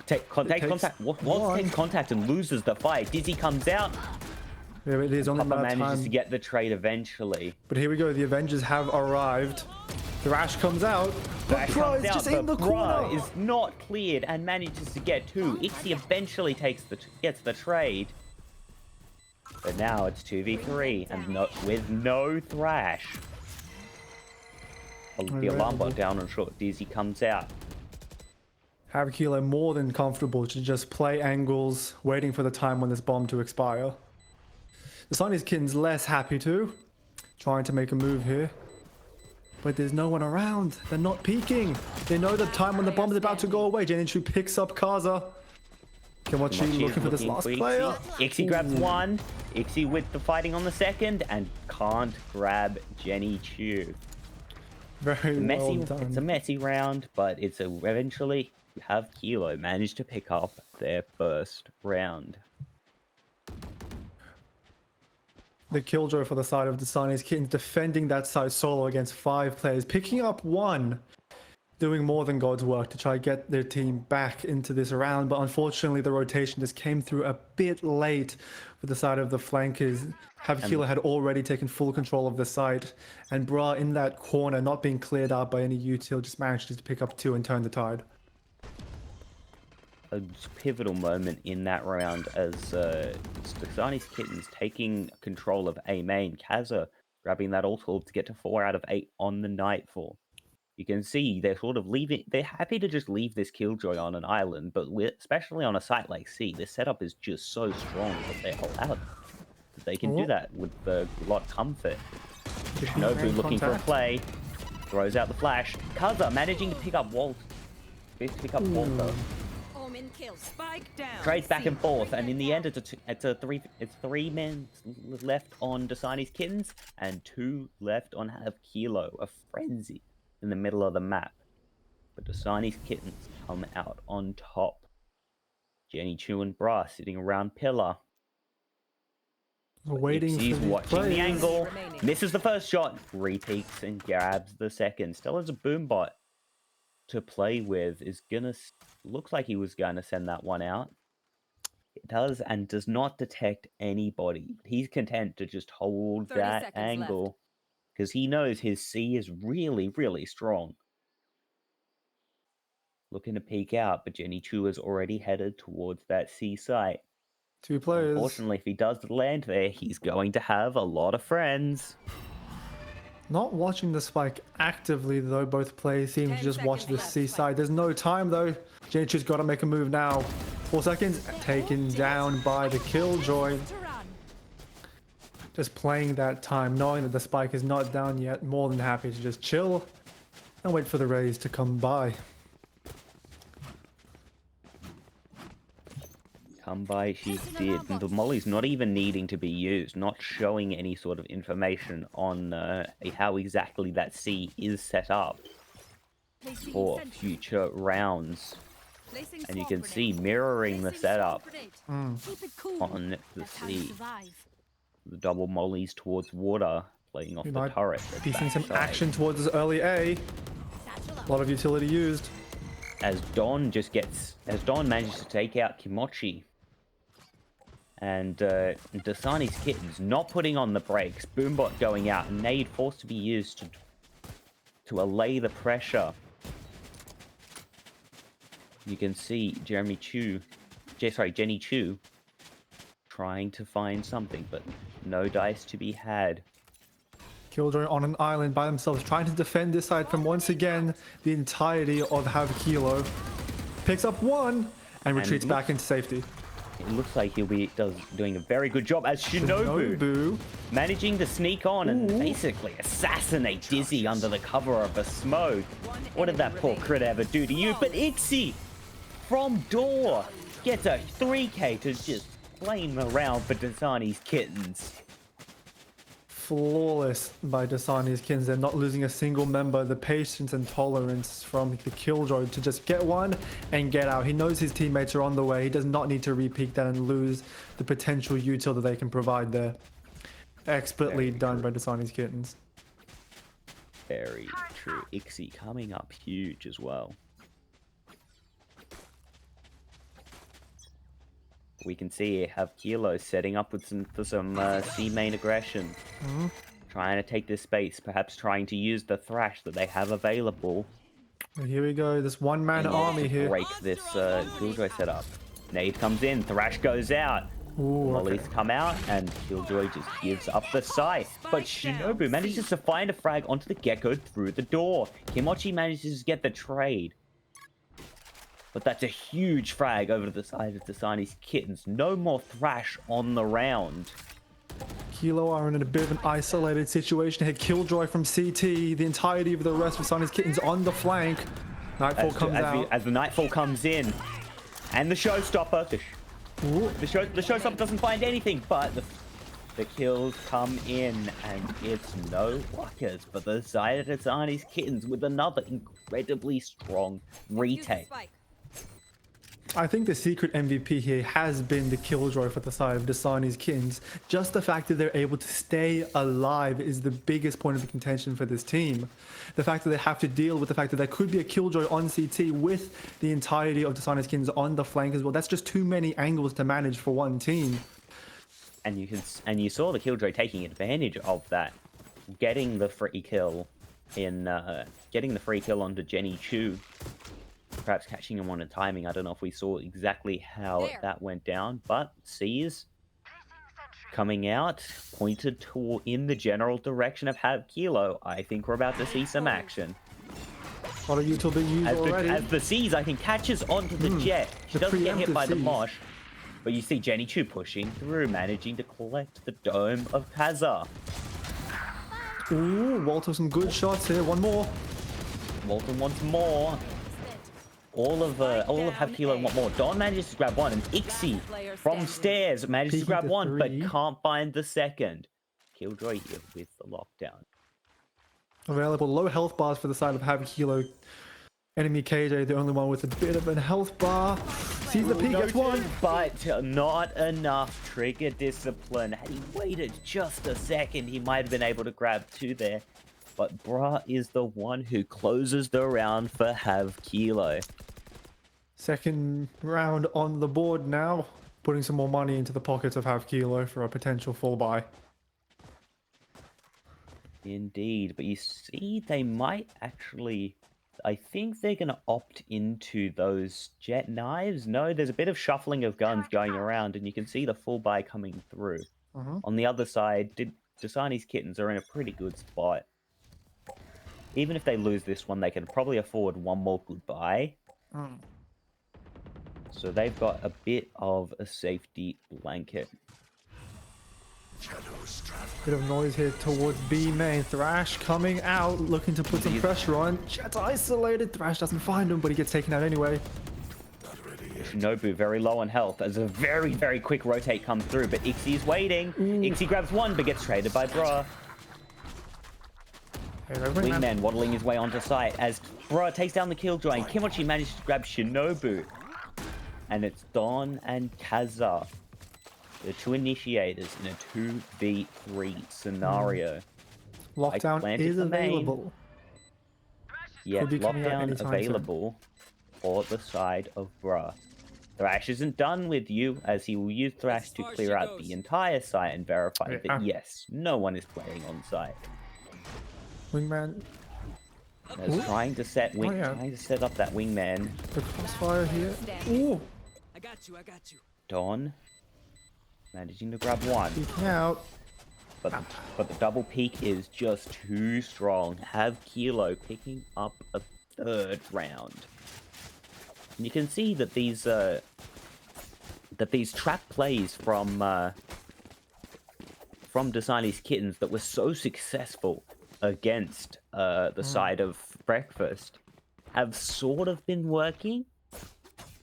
Take contact. Waltz takes contact and loses the fight. Dizzy comes out. Yeah, it is only Papa about manages time. to get the trade eventually. But here we go. The Avengers have arrived. Thrash comes out. But Bra is just in the corner. Is not cleared and manages to get 2. Ixie eventually gets the trade. But now it's 2v3 and with no Thrash. The alarm bot down on short. Dizzy comes out. Have Kilo more than comfortable to just play angles, waiting for the time when this bomb to expire. The Sonny's Kitten's less happy too, trying to make a move here. But there's no one around. They're not peeking. They know the time when the bomb is about to go away. Jenichu picks up Kaza. Kimochi looking for this last player. Ixie grabs 1. Ixie with the fighting on the second and can't grab Jenny Chu. Very well done. It's a messy round, but it's eventually Have Kilo managed to pick up their first round. The Killjoy for the side of the Sunny's Kittens defending that side solo against 5 players, picking up 1, doing more than God's work to try to get their team back into this round. But unfortunately, the rotation just came through a bit late for the side of the flankers. Havkila had already taken full control of the site, and Bra in that corner, not being cleared out by any util, just managed to pick up 2 and turn the tide. A pivotal moment in that round as Dasani's Kittens taking control of A main. Kaza grabbing that ult to get to 4 out of 8 on the Nightfall. You can see they're sort of leaving. They're happy to just leave this Killjoy on an island, but especially on a site like C, this setup is just so strong that they're allowed. That they can do that with a lot of comfort. Shinobu looking for a play, throws out the flash. Kaza managing to pick up Walt. Pick up Walter. Spike down. Trades back and forth, and in the end, it's 3 men left on Dasani's Kittens and 2 left on Have Kilo. A frenzy in the middle of the map, but Dasani's Kittens come out on top. Jenny Chu and Bra sitting around pillar. Waiting. He's watching the angle, misses the first shot, repeats and grabs the second. Still has a boom bot to play with. Looks like he was gonna send that one out. It does, and does not detect anybody. He's content to just hold that angle because he knows his C is really, really strong. Looking to peek out, but Jenny Chu is already headed towards that C site. 2 players. Unfortunately, if he does land there, he's going to have a lot of friends. Not watching the spike actively though, both players seem to just watch the C side. There's no time though. Jenichu's got to make a move now. 4 seconds, taken down by the Killjoy. Just playing that time, knowing that the spike is not down yet, more than happy to just chill and wait for the raise to come by. Come by, she did. And the molly's not even needing to be used, not showing any sort of information on how exactly that C is set up for future rounds. And you can see mirroring the setup on the C. The double mollies towards water, playing off the turret. Be seeing some action towards this early A. A lot of utility used. As Don manages to take out Kimochi. And Dasani's Kittens not putting on the brakes. Boombot going out. Nade forced to be used to allay the pressure. You can see Jenny Chu trying to find something, but no dice to be had. Killjoy on an island by themselves, trying to defend this side from once again the entirety of Have Kilo. Picks up one and retreats back into safety. It looks like he'll be doing a very good job as Shinobu managing to sneak on and basically assassinate Dizzy under the cover of a smoke. What did that poor crit ever do to you? But Ixie from door gets a 3k to just flame around for Dasani's Kittens. Flawless by Dasani's Kittens. They're not losing a single member. The patience and tolerance from the Killjoy to just get one and get out. He knows his teammates are on the way. He does not need to repeat that and lose the potential util that they can provide there. Expertly done by Dasani's Kittens. Very true. Ixie coming up huge as well. We can see Have Kilo setting up with some C main aggression. Trying to take this space, perhaps trying to use the thrash that they have available. And here we go, this one-man army here. Break this Killjoy setup. Nade comes in, thrash goes out. Mollies come out, and Killjoy just gives up the site. But Shinobu manages to find a frag onto the Gecko through the door. Kimochi manages to get the trade. But that's a huge frag over to the side of Dasani's Kittens. No more thrash on the round. Kilo are in a bit of an isolated situation here. Killjoy from CT. The entirety of the rest of Dasani's Kittens on the flank. Nightfall comes out. As the Nightfall comes in. And the Showstopper. The Showstopper doesn't find anything, but the kills come in. And it's no luckers for the side of Dasani's Kittens with another incredibly strong retake. I think the secret MVP here has been the Killjoy for the side of Dasani's Kittens. Just the fact that they're able to stay alive is the biggest point of the contention for this team. The fact that they have to deal with the fact that there could be a Killjoy on CT with the entirety of Dasani's Kittens on the flank as well. That's just too many angles to manage for one team. And you saw the Killjoy taking advantage of that, getting the free kill onto Jenny Chu. Perhaps catching him on a timing. I don't know if we saw exactly how that went down, but C's coming out, pointed in the general direction of Have Kilo. I think we're about to see some action. A lot of util being used already. As the C's, I think, catches onto the Jet. She doesn't get hit by the Mosh, but you see Jenny Chu pushing through, managing to collect the Dome of Kaza. Ooh, Walter, some good shots here. One more. Walton wants more. All of Have Kilo want more. Don manages to grab one, and Ixie from stairs manages to grab one, but can't find the second. Killjoy here with the lockdown. Available low health bars for the side of Have Kilo. Enemy KJ, the only one with a bit of a health bar. Sees the peak, gets one. But not enough trigger discipline. Had he waited just a second, he might have been able to grab two there. But Bra is the one who closes the round for Have Kilo. Second round on the board now. Putting some more money into the pockets of Have Kilo for a potential full buy. Indeed, but you see they might actually... I think they're going to opt into those jet knives. No, there's a bit of shuffling of guns going around, and you can see the full buy coming through. On the other side, Dasani's Kittens are in a pretty good spot. Even if they lose this one, they can probably afford one more goodbye. So they've got a bit of a safety blanket. Bit of noise here towards B main. Thrash coming out, looking to put some pressure on. Jet's isolated. Thrash doesn't find him, but he gets taken out anyway. Shinobu very low on health as a very, very quick rotate comes through, but Ixie's waiting. Ixie grabs one, but gets traded by Bra. Hey, Wingman. Wingman waddling his way onto site as Bra takes down the Killjoy, and Kimochi manages to grab Shinobu. And it's Don and Kaza, the two initiators in a 2v3 scenario. Lockdown is available. Yeah, Could be coming out lockdown anytime soon. available for the side of Bra. Thrash isn't done with you, as he will use Thrash to clear out the entire site and verify that yes, no one is playing on site. Wingman. As trying to set up that Wingman. The crossfire here. Ooh. I got you. Don managing to grab one. Peeking out. But the double peek is just too strong. Have Kilo picking up a third round. And you can see that these trap plays from Designy's Kittens that were so successful against the side of Breakfast have sort of been working.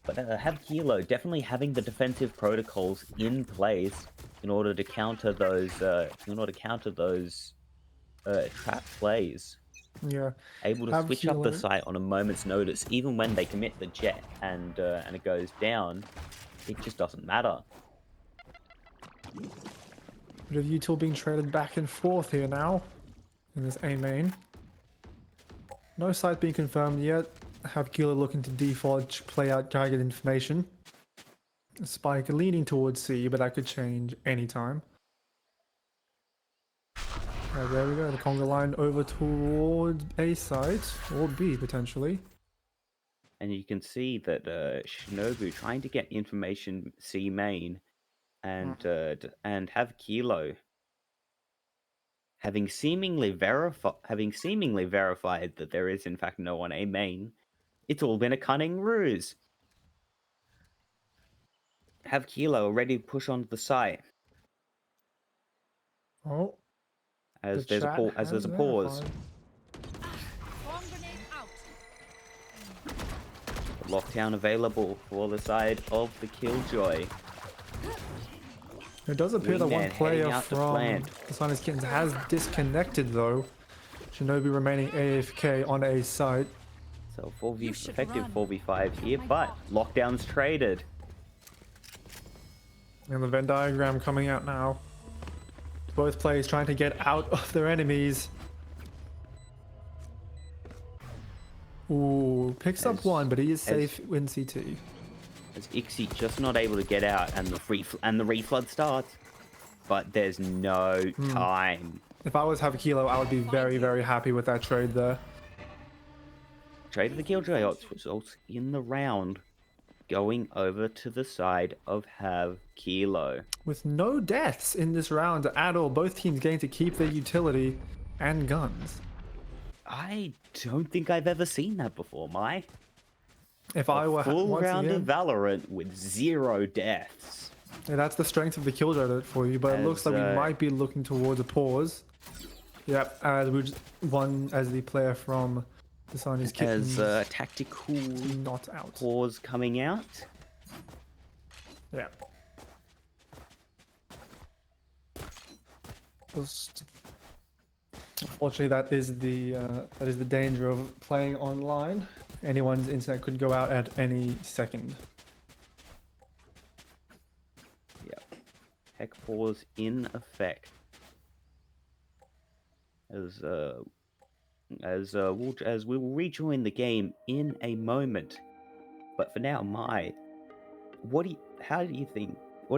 But have Kilo definitely having the defensive protocols in place in order to counter those trap plays. Yeah. Able to switch up the site on a moment's notice, even when they commit the jet and it goes down. It just doesn't matter. Bit of util being traded back and forth here now in this A main. No site being confirmed yet. Have Killer looking to default play out target information. Spike leaning towards C, but that could change anytime. There we go, the conga line over towards A side, or B potentially. And you can see that Shinobu trying to get information C main, and have Kilo having seemingly verified that there is in fact no one A main. It's all been a cunning ruse. Have Kilo ready to push onto the site. Oh. As there's a pause. Lockdown available for the side of the Killjoy. It does appear that one player from Designy's Kittens has disconnected though. Shinobi remaining AFK on A site. So effective 4v5 here, but Lockdown's traded. And the Venn diagram coming out now. Both players trying to get out of their enemies. Ooh, picks up one, but he is safe in CT. As Ixie just not able to get out, and the reflood starts, but there's no time. If I was Have Kilo, I would be very, very happy with that trade there. Trade of the Killjoy results in the round going over to the side of Have Kilo. With no deaths in this round at all, both teams getting to keep their utility and guns. I don't think I've ever seen that before, Mai. If I were full round of Valorant with 0 deaths. Yeah, that's the strength of the Killjoy for you, but it looks like we might be looking towards a pause. Yep, as we just won as the player from Designy's Kittens. As tactical not out. Pause coming out. Yeah. Just unfortunately, that is the danger of playing online. Anyone's internet could go out at any second. Yep. Heck pause in effect. As we will rejoin the game in a moment. But for now, Mai, what do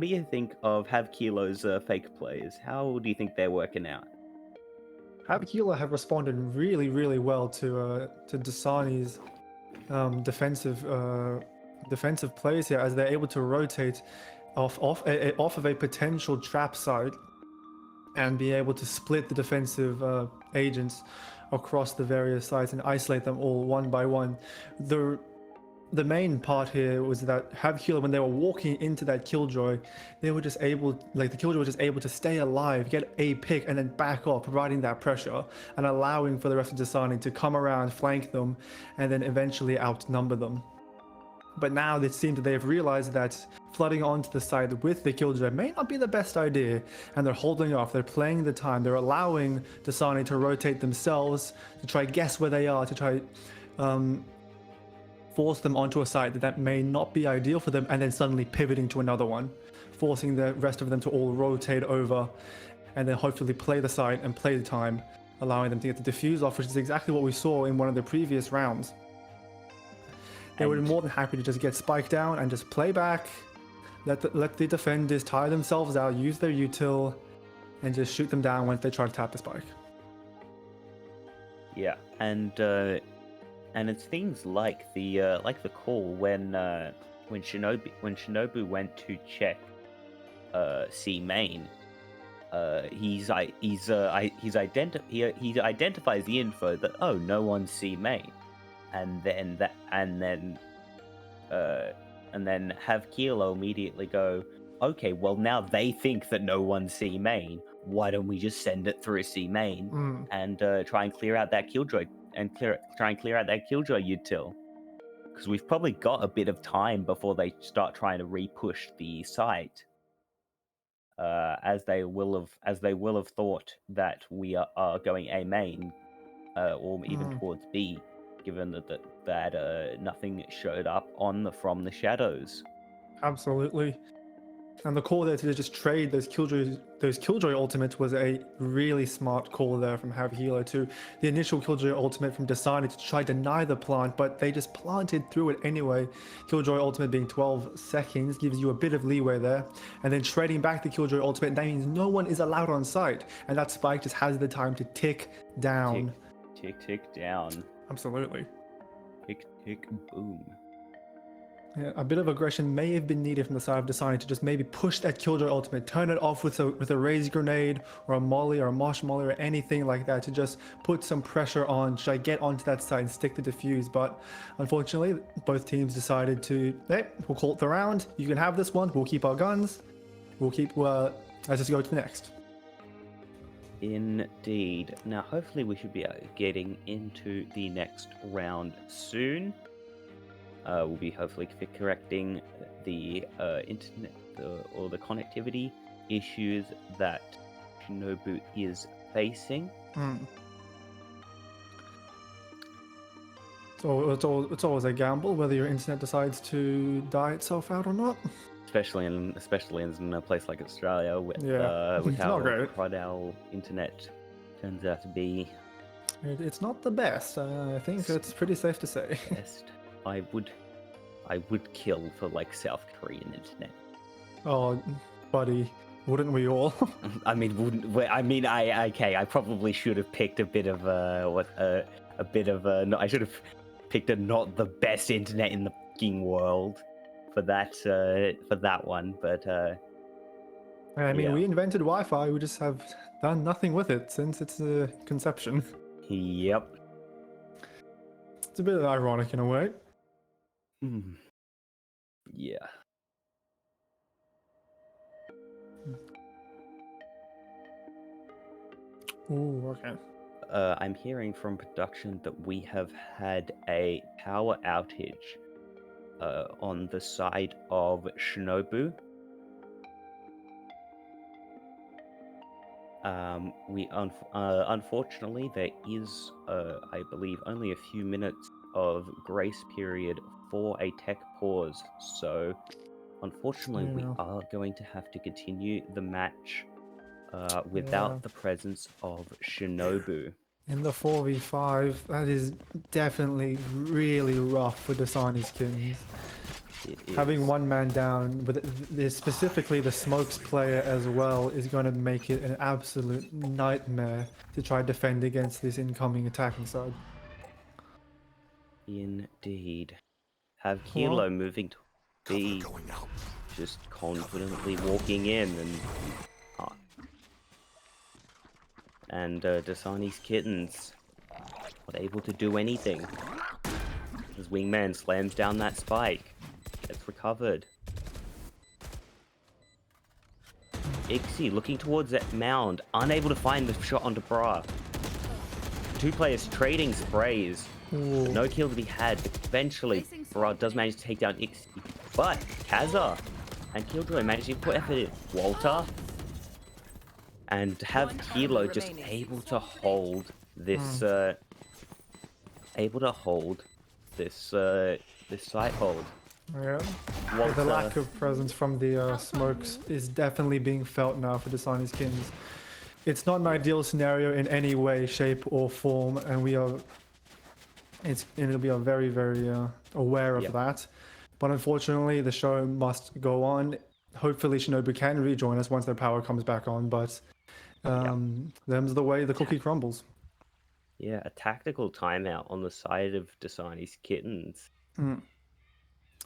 you think of Have Kilo's fake plays? How do you think they're working out? Have Kilo have responded really, really well to Designy's defensive plays here, as they're able to rotate off of a potential trap site and be able to split the defensive agents across the various sites and isolate them all one by one. The the main part here was that Havkila, when they were walking into that Killjoy, they were just able, like the Killjoy was just able to stay alive, get a pick, and then back off, providing that pressure and allowing for the rest of Dasani to come around, flank them, and then eventually outnumber them. But now it seems that they've realized that flooding onto the side with the Killjoy may not be the best idea, and they're holding off, they're playing the time, they're allowing Dasani to rotate themselves, to try guess where they are, to try force them onto a site that may not be ideal for them, and then suddenly pivoting to another one, forcing the rest of them to all rotate over, and then hopefully play the site and play the time, allowing them to get the defuse off, which is exactly what we saw in one of the previous rounds. They were more than happy to just get spiked down and just play back, let the defenders tire themselves out, use their util, and just shoot them down once they try to tap the spike. Yeah, and it's things like the call when Shinobu went to check C main. He identifies the info that, oh, no one's C main, and then have Kilo immediately go, okay, well now they think that no one's C main. Why don't we just send it through C main and try and clear out that Killjoy util? Because we've probably got a bit of time before they start trying to re-push the site, as they will have thought that we are going A main, or even towards B, given that nothing showed up from the shadows. Absolutely. And the call there to just trade those Killjoy ultimates was a really smart call there from Havkila too. The initial Killjoy ultimate from Dasani to try to deny the plant, but they just planted through it anyway. Killjoy ultimate being 12 seconds gives you a bit of leeway there. And then trading back the Killjoy ultimate, that means no one is allowed on site. And that spike just has the time to tick down. Tick down. Absolutely. Tick, boom. Yeah, a bit of aggression may have been needed from the side of Dasani to just maybe push that Killjoy ultimate, turn it off with a raised grenade or a molly or a mosh molly or anything like that to just put some pressure on, try get onto that side and stick the defuse. But unfortunately, both teams decided to, hey, we'll call it the round. You can have this one. We'll keep our guns. Let's just go to the next. Indeed. Now, hopefully we should be getting into the next round soon. We'll be hopefully correcting the internet or the connectivity issues that Shinobu is facing. So it's always a gamble whether your internet decides to die itself out or not. Especially in a place like Australia, with how crud our internet turns out to be. It's not the best. I think it's pretty safe to say. Best. I would kill for like South Korean internet. Oh, buddy, wouldn't we all? I probably should have picked I should have picked a not the best internet in the fucking world for that one, but we invented Wi-Fi. We just have done nothing with it since its conception. Yep. It's a bit ironic in a way. Yeah. Ooh, okay. I'm hearing from production that we have had a power outage on the side of Shinobu. Unfortunately, there is, I believe, only a few minutes of grace period for a tech pause, so unfortunately we are going to have to continue the match without the presence of Shinobu. In the 4v5, that is definitely really rough for Dasani's Kings. Having one man down, but specifically the smokes player as well, is going to make it an absolute nightmare to try to defend against this incoming attacking side. Indeed. Have Kilo moving to B, just confidently walking in, and Dasani's Kittens not able to do anything. As Wingman slams down that spike. Gets recovered. Ixie looking towards that mound, unable to find the shot onto Bra. Two players trading sprays. But no kill to be had. Eventually, Bra does manage to take down Ixie. But Kaza and Killjoy manage to put effort in. Walter. And to have Kilo just able to hold this this site hold. Yeah. Walter, The lack of presence from the smokes is definitely being felt now for Dasani's Kings. It's not an ideal scenario in any way, shape, or form, and we are very, very aware of that. But unfortunately, the show must go on. Hopefully, Shinobu can rejoin us once their power comes back on, but them's the way the cookie crumbles. Yeah, a tactical timeout on the side of Dasani's Kittens.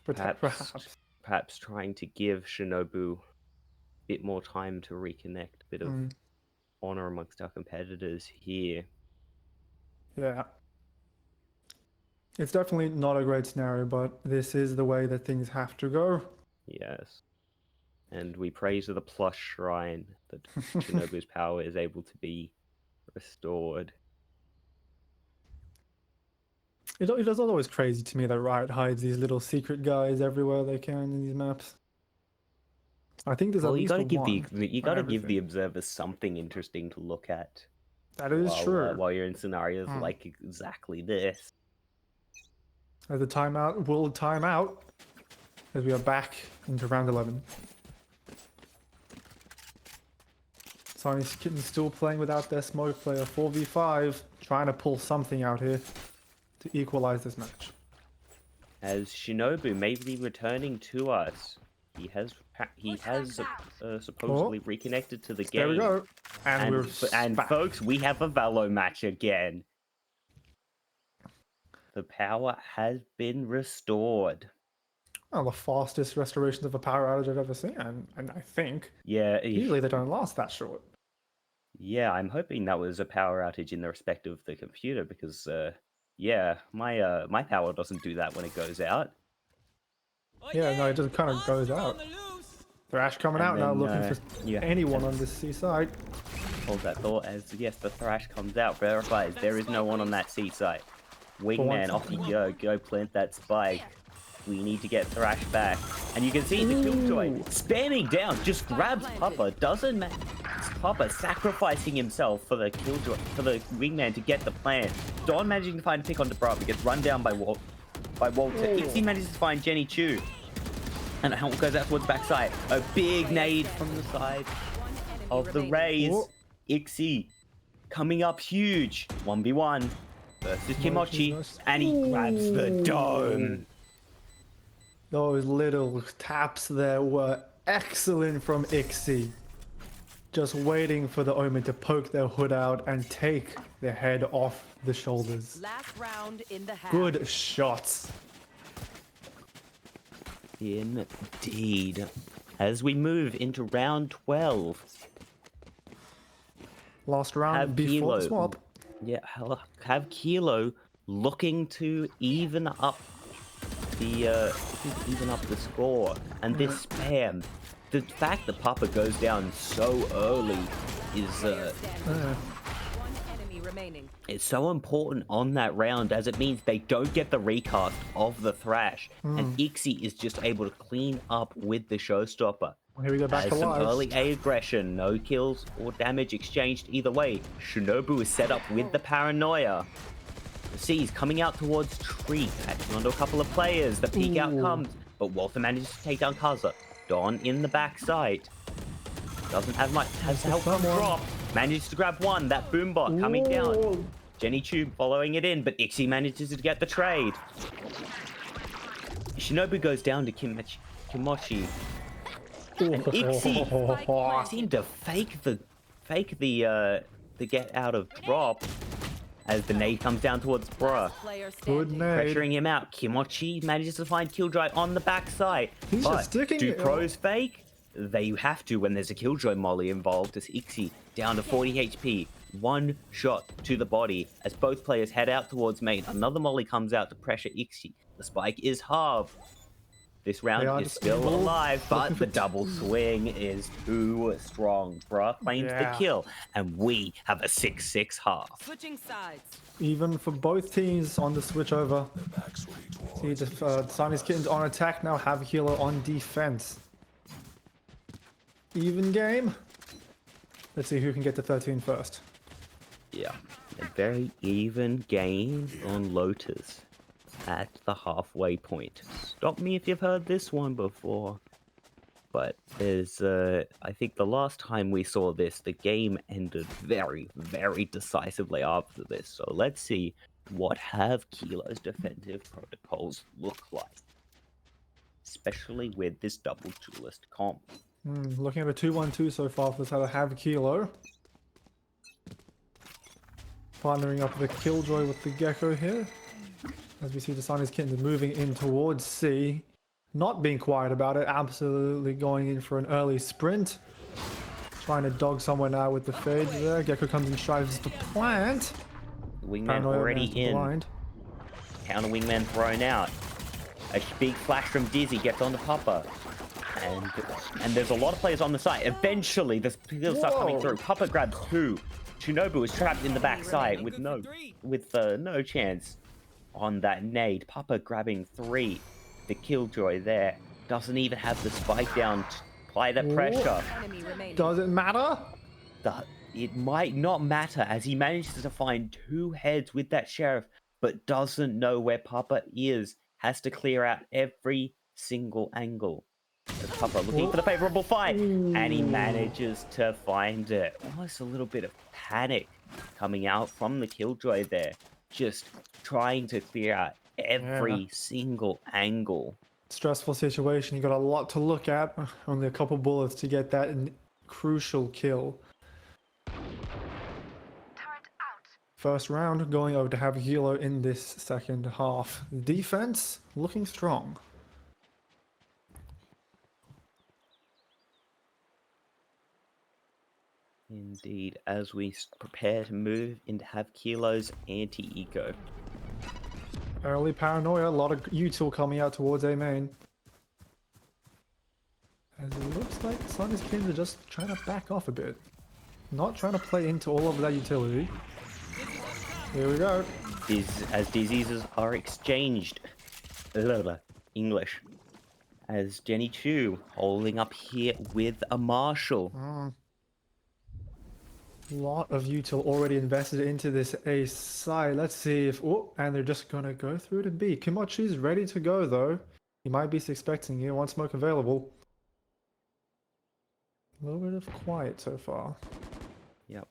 Perhaps trying to give Shinobu a bit more time to reconnect, a bit of honor amongst our competitors here. Yeah. It's definitely not a great scenario, but this is the way that things have to go. Yes. And we pray to the plush shrine that Shinobu's power is able to be restored. It is always crazy to me that Riot hides these little secret guys everywhere they can in these maps. I think there's at least one. You gotta give the observers something interesting to look at. That is true. While you're in scenarios like exactly this. As the timeout will time out, as we are back into round 11. Sony's Kittens still playing without their smoke player. 4v5, trying to pull something out here to equalize this match. As Shinobu may be returning to us, he has supposedly reconnected to the game. There we go. And folks, we have a Valo match again. The power has been restored. Well, the fastest restorations of a power outage I've ever seen, and I think usually they don't last that short. Yeah, I'm hoping that was a power outage in the respect of the computer because, my power doesn't do that when it goes out. Yeah, no, it just kind of goes out. Thrash coming out now, looking for anyone on this C side. Hold that thought as, yes, the Thrash comes out, verifies there is no one on that C side. Wingman, off you go plant that spike. We need to get Thrash back. And you can see the Killjoy spamming down, just grabs Papa, doesn't matter. Papa sacrificing himself for the Killjoy, for the Wingman to get the plant. Don managing to find a pick on Debra, but gets run down by Walter. Ixie manages to find Jenny Chu. And the helmet goes out towards the backside. A big nade from the side of the Rays. Ixie coming up huge. 1v1 versus Kimochi. And he grabs the dome. Those little taps there were excellent from Ixie. Just waiting for the Omen to poke their hood out and take their head off the shoulders. Last round in the half. Good shots. Indeed. As we move into round 12. Last round before the swap. Yeah, have Kilo looking to even up the score. And this spam, the fact that Papa goes down so early is it's so important on that round, as it means they don't get the recast of the Thrash, and Ixie is just able to clean up with the Showstopper. Here we go, back to some lives. early aggression, no kills or damage exchanged either way. Shinobu is set up with the Paranoia. The C's coming out towards Tree, catching onto a couple of players. The peek out comes, but Walter manages to take down Kaza. Don in the backside. Doesn't have much, has to help from drop. Manages to grab one, that Boombot coming down. Jenny Tube following it in, but Ixie manages to get the trade. Shinobu goes down to Kimochi. And Ixie seemed to fake the get out of drop as the nade comes down towards Bra. Good nade. Pressuring him out. Kimochi manages to find Killjoy on the backside. He's but just sticking do it. pros fake? They have to when there's a Killjoy molly involved, as Ixie down to 40 HP. One shot to the body as both players head out towards main. Another molly comes out to pressure Ixie. The spike is halved. This round is still alive, but the double swing is too strong. Bruh claims the kill, and we have a 6-6 half. Switching sides. Even for both teams on the switch over. See the Siamese Kittens on attack now, have Healer on defense. Even game. Let's see who can get to 13 first. Yeah, a very even game on Lotus at the halfway point. Stop me if you've heard this one before. But there's, I think the last time we saw this, the game ended very, very decisively after this. So let's see what have Kilo's defensive protocols look like. Especially with this double duelist comp. Looking at a 2-1-2 so far for the side of Have Kilo. Partnering up the Killjoy with the Gecko here. As we see the Siamese Kittens moving in towards C. Not being quiet about it, absolutely going in for an early sprint. Trying to dog someone out with the fade there. Gecko comes and strives to plant. Wingman Paranoia already in. blind. Counter wingman thrown out. A big flash from Dizzy gets on the Papa. And there's a lot of players on the side. Eventually, the skills start coming through. Papa grabs 2. Shinobu is trapped in the backside with no chance on that nade. Papa grabbing 3. The Killjoy there doesn't even have the spike down to apply the pressure. Does it matter? It might not matter as he manages to find 2 heads with that Sheriff, but doesn't know where Papa is. Has to clear out every single angle. Papa looking for the favorable fight, and he manages to find it. Almost a little bit of panic coming out from the Killjoy there. Just trying to clear out every single angle. Stressful situation. You got a lot to look at. Only a couple bullets to get that crucial kill. First round going over to have Hilo in this second half. Defense looking strong. Indeed, as we prepare to move into have Kilo's anti-eco. Early paranoia, a lot of util coming out towards A main. As it looks like Siamese Kittens are just trying to back off a bit. Not trying to play into all of that utility. Here we go. As diseases are exchanged. English. As Jenny Chu holding up here with a Marshall. Lot of util already invested into this A side. Let's see if... Oh, and they're just going to go through to B. Kimochi's ready to go, though. He might be expecting you. One smoke available. A little bit of quiet so far. Yep.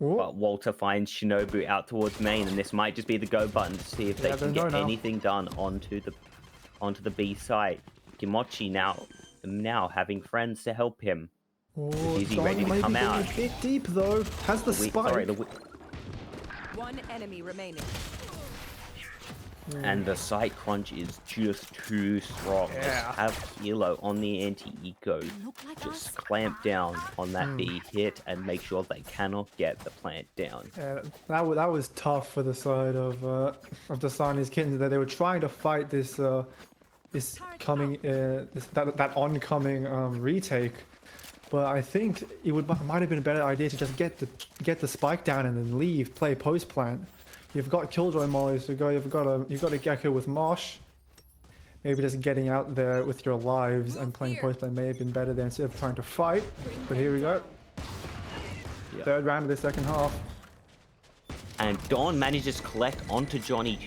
Oh. But Walter finds Shinobu out towards main, and this might just be the go button to see if they can get anything done onto the B side. Kimochi now having friends to help him. Oh, is he ready to come out? A bit deep though. Has the spike. One enemy remaining. And the site crunch is just too strong. Yeah. Just have Hilo on the anti-eco. Just clamp down on that B hit and make sure they cannot get the plant down. Yeah, that was tough for the side of the Siamese Kittens. That they were trying to fight this oncoming retake. But I think it might have been a better idea to just get the spike down and then leave, play post plant. You've got Killjoy mollies to go. You've got a Gecko with Marsh. Maybe just getting out there with your lives and playing post plant may have been better than instead of trying to fight. But here we go. Yep. Third round of the second half. And Dawn manages to collect onto Jenny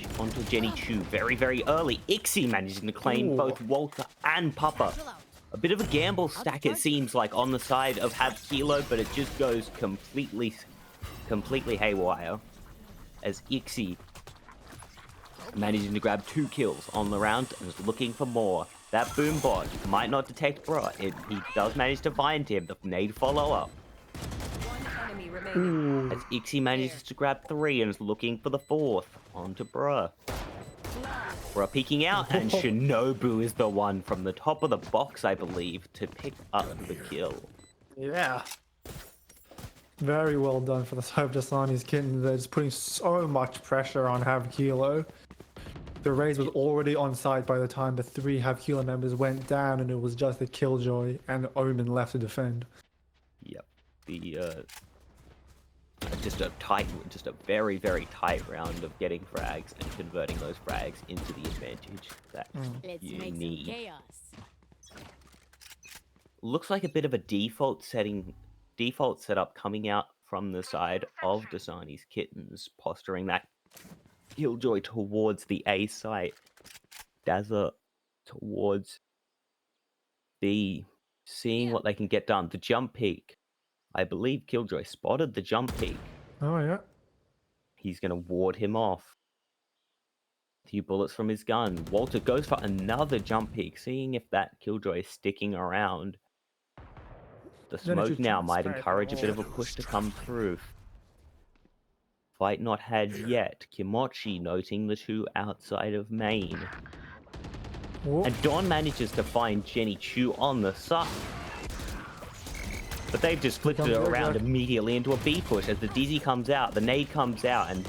Chu very, very early. Ixie managing to claim both Walter and Papa. A bit of a gamble stack, it seems like, on the side of Have Kilo, but it just goes completely haywire. As Ixie managing to grab 2 kills on the round and is looking for more. That boom bot might not detect Bruh. He does manage to find him. The nade follow up. As Ixie manages to grab 3 and is looking for the 4th onto Bruh. Bruh peeking out, and Shinobu is the one from the top of the box, I believe, to pick up the kill. Yeah. Very well done for the side of Dasani's Kitten. They're just putting so much pressure on Have Kilo. The Raze was already on site by the time the 3 Have Kilo members went down, and it was just the Killjoy and Omen left to defend. Yep. The just a very, very tight round of getting frags and converting those frags into the advantage that you need. Chaos. Looks like a bit of a default setup coming out from the side of Dasani's Kittens, posturing that Killjoy towards the A site, Dazza towards B, seeing what they can get done. The jump peak. I believe Killjoy spotted the jump peak. Oh, yeah. He's going to ward him off. A few bullets from his gun. Walter goes for another jump peak, seeing if that Killjoy is sticking around. The smoke now might encourage a bit of a push to come through. Fight not had yet. Kimochi noting the 2 outside of main. Whoa. And Don manages to find Jenny Chu on the side. But they've just flipped it around immediately into a B push as the Dizzy comes out, the nade comes out, and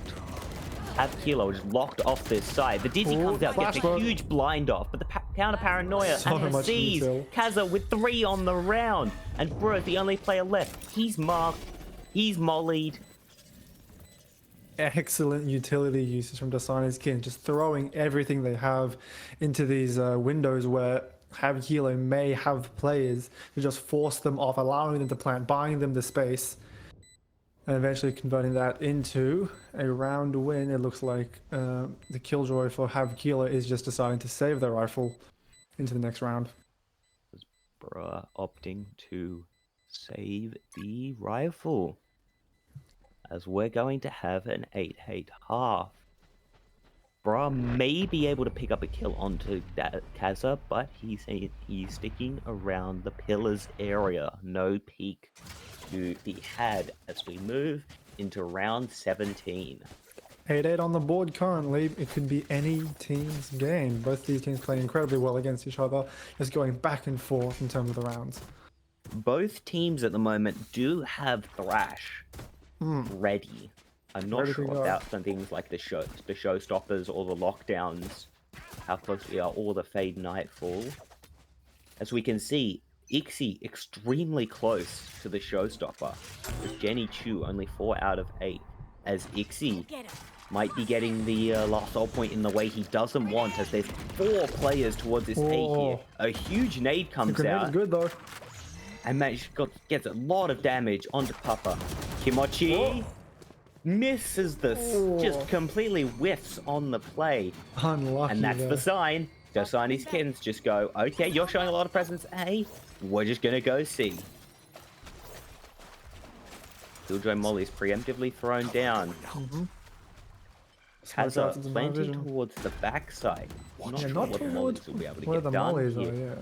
Have Kilo is locked off this side. The Dizzy comes out, gets a huge blind off, but the counter paranoia and sees Kaza with 3 on the round. And Bro, the only player left. He's marked, he's mollied. Excellent utility usage from Dasani's Kin, just throwing everything they have into these windows where Have Kilo may have players to just force them off, allowing them to plant, buying them the space, and eventually converting that into a round win. It looks like the Killjoy for Have Kilo is just deciding to save their rifle into the next round. Bruh opting to save the rifle, as we're going to have an 8-8 half. Bra may be able to pick up a kill onto that Kaza, but he's sticking around the pillars area. No peek to be had as we move into round 17. 8-8 on the board currently. It could be any team's game. Both these teams playing incredibly well against each other, just going back and forth in terms of the rounds. Both teams at the moment do have Thrash ready. I'm not sure about some things like the showstoppers or the lockdowns, how close we are, or the Fade Nightfall. As we can see, Ixie extremely close to the showstopper, with Jenny Chu only 4 out of 8, as Ixie might be getting the last ult point in the way he doesn't want, as there's 4 players towards this A here. A huge nade comes out. Is good though. And gets a lot of damage onto Papa. Kimochi misses this, just completely whiffs on the play. Unlucky. And that's the sign. Dasani's Kittens just go, okay, you're showing a lot of presence A, we're just gonna go C. Killjoy Molly's preemptively thrown down. Kaza planting towards the backside. Not sure what the Mollies will be able to get done here.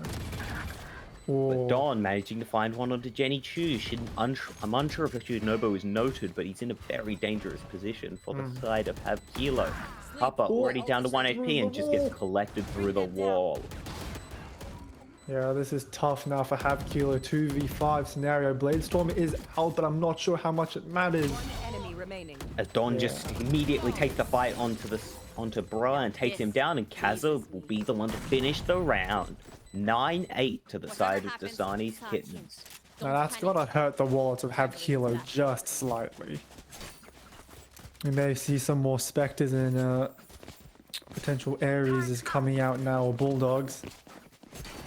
But Don managing to find one onto Jenny Chu. I'm unsure if Shinobu is noted, but he's in a very dangerous position for the side of Have Kilo. Papa already down to 1 HP and just gets collected through the wall. Yeah, this is tough now for Have Kilo. 2v5 scenario. Bladestorm is out, but I'm not sure how much it matters. Enemy remaining. As Don just immediately takes the fight onto Bra and takes him down, and Kaza will be the one to finish the round. 9-8 to the side of Dasani's Kittens. Now that's gotta hurt the wallets of Have Kilo just slightly. We may see some more Spectres and potential Ares is coming out now, or Bulldogs.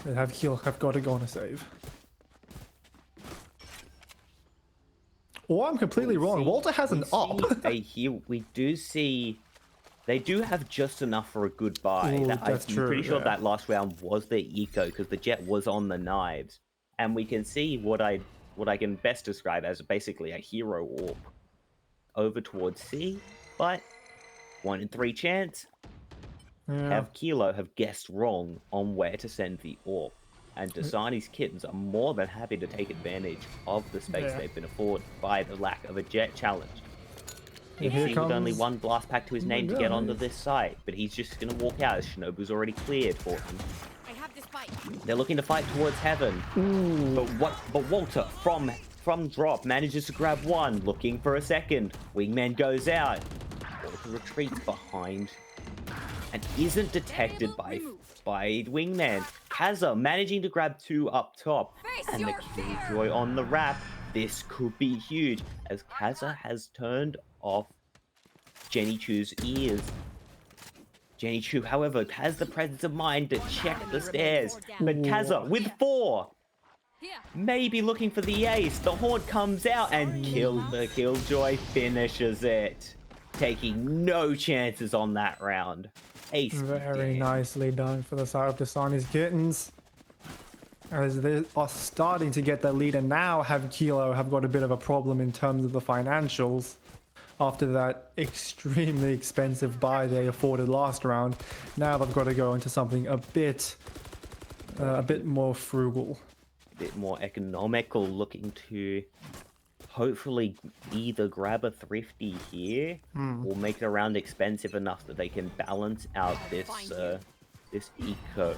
And Have Kilo have got to go on a save. Or I'm completely wrong. Walter has an up. We do see they do have just enough for a good buy. Ooh, I'm pretty sure that last round was the eco because the jet was on the knives, and we can see what I can best describe as basically a hero orb over towards C, but 1 in 3 chance. Have Kilo have guessed wrong on where to send the orb, and Dasani's Kittens are more than happy to take advantage of the space they've been afforded by the lack of a jet challenge. Ixie with only 1 blast pack to his name to get onto this site, but he's just going to walk out as Shinobu's already cleared for him. They're looking to fight towards Heaven, but Walter from from drop, manages to grab one, looking for a second. Wingman goes out, retreats behind, and isn't detected by Wingman. Kaza managing to grab two up top, and the Killjoy on the wrap. This could be huge, as Kaza has turned off Jenny Chu's ears. Jenny Chu, however, has the presence of mind to check the stairs, but Kaza with 4, maybe looking for the ace. The Horde comes out and the Killjoy finishes it, taking no chances on that round. Ace. Very nicely done for the side of Dasani's Kittens. As they are starting to get the lead, and now Kilo have got a bit of a problem in terms of the financials after that extremely expensive buy they afforded last round. Now they've got to go into something a bit more frugal, a bit more economical, looking to hopefully either grab a thrifty here or make the round expensive enough that they can balance out this eco,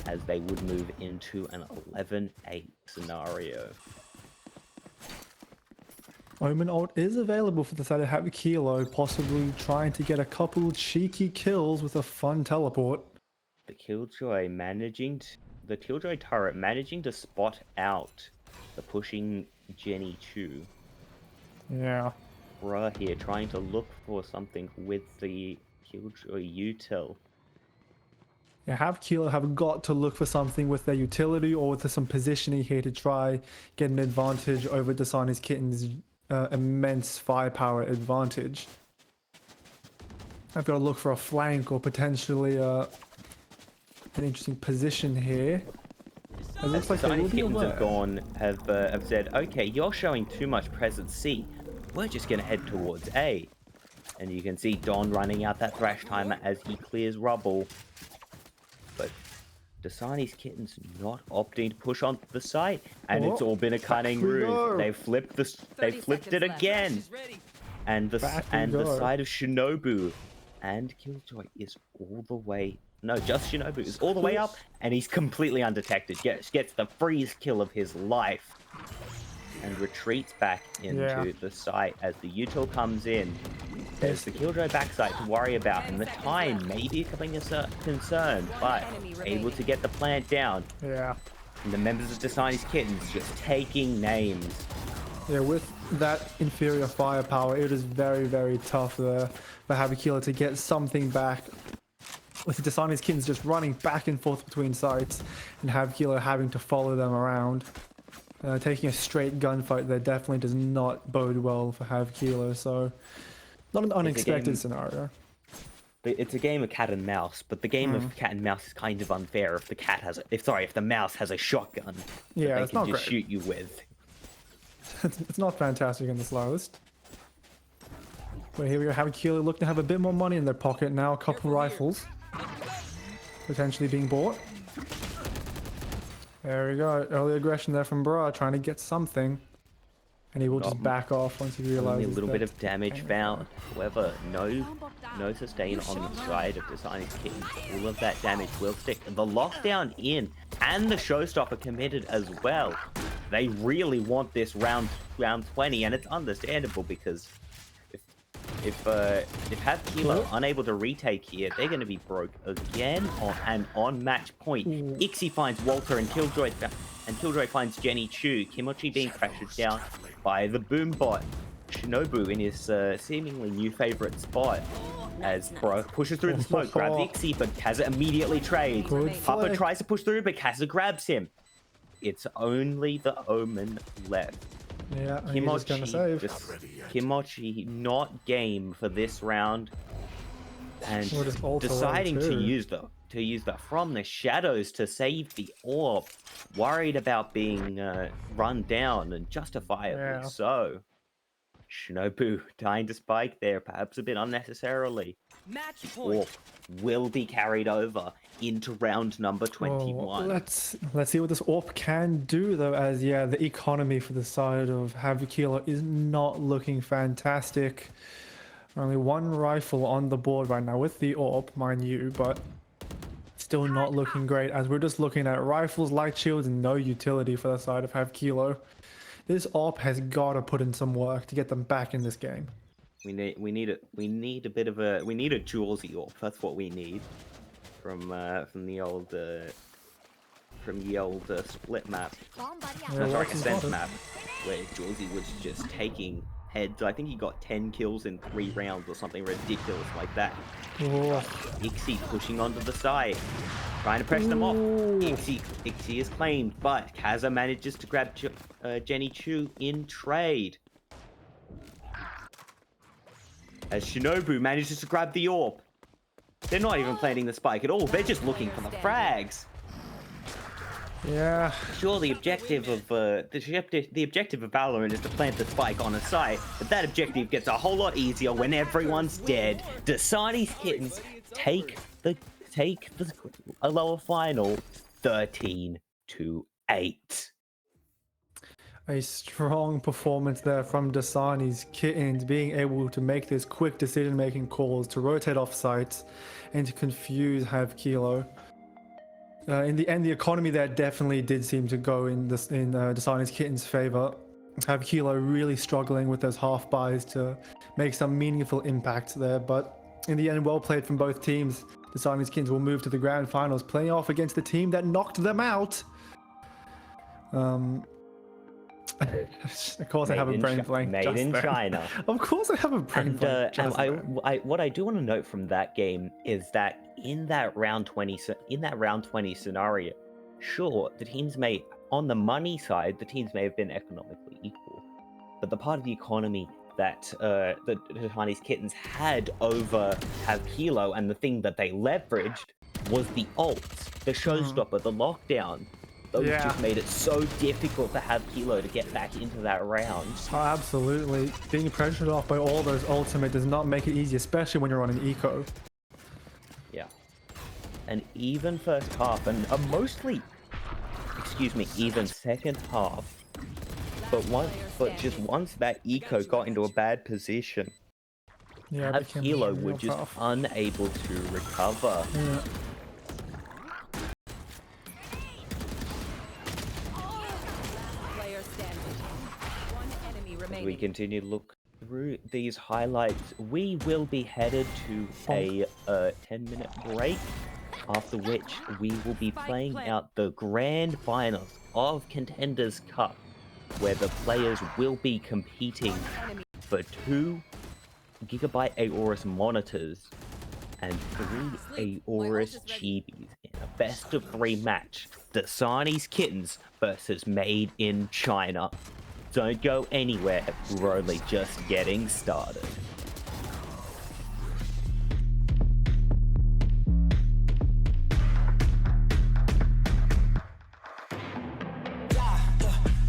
as they would move into an 11-8 scenario. Omen ult is available for the side of Kilo, possibly trying to get a couple cheeky kills with a fun teleport. The Killjoy turret managing to spot out the pushing Jenny Chu. Yeah. Bruh here trying to look for something with the Killjoy util. Yeah, Kilo have got to look for something with their utility or with some positioning here to try get an advantage over Dasani's Kitten's immense firepower advantage. I've got to look for a flank or potentially an interesting position here. It looks like Dasani's Kittens have said, okay, you're showing too much presence C. We're just going to head towards A. And you can see Don running out that thrash timer as he clears rubble. But Dasani's Kittens not opting to push onto the site, and it's all been a cunning ruse. They flipped it again, and the side of Shinobu and Killjoy is all the way. No, just Shinobu is all the way up, and he's completely undetected. Gets the freeze kill of his life, and retreats back into the site as the util comes in. There's the Killjoy backside to worry about, and the time may be becoming a concern, but able to get the plant down. Yeah. And the members of Dasani's Kittens just taking names. Yeah, with that inferior firepower, it is very, very tough there for Havakila to get something back. With Dasani's Kittens just running back and forth between sites, and Havakila having to follow them around. Taking a straight gunfight there definitely does not bode well for Havakila, so not an unexpected scenario. It's a game of cat and mouse, but the game of cat and mouse is kind of unfair if the mouse has a shotgun. Yeah, it's not great. Shoot you with. It's not fantastic in the slowest. But here we go, Havakila looking to have a bit more money in their pocket now. A couple rifles potentially being bought. There we go. Early aggression there from Bra, trying to get something. And he will just back off once he realizes. Only a little bit of damage found. However, no sustain on the side of Dasani's Kittens. All of that damage will stick. The lockdown in, and the showstopper committed as well. They really want this round 20, and it's understandable because if Havakila unable to retake here, they're going to be broke again on match point. Ixie finds Walter and Killjoy finds Jenny Chu. Kimochi being pressured down by the boom bot. Shinobu in his seemingly new favorite spot as Bro pushes through the smoke, grabs Ixie, but Kaza immediately trades. Papa tries to push through, but Kaza grabs him. It's only the Omen left. Yeah, Kimochi not game for this round, and deciding to use the from the shadows to save the orb, worried about being run down, and justifiably so. Shinobu dying to spike there, perhaps a bit unnecessarily. Orb will be carried over into round number 21. Let's see what this AWP can do though, as the economy for the side of Havakila is not looking fantastic. Only one rifle on the board right now with the AWP, mind you, but still not looking great, as we're just looking at rifles, light shields, and no utility for the side of Have Kilo. This op has got to put in some work to get them back in this game. We need a Jawsy AWP. That's what we need from the old split map. Sorry, ascent map, where Jawsy was just taking heads. I think he got 10 kills in 3 rounds or something ridiculous like that. Oh. Ixie pushing onto the side, trying to press them off. Ixie is claimed, but Kaza manages to grab Jenny Chu in trade. As Shinobu manages to grab the AWP. They're not even planting the spike at all. They're just looking for the frags. Yeah. Sure, the objective of Valorant is to plant the spike on a site, but that objective gets a whole lot easier when everyone's dead. Dasani's Kittens take the lower final 13-8. A strong performance there from Dasani's Kittens, being able to make this quick decision-making calls to rotate off sites and to confuse Have Kilo. In the end, the economy there definitely did seem to go in Dasani's Kittens' favor. Have Kilo really struggling with those half buys to make some meaningful impact there, but in the end, well played from both teams. Dasani's Kittens will move to the grand finals, playing off against the team that knocked them out. Of course, I have a brain blank. Made in China. Of course, I have a brain blank. What I do want to note from that game is that in that round 20 scenario, sure, the teams on the money side, the teams may have been economically equal, but the part of the economy that the Chinese Kittens had over Have Kilo, and the thing that they leveraged was the ults, the showstopper, the lockdown. Those just made it so difficult to Have Kilo to get back into that round. Oh, absolutely. Being pressured off by all those ultimate does not make it easy, especially when you're on an eco. Yeah. An even first half, and even second half. But once that eco got into a bad position, Have Kilo were just unable to recover. Yeah. As we continue to look through these highlights, we will be headed to a 10-minute break, after which we will be playing out the grand finals of Contenders Cup, where the players will be competing for 2 GB Aorus monitors and 3 Aorus Chibis in a best-of-3 match. Dasani's Kittens versus Made in China. Don't go anywhere, we're only just getting started.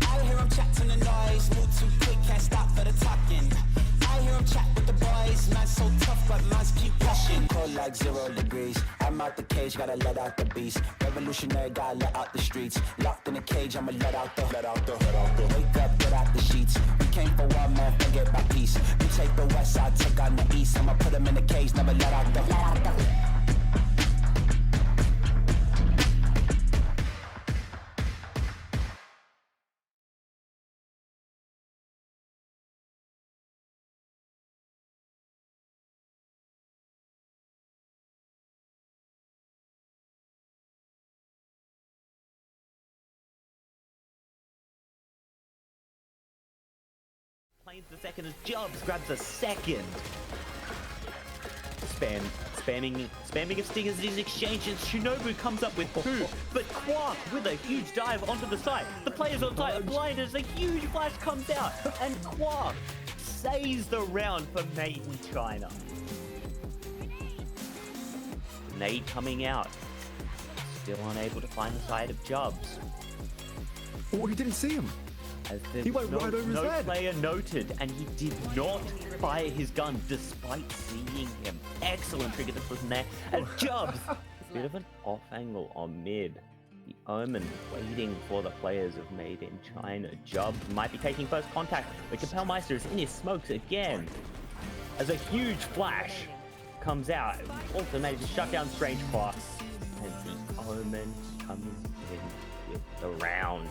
I hear him chat to the noise, move too quick, can't stop for the talking. I hear him chat with the boys, man so tough, but man's keep pushing. Cold like 0 degrees, I'm out the cage, gotta let out the beast. Revolutionary, gotta let out the streets. Locked in a cage, I'ma let out the. Wake up, get out the sheets. We came for one man, forget my peace. You take the west side, take on the east. I'ma put him in a cage, never let out the. Plays the second as Jobs grabs a second. Spamming of stingers in his exchanges. Shinobu comes up with 2, but Quark with a huge dive onto the side. The players on site are blinded as a huge flash comes out, and Quark saves the round for Made in China. Nade coming out, still unable to find the side of Jobs. Oh, he didn't see him. As he went right over his head. No player noted, and he did not fire his gun despite seeing him. Excellent trigger to put in there. And Jobs, bit of an off angle on mid. The Omen waiting for the players of Made in China. Jobs might be taking first contact, but Capelmeister is in his smokes again. As a huge flash comes out, also manages to shut down Strange Quark. And the Omen coming in with the round.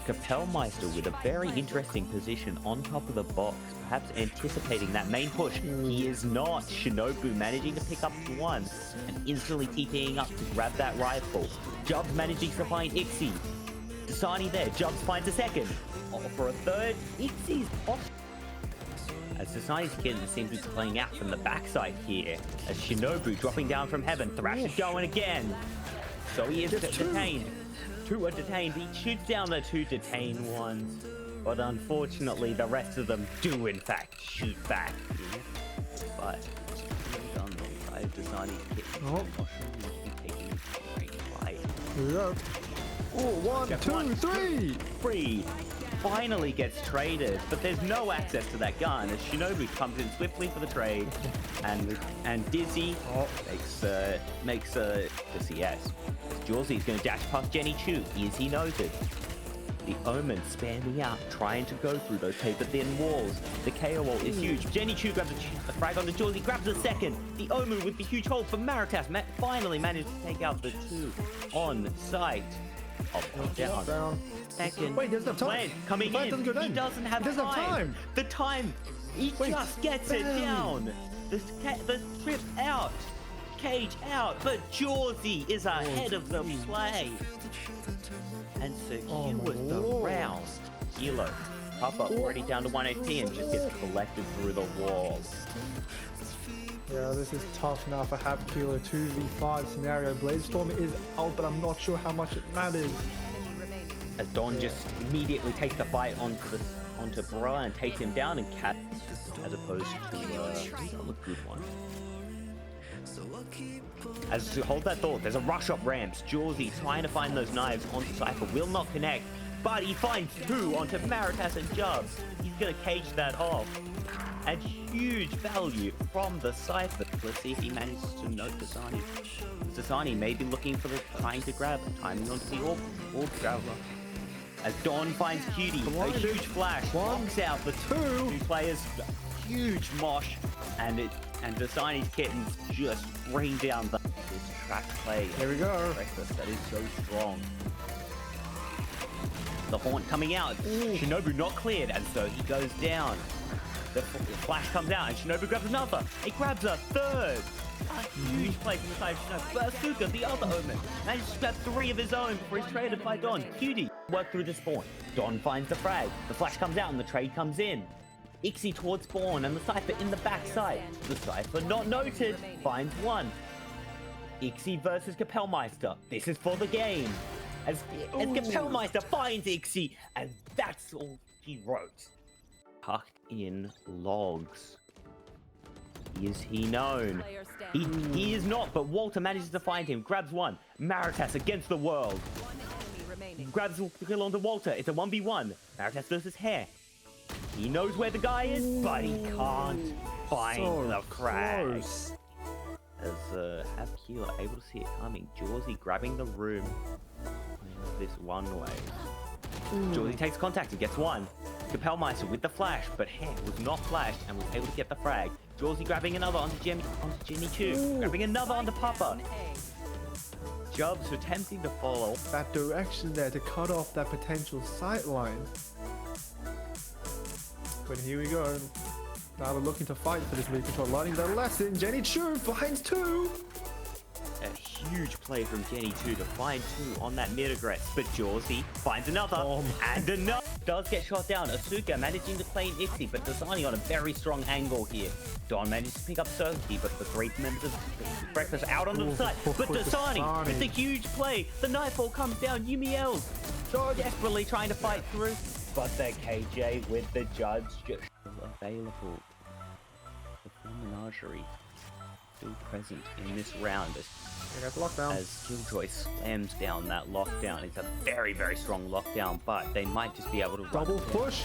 Kapellmeister with a very interesting position on top of the box, perhaps anticipating that main push. He is not. Shinobu managing to pick up one and instantly TPing up to grab that rifle. Jubs managing to find Ixie. Dasani there. Jubs finds a second. Oh, for a third. Ixie's off. As Dasani's kitten seems to be playing out from the backside here. As Shinobu dropping down from heaven. Thrash is going again. So he is detained. Two are detained. He shoots down the two detained ones. But unfortunately, the rest of them do in fact shoot back. But on the side of Dasani's kitten. Oh. I'm not sure he's taking a great fight. Here we go. Oh, one, two, three! Free finally gets traded, but there's no access to that gun as Shinobu comes in swiftly for the trade, and Dizzy makes a yes. Jawsy's going to dash past Jenny Chu. Easy noted. The Omen spamming out, trying to go through those paper-thin walls. The KO wall is huge. Jenny Chu grabs a frag on the Jawsy, grabs a second. The Omen with the huge hold for Maritas finally managed to take out the two on site. Down. Second. Wait, there's no time. Coming in. He doesn't have time. The time. He just gets it down. The trip out. Cage out. But Jawsy is ahead of the play. And secures the round. Kilo. Papa already down to 1 HP and just gets collected through the walls. Yeah, this is tough now for Half Kilo 2v5 scenario. Bladestorm is out, but I'm not sure how much it matters. As Don just immediately takes the fight onto Bra and takes him down and cat as opposed to a good one. As hold that thought, there's a rush up ramps. Jawsy trying to find those knives onto Cypher will not connect, but he finds two onto Maritas and Jubs. He's gonna cage that off. And huge value from the Cypher. Let's see if he manages to note Dasani. Dasani may be looking for the trying to grab, timing onto the orb traveler. As Dawn finds Cutie, a huge flash, knocks out the two players, huge mosh, and Dasani's kittens just bring down this track play. Here we go. Breakfast that is so strong. The Haunt coming out. Shinobu not cleared, and so he goes down. The flash comes out, and Shinobu grabs another. He grabs a third. A huge play from the side of Shinobu. Asuka, the other Omen, manages to grab three of his own before he's traded by Don. Cutie work through the spawn. Don finds the frag. The flash comes out, and the trade comes in. Ixie towards spawn, and the Cypher in the backside. The Cypher not noted finds one. Ixie versus Kapellmeister. This is for the game. As Kapellmeister finds Ixie, and that's all he wrote. Tucked in logs. Is he known? He is not, but Walter manages to find him, grabs one. Maritas against the world. Grabs the kill onto Walter. It's a 1v1. Maritas versus Hare. He knows where the guy is, but he can't find the frag. As Habkila able to see it coming. Jawsy grabbing the room. This one way. Jawsy takes contact and gets one. Kapellmeister with the flash, but Hare was not flashed and was able to get the frag. Jawsy grabbing another onto Jenny Chu. Grabbing another onto Papa. Jubs attempting to follow that direction there to cut off that potential sight line. But here we go. Now we're looking to fight for this recontrol, learning their lesson. Jenny Chu finds two. A huge play from Jenny Chu to find two on that mid-aggress, but Jawsy finds another, and another. Does get shot down. Asuka managing to claim Ixie, but Dasani on a very strong angle here. Don manages to pick up Soki, but the three members of Breakfast out onto the side. But Dasani with the huge play. The nightfall comes down. Yumi L's desperately trying to fight through, but the KJ with the judge just available. The full menagerie still present in this round as Killjoy slams down that lockdown. It's a very, very strong lockdown, but they might just be able to double push.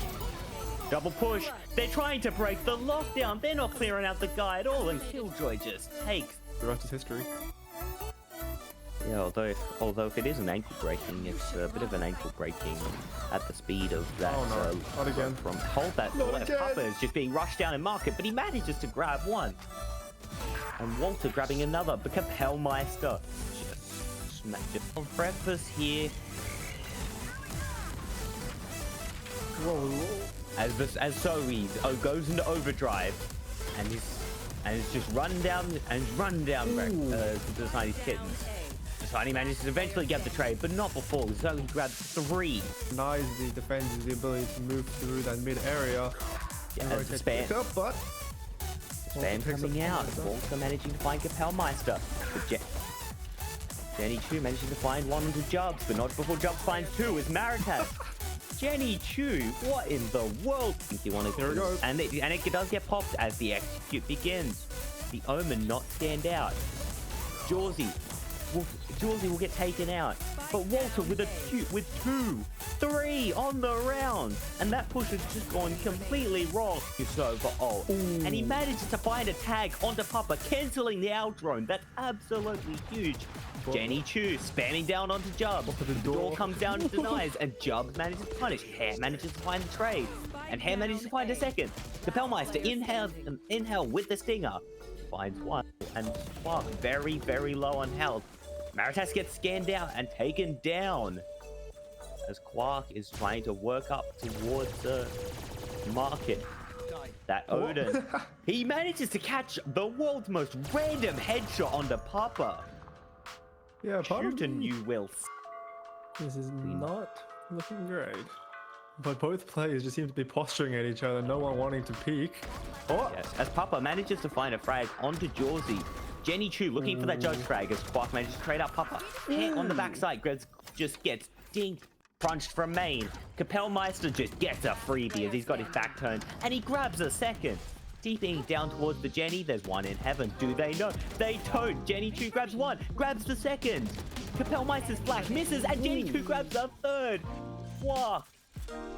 They're trying to break the lockdown. They're not clearing out the guy at all, and Killjoy just takes. The rest is history. Yeah, although if it is an ankle breaking, it's a bit of an ankle breaking at the speed of that. Oh no, not again. Hold that left. Papa is just being rushed down in market, but he manages to grab one. And Walter grabbing another, but Kapellmeister just smacked it on breakfast here. Whoa. As Zoe goes into overdrive, and he's just run down to the Tiny kittens. Tiny manages to eventually get the trade, but not before Zoe grabs 3. Denies the defenders the ability to move through that mid area. Yeah, And as the rotate spam, up, but spam coming out. Walter managing to find Kapellmeister. Jenny Chu managing to find one onto Jubs, but not before Jubs finds 2 as Maritas. Jenny Chu, what in the world? I think he wanted to. Here we go. And it does get popped as the execute begins. The Omen not stand out. Jawsy will get taken out, but Walter with 2, 3 on the round, and that push is just going completely wrong. It's over. And he manages to find a tag onto Papa, cancelling the out drone. That's absolutely huge. Jenny Chu spamming down onto Jubs. The door comes down and denies, and Jubs manages to punish. Hare manages to find the trade, and Hare manages to find a second. Kapellmeister inhale with the stinger. Finds 1, and Quark very, very low on health. Maritas gets scanned out and taken down as Quark is trying to work up towards the market. That Odin, he manages to catch the world's most random headshot onto Papa. yeah, Shoot and you will. This is not looking great. But both players just seem to be posturing at each other, no one wanting to peek. Oh! Yes, as Papa manages to find a frag onto Jawsy. Jenny Chu looking for that judge frag as Quark manages to trade out Papa. Hit on the backside, just gets dinked, crunched from main. Kapellmeister just gets a freebie as he's got his back turned, and he grabs a second. Deeping down towards the Jenny, there's one in heaven. Do they know? They don't. Jenny Chu grabs 1, grabs the second. Kapellmeister's flash misses, and Jenny Chu grabs a 3rd. Quark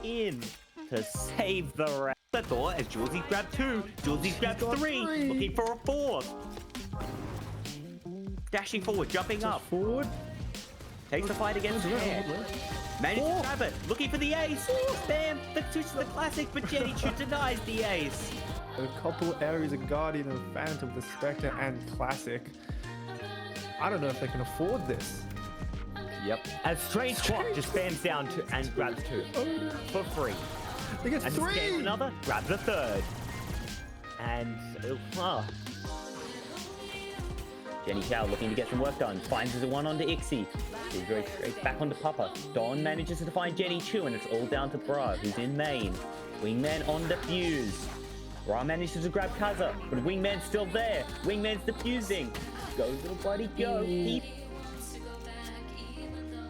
in to save the round. The thought as Jawsy grabbed 2, Jawsy grabbed 3, looking for a 4th. Dashing forward, jumping up. Forward. Takes the fight against Hare. Manages to grab it, looking for the ace. Spam, the touch of the classic, but Jenny Chu denies the ace. A couple areas of Guardian and Phantom, the Spectre and Classic. I don't know if they can afford this. Yep. As Strange Quark just spams down and grabs 2 for free. They get And 3! scans another, grabs a 3rd. And Jenny Chow looking to get some work done. Finds the 1 onto Ixie. He goes straight back onto Papa. Dawn manages to find Jenny Chu, and it's all down to Bra, who's in main. Wingman on defuse. Bra manages to grab Kaza, but Wingman's still there. Wingman's defusing. Go, little buddy, go.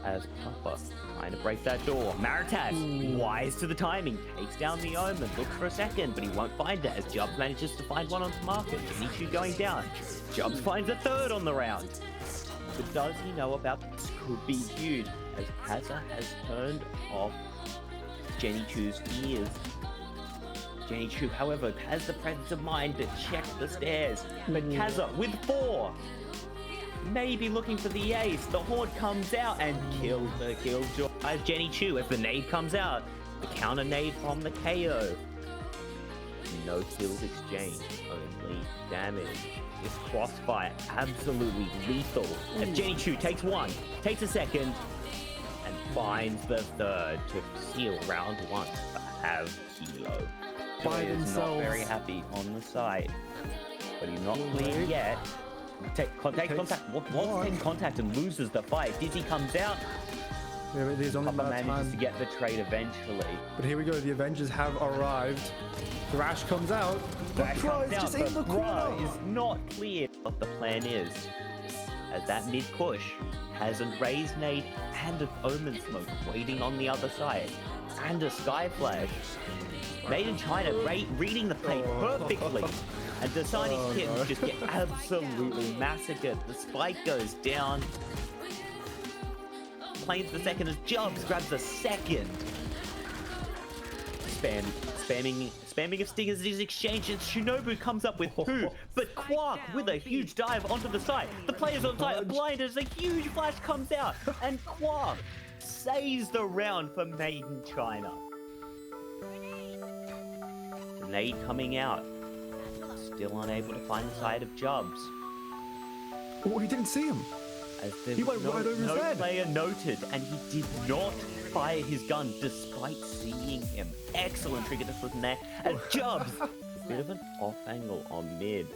As Papa trying to break that door. Maritas, wise to the timing, takes down the Omen, looks for a second, but he won't find it as Jubs manages to find one onto market. Jenny Chu going down. Jubs finds a 3rd on the round. But does he know about this? Could be huge, as Kaza has turned off Jenny Chu's ears. Jenny Chu, however, has the presence of mind to check the stairs. But Kaza with 4. Maybe looking for the ace. The Horde comes out and kills the Killjoy. Jenny Chu as the nade comes out. The counter nade from the KO. No kills exchanged, only damage. This crossfire absolutely lethal. As Jenny Chu takes 1, takes a second, and finds the 3rd to seal round 1 to have Kilo. By Joy is not themselves. very happy on the side, but he's not clear yet. Takes contact. Wants takes contact and loses the fight. Dizzy comes out. Yeah, but there's only Papa about manages time. to get the trade eventually. But here we go, the Avengers have arrived. Thrash comes out. Thrash Bra comes is out, just in the but Bra corner. is not clear what the plan is. As that mid-push has a raised nade and an Omen smoke waiting on the other side. And a Sky Flash. Made in China, reading the play perfectly. And Dasani's kittens just get absolutely massacred. The spike goes down. Planes the second as Jubs grabs a second. Spamming of stingers is exchanged, and Shinobu comes up with 2, but Quark with a huge dive onto the side. The players on site are blinded as a huge flash comes out, and Quark saves the round for Made in China. The nade coming out, still unable to find the side of Jubs. Oh, he didn't see him. As there He was went right over his no head. player noted, and he did not fire his gun despite seeing him. Excellent trigger discipline there. And Jubs, bit of an off angle on mid.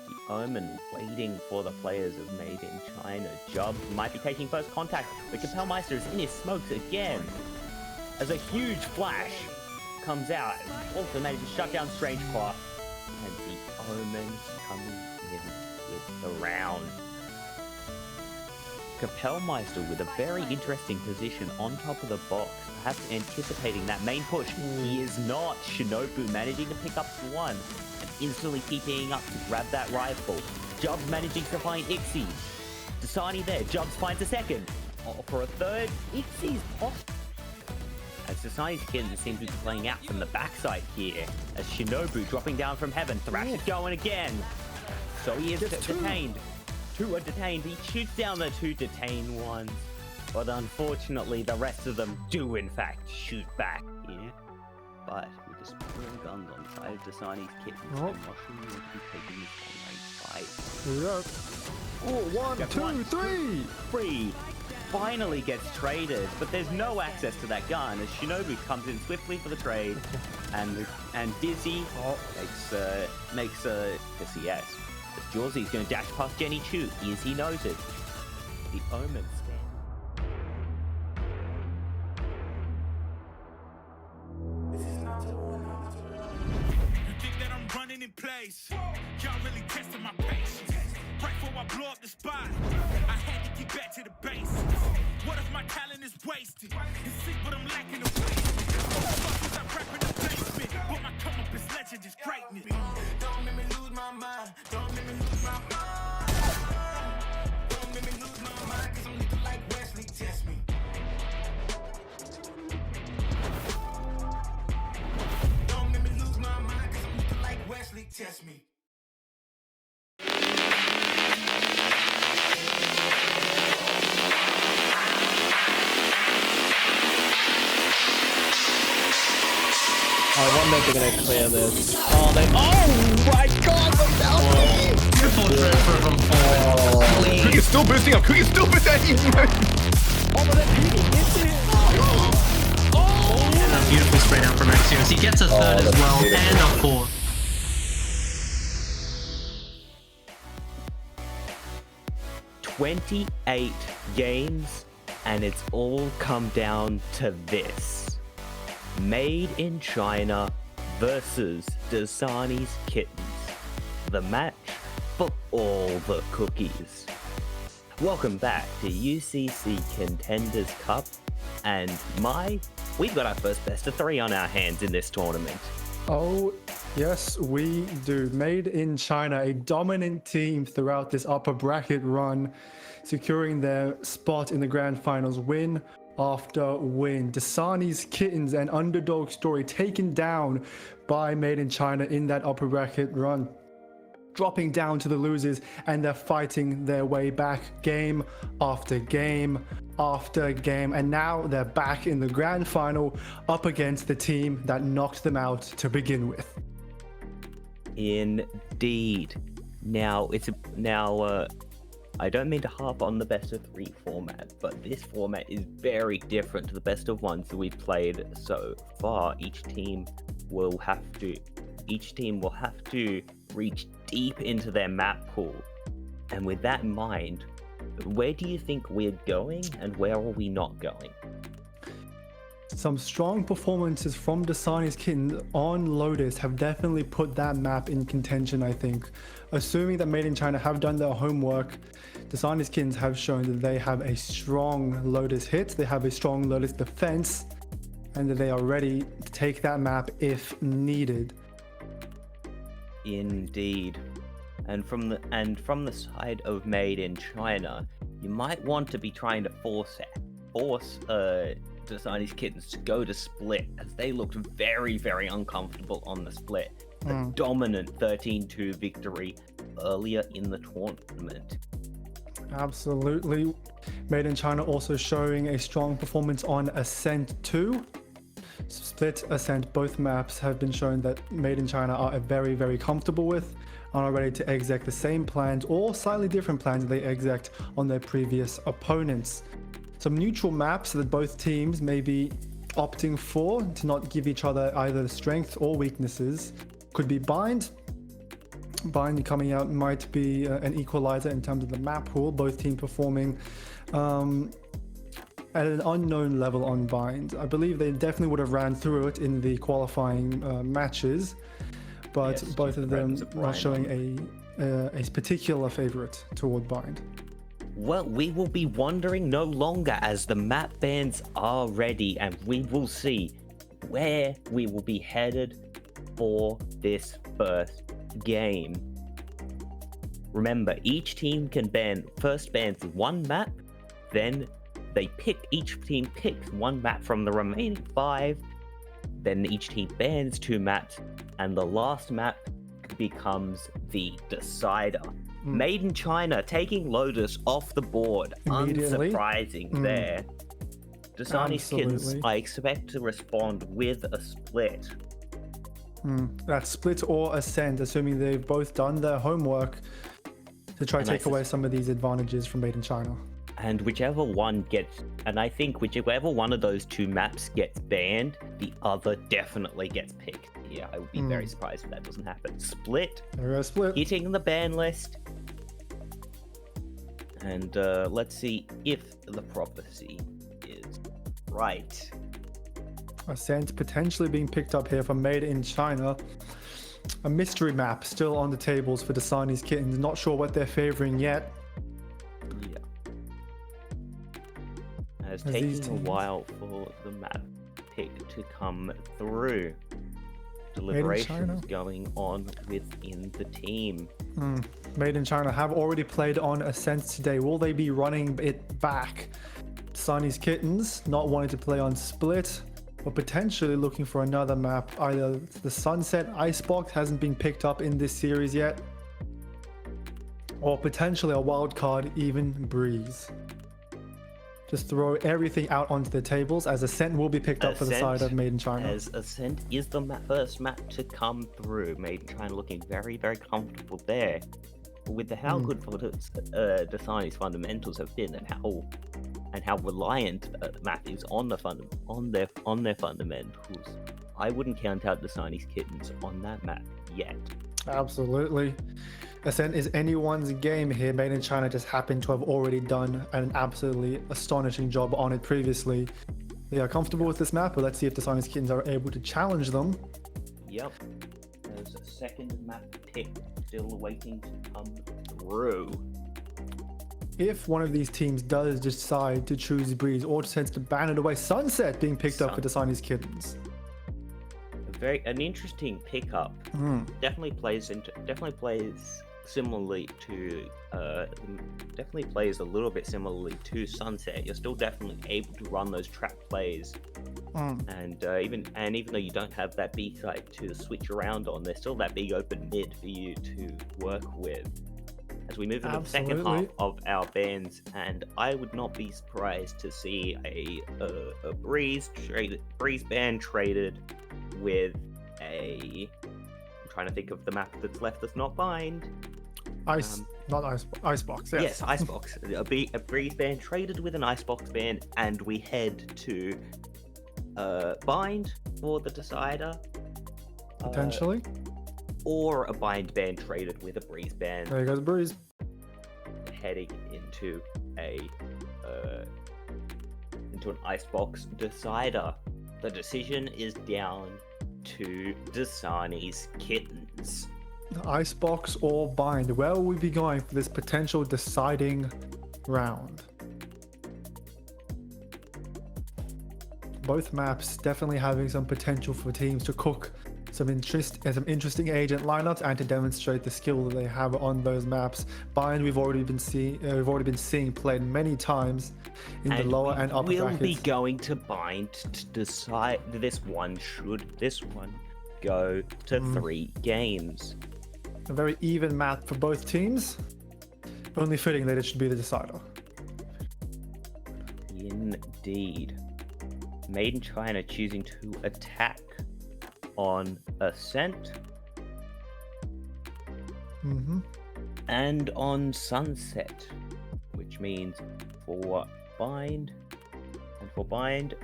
The Omen waiting for the players of Made in China. Jubs might be taking first contact, but Kapellmeister is in his smokes again. As a huge flash comes out, also managed to shut down Strange Claw. And the Omen coming in with the round. Kapellmeister with a very interesting position on top of the box, perhaps anticipating that main push. He is not. Shinobu managing to pick up the one and instantly TPing up to grab that rifle. Jubs managing to find Ixie. Dasani there. Jubs finds a second. Oh, for a third, Ixie's off. As Dasani's kittens seem to be playing out from the backside here. As Shinobu dropping down from heaven. Thrash is going again. So he is detained. Two are detained. He shoots down the two detained ones. But unfortunately, the rest of them do in fact shoot back here. But with the spring guns on the side of Dasani's kittens, I'm not sure we want to be taking this long range fight. Oh, one, two, three! Three finally gets traded, but there's no access to that gun as Shinobu comes in swiftly for the trade, and Dizzy makes a yes. As Jawsy's going to dash past Jenny Chu, is he noted? The Omen stand. You think that I'm running in place? Y'all really testing my patience. Right before I blow up the spot, I had to get back to the basics. What if my talent is wasted? You see what I'm lacking the waste. I'm prepping the basement, but my come up is legend, is greatness. Don't make me lose my mind. Don't make me lose my mind. Don't make me lose my mind, cause I'm looking like Wesley, test me. Don't make me lose my mind, cause I'm looking like Wesley, test me. I wonder if they're gonna clear this. Oh, they. Oh my god, the Valkyrie! Beautiful transfer from Ford. Quick is still boosting up. Quick is still boosting up. Oh, but then Piggy gets it! And a beautiful spray down from Axios. He gets a third as well, and a fourth. "28 games, and it's all come down to this. Made in China versus Dasani's Kittens. The match for all the cookies. Welcome back to UCC Contenders Cup, and we've got our first best of 3 on our hands in this tournament. Oh, yes, we do. Made in China, a dominant team throughout this upper bracket run, securing their spot in the grand finals win after win. Dasani's Kittens, an underdog story, taken down by Made in China in that upper bracket run, dropping down to the losers, and they're fighting their way back game after game after game, and now they're back in the grand final up against the team that knocked them out to begin with. Indeed. Now, I don't mean to harp on the best of 3 format, but this format is very different to the best of 1s that we've played so far. Each team will have to reach deep into their map pool. And with that in mind, where do you think we're going and where are we not going? Some strong performances from Dasani's Kittens on Lotus have definitely put that map in contention, I think. Assuming that Made in China have done their homework, Dasani's Kittens have shown that they have a strong Lotus hit, they have a strong Lotus defense, and that they are ready to take that map if needed. Indeed. And from the side of Made in China, you might want to be trying to force Dasani's Kittens to go to split, as they looked very, very uncomfortable on the split. A dominant 13-2 victory earlier in the tournament. Absolutely. Made in China also showing a strong performance on Ascent 2. Split, Ascent, both maps have been shown that Made in China are very, very comfortable with. are ready to exec the same plans or slightly different plans they exec on their previous opponents. Some neutral maps that both teams may be opting for to not give each other either strengths or weaknesses could be Bind. Bind coming out might be an equalizer in terms of the map pool, both teams performing at an unknown level on Bind. I believe they definitely would have ran through it in the qualifying matches, but Yes, both of them Brandon's a are Brian showing a particular favorite toward Bind. Well, we will be wondering no longer as the map bans are ready, and we will see where we will be headed for this first game. Remember, each team can first bans one map, then each team picks one map from the remaining 5, then each team bans 2 maps, and the last map becomes the decider. Made in China taking Lotus off the board. Immediately. Unsurprising there. Dasani's Kittens, Absolutely. I expect to respond with a split. That split or ascent, assuming they've both done their homework to try to take away some of these advantages from Made in China. And whichever one gets, and I think whichever one of those 2 maps gets banned, the other definitely gets picked. Yeah, I would be very surprised if that doesn't happen. Split, There we go, split. hitting the ban list. And let's see if the prophecy is right. Ascent potentially being picked up here from Made in China. A mystery map still on the tables for Dasani's Kittens. Not sure what they're favoring yet. Yeah. It's As these taking a teams- while for the map pick to come through. China? Deliberations going on within the team. Made in China have already played on Ascent today. Will they be running it back? Dasani's Kittens not wanting to play on Split, but potentially looking for another map. Either the Sunset Icebox hasn't been picked up in this series yet, or potentially a wild card, even Breeze. Just throw everything out onto the tables, as Ascent will be picked up for the side of Made in China. As Ascent is the first map to come through. Made in China looking very, very comfortable there. With how good for Dasani's fundamentals have been, and how reliant the map is on their fundamentals, I wouldn't count out Dasani's Kittens on that map yet. Absolutely. Ascent is anyone's game here. Made in China just happened to have already done an absolutely astonishing job on it previously. They are comfortable with this map, but let's see if the Dasani's Kittens are able to challenge them. Yep. There's a second map pick still waiting to come through. If one of these teams does decide to choose Breeze or decides to ban it away, Sunset being picked up for Dasani's Kittens. An interesting pickup. Definitely plays similarly to definitely plays a little bit similarly to Sunset. You're still definitely able to run those trap plays, and even though you don't have that B site to switch around on, there's still that big open mid for you to work with. As we move into the second half of our bans, and I would not be surprised to see a Breeze ban traded with I'm trying to think of the map that's left that's not Bind. Icebox. Yes, Icebox. A Breeze ban traded with an Icebox ban, and we head to Bind for the decider. Potentially. Or a Bind ban traded with a Breeze ban. There goes Breeze. Heading into an Icebox decider. The decision is down to Dasani's Kittens. Icebox or Bind. Where will we be going for this potential deciding round? Both maps definitely having some potential for teams to cook some interesting agent lineups and to demonstrate the skill that they have on those maps. Bind we've already been seeing played many times in the lower and upper brackets. We'll be going to Bind to decide should this one go to 3 games. A very even map for both teams. Only fitting that it should be the decider. Indeed. Made in China choosing to attack on Ascent. Mm-hmm. And on Sunset, which means for Bind,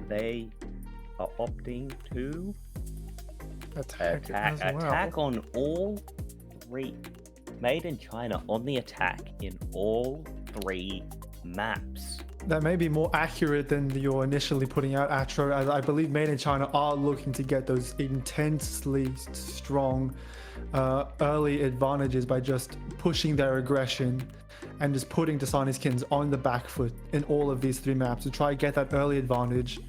they are opting to attack on all three. Made in China on the attack in all three maps. That may be more accurate than you're initially putting out, Atro, as I believe Made in China are looking to get those intensely strong early advantages by just pushing their aggression and just putting Dasani's Kins on the back foot in all of these three maps to try and get that early advantage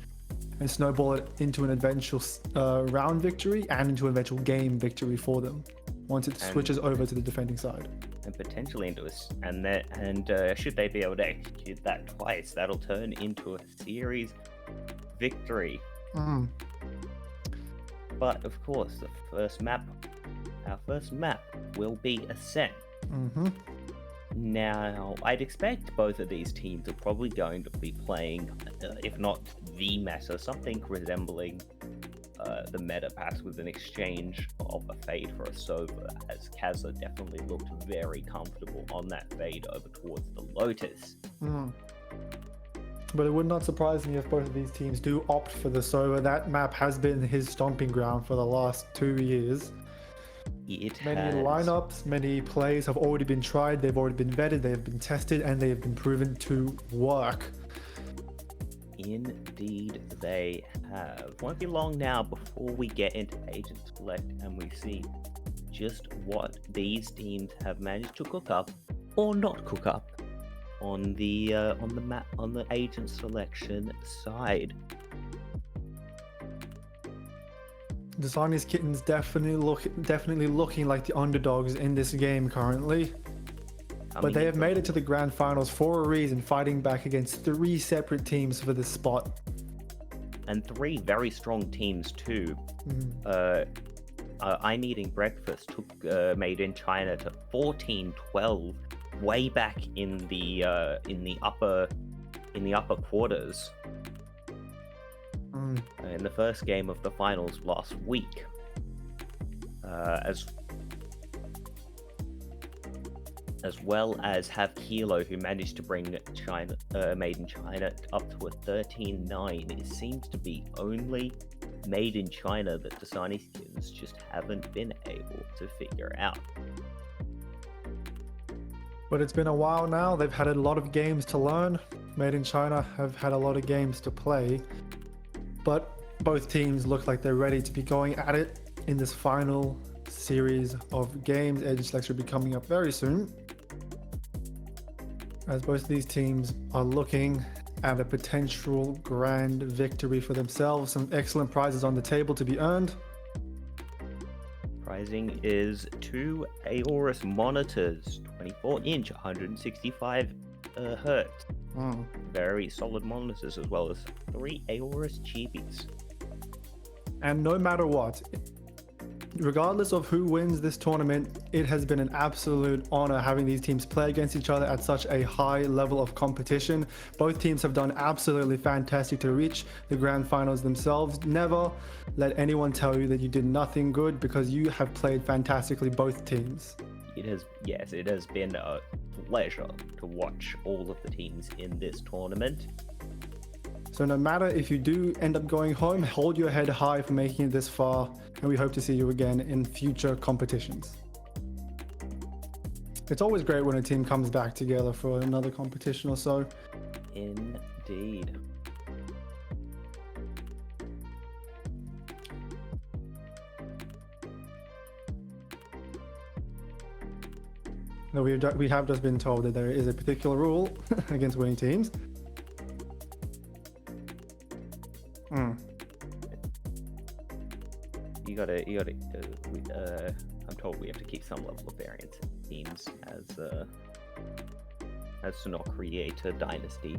and snowball it into an eventual round victory and into an eventual game victory for them once it switches over to the defending side. And potentially into a should they be able to execute that twice, that'll turn into a series victory. But of course, our first map will be Ascent. Now, I'd expect both of these teams are probably going to be playing, if not the meta, something resembling the meta pass with an exchange of a fade for a Sova, as Kaza definitely looked very comfortable on that fade over towards the Lotus. But it would not surprise me if both of these teams do opt for the Sova. That map has been his stomping ground for the last 2 years. Many lineups, many plays have already been tried, they've already been vetted, they have been tested, and they have been proven to work. Indeed, they have. Won't be long now before we get into Agent Select and we see just what these teams have managed to cook up or not cook up on the map, on the Agent Selection side. Dasani's Kittens definitely looking like the underdogs in this game currently. But they have made it to the grand finals for a reason, fighting back against 3 separate teams for this spot. And 3 very strong teams too. I'm Eating Breakfast took Made in China to 14-12 way back in the upper quarters. In the first game of the finals last week, as well as have Kilo, who managed to bring Made in China up to a 13-9. It seems to be only Made in China that Dasani's Kittens just haven't been able to figure out. But it's been a while now. They've had a lot of games to learn. Made in China have had a lot of games to play. But both teams look like they're ready to be going at it in this final series of games. Agent Select will be coming up very soon, as both of these teams are looking at a potential grand victory for themselves. Some excellent prizes on the table to be earned. Prizing is 2 Aorus monitors, 24-inch, 165 hertz. Very solid monitors, as well as 3 Aorus Chibis. And no matter what, regardless of who wins this tournament, it has been an absolute honor having these teams play against each other at such a high level of competition. Both teams have done absolutely fantastic to reach the grand finals themselves. Never let anyone tell you that you did nothing good, because you have played fantastically, both teams. It has been a pleasure to watch all of the teams in this tournament. So no matter if you do end up going home, hold your head high for making it this far, and we hope to see you again in future competitions. It's always great when a team comes back together for another competition or so. Indeed. Now we have just been told that there is a particular rule against winning teams. I'm told we have to keep some level of variance in teams as to not create a dynasty.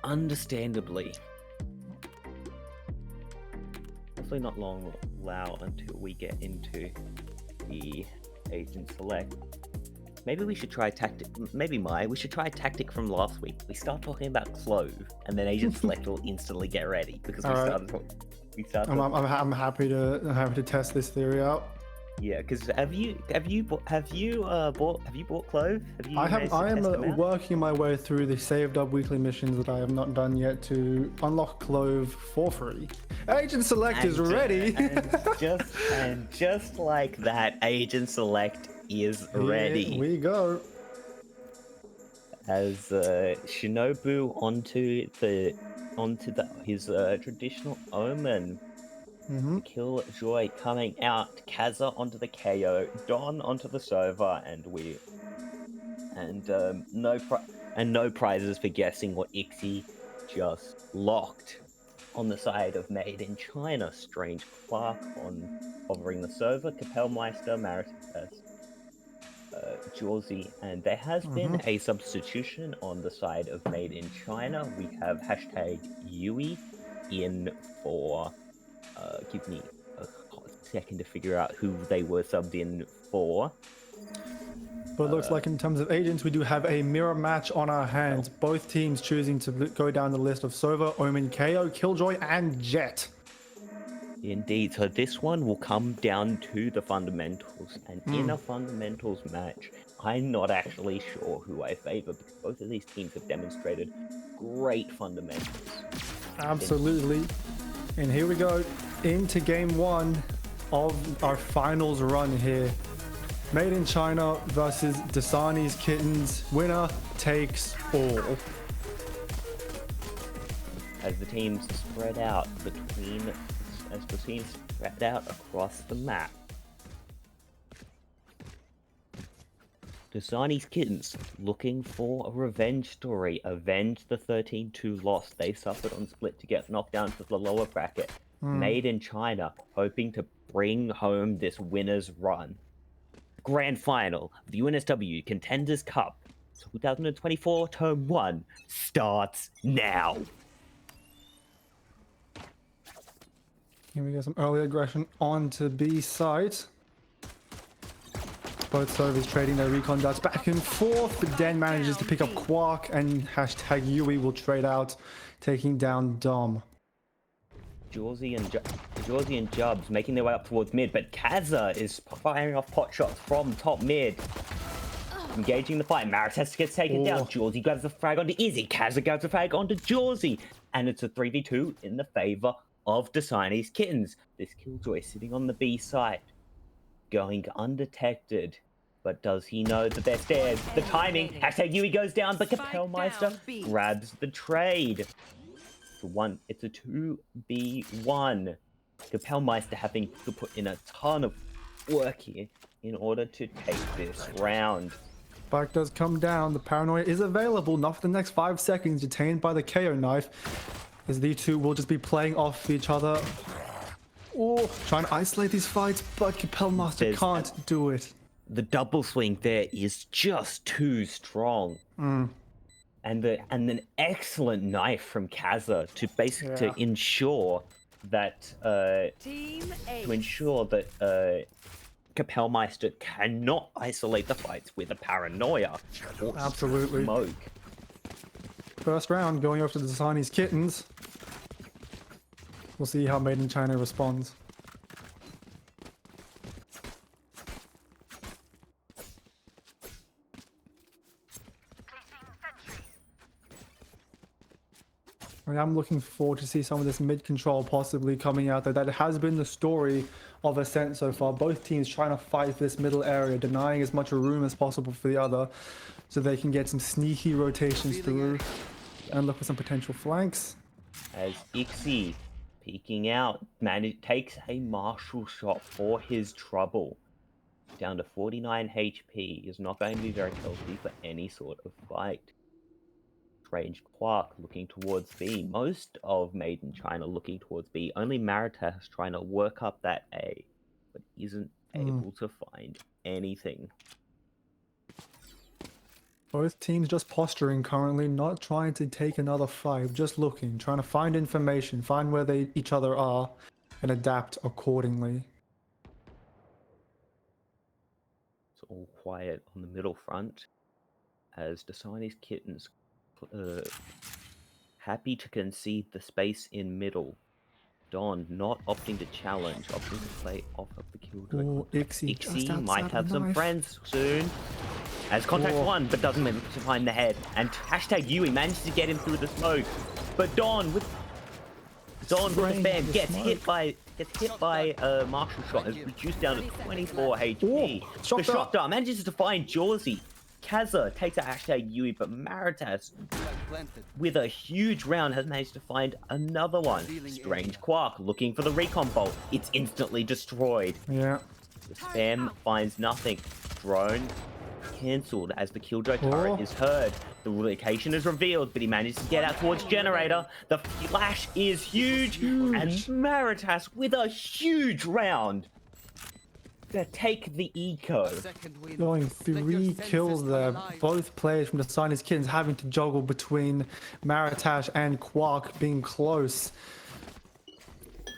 Understandably. Hopefully not long allow until we get into the Agent Select. Maybe we should try a tactic. We should try a tactic from last week. We start talking about Clove, and then Agent Select will instantly get ready because we Alright. started. I'm happy to test this theory out. Yeah, because have you bought Clove? Have you I managed to am test them out? working my way through the saved up weekly missions that I have not done yet to unlock Clove for free. Agent Select is ready. and just like that, Agent Select is ready. Here we go. As Shinobu onto his traditional Omen. Killjoy coming out, Kaza onto the KO, Don onto the Sova, and no prizes for guessing what Ixie just locked. On the side of Made in China, Strange Clark hovering the Sova, Kapellmeister, Maritas, Jorzy, and there has been a substitution on the side of Made in China. We have #Yui in for. Give me a second to figure out who they were subbed in for. But it looks like in terms of agents, we do have a mirror match on our hands. Both teams choosing to go down the list of Sova, Omen, KO, Killjoy, and Jet. Indeed, so this one will come down to the fundamentals, and in a fundamentals match, I'm not actually sure who I favor because both of these teams have demonstrated great fundamentals. Absolutely. And here we go into game one of our finals run here. Made in China versus Dasani's Kittens. Winner takes all. As the teams spread out across the map. Dasani's Kittens looking for a revenge story. Avenge the 13-2 loss they suffered on Split to get knocked down to the lower bracket. Made in China, hoping to bring home this winner's run. Grand final of the UNSW Contenders Cup 2024 Term 1 starts now. Here we go, some early aggression onto B site. Both servers trading their recon darts back and forth, but Den manages to pick up Quark, and #Yui will trade out, taking down Dom. Jorzy and Jubs making their way up towards mid, but Kaza is firing off pot shots from top mid. Engaging the fight. Maritas gets taken down. Jorzy grabs the frag onto Izzy. Kaza grabs the frag onto Jorzy. And it's a 3v2 in the favor of Dasani's Kittens. This Killjoy sitting on the B side. Going undetected. But does he know the best airs? The timing. #Yui goes down, but Kapellmeister grabs the trade. It's a 2v1. Kapellmeister having to put in a ton of work here in order to take this round. Spike does come down. The paranoia is available. Not for the next 5 seconds. Detained by the KO knife. As the two will just be playing off each other. Trying to isolate these fights, but Kapellmeister can't do it. The double swing there is just too strong. And an excellent knife from Kaza to basically to ensure that Kapellmeister cannot isolate the fights with a paranoia. Absolutely. Smoke. First round going over to the Dasani's Kittens. We'll see how Made in China responds. I'm looking forward to see some of this mid control possibly coming out there. That has been the story of Ascent so far. Both teams trying to fight this middle area, denying as much room as possible for the other, so they can get some sneaky rotations through and look for some potential flanks. As Ixie peeking out, takes a Marshall shot for his trouble. Down to 49 HP, is not going to be very healthy for any sort of fight. Strange Quark looking towards B. Most of Made in China looking towards B. Only Maritas trying to work up that A, but isn't able to find anything. Both teams just posturing currently, not trying to take another fight, just looking, trying to find information, find where each other are, and adapt accordingly. So all quiet on the middle front as Dasani's Kittens happy to concede the space in middle. Don not opting to challenge, opting to play off of the Killjoy. Oh, Ixie just Ixie might outside have the some knife. friends soon. As contact Oh. one, but doesn't manage to find the head. And hashtag Yui manages to get him through the smoke. But Don with the spam gets hit by a martial shot, is reduced down to 24 HP. Oh, The Shock Dart. Shock Dart manages to find Jawsy. Kaza takes out hashtag Yui, but Maritas with a huge round has managed to find another one. Strange Quark looking for the recon bolt. It's instantly destroyed. Yeah. The spam finds nothing. Drone cancelled as the Killjoy turret is heard. The location is revealed, but he manages to get out towards generator. The flash is huge. And Maritas with a huge round to take the eco. Going 3 kills there. Both players from the Signers Kittens having to juggle between Maritash and Quark being close.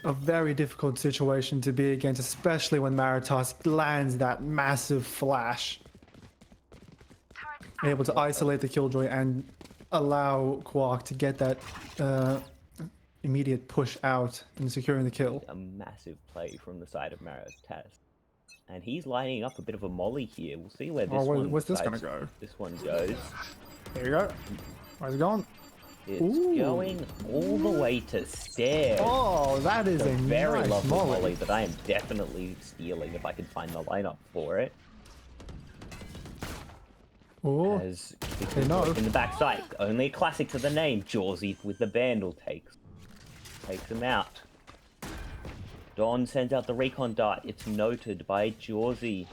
A very difficult situation to be against, especially when Maritas lands that massive flash. Able to isolate the Killjoy and allow Quark to get that immediate push out and securing the kill. A massive play from the side of Maritas. And he's lining up a bit of a molly here. We'll see where this where's this gonna go? This one goes. There you go. Where's it going? It's Ooh. going all the way to stairs. Oh, that is a Very nice lovely molly. molly that I am definitely stealing if I can find the lineup for it. Oh, As they know. in the backside, only a classic to the name. Jawsy with the Vandal takes him out. Don sends out the recon dart. It's noted by Jawsy.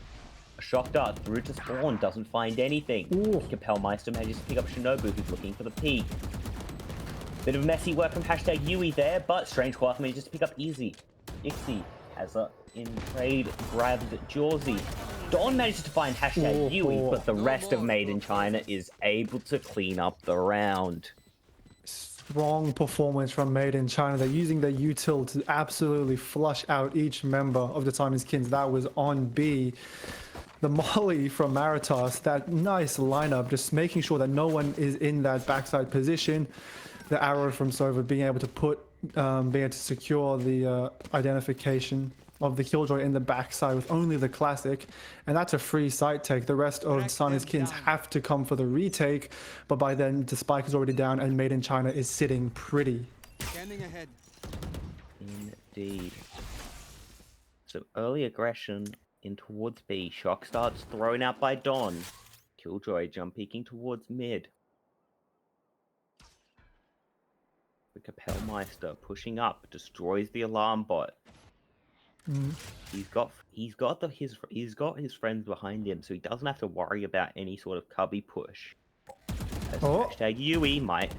A shock dart through to spawn, doesn't find anything. Ooh. Kapellmeister manages to pick up Shinobu, who's looking for the peak. Bit of messy work from hashtag Yui there, but Strange Quark manages to pick up easy. Ixie has a in trade grabs Jawsy. Don manages to find hashtag Yui, but the rest of Made in China is able to clean up the round. Strong performance from Made in China. They're using their util to absolutely flush out each member of the Simon's Kins. That was on B. The molly from Maritas, that nice lineup, just making sure that no one is in that backside position. The arrow from Sova being able to being able to secure the identification of the Killjoy in the backside with only the classic, and that's a free site take. The rest of Simon's Kins have to come for the retake, but by then the spike is already down and Made in China is sitting pretty. Standing ahead. Indeed. Some early aggression in towards B. Shock starts thrown out by Don. Killjoy jump peeking towards mid. The Kapellmeister pushing up destroys the alarm bot. He's got his friends behind him, so he doesn't have to worry about any sort of cubby push. As hashtag Yui might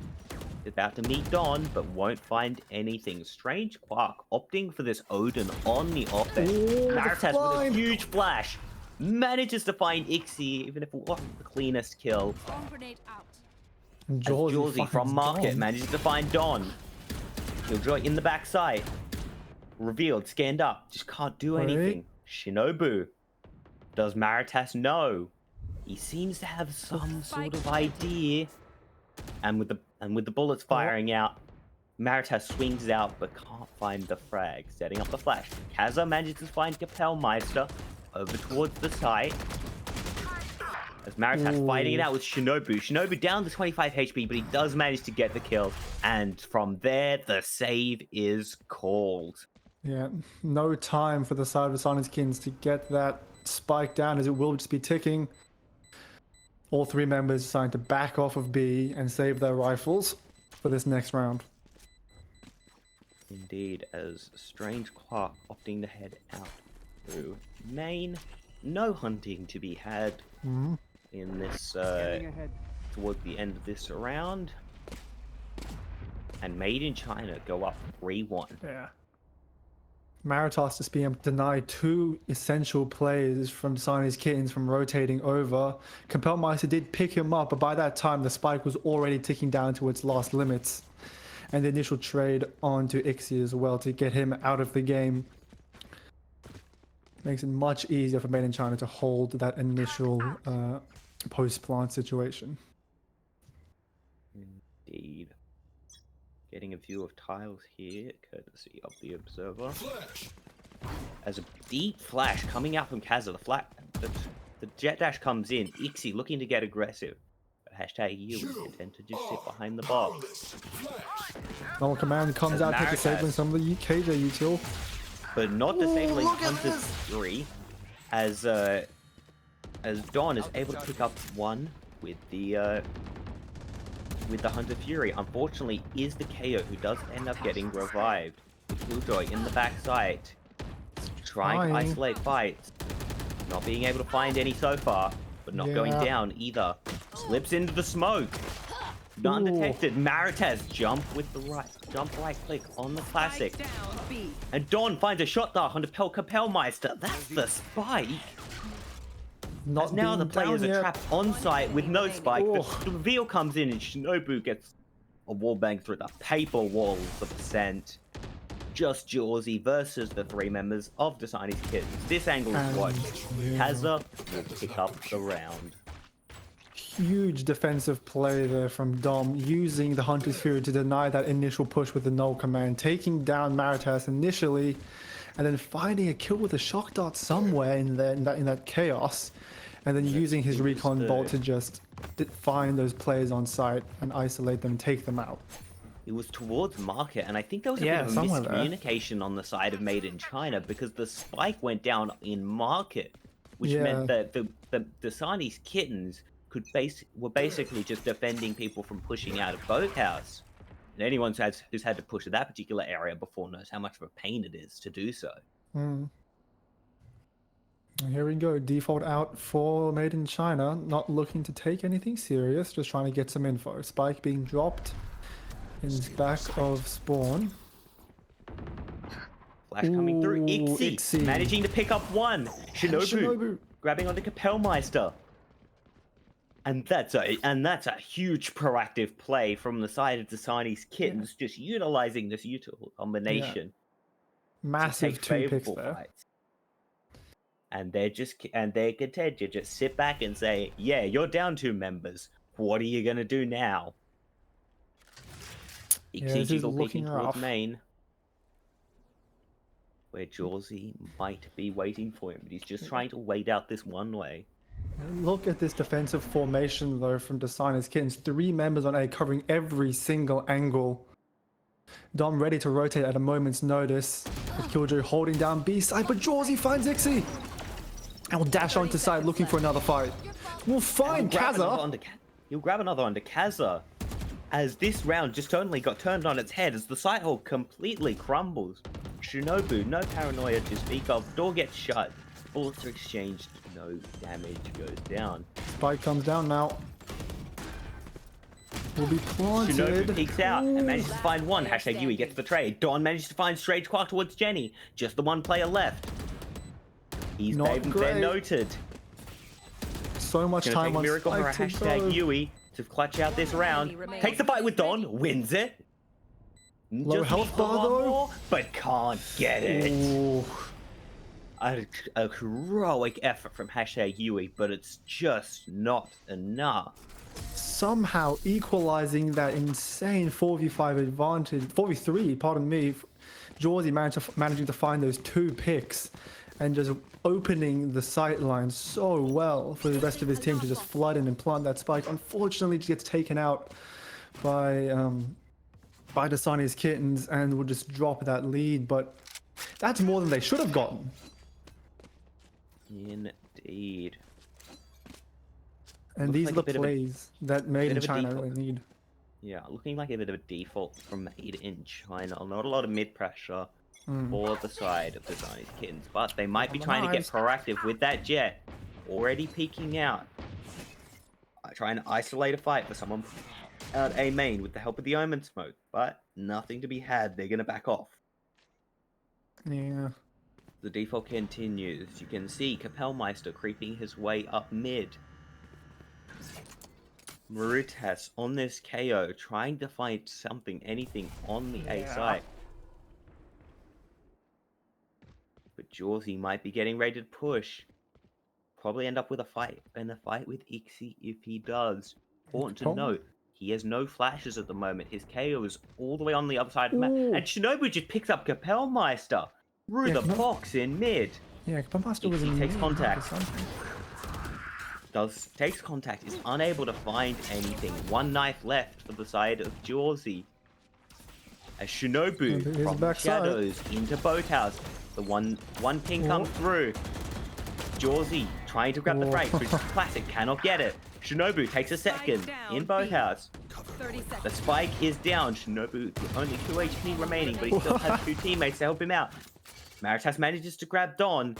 about to meet Don, but won't find anything. Strange Quark opting for this Odin on the offense. Maritas with a huge flash manages to find Ixie, even if it wasn't the cleanest kill. Bomb grenade out. And As Jawsy Jawsy from finds Market Don. manages to find Don. Killjoy in the backside. Revealed, scanned up, just can't do anything. Shinobu. Does Maritas know? He seems to have some sort of idea. And with the bullets firing out, Maritas swings out but can't find the frag. Setting up the flash. Kaza manages to find Kapellmeister over towards the site. As Maritas fighting it out with Shinobu. Shinobu down to 25 HP, but he does manage to get the kill. And from there, the save is called. Yeah, no time for the side of the Silence Kins to get that spike down, as it will just be ticking. All 3 members deciding to back off of B and save their rifles for this next round. Indeed, as Strange Quark opting to head out through main. No hunting to be had in this toward the end of this round. And Made in China go up 3-1. Yeah. Maritas just being able to deny 2 essential players from Siamese Kittens from rotating over. Kapellmeister did pick him up, but by that time the spike was already ticking down to its last limits. And the initial trade onto Ixie as well to get him out of the game. Makes it much easier for Made in China to hold that initial post-plant situation. Indeed. Getting a view of tiles here, courtesy of the observer. As a deep flash coming out from Kaza, the jet dash comes in. Ixie looking to get aggressive. But hashtag you intend to just sit behind the box. Null Command comes out to disabling some of the KJ util. But not disabling Hunter's Fury, as Dawn is able to pick up one with the Hunter Fury. Unfortunately, is the KO who does end up getting revived. The Killjoy in the backside, trying to isolate fights, not being able to find any so far, but not going down either. Slips into the smoke. Undetected. Maritas jump right click on the classic. And Dawn finds a shot there on the Kapellmeister. That's the spike. As now the players are trapped on site with no spike, but the reveal comes in and Shinobu gets a wallbang through the paper walls of Ascent. Just Jawsy versus the three members of the Chinese Kittens. This angle is what Kaza will pick up the round. Huge defensive play there from Dom, using the Hunter's Fury to deny that initial push with the null command, taking down Maritas initially, and then finding a kill with a shock dart somewhere in that chaos, and then using his recon bolt to just find those players on site and isolate them, take them out. It was towards market, and I think there was a bit of a miscommunication on the side of Made in China, because the spike went down in market, which meant that the Dasani's Kittens were basically just defending people from pushing out of Boathouse. And anyone who's had to push to that particular area before knows how much of a pain it is to do so. Here we go, default out for Made in China, not looking to take anything serious, just trying to get some info. Spike being dropped in back of spawn. Flash coming through. Ixie managing to pick up one. Shinobu grabbing onto Kapellmeister. And that's a huge proactive play from the side of Dasani's Kittens, just utilizing this util combination. Massive two picks there. Fights. And they're content to just sit back and say, yeah, you're down 2 members. What are you gonna do now? Ixie's looking towards main, where Jawsy might be waiting for him, but he's just trying to wait out this one way. Look at this defensive formation though from Dasani's Kittens. 3 members on A covering every single angle. Dom ready to rotate at a moment's notice. Killjoy holding down B side, but Jawsy finds Ixie. And will dash onto side looking for another fight. We'll find Kaza. He'll grab another onto Kaza. As this round just only got turned on its head as the site hole completely crumbles. Shinobu, no paranoia to speak of. Door gets shut. Bullets are exchanged. No damage goes down. Spike comes down now. Will be planted. Shinobu peeks out and manages to find one. Hashtag Yui gets the trade. Dawn manages to find Strange Quark towards Jenny. Just the one player left. He's been noted. So much time on Miracle for a hashtag Yui to clutch out this round. Takes the fight with Dawn, wins it. Low health bar though, but can't get it. Ooh. A heroic effort from hashtag Yui, but it's just not enough. Somehow equalizing that insane 4v5 advantage, 4v3, pardon me. Jawsy managing to find those 2 picks and just opening the sight line so well for the rest of his team to just flood in and plant that spike. Unfortunately, just gets taken out by Dasani's Kittens and will just drop that lead, but that's more than they should have gotten. Indeed. And these are the plays that Made in China really need. Yeah, looking like a bit of a default from Made in China. Not a lot of mid pressure for the side of the Chinese Kittens, but they might be trying to get proactive with that jet. Already peeking out. Trying to isolate a fight for someone out A main with the help of the Omen smoke, but nothing to be had. They're going to back off. Yeah. The default continues. You can see Kapellmeister creeping his way up mid. Marutas on this KO, trying to find something, anything on the A side. But Jawsy might be getting ready to push. Probably end up with a fight with Ixie if he does. Important to note, he has no flashes at the moment. His KO is all the way on the other side of the map. Ooh. And Shinobu just picks up Kapellmeister through Yeah, the box in mid. Yeah, Kapellmeister was Ixie in takes mid contact. or something. Takes contact, is unable to find anything. One knife left for the side of Jawsy. As Shinobu His from the backside. shadows into Boathouse. The one king comes through. Jawsy trying to grab the frag, which is classic, cannot get it. Shinobu takes a second in Boathouse. 30 seconds. The spike is down. Shinobu only 2 HP remaining, but he still has 2 teammates to help him out. Maritas manages to grab Don.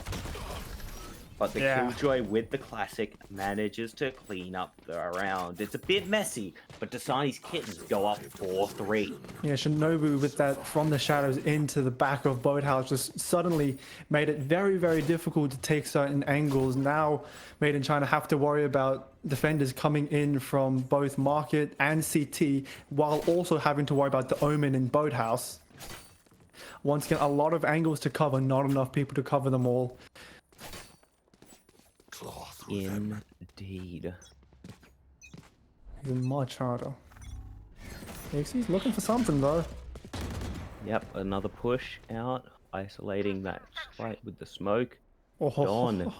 But the Killjoy with the classic manages to clean up the round. It's a bit messy, but Dasani's Kittens go up 4-3. Yeah, Shinobu with that from the shadows into the back of Boathouse just suddenly made it very, very difficult to take certain angles. Now, Made in China have to worry about defenders coming in from both Market and CT, while also having to worry about the Omen in Boathouse. Once again, a lot of angles to cover, not enough people to cover them all. Indeed. Even much harder. He's looking for something though. Yep, another push out, isolating that fight with the smoke. Oh, Don.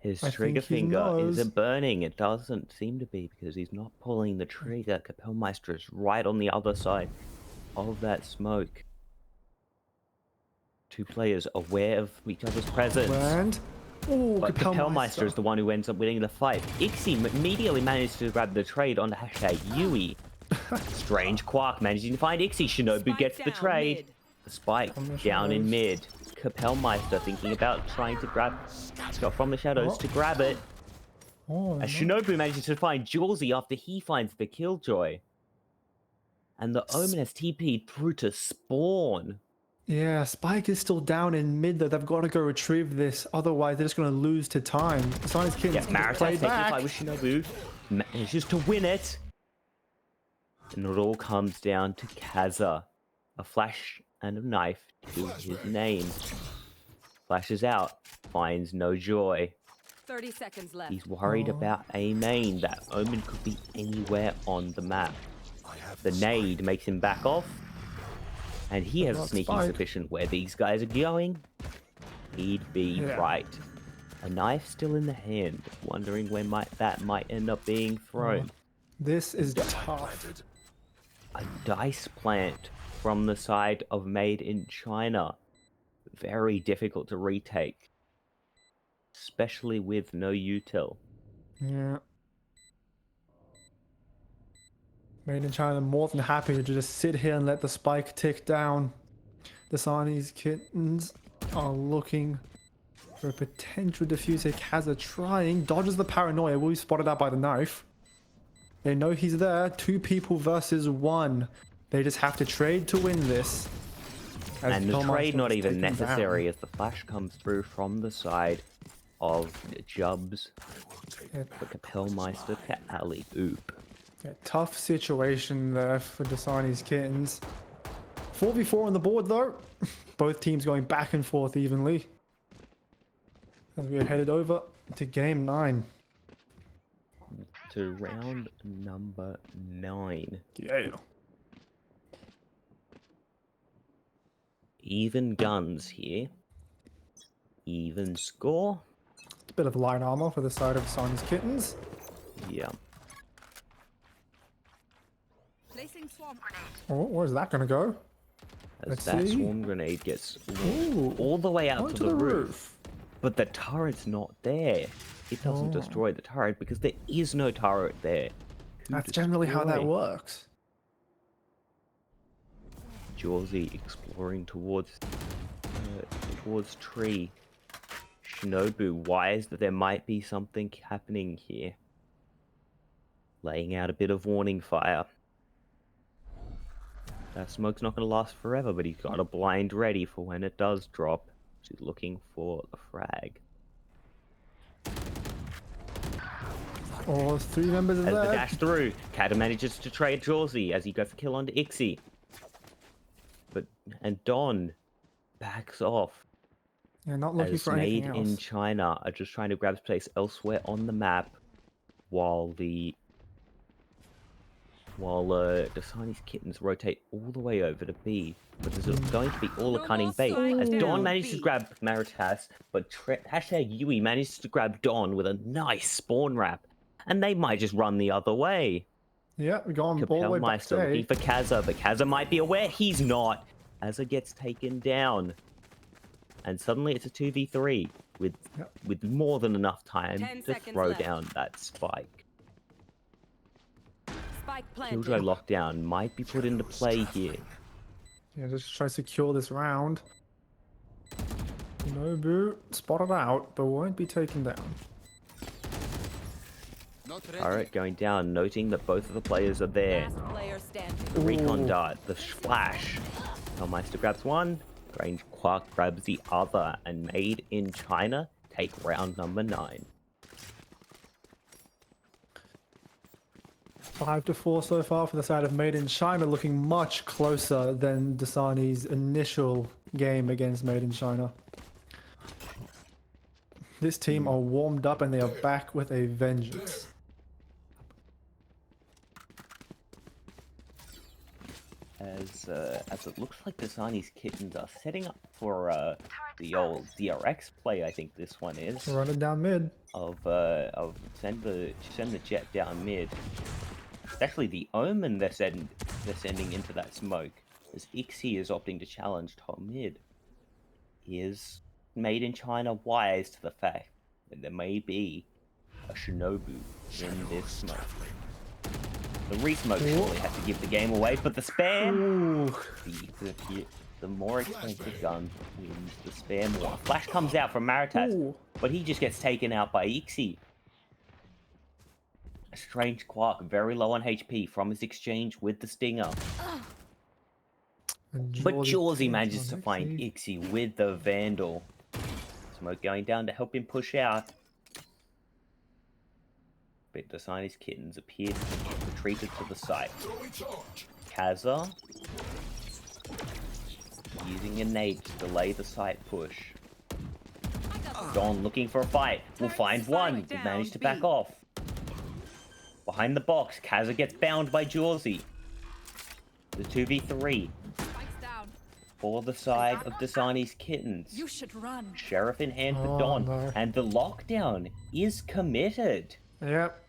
His I trigger think he finger knows. isn't burning. It doesn't seem to be because he's not pulling the trigger. Kapellmeister is right on the other side of that smoke. Two players aware of each other's presence. And But Kapellmeister is the one who ends up winning the fight. Ixie immediately managed to grab the trade on the hashtag Yui. Strange Quark managing to find Ixie. Shinobu Spike gets the down trade. mid. The spike down in mid. Kapellmeister thinking about trying to grab Scott from the shadows to grab it. As Shinobu manages to find Jawsy after he finds the Killjoy. And the Omen has TP'd through to spawn. Yeah, Spike is still down in mid though. They've got to go retrieve this, otherwise they're just going to lose to time. Besides, Kittens Yes, can Maritas play taking a back. fight with Shinobu. Manages to win it. And it all comes down to Kaza. A flash and a knife to his name. Flashes out, finds no joy. 30 seconds left. He's worried about a main. That Omen could be anywhere on the map. The nade makes him back off. And he has a sneaking suspicion where these guys are going. He'd be right. A knife still in the hand, wondering where that might end up being thrown. This is tough. A dice plant from the side of Made in China. Very difficult to retake. Especially with no util. Yeah. Made in China more than happy to just sit here and let the spike tick down. The Siamese Kittens are looking for a potential defuse. Kaza trying, dodges the paranoia, will be spotted out by the knife. They know he's there. 2 people versus 1. They just have to trade to win this. And the trade not even necessary as the flash comes through from the side of Jubs. For Kapellmeister to alley-oop. Yeah, tough situation there for Dasani's Kittens. 4v4 on the board though. Both teams going back and forth evenly. As we are headed over to game 9. To round number 9. Yeah. Even guns here. Even score. A bit of light armor for the side of Dasani's Kittens. Yeah. Placing swarm grenade. Oh, where's that gonna go? As Let's that see. swarm grenade gets Ooh, all the way out onto to the roof. But the turret's not there. It doesn't destroy the turret because there is no turret there. That's generally how that works. Jawsy exploring towards tree. Shinobu wise that there might be something happening here. Laying out a bit of warning fire. That smoke's not going to last forever, but he's got a blind ready for when it does drop. She's looking for the frag. Oh, 3 members of As the that. dash through, Kata manages to trade Jawsy as he goes for kill onto Ixie. And Don backs off. Yeah, not looking as for Made anything in else. China are just trying to grab space elsewhere on the map, while Dasani's Kittens rotate all the way over to B. But this is going to be all a No cunning more bait, as slide Dawn down manages to B. grab Maritas, but hashtag Yui manages to grab Dawn with a nice spawn wrap, and they might just run the other way. Yeah, we're going all the way back Capelmeister to looking A. for Kaza, but Kaza might be aware he's not. Kaza gets taken down. And suddenly it's a 2v3 with more than enough time 10 to seconds throw left. down that spike. Spike planted. Killjoy lockdown might be put into play here. Yeah, just try to secure this round. Nobu spotted out, but won't be taken down. Alright, going down, noting that both of the players are there. Last player standing. The recon Ooh. dart, the flash. Capelmeister grabs one, Grange Quark grabs the other, and Made in China take round number 9. 5-4 so far for the side of Made in China, looking much closer than Dasani's initial game against Made in China. This team are warmed up and they are back with a vengeance. As it looks like Dasani's Kittens are setting up for the old DRX play, I think this one is. Running down mid. Of send the jet down mid. It's actually the Omen they're sending into that smoke, as Ixie is opting to challenge top mid. He is Made in China wise to the fact that there may be a Shinobu in this smoke. The re-smoke surely has to give the game away, but the spam, the more expensive gun wins the spam more. Flash comes out from Maritas, but he just gets taken out by Ixie. A strange Quark, very low on HP from his exchange with the Stinger. But Jawsy manages to find Ixie with the Vandal. Smoke going down to help him push out. But Dasani's Kittens appear to have retreated to the site. Kaza using a nade to delay the site push. Don looking for a fight. Will find one. He managed to back off. Behind the box, Kaza gets bound by Jawsy. The 2v3. For the side of Dasani's Kittens. You should run. Sheriff in hand for Don. No. And the lockdown is committed. Yep.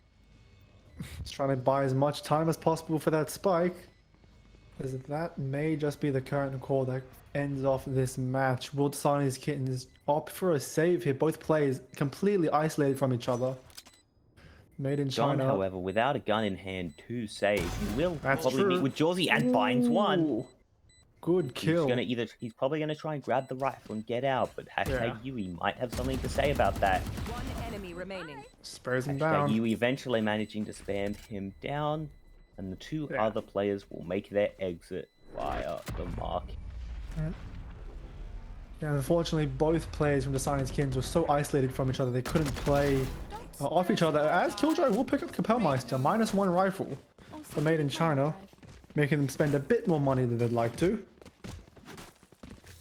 He's trying to buy as much time as possible for that spike. Because that may just be the current call that ends off this match. Will Dasani's Kittens opt for a save here? Both players completely isolated from each other. Made in Don, China. however, without a gun in hand to save, he will That's probably true. meet with Jawsy and finds one. Ooh, good kill. He's probably gonna try and grab the rifle and get out, but hashtag Yui might have something to say about that. One enemy remaining. Sprays him Hashtag down. Yui eventually managing to spam him down, and the two other players will make their exit via the mark. Yeah, unfortunately, both players from Dasani's Kittens were so isolated from each other they couldn't play off each other. As Killjoy will pick up Capelmeister, -1 rifle for Made in China, making them spend a bit more money than they'd like to.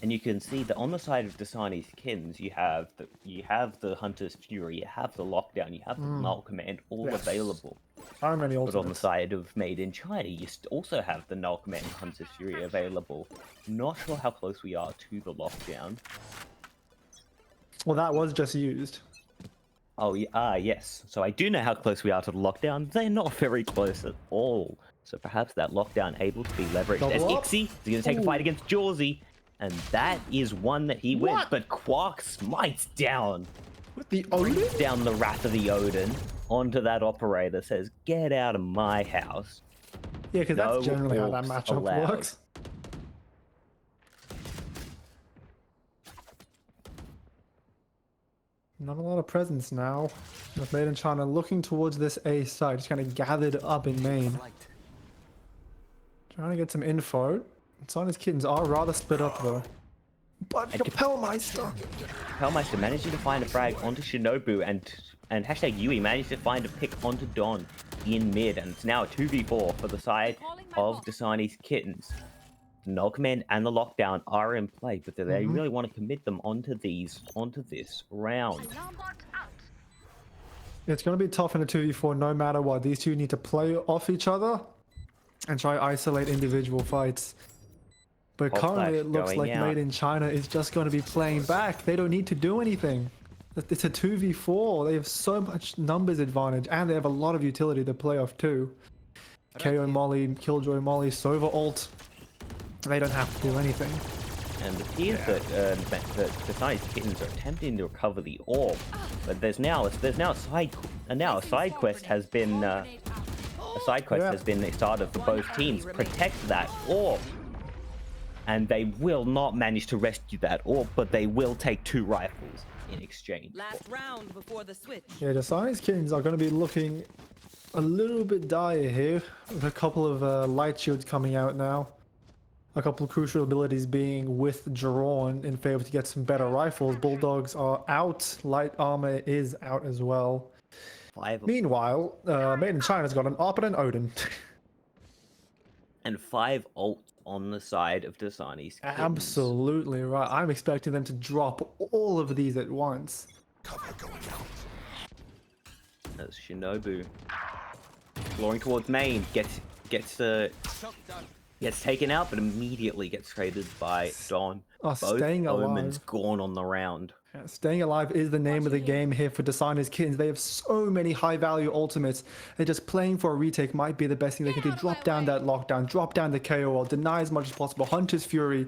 And you can see that on the side of Dasani's Kittens, you have the Hunter's Fury, you have the Lockdown, you have the Null Command, all available. So many But on the ultimates. side of Made in China, you also have the Null Command and Hunter's Fury available. Not sure how close we are to the lockdown. Well, that was just used. Oh, yes. So I do know how close we are to the lockdown. They're not very close at all. So perhaps that lockdown able to be leveraged as Double up. Ixie is going to take a fight against Jawsy. And that is one that he wins. But Quark smites down. With the Odin? Brings down the Wrath of the Odin onto that operator. Says, get out of my house. Yeah, because No that's generally how that orcs matchup allowed. works. Not a lot of presence now. With Made in China looking towards this A side, just kind of gathered up in main. Trying to get some info. Dasani's Kittens are rather split up though. But Capelmeister! Capelmeister managing to find a frag onto Shinobu and hashtag Yui managed to find a pick onto Don in mid, and it's now a 2v4 for the side of Dasani's Kittens. Null Command and the lockdown are in play, but do they really want to commit them onto this round? It's going to be tough in a 2v4 no matter what. These two need to play off each other and try isolate individual fights. But Hot currently flash it looks going like out. Made in China is just going to be playing back. They don't need to do anything. It's a 2v4. They have so much numbers advantage and they have a lot of utility to play off too. KO Molly, Killjoy Molly, Sova ult. They don't have to do anything. And it appears that besides Kittens are attempting to recover the orb, but there's now a side quest has been started for both teams. Protect that orb, and they will not manage to rescue that orb, but they will take 2 rifles in exchange. Last round before the switch. Yeah, the Science Kittens are going to be looking a little bit dire here, with a couple of light shields coming out now. A couple of crucial abilities being withdrawn in favor to get some better rifles. Bulldogs are out. Light armor is out as well. Meanwhile, Made in China's got an ARP and an Odin. And 5 ults on the side of Dasani's Kittens. Absolutely right. I'm expecting them to drop all of these at once. As Shinobu exploring towards main gets taken out, but immediately gets traded by Don. Oh, Both staying alive. Omens gone on the round. Yeah, staying alive is the name of the game here for Designers Kittens. They have so many high-value ultimates, and just playing for a retake might be the best thing they can do. Drop down that lockdown, drop down the KO, deny as much as possible. Hunter's Fury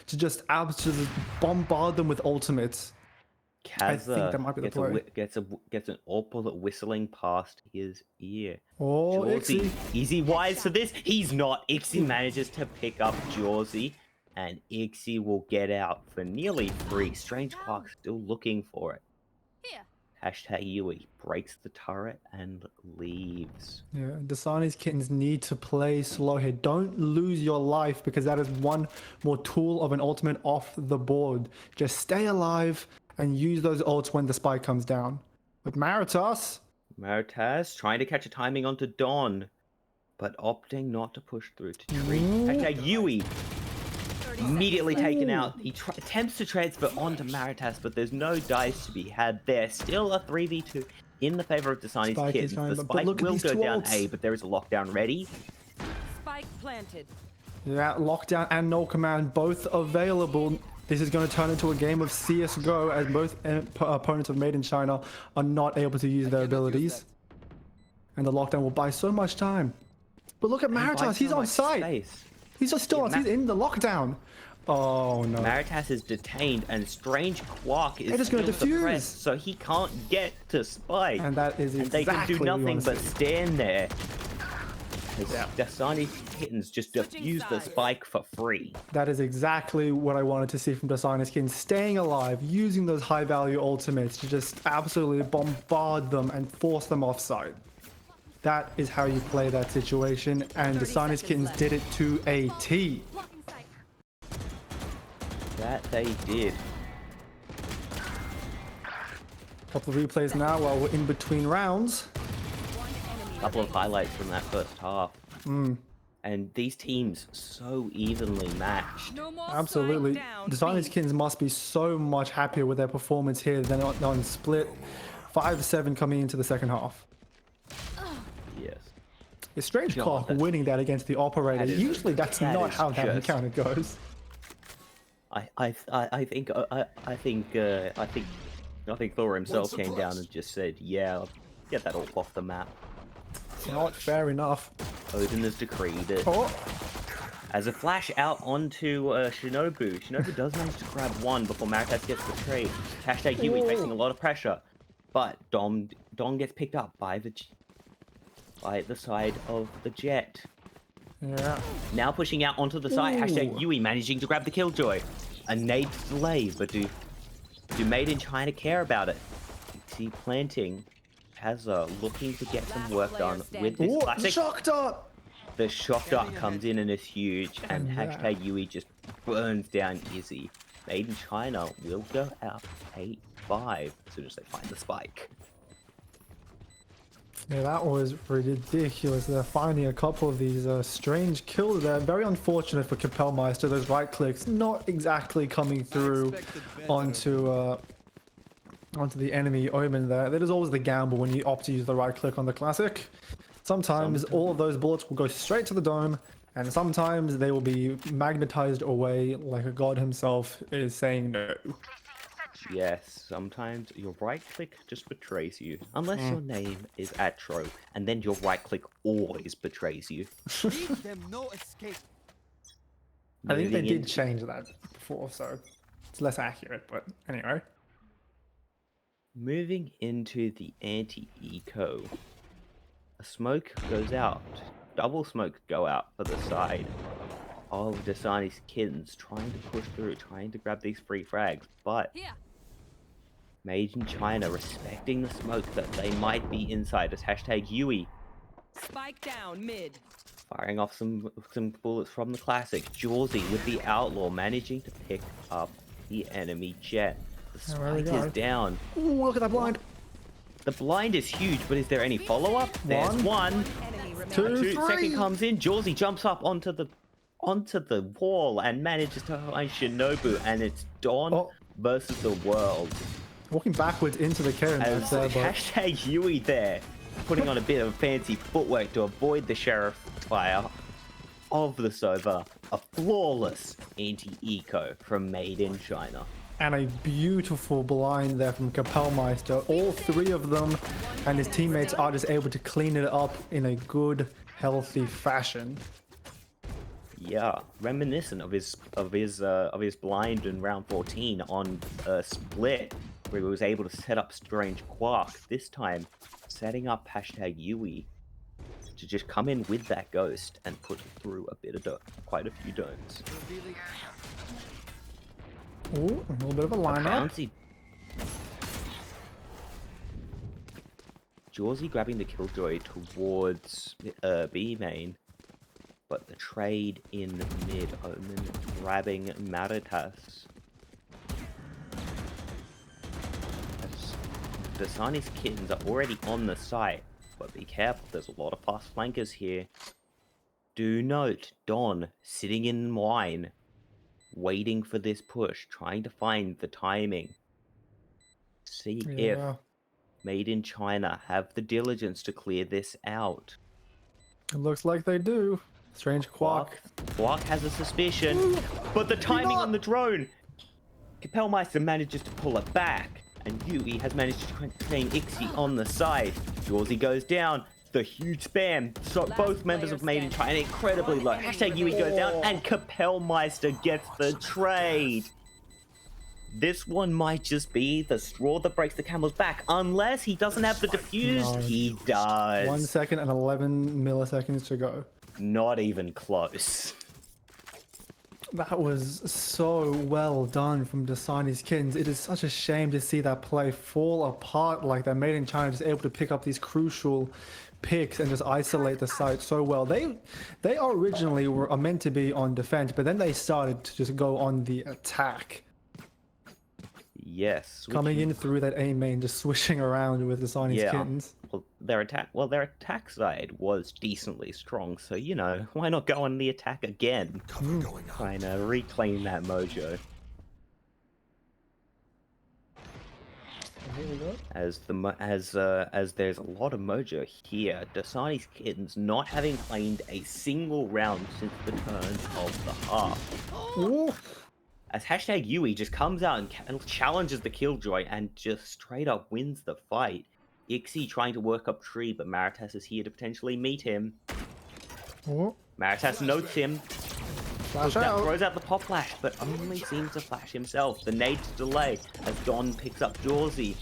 to just absolutely bombard them with ultimates. I think that might be the play. Gets an orb bullet whistling past his ear. Oh, Jawsy, Ixie. easy wise for this. He's not. Ixie manages to pick up Jawsy, and Ixie will get out for nearly free. Strange Quark still looking for it. Hashtag Yui breaks the turret and leaves. Yeah, Dasani's Kittens need to play slow here. Don't lose your life because that is one more tool of an ultimate off the board. Just stay alive and use those ults when the spike comes down. With Maritas trying to catch a timing onto Dawn, but opting not to push through to Tree. Hashtag Yui immediately taken out. He attempts to transfer onto Maritas, but there's no dice to be had there. Still a 3v2 in the favor of Dasani's Spike Kittens. is going, The but spike look at will these go two down ults. A, but there is a lockdown ready. Spike planted. Yeah, lockdown and no command both available. This is going to turn into a game of CSGO as both opponents of Made in China are not able to use their abilities. And the lockdown will buy so much time. But look at Maritas, he's on site. He's just still on, he's in the lockdown. Oh no. Maritas is detained and Strange Quark is They're just gonna still defuse. suppressed, so he can't get to Spike. And that is And they can exactly do what we nothing wanna but see. stand there. Dasani's Kittens just defuse the Spike for free. That is exactly what I wanted to see from Dasani's Kittens. Staying alive, using those high value ultimates to just absolutely bombard them and force them off site. That is how you play that situation, and Dasani's Kittens did it to a T. That they did. Couple of replays now while we're in between rounds. Couple of highlights from that first half. And these teams so evenly matched. Absolutely. Dasani's Kittens must be so much happier with their performance here than on Split. 5-7 coming into the second half. Yes. It's Strange God, Quark that's- winning that against the operator. that is- Usually that's that not is how that just- encounter goes. I think Thor himself came down and just said, "Yeah, get that all off the map." You know what? Fair enough. Odin has decreed it. Oh, As a flash out onto Shinobu. Shinobu does manage to grab one before Maritas gets the trade. Hashtag Yui facing a lot of pressure, but Dom gets picked up by the side of the Jet. yeah. Now pushing out onto the side. Hashtag Yui managing to grab the Killjoy. A nade delay, but do Made in China care about it? See planting. Hazza looking to get some work done with this Oh, classic. shock dart! The shock dart comes in and is huge, and hashtag Yui just burns down Izzy. Made in China will go out 8-5 as soon as they find the spike. Yeah, that was ridiculous. They're finding a couple of these strange kills there. Very unfortunate for Kapellmeister. Those right clicks not exactly coming through onto the enemy Omen there. That is always the gamble when you opt to use the right click on the classic. Sometimes all of those bullets will go straight to the dome, and sometimes they will be magnetized away like a god himself is saying no. Yes, sometimes your right click just betrays you. Unless your name is Atro, and then your right click always betrays you. Leave them no escape. I think they Moving did into- change that before, so it's less accurate, but anyway. Moving into the anti-eco. A smoke goes out. Double smoke go out for the side of Dasani's kittens, trying to push through, trying to grab these free frags, but Made in China respecting the smoke that they might be inside as hashtag Yui. Spike down mid. Firing off some bullets from the classic. Jawsy with the outlaw managing to pick up the enemy jet. The There we spike go. is down. Ooh, look at that blind. The blind is huge, but is there any follow-up? There's one. Enemy remaining. Two. Second Three. comes in. Jawsy jumps up onto the wall and manages to find Shinobu, and it's Dawn versus the world. Walking backwards into the Karen As there, but hashtag Yui there, putting on a bit of fancy footwork to avoid the sheriff fire of the Sova. A flawless anti-eco from Made in China. and a beautiful blind there from Kapellmeister. All three of them and his teammates are just able to clean it up in a good, healthy fashion. Yeah, reminiscent of his blind in round 14 on Split, where he was able to set up Strange Quark. This time, setting up hashtag Yui to just come in with that ghost and put through a bit of quite a few domes. Ooh, a little bit of a lineup. Bouncy. Jawsy grabbing the Killjoy towards B main, but the trade in mid. Omen grabbing Maritas. Dasani's kittens are already on the site, but be careful, there's a lot of fast flankers here. Do note, Don sitting in line, waiting for this push, trying to find the timing. See if Made in China have the diligence to clear this out. It looks like they do. Strange Quark. Quark has a suspicion, but the timing on the drone! Kapellmeister manages to pull it back, and Yui has managed to contain Ixie on the side. Jawsy goes down. The huge spam. So both members of Made in China incredibly low. Hashtag Yui goes down, and Kapellmeister gets the trade. This one might just be the straw that breaks the camel's back, unless he doesn't have the defuse. No. He does. 1 second and 11 milliseconds to go. Not even close. That was so well done from Dasani's kittens. It is such a shame to see that play fall apart like that. Made in China just able to pick up these crucial picks and just isolate the site so well. They originally were meant to be on defense, but then they started to just go on the attack. Yes. Coming in through that A main, just swishing around with Dasani's kittens. Well, their attack side was decently strong, so you know, why not go on the attack again? Trying to reclaim that mojo. As there's a lot of mojo here, Dasani's kittens not having claimed a single round since the turn of the half. Ooh. As hashtag Yui just comes out and challenges the Killjoy and just straight up wins the fight. Ixie trying to work up tree, but Maritas is here to potentially meet him. Ooh. Maritas notes him. Flash out. Throws out the pop flash, but only seems to flash himself. The nade to delay as Don picks up Jawsy.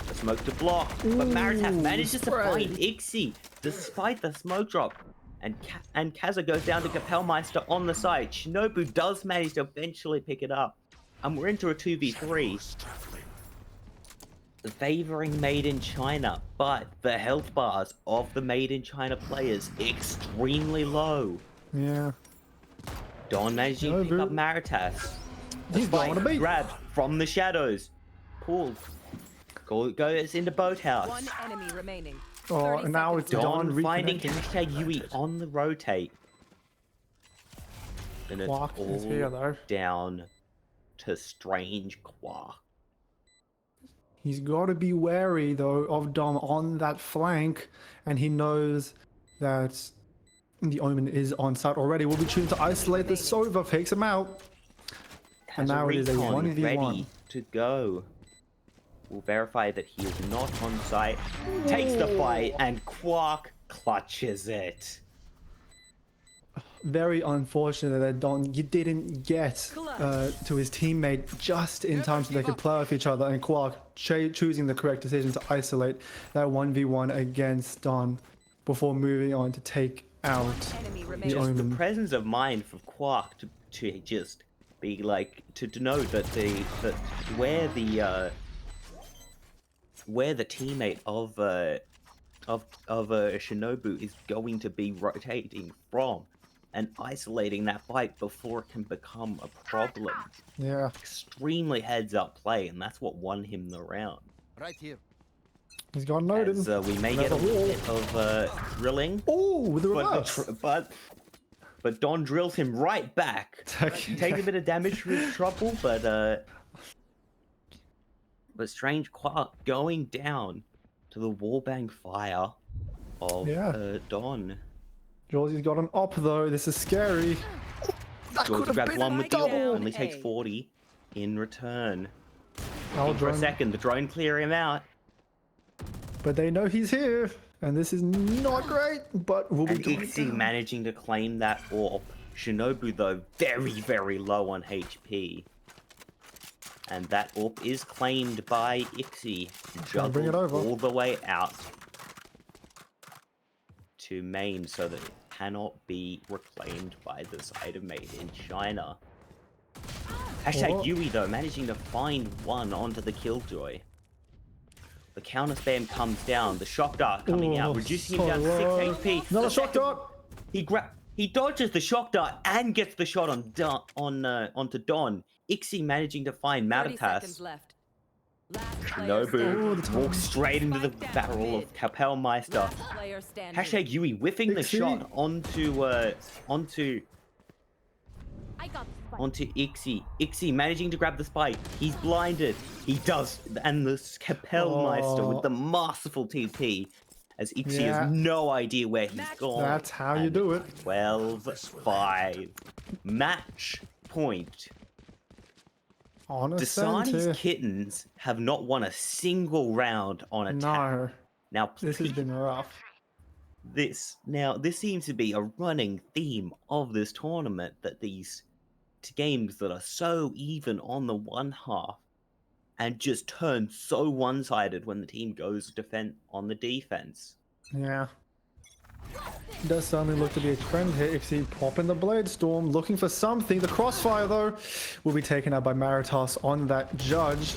The smoke to block, but Maritas manages to find Ixie despite the smoke drop. And Kaza goes down to Kapellmeister on the side. Shinobu does manage to eventually pick it up. And we're into a 2v3. Favoring Made in China, but the health bars of the Made in China players extremely low. Yeah. Don managing to pick up Maritas. He's going to beat. Grabbed from the shadows. Pulled. Goes into Boathouse. One enemy remaining. Oh, and now it's Dawn Dawn finding reconnecting. hashtag Yui on the rotate. And it's Quark is all here, though. down to Strange Quark. He's got to be wary, though, of Dom on that flank, and he knows that the Omen is on site already. Will be tuned to isolate the Sova, takes him out. And Has now it is a recon 1v1. ready to go. We'll verify that he is not on site. Takes the fight, and Quark clutches it. Very unfortunate that Don didn't get to his teammate just in time so they could play off each other, and Quark choosing the correct decision to isolate that 1v1 against Don before moving on to take out the Just the Omen. presence of mind for Quark to just be like, to denote that where the teammate of Shinobu is going to be rotating from, and isolating that fight before it can become a problem. Yeah. Extremely heads up play, and that's what won him the round. Right here. He's got noted. As we may get a little bit of drilling. Oh, with the reverse. But Don drills him right back. Takes a bit of damage for his trouble, but Strange Quark going down to the wallbang fire of Don. Jawsy's got an op though. This is scary. That Jawsy could have grabs been one a with the op, double. only takes 40 in return. I'll For a drone- second, the drone clear him out. But they know he's here, and this is not great. But we'll be And doing Ixie managing to claim that orb. Shinobu, though, very, very low on HP. And that orb is claimed by Ixie. Bring it Juggled over. all the way out to main so that it cannot be reclaimed by the side of Made in China. Hashtag Oh. Yui, though, managing to find one onto the Killjoy. The counter spam comes down, the shock dart coming out, reducing him down to 6 HP. Another The shock second- dart. He dodges the shock dart and gets the shot onto Don. Ixie managing to find 30 seconds Matatas. left. Last player Shinobu standing. walks straight into the Spike down barrel of mid. Kapellmeister. Last player standing. Hashtag Yui whiffing the Ixie. shot onto I got the onto Ixie. Ixie managing to grab the spike. He's blinded. He does, and the Kapellmeister with the masterful TP, as Ixie Yeah. has no idea where he's gone. That's how you And do it. 12-5. Match point. On a Dasani's center. kittens have not won a single round on attack. No, Now, this has been rough. this seems to be a running theme of this tournament, that these games that are so even on the one half and just turn so one-sided when the team goes on the defense. Yeah. Does certainly look to be a trend here. If he popping the Blade Storm, looking for something. The Crossfire, though, will be taken out by Maritas on that Judge.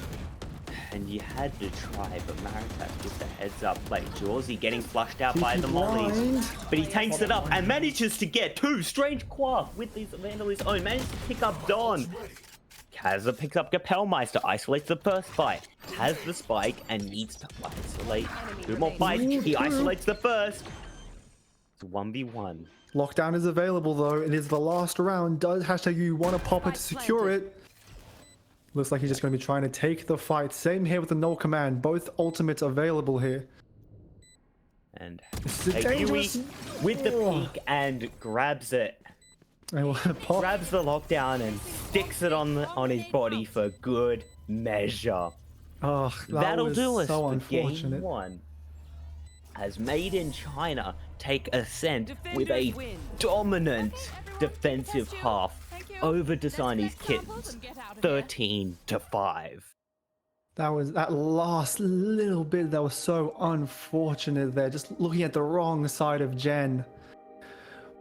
And you had to try, but Maritas with the heads-up play. Jawsy getting flushed out by Cheeky the mollies. blind. But he tanks it up and manages to get two. Strange Quark with his land of his own. Manages to pick up Don. Kaza picks up Kapellmeister, isolates the first fight. Has the spike and needs to isolate two more fights. He isolates the first. It's 1v1. Lockdown is available, though. It is the last round. Does hashtag you want to pop it to secure it? Looks like he's just going to be trying to take the fight. Same here with the null command. Both ultimates available here. And This is Yui dangerous. with the peek and grabs it. I will pop. Grabs the lockdown and sticks it on his body for good measure. Oh, That'll was do us so for unfortunate. game one. As Made in China take ascent with a Defenders win. dominant defensive half over Dasani's kittens, 13-5. That was that last little bit that was so unfortunate there. Just looking at the wrong side of Jen.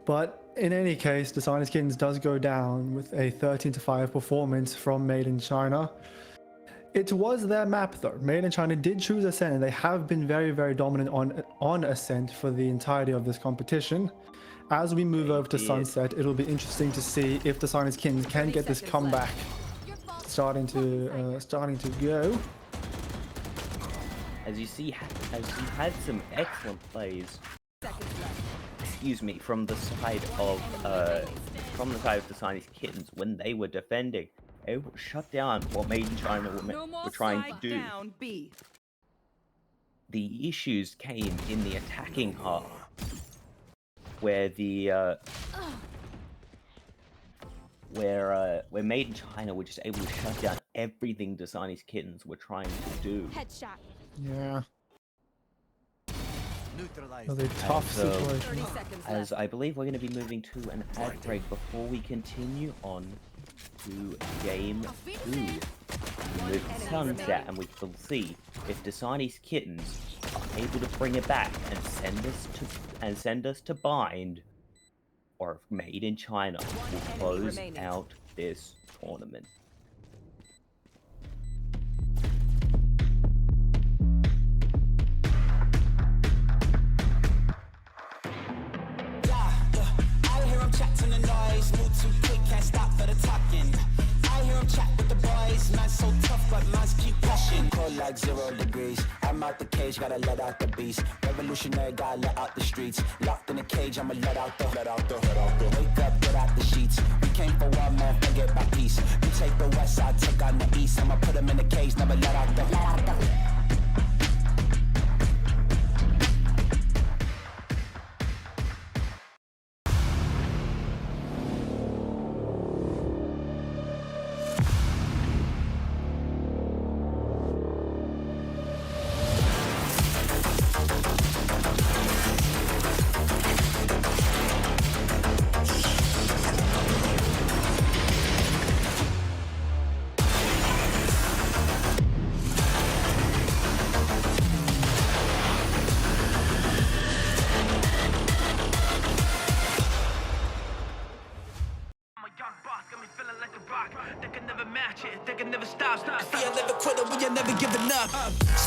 But in any case, Designer's Kittens does go down with a 13-5 performance from Made in China. It was their map though. Made in China did choose Ascent, and they have been very, very dominant on Ascent for the entirety of this competition. As we move over to Sunset, it'll be interesting to see if Designer's Kittens can get this comeback starting to go. as you see, as you had some excellent plays. Seconds left. Excuse me, from the side of the Chinese Kittens when they were defending, able to shut down what Made in China were trying to do. Down, B. The issues came in the attacking half, where where Made in China were just able to shut down everything the Chinese Kittens were trying to do. Headshot. Yeah. Neutralized. Another tough so- 30 situation. seconds As left. I believe we're going to be moving to an ad break before we continue on to game 2. We move to Sunset and we will see if the Chinese Kittens are able to bring it back and send us to bind, or if Made in China will close remaining. out this tournament. I hear him chatting the noise, move too quick, can't stop for the talking. I hear him chat with the boys, man so tough, but minds keep pushing. Cold like 0 degrees, I'm out the cage, gotta let out the beast. Revolutionary, gotta let out the streets. Locked in a cage, I'ma let out the. Wake up, get out the sheets. We came for one man, forget my peace. We take the west side, take on the east. I'ma put them in the cage, never let out the.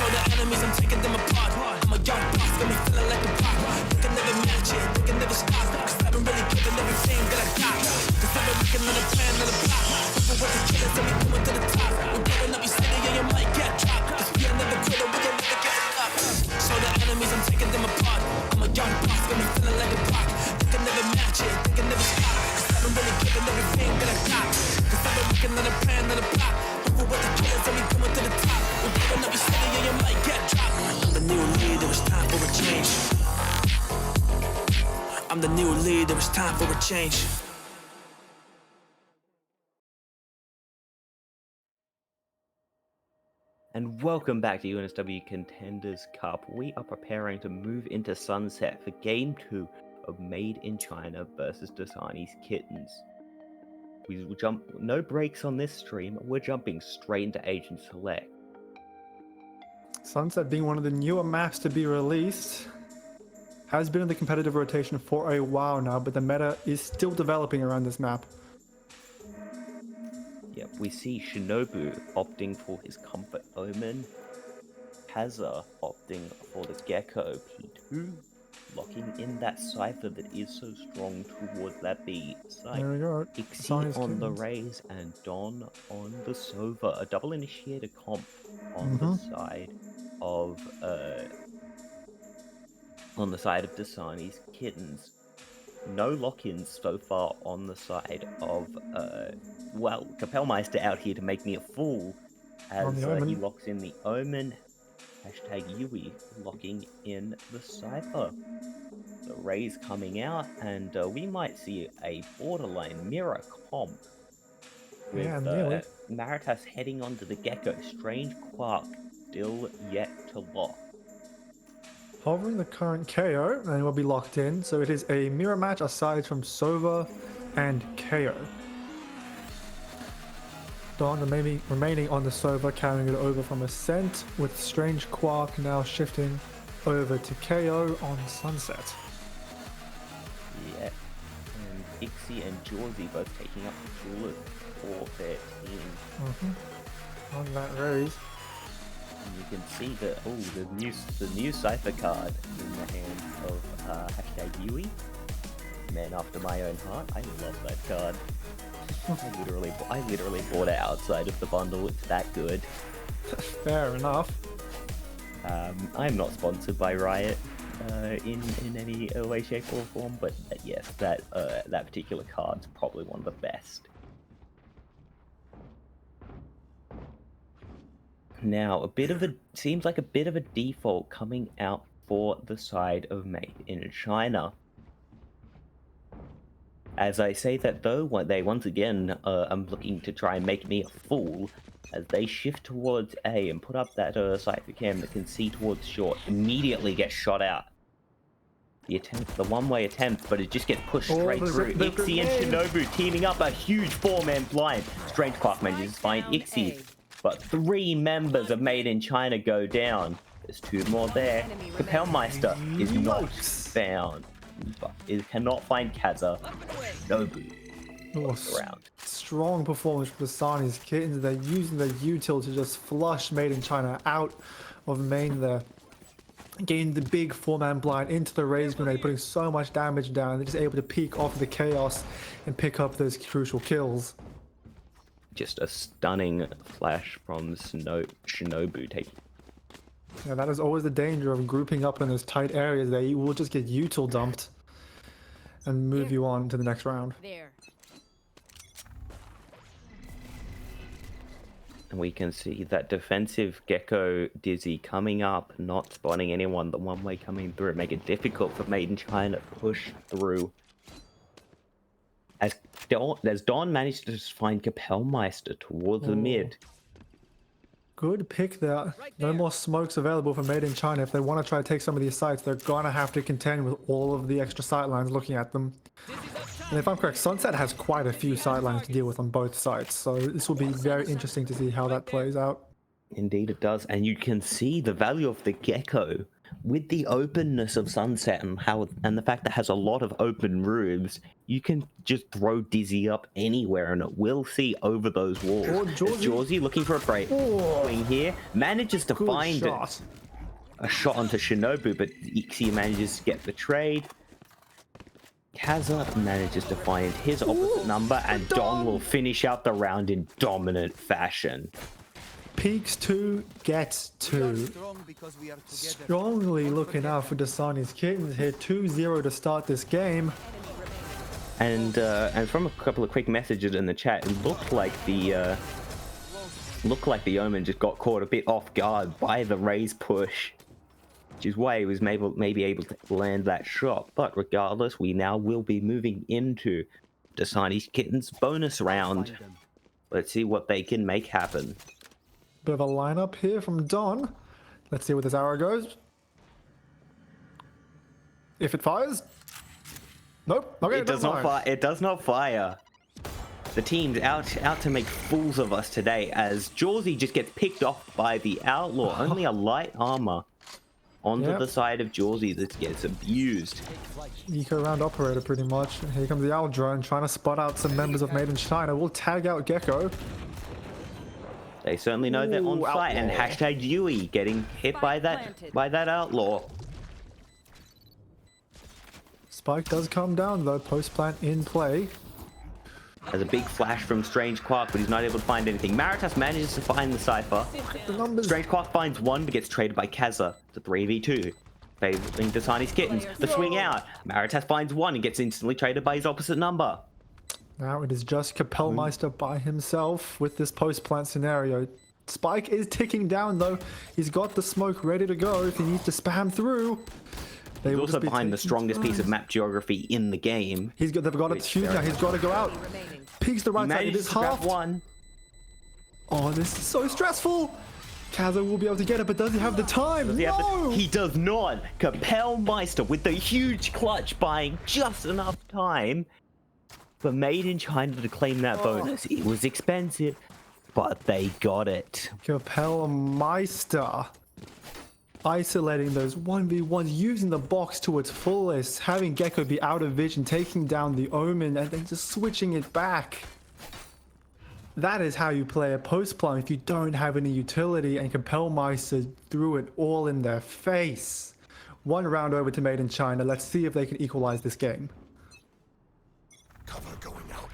So the enemies, I'm taking them apart. I'm a young boss, got me feeling like a rock. They can never match it, they can never stop. Cause I've been really giving everything that I got. Cause I've been working on a plan, on a plot. People with the killers, and we coming to the top. We're blowing up your city, and you might get dropped. Cause we are never quitter, we are never getting up. So the enemies, I'm taking them apart. I'm a young boss, got me feeling like a rock. They can never match it, they can never stop. Cause I've been really giving everything that I got. Cause I've been working on a plan, on a plot. People with the killers, and we coming to the top. We're blowing up your city, and you might get dropped. I'm the new leader, it's time for a change. I'm the new leader, it's time for a change. And welcome back to UNSW Contenders Cup. We are preparing to move into Sunset for Game 2 of Made in China versus Chinese Kittens. We will jump, no breaks on this stream, we're jumping straight into Agent Select. Sunset being one of the newer maps to be released, has been in the competitive rotation for a while now, but the meta is still developing around this map. Yep, we see Shinobu opting for his Comfort Omen, Kaza opting for the Gecko P2, locking in that Cypher that is so strong towards that B side. There we go. Ixie Chinese on the Kittens. Raze and Don on the Sova. A double initiator comp on the side of Dasani's Kittens. No lock-ins so far on the side of well, Kapellmeister out here to make me a fool as the Omen. he locks in the Omen. Hashtag Yui locking in the Cypher. The Rays coming out, and we might see a borderline mirror comp with Yeah, nearly. Maritas heading onto the Gecko. Strange Quark still yet to lock. Hovering the current KO, and will be locked in. So it is a mirror match aside from Sova and KO. Dawn remaining on the Sova, carrying it over from Ascent, with Strange Quark now shifting over to KO on Sunset. Yeah, and Ixie and Jorzy both taking up the Jewelers for their team. On that raise. And you can see that, the new Cypher card in the hands of hashtag Yui. Man after my own heart. I love that card. I literally bought it outside of the bundle. It's that good. Fair enough. I'm not sponsored by Riot in any way, shape, or form, but yes, that particular card's probably one of the best. Now, seems like a bit of a default coming out for the side of Made in China. As I say that though, they once again are looking to try and make me a fool, as they shift towards A and put up that cypher cam that can see towards short, immediately get shot out. The one-way attempt, but it just gets pushed straight through. Ixie and Shinobu teaming up, a huge four-man blind. Strange Quark manages to find Ixie, but 3 members of Made in China go down. There's 2 more there. Kapellmeister is not found, but it cannot find Kaza. Shinobu. Around. Strong performance from the Sarni's Kittens. They're using their util to just flush Made in China out of main there. Getting the big 4-man blind into the raise grenade, putting so much damage down. They're just able to peek off the chaos and pick up those crucial kills. Just a stunning flash from Shinobu taking. Yeah, that is always the danger of grouping up in those tight areas there. You will just get util dumped and move you on to the next round. There. And we can see that defensive Gecko Dizzy coming up, not spotting anyone. The one-way coming through, make it difficult for Made in China to push through. As Don managed to just find Kapellmeister towards the mid. Good pick there. No more smokes available for Made in China. If they want to try to take some of these sites, they're gonna have to contend with all of the extra sidelines looking at them. And if I'm correct, Sunset has quite a few sidelines to deal with on both sides, so this will be very interesting to see how that plays out. Indeed it does, and you can see the value of the Gecko with the openness of Sunset and the fact that it has a lot of open rooms. You can just throw Dizzy up anywhere and it will see over those walls. Jorzy looking for a break. Swing here, manages to find a shot onto Shinobu, but Ixie manages to get the trade. Kaza manages to find his opposite number, and Don will finish out the round in dominant fashion. Peaks 2, gets 2. Strongly looking out for Dasani's Kittens here. 2-0 to start this game. And from a couple of quick messages in the chat, it looked like the Omen just got caught a bit off guard by the raise push, which is why he was maybe able to land that shot. But regardless, we now will be moving into Dasani's Kittens bonus round. Let's see what they can make happen. Bit of a lineup here from Don. Let's see where this arrow goes. If it fires. Nope. Okay, it does not fire. It does not fire. The team's out to make fools of us today, as Jorzy just gets picked off by the Outlaw. Only a light armor onto the side of Jorzy that gets abused. Eco round operator pretty much. And here comes the Owl drone trying to spot out some members of Made in China. We'll tag out Gecko. They certainly know they're on site, and hashtag Yui getting hit by that Outlaw. Spike does come down though, post plant in play. There's a big flash from Strange Quark, but he's not able to find anything. Maritas manages to find the Cypher. Strange Quark finds one, but gets traded by Kaza. It's a 3v2. Favoring Dasani's Kittens. The swing out. Maritas finds one and gets instantly traded by his opposite number. Now it is just Kapellmeister by himself with this post-plant scenario. Spike is ticking down though. He's got the smoke ready to go if he needs to spam through. He's also behind the strongest piece of map geography in the game. They've got it huge now. He's got to go out. Peeks the right side. It is half. One. Oh, this is so stressful. Kaza will be able to get it, but does he have the time? No! He does not. Kapellmeister with the huge clutch, buying just enough time for Made in China to claim that bonus. It was expensive, but they got it. Kapellmeister isolating those 1v1s, using the box to its fullest, having Gecko be out of vision, taking down the Omen, and then just switching it back. That is how you play a post-plum if you don't have any utility, and Kapellmeister threw it all in their face. One round over to Made in China. Let's see if they can equalize this game. Cover going out.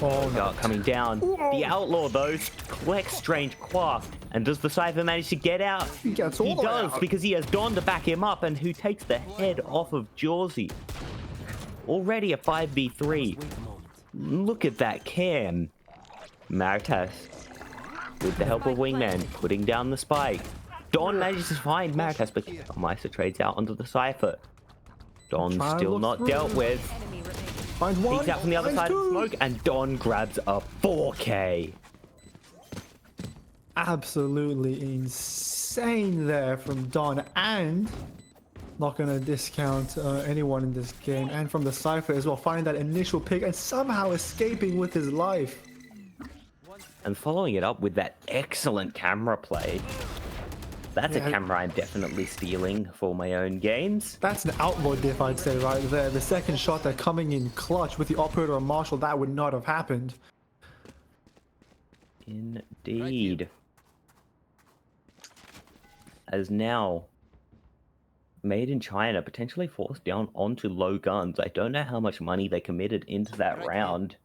Oh, no. Coming down. The Outlaw, though, collects Strange Quark. And does the Cypher manage to get out? He gets all He the way does, out. because he has Don to back him up, and who takes the head off of Jawsy. Already a 5v3. Look at that cam. Maritas, with the help of Wingman, putting down the spike. Don manages to find Maritas, but Meister trades out onto the Cypher. Don's Try and still look not through. dealt with. Finds one. Peeks out from the other finds side of the two. smoke, and Don grabs a 4K. Absolutely insane there from Don, and not going to discount anyone in this game, and from the Cypher as well, finding that initial pick and somehow escaping with his life. And following it up with that excellent camera play. That's Yeah. a camera I'm definitely stealing for my own games. That's an outlaw diff, I'd say, right there. The second shot, they're coming in clutch with the operator and Marshall. That would not have happened. Indeed. As now, Made in China potentially forced down onto low guns. I don't know how much money they committed into that round.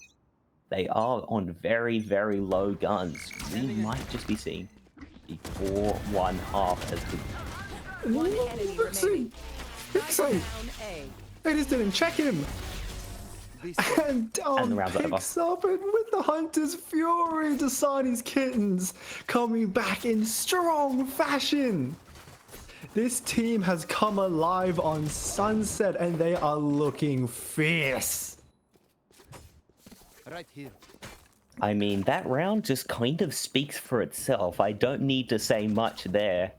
They are on very, very low guns. We might just be seeing the 4-1-half as the One enemy remaining. Pixie! They just didn't check him! And the Don round's over. picks up it with the Hunter's Fury. Dasani's Kittens coming back in strong fashion. This team has come alive on Sunset and they are looking fierce. Right here. I mean, that round just kind of speaks for itself. I don't need to say much there.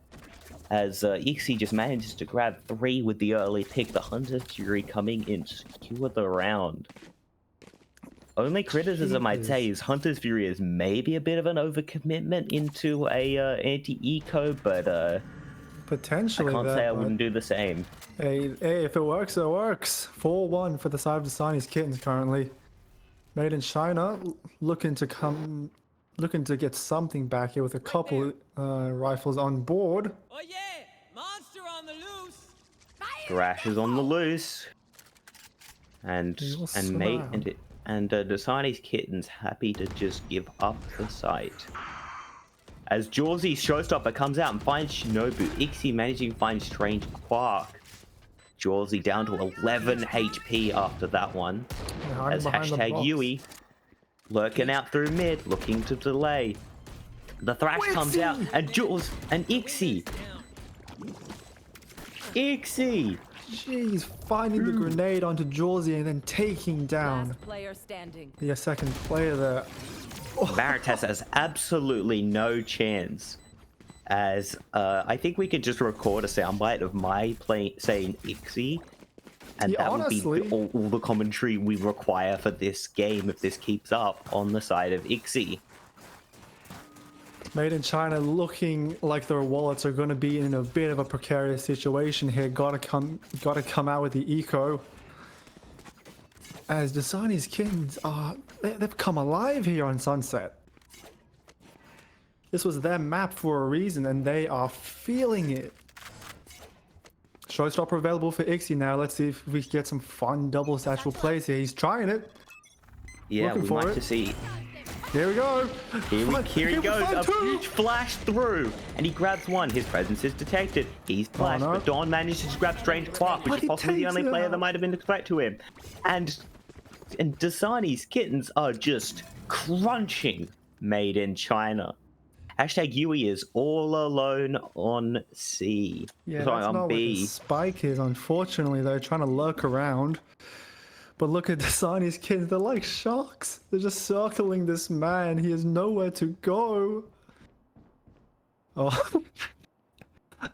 As Ixie just manages to grab 3 with the early pick, the Hunter's Fury coming in to secure the round. Only criticism I'd say is Hunter's Fury is maybe a bit of an overcommitment into a anti-eco, but Potentially I can't that, say I but wouldn't do the same. Hey, if it works, it works. 4-1 for the side of Dasani's Kittens currently. Made in China, looking to get something back here with a couple rifles on board. Oh yeah, monster on the loose. Thrash is on the loose, and He'll mate smile. and Dasani's Kittens happy to just give up the site. As Jawsy Showstopper comes out and finds Shinobu, Ixie managing to find Strange Quark. Jawsy down to 11 HP after that one. Hiding As behind the hashtag box. Yui lurking out through mid, looking to delay. The Thrash comes out, and Jules and Ixie. Ixie! Jeez, finding the grenade onto Jawsy and then taking down Last player standing. the second player there. Maritas has absolutely no chance. As I think we could just record a soundbite of my saying Ixie, and Yeah, that would honestly. be all the commentary we require for this game if this keeps up on the side of Ixie. Made in China looking like their wallets are going to be in a bit of a precarious situation here. Gotta come out with the eco. As Dasani's Kittens are, they've come alive here on Sunset. This was their map for a reason, and they are feeling it. Showstopper available for Ixie now. Let's see if we can get some fun double satchel plays here. He's trying it. Yeah, Looking we for might it. just see. Here we go. Here he goes, find a two. huge flash through, and he grabs one. His presence is detected. He's flashed, no. but Dawn manages to grab Strange Quark, which But is he possibly the takes only it player out. that might have been a threat to him. And Dasani's Kittens are just crunching Made in China. Hashtag Yui is all alone on C. Yeah, Sorry, that's on not where the B. spike is. Unfortunately, they're trying to lurk around. But look at Dasani's Kids. They're like sharks. They're just circling this man. He has nowhere to go. Oh,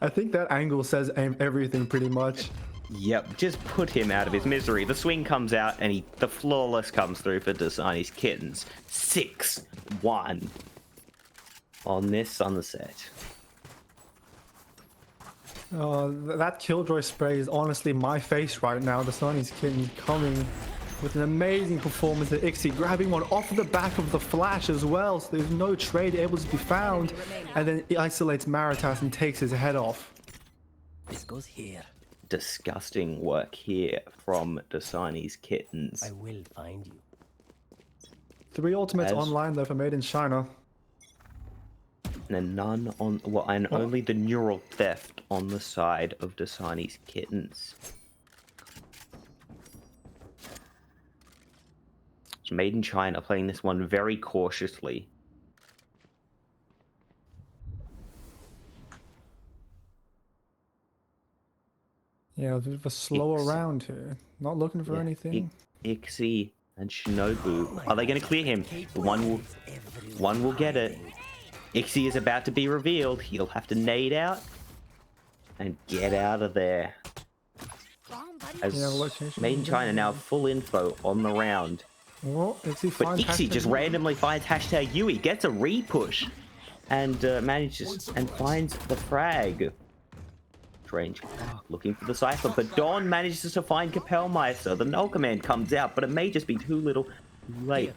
I think that angle says everything pretty much. Yep, just put him out of his misery. The swing comes out, and the flawless comes through for Dasani's Kittens. 6-1 on this sunset. That Killjoy spray is honestly my face right now. Dasani's Kittens coming with an amazing performance at Ixie, grabbing one off the back of the flash as well, so there's no trade able to be found, and then he isolates Maritas and takes his head off. This goes here. Disgusting work here from Dasani's Kittens. I will find you. 3 ultimates As- online though for Made in China. And none on and only the neural theft on the side of Dasani's kittens. It's Made in China playing this one very cautiously. Yeah, a bit of a slower Ix. round here. Not looking for anything. Ixie and Shinobu. Are they going to clear him? One will get it. Ixie is about to be revealed. He'll have to nade out and get out of there. As Made in China now have full info on the round. Well, Ixie But finds Ixie just hashtag randomly finds hashtag Yui, gets a repush, and manages and finds the frag. Strange. Looking for the Cypher, but Dawn manages to find Kapellmeister. The null command comes out, but it may just be too little too late.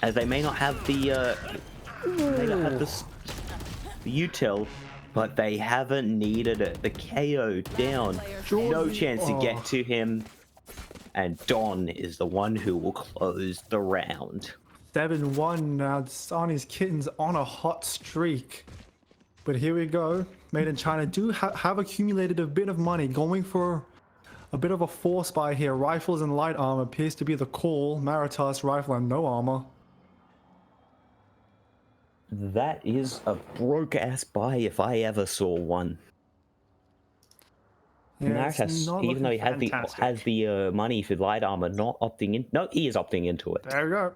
As they may not have the util, but they haven't needed it. The KO down. No chance to get to him. And Dawn is the one who will close the round. 7-1 now. Sani's kittens on a hot streak. But here we go. Made in China do have accumulated a bit of money, going for a bit of a force buy here. Rifles and light armor appears to be the call. Maritas rifle and no armor. That is a broke-ass buy if I ever saw one. Yeah, Maritas, even though he has the money for light armor, not opting in. No, he is opting into it. There we go.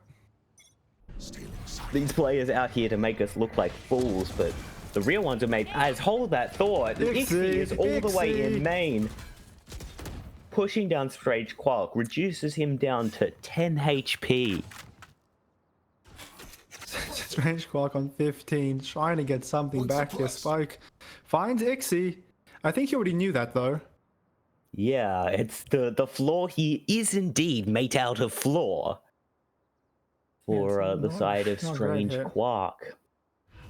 These players out here to make us look like fools, but the real ones are made. As hold that thought, Ixie is all the way in main. Pushing down Strange Quark reduces him down to 10 HP. Strange Quark on 15, trying to get something back here. Spike finds Ixie. I think he already knew that though. Yeah, it's the floor. He is indeed made out of floor for the side of Strange Quark.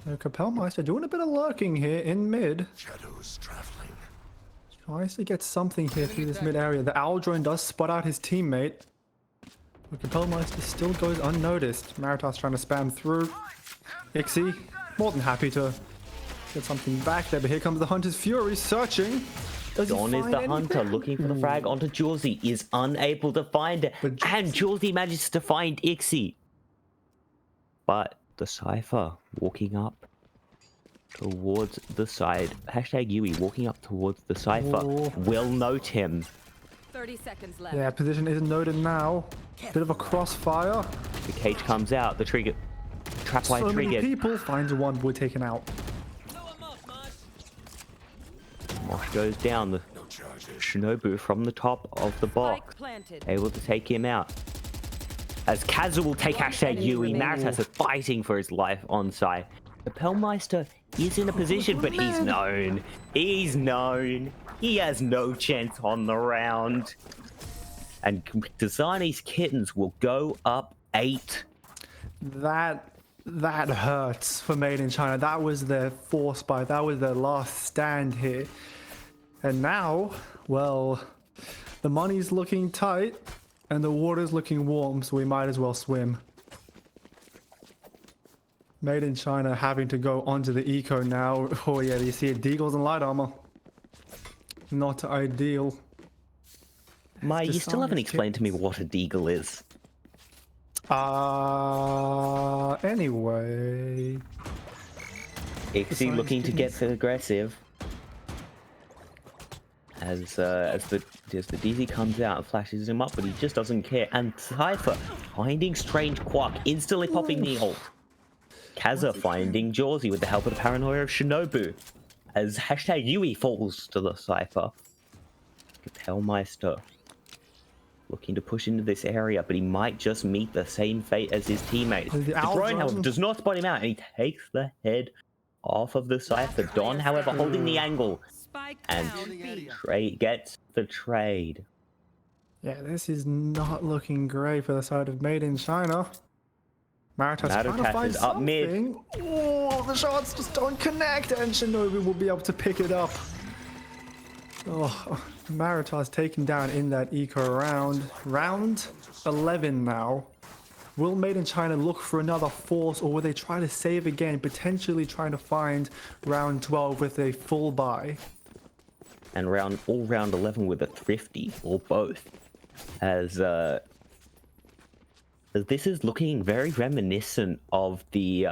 Kapellmeister doing a bit of lurking here in mid. Shadows traveling. Tries to get something here through this mid area. The Owl Drone does spot out his teammate. But Kapellmeister still goes unnoticed. Maritas trying to spam through. Ixie, more than happy to get something back there, but here comes the Hunter's Fury searching. Dawn is the hunter looking for the frag onto Julesy, is unable to find it, and Julesy manages to find Ixie. But the Cypher walking up towards the side, hashtag Yui walking up towards the Cypher, will note him. 30 seconds left. Yeah, position isn't noted now. Bit of a crossfire. The cage comes out, the trigger, trapwire So many triggered. people, finds one, boy taken out. Mosh goes down, the Shinobu from the top of the box, able to take him out. As Kazu will take hashtag Yui, Maritas is fighting for his life on site. The Kapellmeister is in a position, but he's known. He's known. He has no chance on the round. And Dasani's kittens will go up 8. That hurts for Made in China. That was their force buy. That was their last stand here. And now, well, the money's looking tight and the water's looking warm, so we might as well swim. Made in China having to go onto the eco now. Oh yeah, you see it, Deagles and light armor. Not ideal. Mai, you still haven't explained to me what a deagle is. Anyway. Ixie looking to get aggressive. As the DZ comes out and flashes him up, but he just doesn't care. And Cypher finding Strange Quark, instantly popping the ult. Kaza finding Jawsy with the help of the paranoia of Shinobu. As hashtag Yui falls to the Cypher. Kapellmeister looking to push into this area, but he might just meet the same fate as his teammates. The drone, however, does not spot him out, and he takes the head off of the Cypher. Dawn, however, holding the angle, and gets the trade. Yeah, this is not looking great for the side of Made in China. Maritas trying to find is up mid. something. Oh, the shots just don't connect, and Shinobi will be able to pick it up. Oh, Maritas taken down in that eco round. Round 11 now. Will Made in China look for another force, or will they try to save again, potentially trying to find round 12 with a full buy? And round 11 with a thrifty, or both. As this is looking very reminiscent of the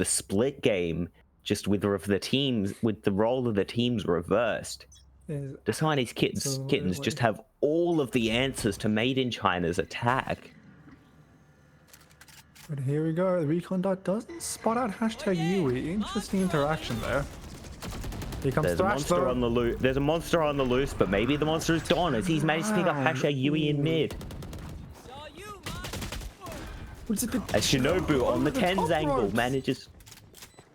split game, just with the role of the teams reversed. Dasani's kittens just have all of the answers to Made in China's attack. But here we go. The recon dot doesn't spot out hashtag Yui. Interesting interaction there. Here comes There's a monster on the loose. There's a monster on the loose, but maybe the monster is Don as he's managed to pick up hashtag Yui in mid. As Shinobu on the 10s angle manages.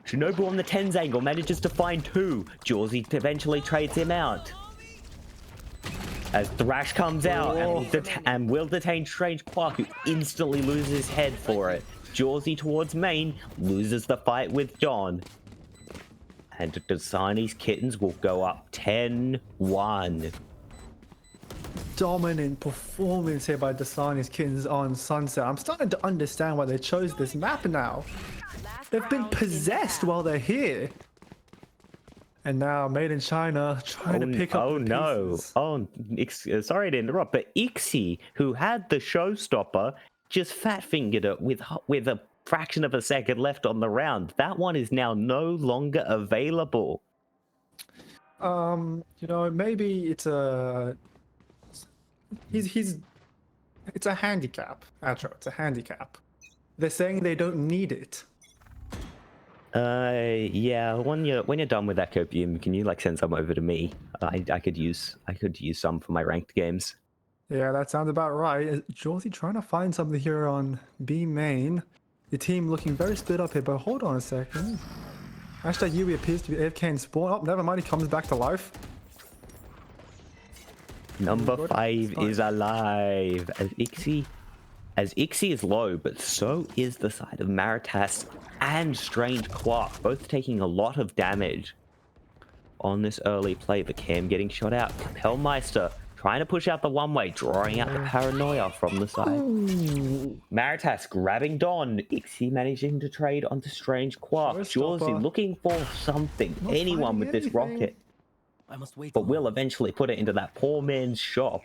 Shinobu on the 10s angle manages to find 2. Jawsy eventually trades him out. As Thrash comes out and will detain Strange Quark, who instantly loses his head for it. Jawsy towards main, loses the fight with Don. And Dasani's kittens will go up 10-1. Dominant performance here by Dasani's kittens on Sunset. I'm starting to understand why they chose this map now. They've been possessed while they're here. And now Made in China trying to pick up the pieces. Sorry to interrupt, but Ixie, who had the showstopper, just fat-fingered it with a fraction of a second left on the round. That one is now no longer available. You know, maybe it's a... It's a handicap, Atro. It's a handicap. They're saying they don't need it. Yeah. When you're done with that copium, can you like send some over to me? I could use some for my ranked games. Yeah, that sounds about right. Jawsy trying to find something here on B main. The team looking very split up here, but hold on a second. Hashtag Yui appears to be AFK in spawn. Oh, never mind, he comes back to life. Number 5 is alive. As Ixie is low, but so is the side of Maritas and Strange Quark, both taking a lot of damage on this early play. The Cam getting shot out. Hellmeister trying to push out the one-way, drawing out the paranoia from the side. Maritas grabbing Don. Ixie managing to trade onto Strange Quark. Jawsy looking for something. Anyone with this rocket. I must wait. But will eventually put it into that poor man's shop.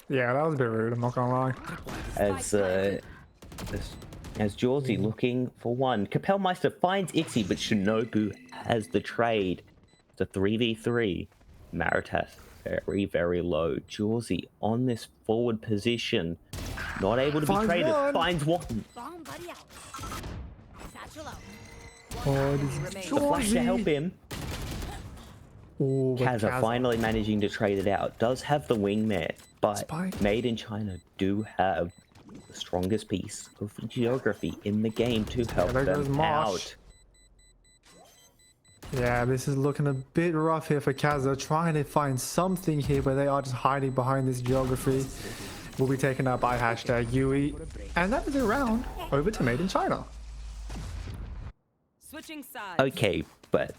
Yeah, that was a bit rude, I'm not gonna lie. As Jawsy looking for one. Capelmeister finds Ixie, but Shinobu has the trade. It's a 3v3. Maritas very, very low. Jawsy on this forward position. Not able to be traded. Finds one. The flash to help him. Kaza finally managing to trade it out. Does have the wingman, but Made in China do have the strongest piece of geography in the game to help them out. Yeah, this is looking a bit rough here for Kaza, trying to find something here, but they are just hiding behind this geography. Will be taken out by hashtag Yui, and that is a round over to Made in China. Switching sides. Okay, but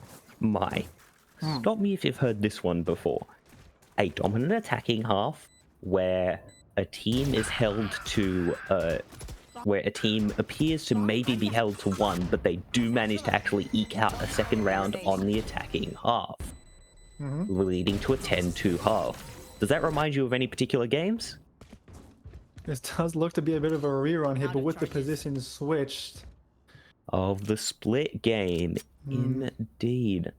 stop me if you've heard this one before. A dominant attacking half where a team is held to, where a team appears to maybe be held to 1, but they do manage to actually eke out a second round on the attacking half, leading to a 10-2 half. Does that remind you of any particular games? This does look to be a bit of a rerun here, but with the position switched. Of the split game, indeed.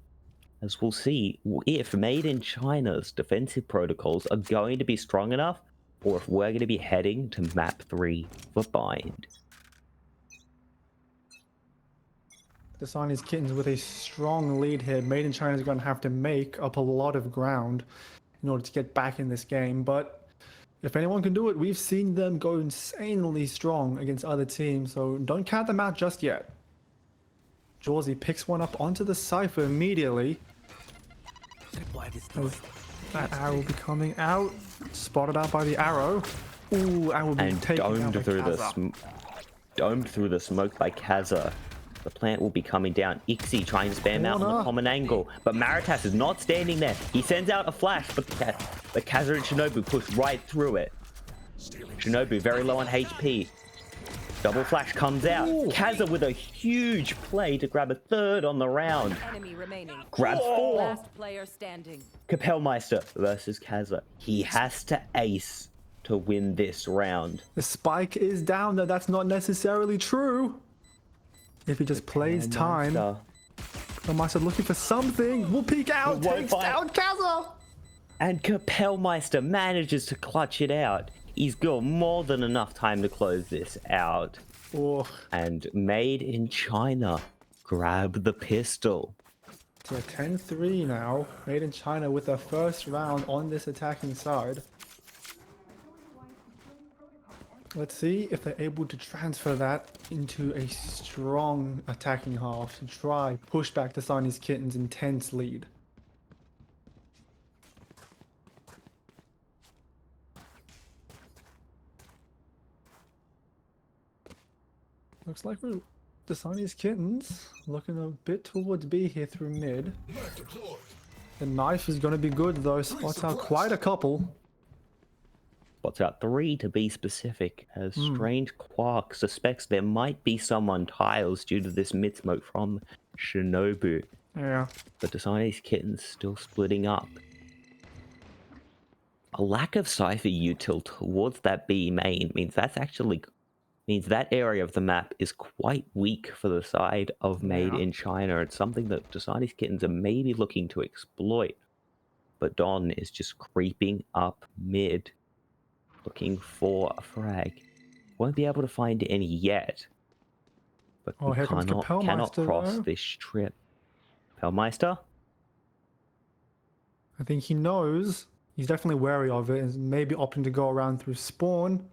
As we'll see if Made in China's defensive protocols are going to be strong enough, or if we're going to be heading to map 3 for bind. Dasani's kittens with a strong lead here. Made in China is going to have to make up a lot of ground in order to get back in this game, but if anyone can do it, we've seen them go insanely strong against other teams, so don't count them out just yet. Jawsy picks one up onto the Cypher immediately. That arrow will be coming out. Spotted out by the arrow. Ooh, and will be taken out by Kaza. Domed through the smoke by Kaza. The plant will be coming down. Ixie trying to spam out on the common angle, but Maritas is not standing there. He sends out a flash, but Kaza and Shinobu push right through it. Shinobu very low on HP. Double flash comes out. Kaza with a huge play to grab a third on the round. Enemy remaining. Grabs 4. Last player standing. Kapellmeister versus Kaza. He has to ace to win this round. The spike is down there. That's not necessarily true. If he just plays time. Kapellmeister looking for something. Will peek out. Takes down Kaza. And Kapellmeister manages to clutch it out. He's got more than enough time to close this out. Oh. And Made in China grab the pistol. So 10-3 now. Made in China with their first round on this attacking side. Let's see if they're able to transfer that into a strong attacking half to try push back the Siamese Kitten's intense lead. Looks like the Siamese Kittens looking a bit towards B here through mid. The knife is going to be good though. Spots out quite a couple. Spots out 3 to be specific, as Strange Quark suspects there might be someone tiles due to this mid smoke from Shinobu. Yeah. But the Siamese Kittens still splitting up. A lack of Cypher util towards that B main means that area of the map is quite weak for the side of Made in China. It's something that the Siamese Kittens are maybe looking to exploit. But Don is just creeping up mid, looking for a frag. Won't be able to find any yet. But we cannot cross this strip. Kapellmeister? I think he knows. He's definitely wary of it and maybe opting to go around through spawn.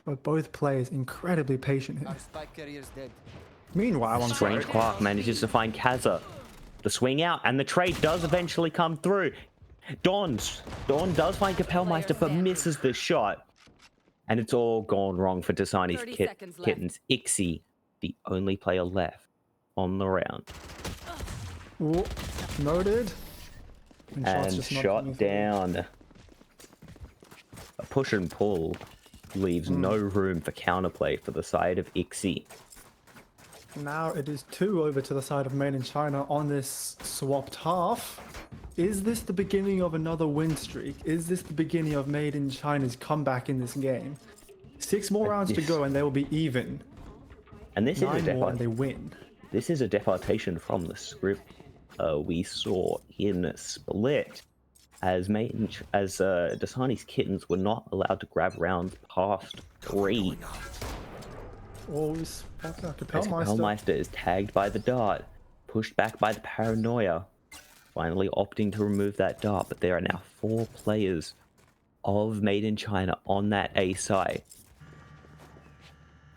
But both players incredibly patient here. Meanwhile, on Strange Quark manages to find Kaza. The swing out and the trade does eventually come through. Dawn does find Kapellmeister but misses the shot. And it's all gone wrong for Dasani's Kittens. Ixie, the only player left on the round. Ooh, noted. And shot down. A push and pull leaves no room for counterplay for the side of Ixie. Now it is 2 over to the side of Made in China on this swapped half. Is this the beginning of another win streak? Is this the beginning of Made in China's comeback in this game? 6 more rounds to go and they will be even. And this 9 is a more and they win. This is a departation from the script we saw in Split, as Dasani's Kittens were not allowed to grab rounds past 3. Oh, Kapellmeister is tagged by the dart, pushed back by the paranoia, finally opting to remove that dart, but there are now 4 players of Made in China on that A side.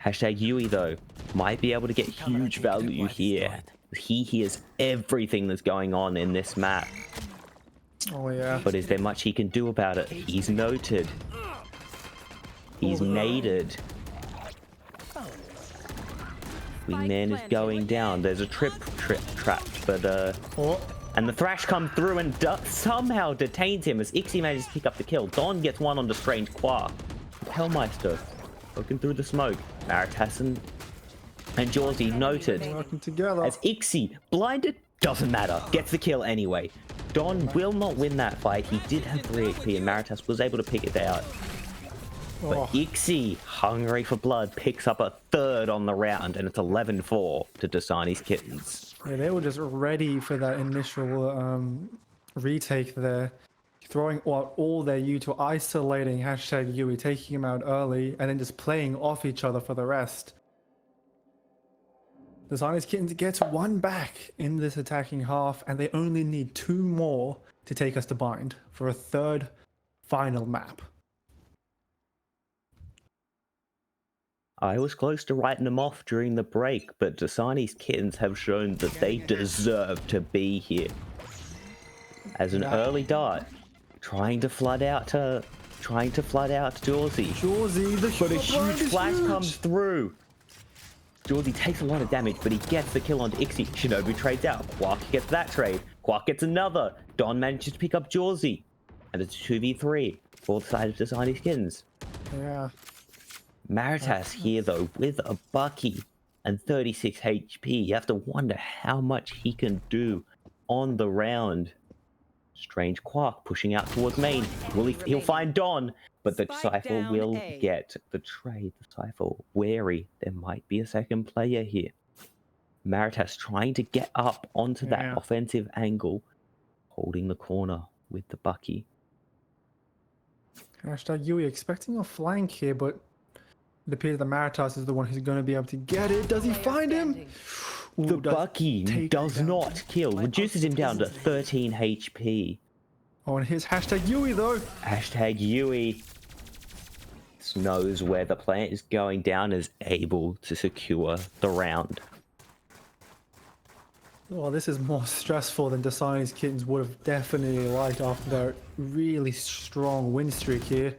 Hashtag Yui, though, might be able to get huge value here. He hears everything that's going on in this map. Oh, yeah. But is there much he can do about it? He's noted. He's naded. Wingman is going down. There's a trap, but and the thrash comes through and somehow detains him as Ixie manages to pick up the kill. Don gets one on the Strange Quark. Hellmeister looking through the smoke. Maritas and Georgie noted. Working together. As Ixie, blinded, doesn't matter. Gets the kill anyway. Don will not win that fight. He did have 3 HP and Maritas was able to pick it out. But Ixie, hungry for blood, picks up a 3rd on the round, and it's 11-4 to Dasani's Kittens. Yeah, they were just ready for that initial retake there. Throwing out all their util, isolating hashtag Yui, taking him out early, and then just playing off each other for the rest. Dasani's Kittens gets 1 back in this attacking half, and they only need 2 more to take us to bind for a 3rd final map. I was close to writing them off during the break, but Dasani's Kittens have shown that they deserve to be here. As an early dart, trying to flood out Jorzy. But a huge flash comes through. Jorzy takes a lot of damage, but he gets the kill onto Ixie. Shinobu trades out. Quark gets that trade. Quark gets another. Don manages to pick up Jorzy. And it's 2v3 for the side of Dasani's Kittens. Yeah. Maritas here though with a Bucky and 36 HP. You have to wonder how much he can do on the round. Strange Quark pushing out towards main. He'll find Don, but the Cypher will get the trade. The Cypher wary. There might be a second player here. Maritas trying to get up onto that offensive angle, holding the corner with the Bucky. Hashtag Yui expecting a flank here, but it appears that Maritas is the one who's going to be able to get it. Does he find him? Ooh, The Bucky does not kill, reduces him down to 13 HP. Oh, and here's hashtag Yui though. Hashtag Yui knows where the plant is going down, is able to secure the round. Well, this is more stressful than Dasani's Kittens would have definitely liked after their really strong win streak here.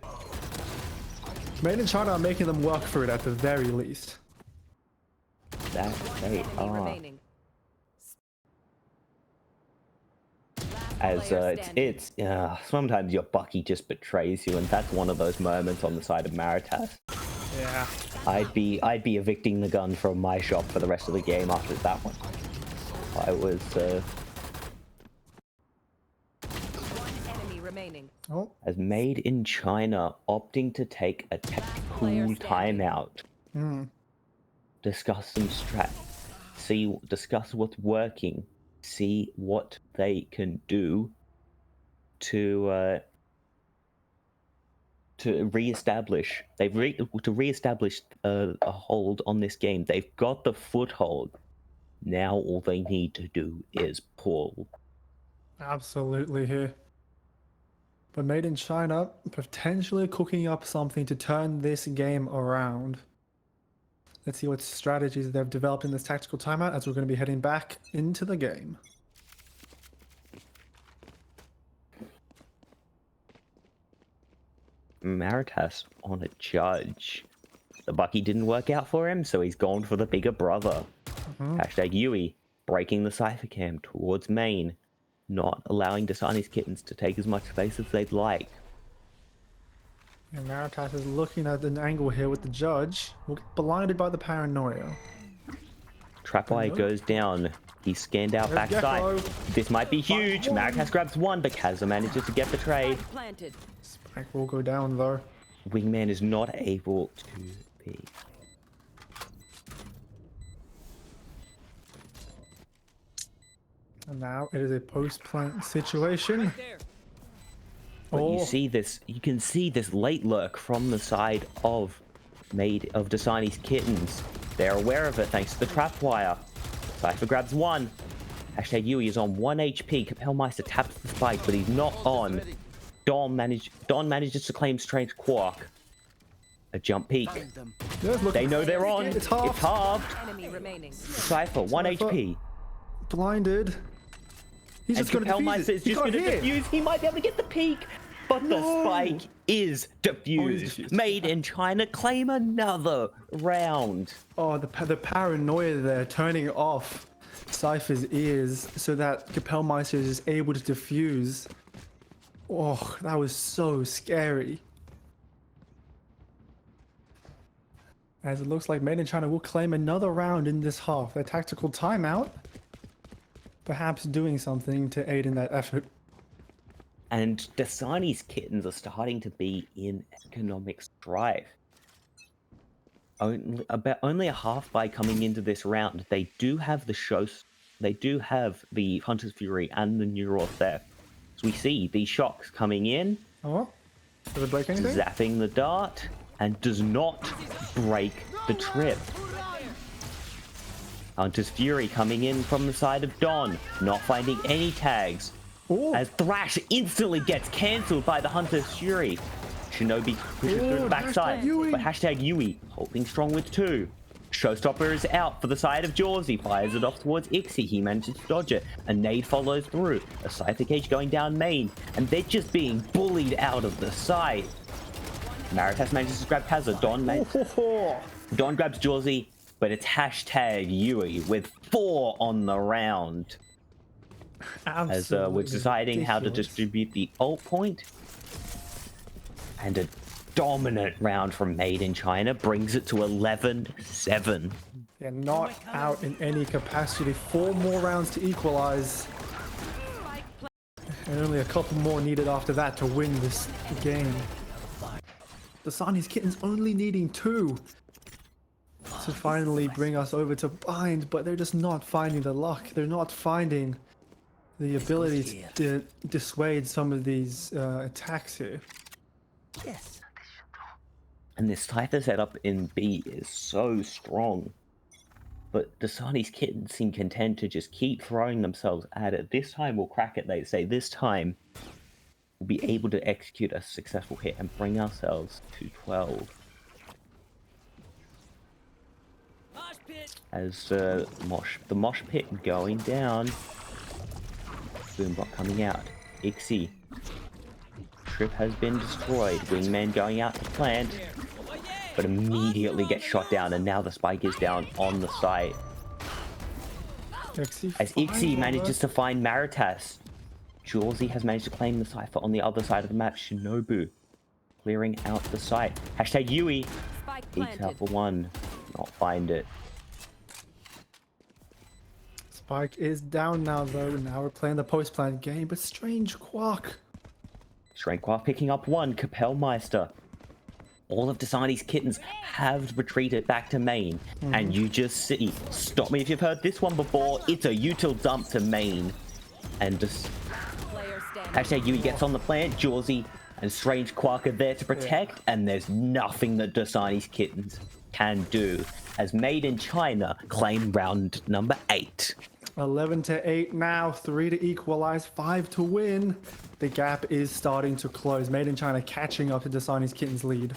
Made in China are making them work for it at the very least. That they are. As it's sometimes your Bucky just betrays you, and that's one of those moments on the side of Maritas. Yeah. I'd be evicting the gun from my shop for the rest of the game after that one. I was as Made in China opting to take a tactical timeout. Discuss some strat, discuss what's working, see what they can do to reestablish. To reestablish a hold on this game. They've got the foothold. Now all they need to do is pull. Absolutely here. But Made in China potentially cooking up something to turn this game around. Let's see what strategies they've developed in this tactical timeout as we're going to be heading back into the game. Maritas on a judge. The Bucky didn't work out for him, so he's gone for the bigger brother. Hashtag Yui breaking the Cypher cam towards main, not allowing Dasani's Kittens to take as much space as they'd like. And Maritas is looking at an angle here with the judge. We'll get blinded by the paranoia. Trapwire goes down. He's scanned out backside. This might be huge. Maritas grabs one, but Kazza manages to get the trade. Spike will go down though. Wingman is not able to be. And now it is a post-plant situation. But you see this, you can see this late lurk from the side of Dasani's Kittens. They're aware of it thanks to the trapwire. Cypher grabs one. Hashtag Yui is on 1 HP. Capelmeister taps the spike, but he's not on. Don manages to claim Strange Quark. A jump peek. They know they're on. It's halved. Cypher, 1 HP. Blinded. He's just going to defuse it. Just going to defuse. He might be able to get the peak, but the spike is defused. Made in China claim another round. Oh, the paranoia there, turning off Cypher's ears so that Capelmeister is able to defuse. Oh, that was so scary. As it looks like Made in China will claim another round in this half. Their tactical timeout. Perhaps doing something to aid in that effort. And Dasani's Kittens are starting to be in economic strife. Only a half by coming into this round. They do have the Hunter's Fury and the Neural Theft. So we see these shocks coming in. Oh, does it break anything? Zapping the dart, and does not break the trip. Hunter's Fury coming in from the side of Don, not finding any tags. Ooh. As Thrash instantly gets cancelled by the Hunter's Fury. Shinobi pushes through the backside, but hashtag Yui holding strong with 2. Showstopper is out for the side of Jaws. He fires it off towards Ixie. He manages to dodge it. A nade follows through. A Cypher Cage going down main, and they're just being bullied out of the side. Maritas manages to grab Kazza. Don grabs Jawsy, but it's hashtag Yui with 4 on the round. As we're deciding how to distribute the ult point. And a dominant round from Made in China brings it to 11-7. They're not out in any capacity. 4 more rounds to equalize. And only a couple more needed after that to win this game. The Sunny's Kittens only needing 2 to finally bring us over to bind, but they're just not finding the luck. They're not finding the ability to dissuade some of these attacks here. Yes. And this Cypher setup in B is so strong. But Dasani's Kittens seem content to just keep throwing themselves at it. This time we'll crack it, they say. This time we'll be able to execute a successful hit and bring ourselves to 12. As the mosh pit going down. Boombot coming out. Ixie. Trip has been destroyed. Wingman going out to plant. But immediately gets shot down, and now the spike is down on the site. As Ixie manages to find Maritas. Jawsy has managed to claim the Cypher on the other side of the map. Shinobu clearing out the site. Hashtag Yui. Eats out for 1. Not find it. Spike is down now though. Now we're playing the post-plant game, but Strange Quark. Strange Quark picking up 1. Kapellmeister. All of Dasani's Kittens have retreated back to main. And you just see, stop me if you've heard this one before, it's a util dump to main. And just... Hashtag Yui gets on the plant, Jawsy and Strange Quark are there to protect, and there's nothing that Dasani's Kittens can do. As Made in China claim round number 8. 11-8 now, 3 to equalize, 5 to win. The gap is starting to close. Made in China catching up to Dasani's Kittens lead.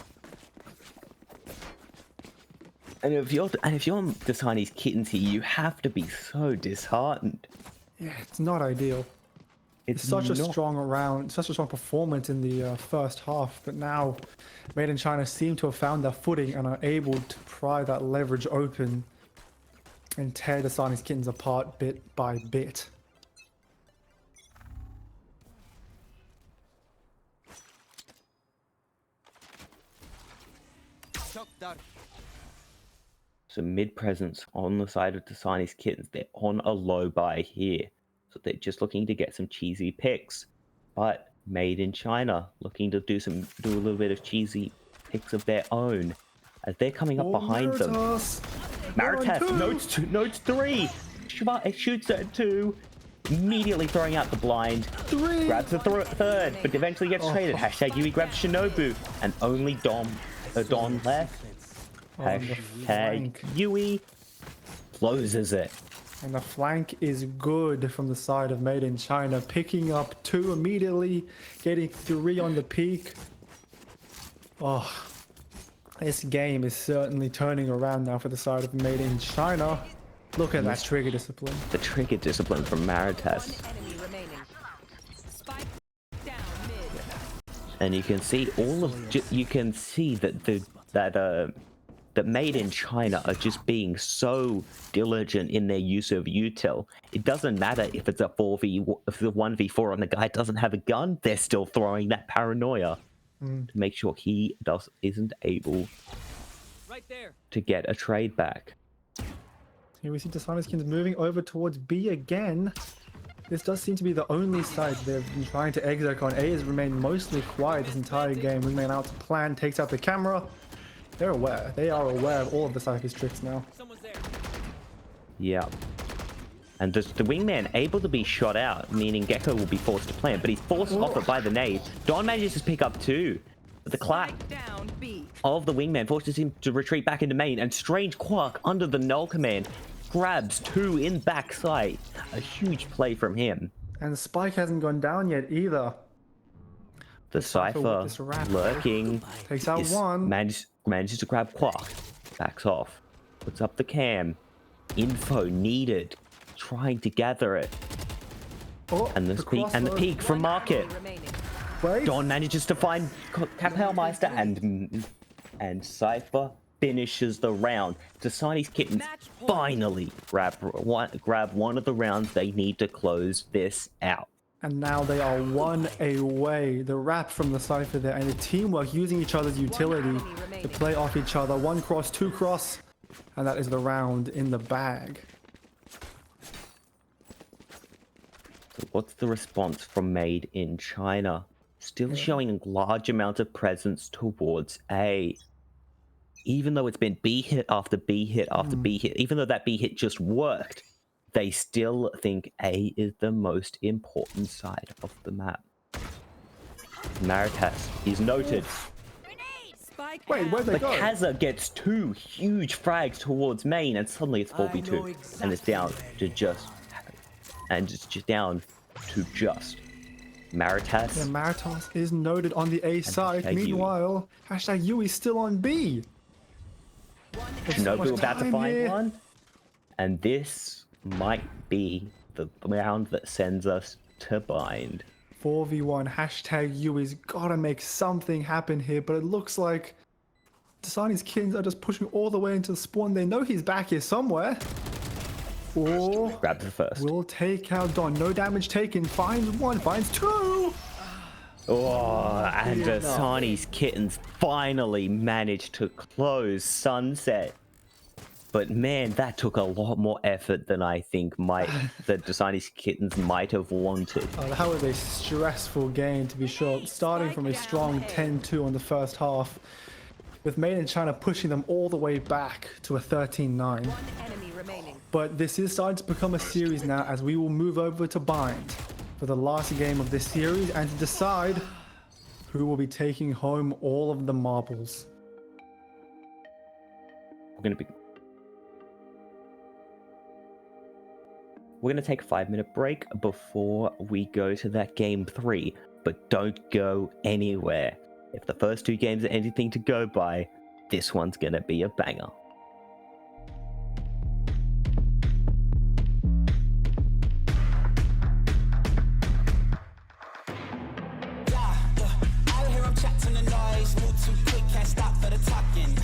And if you're Dasani's Kittens here, you have to be so disheartened. Yeah, it's not ideal. It's such a strong round, such a strong performance in the first half, but now Made in China seem to have found their footing and are able to pry that leverage open and tear the Dasani's Kittens apart bit by bit. So mid presence on the side of Dasani's Kittens. They're on a low buy here. So they're just looking to get some cheesy picks. But Made in China looking to do a little bit of cheesy picks of their own. As they're coming up behind them. Maritas notes 3. It shoots at 2. Immediately throwing out the blind. 3. Grabs the third, but eventually gets traded. Hashtag Yui grabs Shinobu. And only Don left. Hashtag Yui closes it. And the flank is good from the side of Made in China, picking up 2 immediately, getting 3 on the peak. Oh, this game is certainly turning around now for the side of Made in China. Look at that trigger discipline. The trigger discipline from Maritas. And you can see that Made in China are just being so diligent in their use of util. It doesn't matter if it's a 1v4 and the guy doesn't have a gun, they're still throwing that paranoia to make sure he isn't able to get a trade back. Here we see Dasani's Kittens moving over towards B again. This does seem to be the only site they've been trying to exec on. A has remained mostly quiet this entire game. Wingman out to plan, takes out the camera. They're aware. They are aware of all of the Cypher's tricks now. Yeah. And the Wingman able to be shot out, meaning Gecko will be forced to plant, but he's forced off it by the nade. Don manages to pick up 2. But the clap of the Wingman forces him to retreat back into main, and Strange Quark under the null command grabs 2 in backside. A huge play from him. And Spike hasn't gone down yet either. The Cypher lurking. Takes out 1. Manages to grab Quark. Backs off. Puts up the cam. Info needed. Trying to gather it. And the peak from Market. Don manages to find Kapellmeister and Cypher finishes the round. Dasani's Kittens finally grab one of the rounds they need to close this out. And now they are one away. The wrap from the Cypher there and the teamwork using each other's utility to play off each other. 1 cross, 2 cross. And that is the round in the bag. So what's the response from Made in China? Still showing large amounts of presence towards A. Even though it's been B hit after B hit after B hit, even though that B hit just worked, they still think A is the most important side of the map. Maritas is noted. Wait, where'd they But go? Kaza gets 2 huge frags towards main, and suddenly it's 4v2, and it's down to just, Maritas. Yeah, Maritas is noted on the A side. Meanwhile, hashtag Yui still on B. Shinobu about to find here. one, and this might be the round that sends us to bind. 4v1, hashtag Yui's gotta make something happen here, but it looks like Dasani's Kittens are just pushing all the way into the spawn. They know he's back here somewhere. Or Grabs the first. will take out Don. No damage taken. Finds 1, finds 2. Oh, and Dasani's Kittens finally managed to close Sunset. But man, that took a lot more effort than I think that Dasani's Kittens might have wanted. That was a stressful game, to be sure. Starting from a strong 10-2 on the first half, with Made in China pushing them all the way back to a 13-9. But this is starting to become a series now, as we will move over to Bind for the last game of this series and to decide who will be taking home all of the marbles. We're going to take a 5-minute break before we go to that game 3, but don't go anywhere. If the first 2 games are anything to go by, this one's going to be a banger. I hear him chatting the noise, move too quick, can't stop for the talking.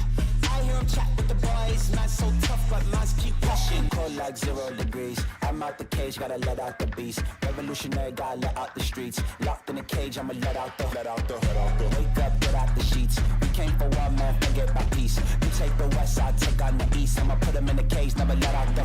I hear him chat with the boys, man so tough, but man's keep pushing. Cold like 0 degrees, I'm out the cage, gotta let out the beast. Revolutionary, gotta let out the streets. Locked in a cage, I'ma let out the. Wake up, get out the sheets. We came for one man, forget my peace. You take the west side, take on the east. I'ma put them in the cage, never let out the.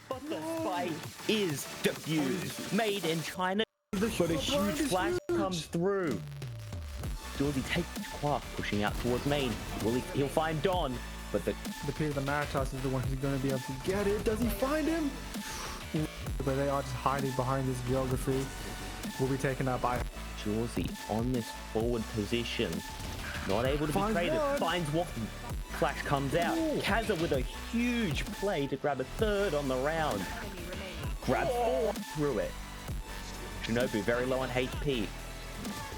But the spike is defused. Made in China, but a huge flash comes through. Dorsey takes Clark, pushing out towards main. He'll find Don, but the Peter the Maritas is the one who's going to be able to get it. Does he find him? But they are just hiding behind this geography. Will be taken out by Dorsey on this forward position. Not able to be traded. Finds Watson. Flash comes out. Kaza with a huge play to grab a 3rd on the round. Grabs 4 through it. Shinobu very low on HP.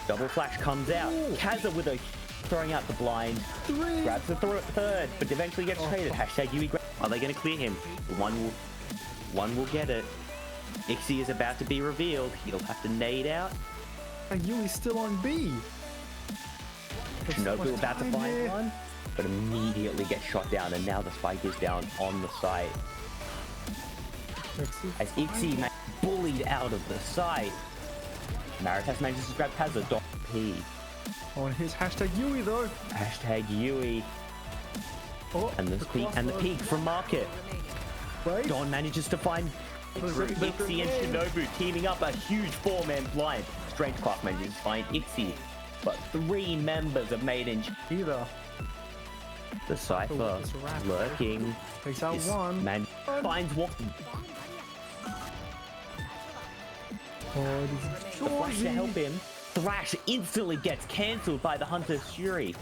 Double flash comes out. Kaza with a throwing out the blind. Grabs the 3rd, but eventually gets traded. Hashtag Yui. Are they going to clear him? One will get it. Ixie is about to be revealed. He'll have to nade out. And Yui's still on B. Shinobu about to find one, but immediately gets shot down, and now the spike is down on the site. As Ixie bullied out of the site, Maritas manages to grab Kaza. P. On his hashtag Yui though. Hashtag Yui. And the peak from Market. Right? Don manages to find Ixie and Shinobu teaming up, a huge 4-man blind. Strange Clark manages to find Ixie, but 3 members have made in Either. the Cypher lurking. Takes out one. Man finds what. The flash to help him. Thrash instantly gets cancelled by the Hunter's Fury.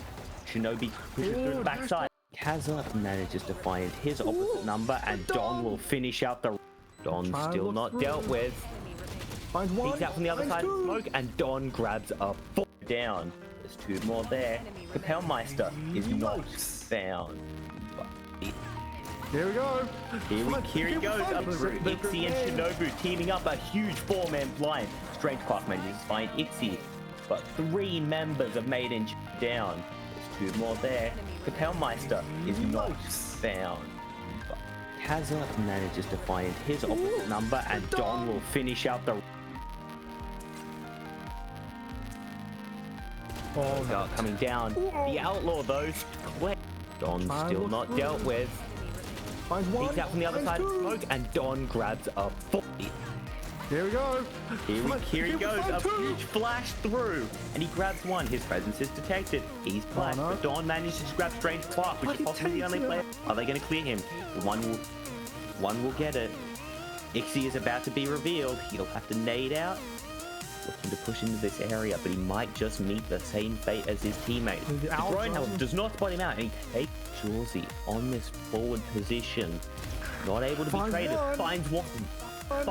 Shinobi pushes through the backside. Kaza manages to find his opposite number, and Don will finish out the. Don's still not dealt with. Finds one. Peeks out from the other side of the smoke, and Don grabs a 4 down. There's 2 more there. Kapellmeister is not found. Here we go. Here he goes. Up through Ixie and Shinobu teaming up a huge 4-man blind. Strange Quark manages to find Ixie, but 3 members of Maiden down. There's 2 more there. Kapellmeister is not found. But Kaza manages to find his opposite number, and Don will finish out the. Oh, no. Coming down. The Outlaw, though, Don's still not dealt with. Peeks out from the other side of the smoke, and Don grabs a 40. Here we go. Here he goes. A huge flash through, and he grabs one. His presence is detected. He's flashed, but Don manages to grab Strange Quark, which is possibly the only player. Are they going to clear him? One will get it. Ixie is about to be revealed. He'll have to nade out. Looking to push into this area, but he might just meet the same fate as his teammate. The drone, however, does not spot him out, and he takes Jawsy on this forward position. Not able to be traded. Finds Watson. The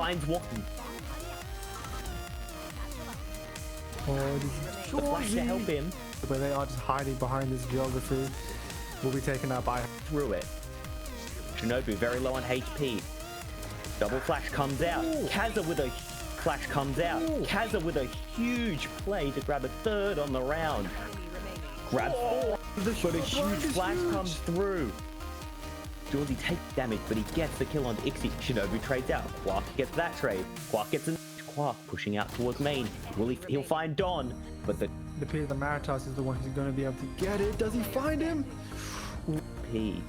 flash to help him. But they are just hiding behind this geography. Will be taken out by through it. Shinobu very low on HP. Double flash comes out. Kaza with a flash comes out. Kaza with a huge play to grab a 3rd on the round. Grabs 4, but a huge flash comes through. Jawsy takes damage, but he gets the kill on Ixie. Shinobu trades out. Quark gets that trade. Quark gets a Quark pushing out towards main. He'll find Don, but the Maritas is the one who's going to be able to get it. Does he find him? P.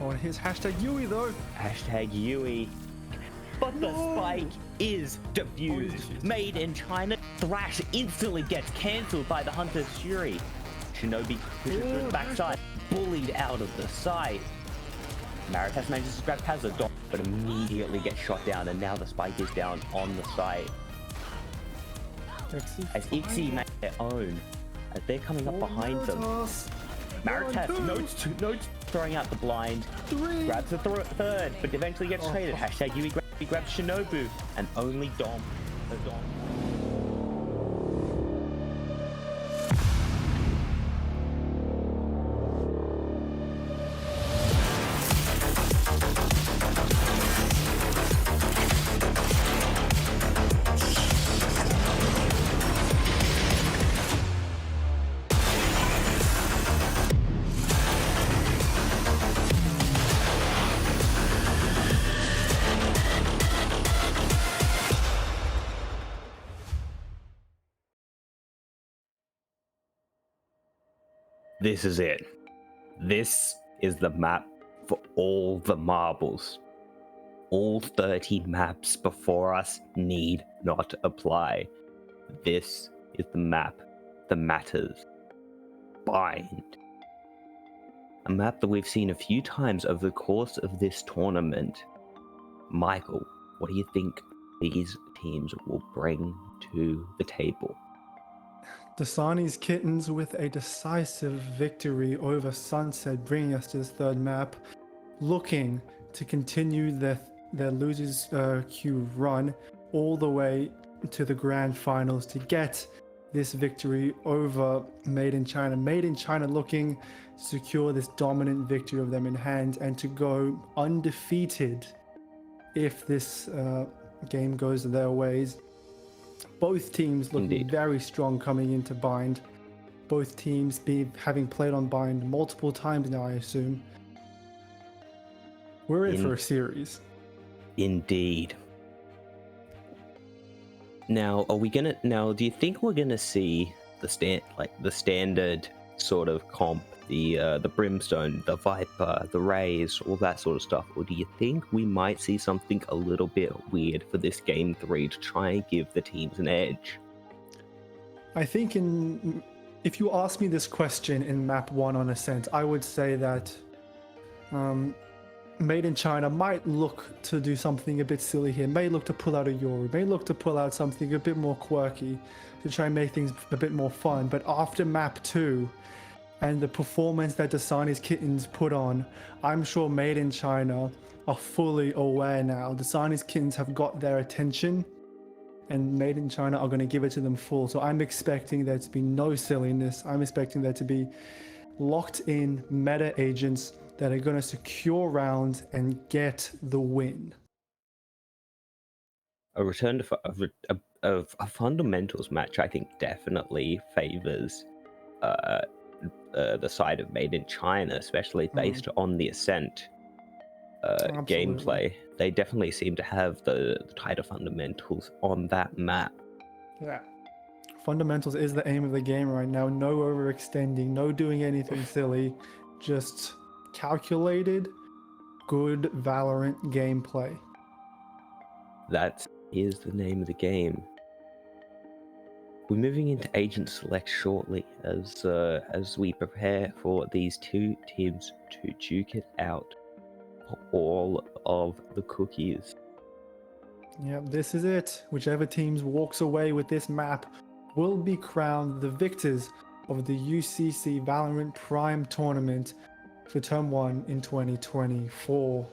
Oh, and here's hashtag Yui though. Hashtag Yui. But the spike is defused. Made in China. Thrash instantly gets cancelled by the Hunter's Fury. Shinobi pushes through the backside, bullied out of the side. Maritas manages to grab Kaza, but immediately gets shot down, and now the spike is down on the side. As Ixie make their own, as they're coming up behind them. Maritas notes throwing out the blind, grabs the 3rd, but eventually gets traded. Hashtag Yui grabs Shinobu, and only Dom. This is it. This is the map for all the marbles. All 30 maps before us need not apply. This is the map that matters. Bind. A map that we've seen a few times over the course of this tournament. Michael, what do you think these teams will bring to the table? Dasani's Kittens with a decisive victory over Sunset, bringing us to this 3rd map, looking to continue their losers queue run all the way to the grand finals to get this victory over Made in China. Made in China looking to secure this dominant victory of them in hand and to go undefeated if this game goes their ways. Both teams looking very strong coming into Bind. Both teams having played on Bind multiple times now, I assume. We're in for a series. Indeed. Now, do you think we're gonna see the standard sort of comp, the Brimstone, the Viper, the Rays, all that sort of stuff, or do you think we might see something a little bit weird for this game 3 to try and give the teams an edge? I think if you ask me this question in map 1 on Ascent, I would say that Made in China might look to do something a bit silly here, may look to pull out a Yoru, may look to pull out something a bit more quirky to try and make things a bit more fun. But after map 2 and the performance that Dasani's Kittens put on, I'm sure Made in China are fully aware now. Dasani's Kittens have got their attention, and Made in China are going to give it to them full. So I'm expecting there to be no silliness. I'm expecting there to be locked in meta agents that are going to secure rounds and get the win. A return to a fundamentals match, I think, definitely favors the side of Made in China, especially based on the Ascent gameplay. They definitely seem to have the tighter fundamentals on that map. Yeah. Fundamentals is the aim of the game right now. No overextending, no doing anything silly. Just calculated, good Valorant gameplay. That is the name of the game. We're moving into Agent Select shortly as we prepare for these two teams to duke it out for all of the cookies. Yeah, this is it. Whichever teams walks away with this map will be crowned the victors of the UCC Valorant Prime Tournament for Term 1 in 2024.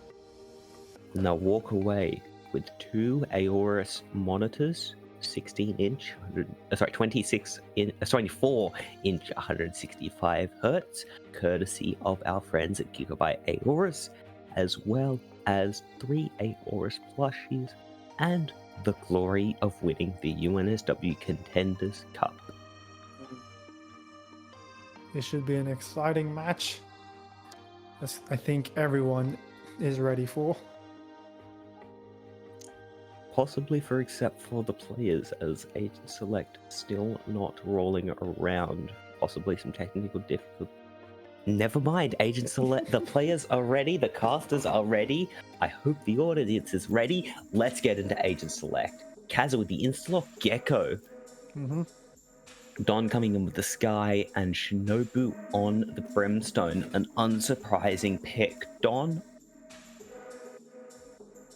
And they'll walk away with two Aorus monitors, 16-inch, 24-inch, 165 Hz, courtesy of our friends at Gigabyte Aorus, as well as 3 Aorus plushies, and the glory of winning the UNSW Contenders Cup. This should be an exciting match, as I think everyone is ready for. Possibly except for the players, as Agent Select still not rolling around. Possibly some technical difficulty. Never mind, Agent Select. The players are ready. The casters are ready. I hope the audience is ready. Let's get into Agent Select. Kaza with the insta-lock, Gecko. Don coming in with the Sky, and Shinobu on the Brimstone. An unsurprising pick. Don.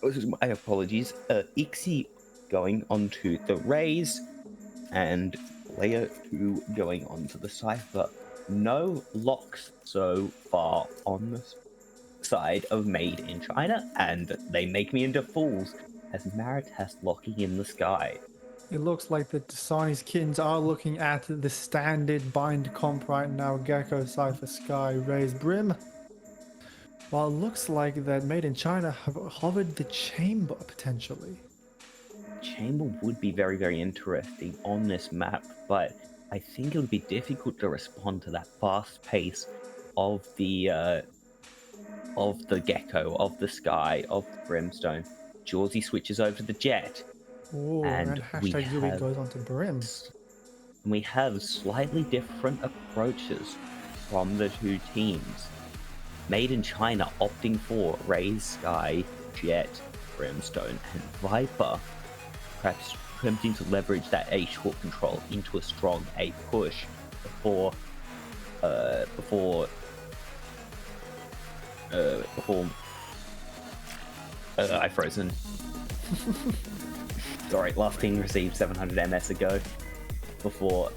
My apologies. Ixie going onto the Rays, and Layer 2 going onto the Cypher. No locks so far on the side of Made in China, and they make me into fools as Maritas locking in the Sky. It looks like the Dasani's Kittens are looking at the standard bind comp right now. Gecko, Cypher, Sky, Rays, Brim. While it looks like that Made in China have hovered the Chamber potentially. Chamber would be very, very interesting on this map, but I think it would be difficult to respond to that fast pace of the Gecko, of the Sky, of the Brimstone. Jawsy switches over to the Jet. Ooh, and hashtag Yui goes onto Brim. We have slightly different approaches from the two teams. Made in China opting for Rays, Sky, Jet, Brimstone, and Viper, perhaps attempting to leverage that A short control into a strong A push before I frozen. Sorry, last team received 700 MS ago before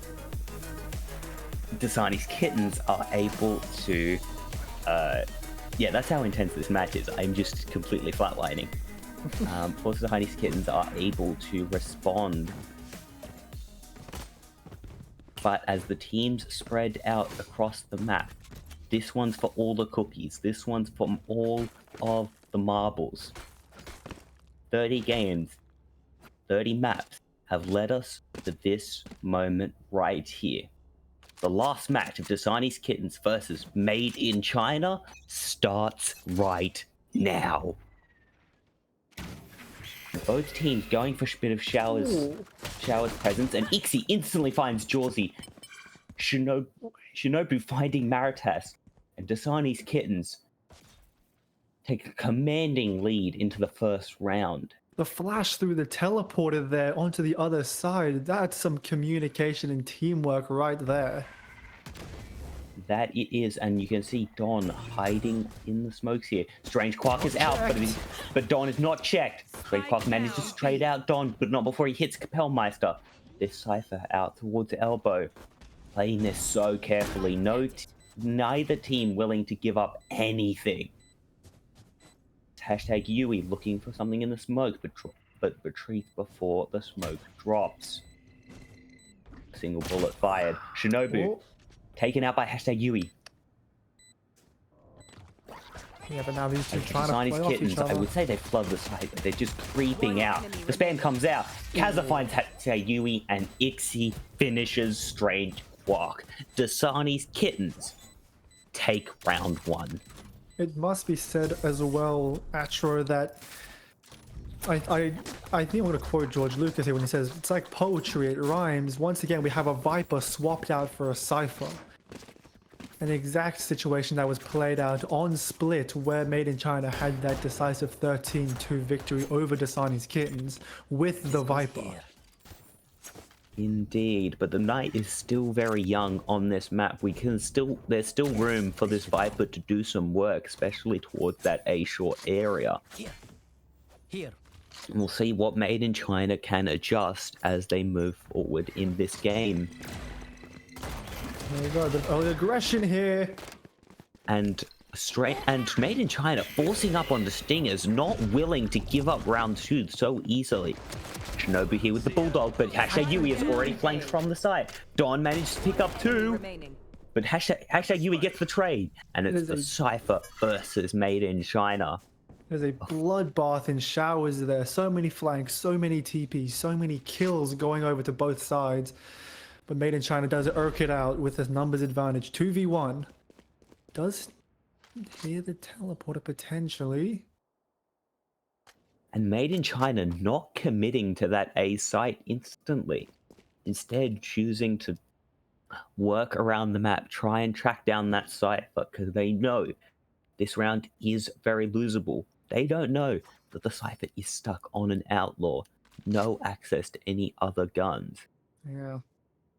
Dasani's Kittens are able to yeah, that's how intense this match is. I'm just completely flatlining. Before Dasani's Kittens are able to respond. But as the teams spread out across the map, this one's for all the cookies. This one's from all of the marbles. 30 games, 30 maps have led us to this moment right here. The last match of Dasani's Kittens versus Made in China starts right now. Both teams going for a bit of Shower's presence, and Ixie instantly finds Jawsy. Shinobu finding Maritas, and Dasani's Kittens take a commanding lead into the first round. The flash through the teleporter there onto the other side, that's some communication and teamwork right there. That it is, and you can see Don hiding in the smokes here. Strange Quark is out, but Don is not checked. Strange Quark manages to trade out Don, but not before he hits Kapellmeister. This Cypher out towards elbow. Playing this so carefully. Neither team willing to give up anything. Hashtag Yui looking for something in the smoke, but retreats before the smoke drops. Single bullet fired. Shinobu taken out by hashtag Yui. Yeah, but now these two trying to Designy's play off each kittens, I other. would say they flood the site, but they're just creeping out. The spam comes out. Kaza finds Yui, and Ixie finishes Strange Quark. Dasani's kittens take round 1. It must be said as well, Atro, that I think I'm going to quote George Lucas here when he says, it's like poetry, it rhymes. Once again, we have a Viper swapped out for a Cypher. An exact situation that was played out on Split, where Made in China had that decisive 13-2 victory over Dasani's Kittens with the Viper. Indeed, but the Knight is still very young on this map. There's still room for this Viper to do some work, especially towards that A short area. Here. And we'll see what Made in China can adjust as they move forward in this game. There you go, the early aggression here. And Made in China forcing up on the Stingers, not willing to give up round 2 so easily. Shinobu here with the Bulldog, but Yui is already flanked from the side. Don managed to pick up 2, but Yui gets the trade, and it's the Cypher versus Made in China. There's a bloodbath in showers there. So many flanks, so many TPs, so many kills going over to both sides. But Made in China does irk it out with this numbers advantage. 2v1. Does hear the teleporter potentially. And Made in China not committing to that A site instantly. Instead choosing to work around the map, try and track down that site, because they know this round is very losable. They don't know that the Cypher is stuck on an Outlaw. No access to any other guns. Yeah.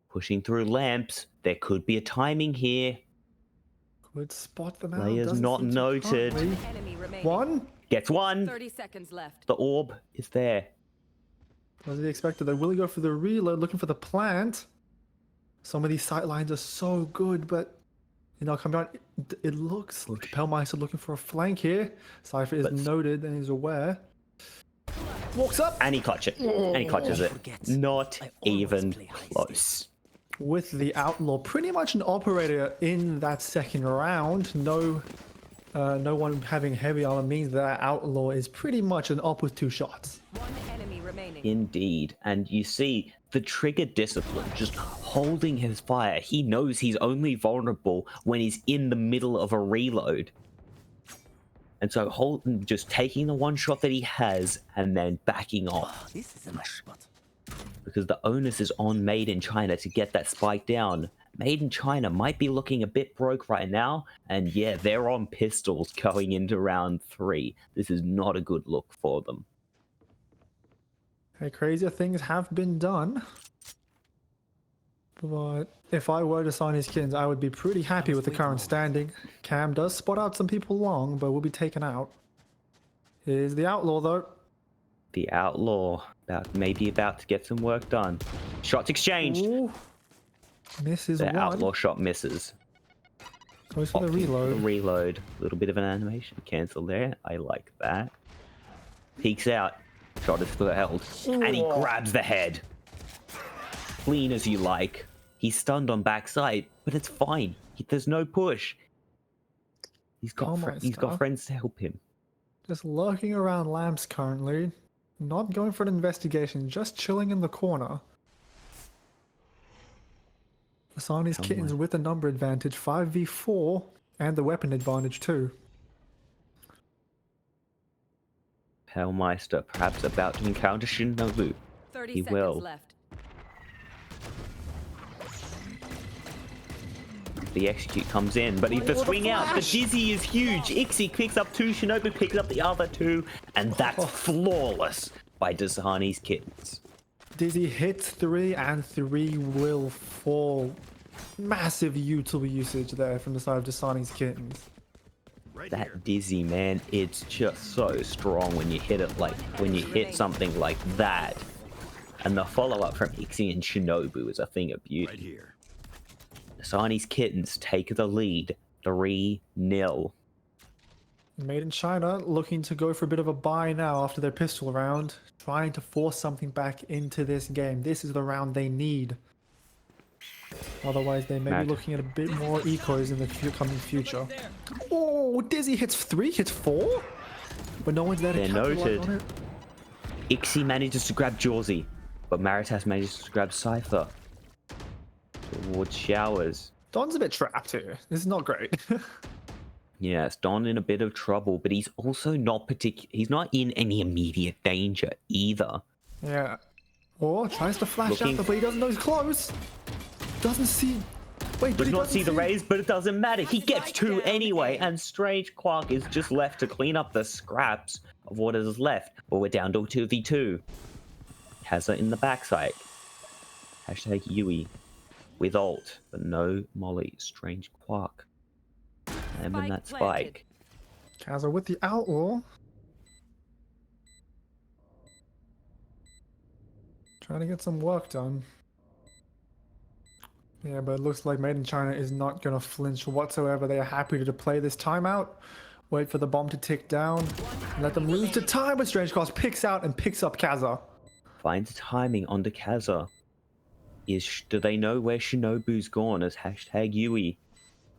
Pushing through lamps. There could be a timing here. Could spot them out. Players Doesn't not seem to noted. currently. One. Gets 1. 30 seconds left. The orb is there. As they expected, they will go for the reload, looking for the plant. Some of these sight lines are so good, but you know, come down. It looks like Pelmeister looking for a flank here. Cypher is noted and is aware. Walks up. And he clutches it. And he clutches it. Not even close. With the Outlaw, pretty much an operator in that second round. No one having heavy armor means that Outlaw is pretty much an op with 2 shots. One enemy remaining. Indeed. And you see the trigger discipline, just holding his fire. He knows he's only vulnerable when he's in the middle of a reload. And so just taking the 1 shot that he has and then backing off. This is a nice spot. Because the onus is on Made in China to get that spike down. Made in China might be looking a bit broke right now. And yeah, they're on pistols going into round 3. This is not a good look for them. Hey, crazier things have been done. But if I were to sign his Kittens, I would be pretty happy with the current standing. Cam does spot out some people long, but will be taken out. Here's the Outlaw, though. The Outlaw, maybe about to get some work done. Shots exchanged. Ooh. Misses The one. Outlaw shot misses. Goes for the reload. The reload. A little bit of an animation cancel there. I like that. Peeks out. Shot is still held. And he grabs the head. Clean as you like. He's stunned on backside, but it's fine. There's no push. He's got friends to help him. Just lurking around lamps currently. Not going for an investigation, just chilling in the corner. Asani's Kittens with the number advantage, 5v4, and the weapon advantage too. Hellmeister perhaps about to encounter Shinobu. 30 He seconds will. left. The execute comes in, but the swing out. The dizzy is huge. Ixie picks up 2, Shinobu picks up the other 2, and that's flawless by Dasani's Kittens. Dizzy hits 3 and 3 will fall. Massive util usage there from the side of Dasani's Kittens. That dizzy, man, it's just so strong when you hit it something like that. And the follow-up from Ixie and Shinobu is a thing of beauty. Right here. Dasani's Kittens take the lead, 3-0. Made in China looking to go for a bit of a buy now after their pistol round, trying to force something back into this game. This is the round they need. Otherwise, they may Mad. be looking at a bit more ecos in the coming future. Oh, Dizzy hits 3, hits 4? But no one's there to They're capitalize noted. on it. Ixie manages to grab Jawsy, but Maritas manages to grab Cypher towards Showers. Don's a bit trapped here. This is not great. Yes, Don in a bit of trouble, but he's also not he's not in any immediate danger either. Yeah. Or tries to flash Looking- out, but he doesn't know he's close. Doesn't see. Wait, Does he not doesn't see the raise, but it doesn't matter. He gets 2 anyway, and Strange Quark is just left to clean up the scraps of what is left. But we're down to 2v2. Kaza in the backside. Hashtag Yui with ult, but no Molly. Strange Quark. And in that spike. Kaza with the outlaw. Trying to get some work done. Yeah, but it looks like Made in China is not going to flinch whatsoever. They are happy to play this timeout. Wait for the bomb to tick down. And let them lose to time, but Strange Cross picks out and picks up Kaza. Finds timing onto Kaza. Do they know where Shinobu's gone as hashtag Yui?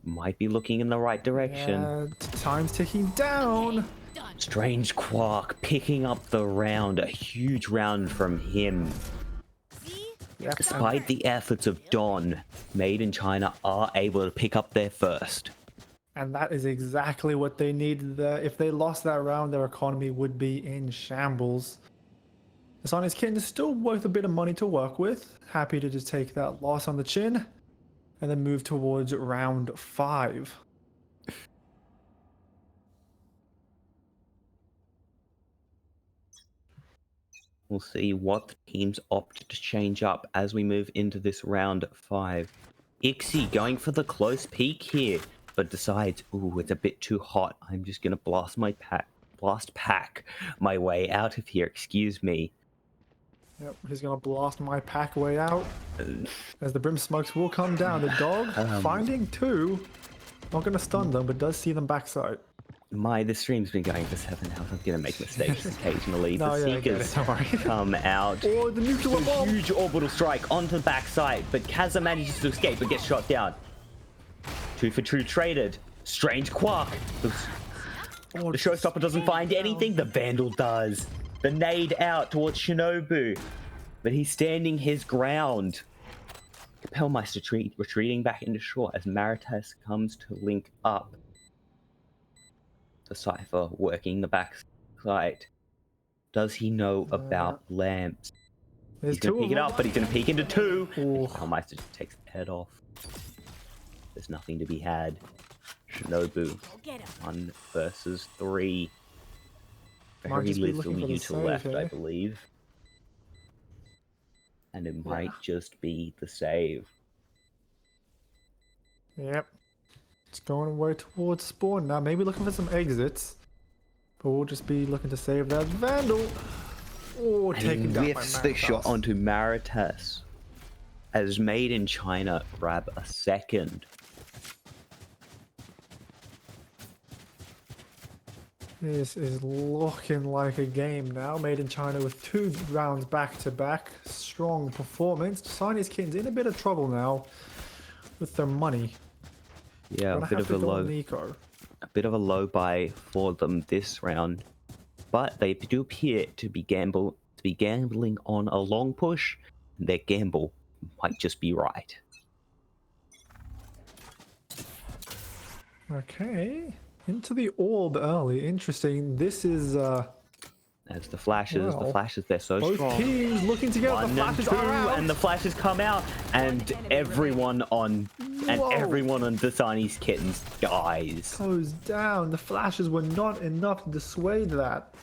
Might be looking in the right direction. Yeah, time's ticking down. Strange Quark picking up the round. A huge round from him. Yep, Despite the efforts of Don, Made in China are able to pick up their first. and that is exactly what they needed there. If they lost that round, their economy would be in shambles. Asani's Kin is still worth a bit of money to work with. Happy to just take that loss on the chin and then move towards round 5. We'll see what teams opt to change up as we move into this round 5. Ixie going for the close peek here, but decides, ooh, it's a bit too hot. I'm just gonna blast pack my way out of here. Excuse me. Yep, he's gonna blast my pack way out. As the brim smokes will come down. The dog finding 2. Not gonna stun them, but does see them backside. The stream's been going for 7 hours. I'm gonna make mistakes occasionally. No, The yeah, I get Seekers it, don't worry. come out. Oh, the nuclear bomb! Huge orbital strike onto the backside, but Kaza manages to escape but gets shot down. 2 for 2 traded. Strange Quark. The showstopper doesn't find anything. The Vandal does. The nade out towards Shinobu, but he's standing his ground. Kapellmeister retreating back into shore as Maritas comes to link up. The Cypher working the backside. Does he know about lamps? There's He's gonna 2 peek it up, but he's gonna peek into 2. Ooh. Kapellmeister just takes the head off. There's nothing to be had. Shinobu, 1 versus 3. Might Very just be little looking for the util save left, I here. believe. And it might just be the save. Yep. It's going away towards spawn now. Maybe looking for some exits. But we'll just be looking to save that Vandal. Oh, And taking he down my whiffs the shot Maritas. onto Maritas. As Made in China grab a second. This is looking like a game now. Made in China with 2 rounds back to back. Strong performance. Chinese Kins in a bit of trouble now with their money. Yeah, Gonna a bit have of a to go low, Nico. a bit of a low buy for them this round, but they do appear to be gambling on a long push. Their gamble might just be right. Okay. Into the orb early. Interesting. This is As the flashes, Well, they're so both strong. teams looking together. 1 The and flashes 2, are out. and the flashes come out, and everyone on Dasani's Kittens dies. Goes down. The flashes were not enough to dissuade that.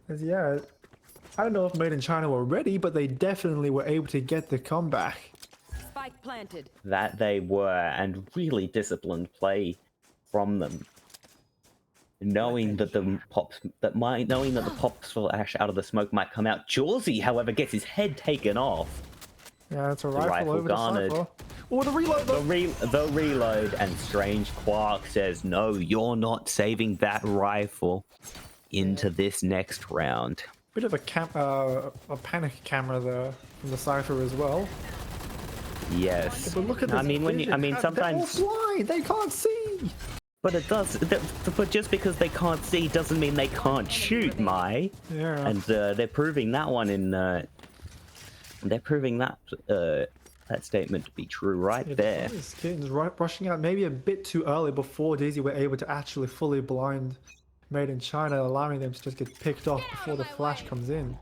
As yeah, I don't know if Made in China were ready, but they definitely were able to get the comeback. Spike planted. That they were, and really disciplined play from them. Knowing that the pops will ash out of the smoke might come out. Jawsy, however, gets his head taken off. Yeah, it's a rifle rifle over garnered. the Cypher. Oh, the reload though. The reload, and Strange Quark says, no, you're not saving that rifle into this next round. Bit of a panic camera there from the Cypher as well. Yes. But look at this. I mean, sometimes. They're all blind. They can't see. But it does. But just because they can't see doesn't mean they can't shoot, Mai. Yeah. And they're proving that one in. They're proving that that statement to be true right there. This kid's rushing out maybe a bit too early before Dizzy were able to actually fully blind Made in China, allowing them to just get picked off before the flash comes in.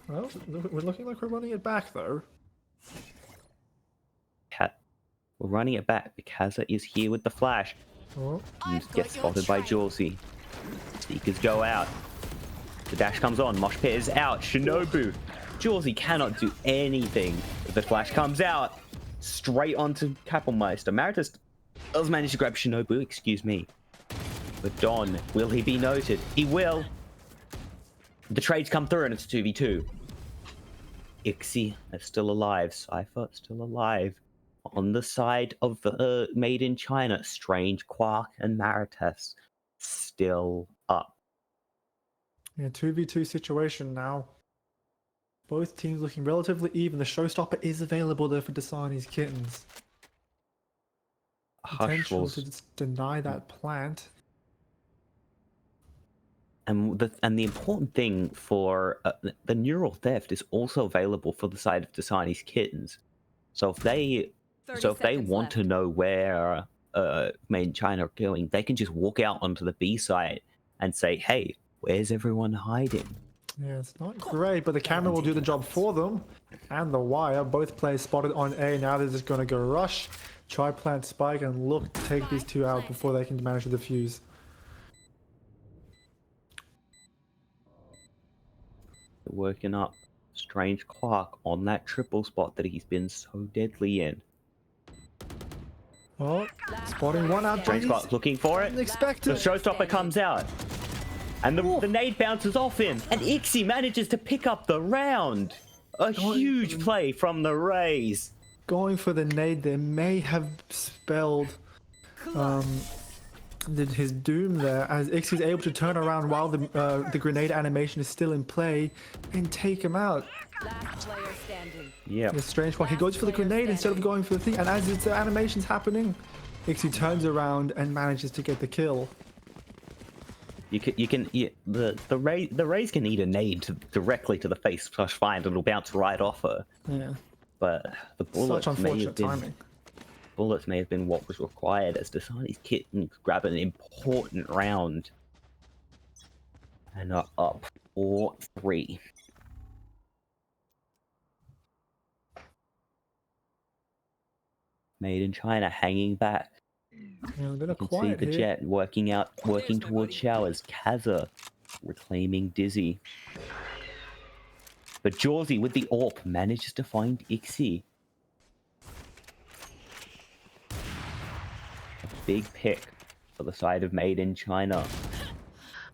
Well, we're looking like we're running it back though. We're running it back. Kaza is here with the flash. Oh. Gets spotted by Jawsy. Seekers go out. The dash comes on. Mosh Pit is out. Shinobu. Jawsy cannot do anything. The flash comes out. Straight onto Kapellmeister. Maritas does manage to grab Shinobu, excuse me. But Don, will he be noted? He will. The trades come through and it's 2v2. Ixie is still alive. Cypher still alive. On the side of the Made in China, Strange, Quark, and Maritas still up. Yeah, 2v2 situation now. Both teams looking relatively even. The showstopper is available there for Dasani's Kittens. Potential to deny that plant. And the important thing for the neural theft is also available for the side of Dasani's Kittens. So if they want to know where Made in China are going, they can just walk out onto the B side and say, "Hey, where's everyone hiding?" Yeah, it's not great, but the camera will do the job for them. And the wire, both players spotted on A. Now they're just going to go rush, try plant spike, and look to take these two out before they can manage to defuse. Working up Strange Quark on that triple spot that he's been so deadly in. Oh, spotting one out. Strange Quark looking for it. Unexpected. The showstopper comes out. And the nade bounces off him. And Ixie manages to pick up the round. A huge play from the Rays. Going for the nade there may have spelled his doom there, as Ixie's able to turn around while the grenade animation is still in play and take him out. Last player standing. Yeah. It's strange one. He goes for the grenade instead of going for the thing, and as the animation's happening, Ixie turns around and manages to get the kill. The Rays can eat a nade directly to the face, plus fine, it'll bounce right off her. Yeah. But the bullets Such unfortunate timing. Bullets may have been what was required as Dasani's Kittens grab an important round and are up 4-3. Made in China hanging back. Yeah, a bit of You can see quiet the here. Jet working towards showers. Kaza reclaiming Dizzy. But Jawsy with the AWP manages to find Ixie. A big pick for the side of Made in China.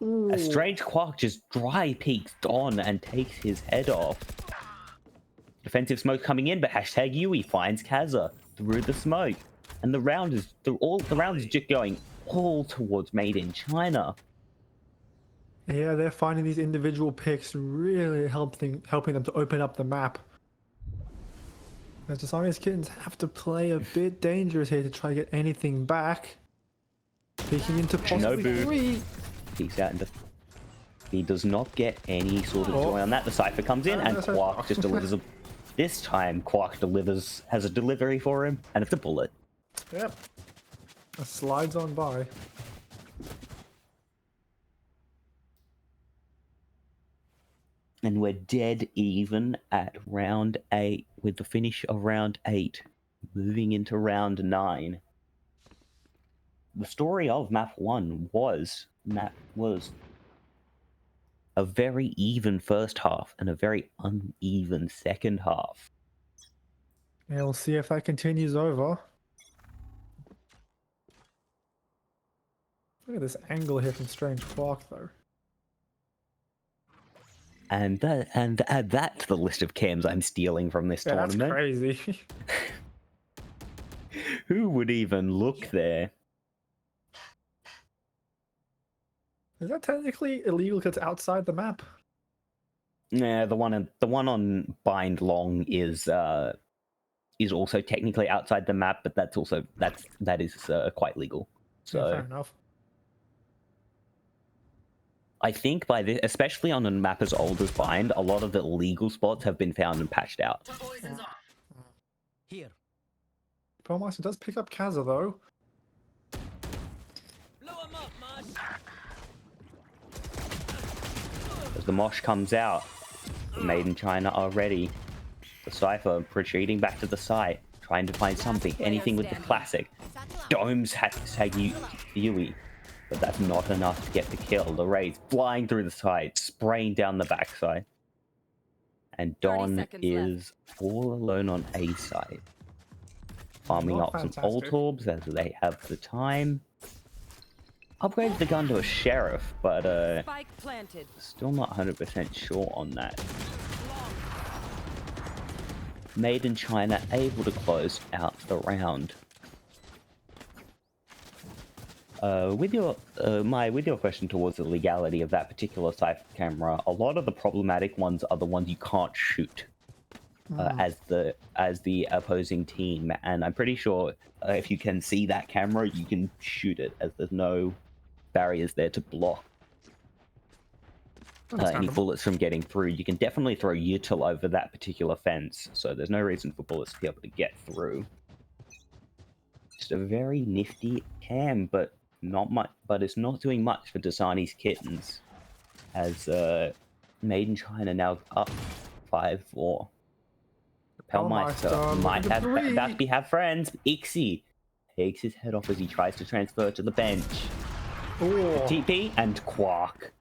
Ooh. A Strange Quark just dry peeks Don and takes his head off. Defensive smoke coming in, but hashtag Yui finds Kaza through the smoke. And the round is just going all towards Made in China. Yeah, they're finding these individual picks really helping them to open up the map. As Dasani's Kittens have to play a bit dangerous here to try to get anything back. Peeking into possibly Shinobu 3. Peeks out and he does not get any sort of joy on that. The Cypher comes in and Quark just delivers a... This time Quark has a delivery for him, and it's a bullet. Yep. It slides on by. And we're dead even at round 8 with the finish of round 8, moving into round 9. The story of map 1 was a very even first half and a very uneven second half. Yeah, we'll see if that continues over. Look at this angle here from Strange Quark, though. And add that to the list of cams I'm stealing from this tournament. That's crazy. Who would even look there? Is that technically illegal because it's outside the map? Yeah, the one on Bind Long is also technically outside the map, but that is quite legal. So Yeah, fair enough. I think by this, especially on a map as old as Bind, a lot of the illegal spots have been found and patched out. Here. Pearlmeister does pick up Kaza though. As the Mosh comes out, the Made in China are ready. The Cypher retreating back to the site, trying to find something, anything with the classic. Domes Hagi Yui, but that's not enough to get the kill. The Rays flying through the site, spraying down the backside. And Don is all alone on A side, farming Not up some fantastic. ult orbs as they have the time. Upgraded the gun to a sheriff, but Spike planted. still not 100% sure on that. Made in China able to close out the round. With your question towards the legality of that particular Cypher camera, a lot of the problematic ones are the ones you can't shoot as the opposing team, and I'm pretty sure if you can see that camera, you can shoot it, as there's no barriers there to block any bullets from getting through. You can definitely throw util over that particular fence, so there's no reason for bullets to be able to get through. Just a very nifty cam, but not much. But it's not doing much for Dasani's Kittens, as Made in China now up 5-4. Pelmeister might have friends. Ixie takes his head off as he tries to transfer to the bench. Oh. TP and Quark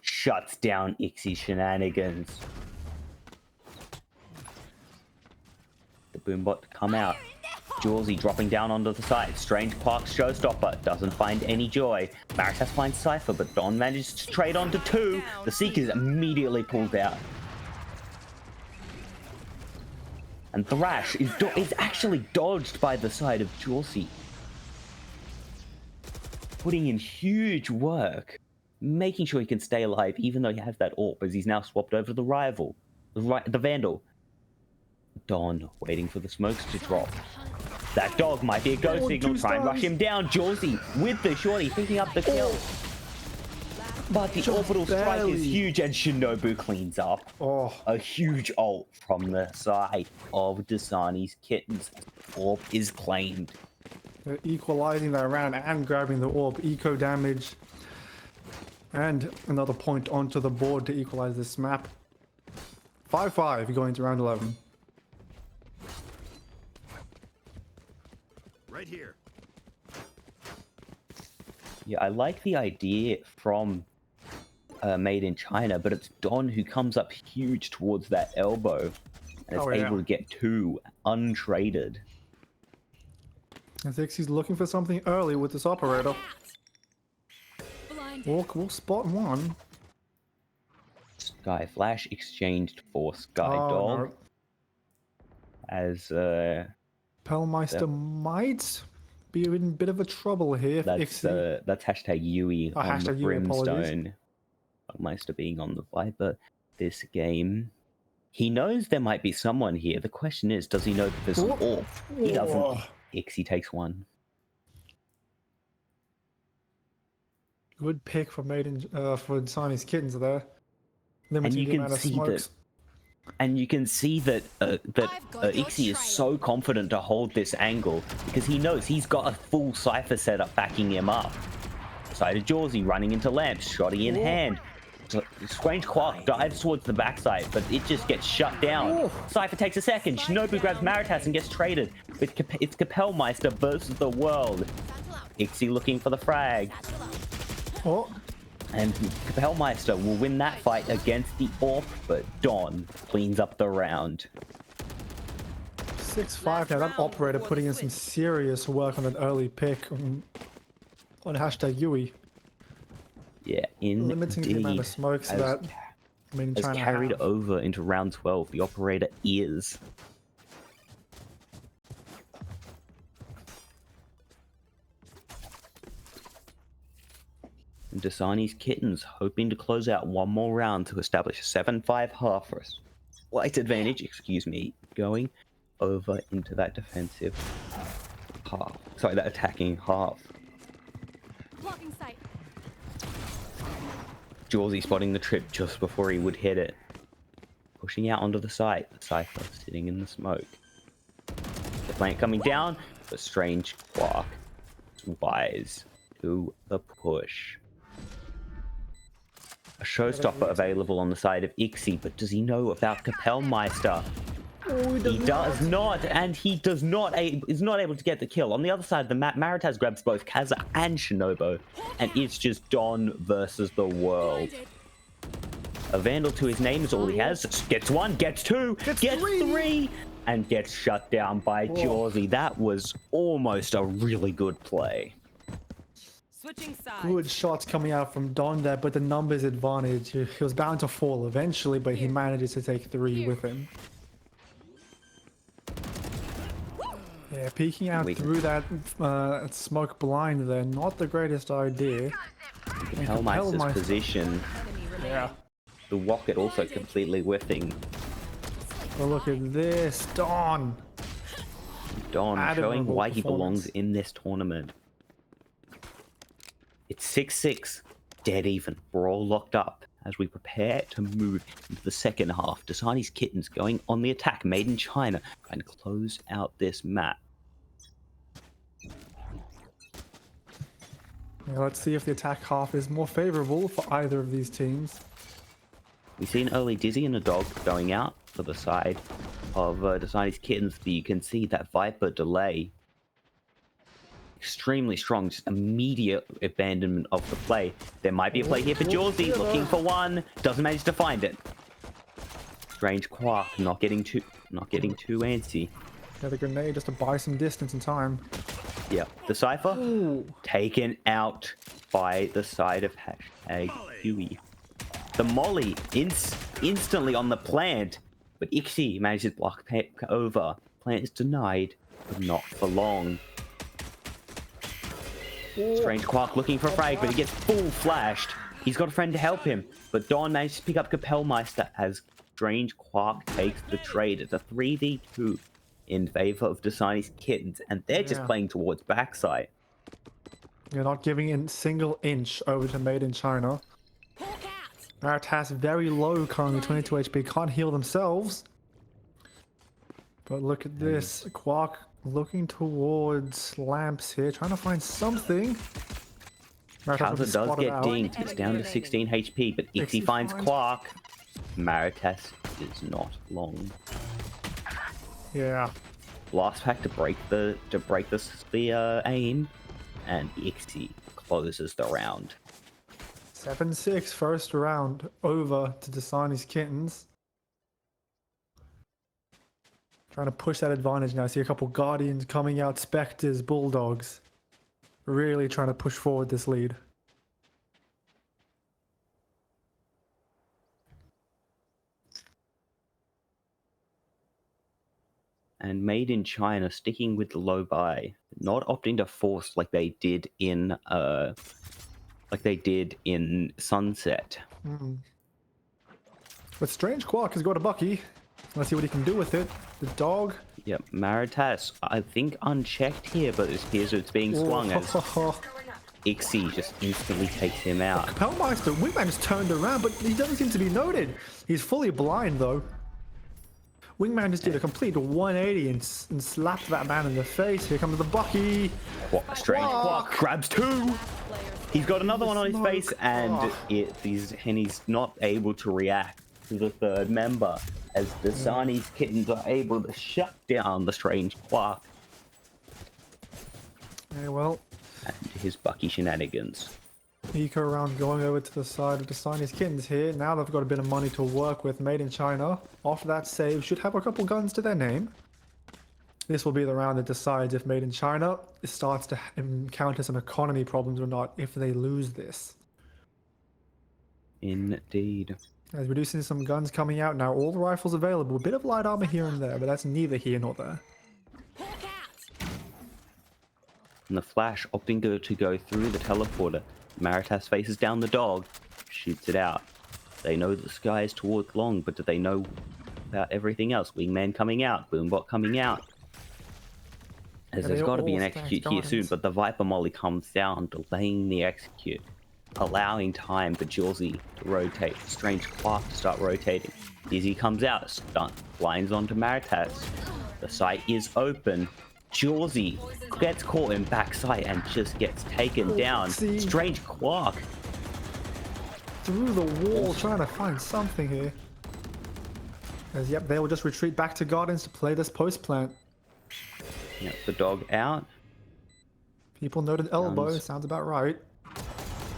shuts down Ixie's shenanigans. The boombot to come out. Jawsy dropping down onto the side. Strange Quark's showstopper doesn't find any joy. Maritas finds Cypher, but Don manages to trade onto 2. The Seekers immediately pulled out. And Thrash is actually dodged by the side of Jawsy, putting in huge work, making sure he can stay alive, even though he has that AWP, as he's now swapped over to the rival, the Vandal. Don waiting for the smokes to drop. That dog might be a go signal. Try and rush him down. Jawsy with the shorty picking up the kill. But the orbital strike is huge, and Shinobu cleans up. A huge ult from the side of Dasani's Kittens. Orb is claimed. They're equalizing that round and grabbing the orb. Eco damage. And another point onto the board to equalize this map. 5-5 going to round 11. Right here. Yeah, I like the idea from Made in China, but it's Don who comes up huge towards that elbow and is able to get 2 untraded. I think he's looking for something early with this operator. We'll spot one. Sky Flash exchanged for Sky Dog. No. As Pelmeister might be in a bit of a trouble here. That's hashtag Yui on the Brimstone. Pelmeister being on the Viper this game. He knows there might be someone here. The question is, does he know that there's an AWP? He doesn't. Ixie takes one. Good pick for for Siamese Kittens there. And you can see that. And you can see that Ixie is so confident to hold this angle because he knows he's got a full Cypher setup backing him up. Side of Jawsy running into lamps, shotty in hand. Strange Quark dives towards the backside, but it just gets shut down. Cypher takes a second. Shinobu grabs Maritas and gets traded. It's Kapellmeister versus the world. Ixie looking for the frag. And Kapellmeister will win that fight against the AWP, but Don cleans up the round. 6-5 now. That operator putting in some serious work on an early pick on hashtag Yui. Yeah, limiting the amount of smokes that has carried over into round 12. The operator is. And Dasani's Kittens hoping to close out one more round to establish a 7-5 half for us. Slight advantage, excuse me, going over into that defensive half. Sorry, that attacking half. Blocking sight. Jawsy spotting the trip just before he would hit it. Pushing out onto the site. The Cypher sitting in the smoke. The plant coming down, but Strange Quark is wise to the push. A showstopper available on the side of Ixie, but does he know about Kapellmeister? He does not, and he is not able to get the kill. On the other side of the map, Maritas grabs both Kaza and Shinobo, and it's just Don versus the world. A Vandal to his name is all he has. Gets one, gets two, gets three, and gets shut down by Jawsy. That was almost a really good play. Switching sides. Good shots coming out from Don there, but the numbers advantage. He was bound to fall eventually, but he manages to take 3 with him. Yeah, peeking out through that smoke blind there, not the greatest idea. Kapellmeister's position. Yeah. The Rocket also completely whiffing. But look at this, Don. Don showing why he belongs in this tournament. It's 6-6, dead even. We're all locked up as we prepare to move into the second half. Dasani's Kittens going on the attack, made in China, trying to close out this map. Yeah, let's see if the attack half is more favorable for either of these teams. We've seen early Dizzy and a dog going out for the side of Dasani's Kittens, but you can see that Viper delay. Extremely strong, just immediate abandonment of the play. There might be a play here for Jawsy, looking for one, doesn't manage to find it. Strange Quark, not getting too antsy. Yeah, the grenade just to buy some distance and time. Yeah, the Cypher taken out by the side of Huey. The Molly instantly on the plant, but Ixie manages to block over. Plant is denied, but not for long. Strange Quark looking for a frag, but he gets full flashed. He's got a friend to help him, but Don manages to pick up Kapellmeister as Strange Quark takes the trade. It's a 3v2 in favor of Dasani's Kittens, and they're just playing towards backside. You're not giving in single inch over to Made in China. Maritas very low currently, 22 HP, can't heal themselves. But look at this, Quark looking towards lamps here, trying to find something. Kaza does get dinked, it's down to 16 HP, but Ixie finds Quark. Maritas is not long. Yeah. Blast pack to break the aim, and Ixie closes the round. 7-6 first round over to Dasani's Kittens. Trying to push that advantage now. I see a couple Guardians coming out, Spectres, Bulldogs. Really trying to push forward this lead. And Made in China sticking with the low buy, not opting to force like they did in Sunset. But Strange Quark has got a Bucky. Let's see what he can do with it. The dog. Yep, Maritas, I think unchecked here, but it appears it's being swung as Ixie just instantly takes him out. Kapellmeister, Wingman just turned around, but he doesn't seem to be noted. He's fully blind though. Wingman just did a complete 180 and slapped that man in the face. Here comes the Bucky. Strange Quark grabs 2. He's got another one on his face, and he's not able to react to the third member, as Dasani's Kittens are able to shut down the Strange Quark. Yeah, well. And his Bucky shenanigans. Eco round going over to the side of Dasani's Kittens here. Now they've got a bit of money to work with. Made in China. Off that save, should have a couple guns to their name. This will be the round that decides if Made in China starts to encounter some economy problems or not if they lose this. Indeed. As we do see some guns coming out now, all the rifles available. A bit of light armor here and there, but that's neither here nor there. And the Flash opting to go through the teleporter. Maritas faces down the dog, shoots it out. They know the sky is towards long, but do they know about everything else? Wingman coming out, Boombot coming out. As Yeah, there's they got to be all an stacked execute here soon, gardens. but the Viper Molly comes down, delaying the execute, allowing time for Jawsy to rotate, Strange Quark to start rotating. Dizzy comes out, stun, blinds onto Maritas. The site is open. Jawsy gets caught in backside and just gets taken down. see. Strange Quark. Through the wall, trying to find something here. As yep, they will just retreat back to gardens to play this post plant. Yep, the dog out. People noted elbow, sounds about right.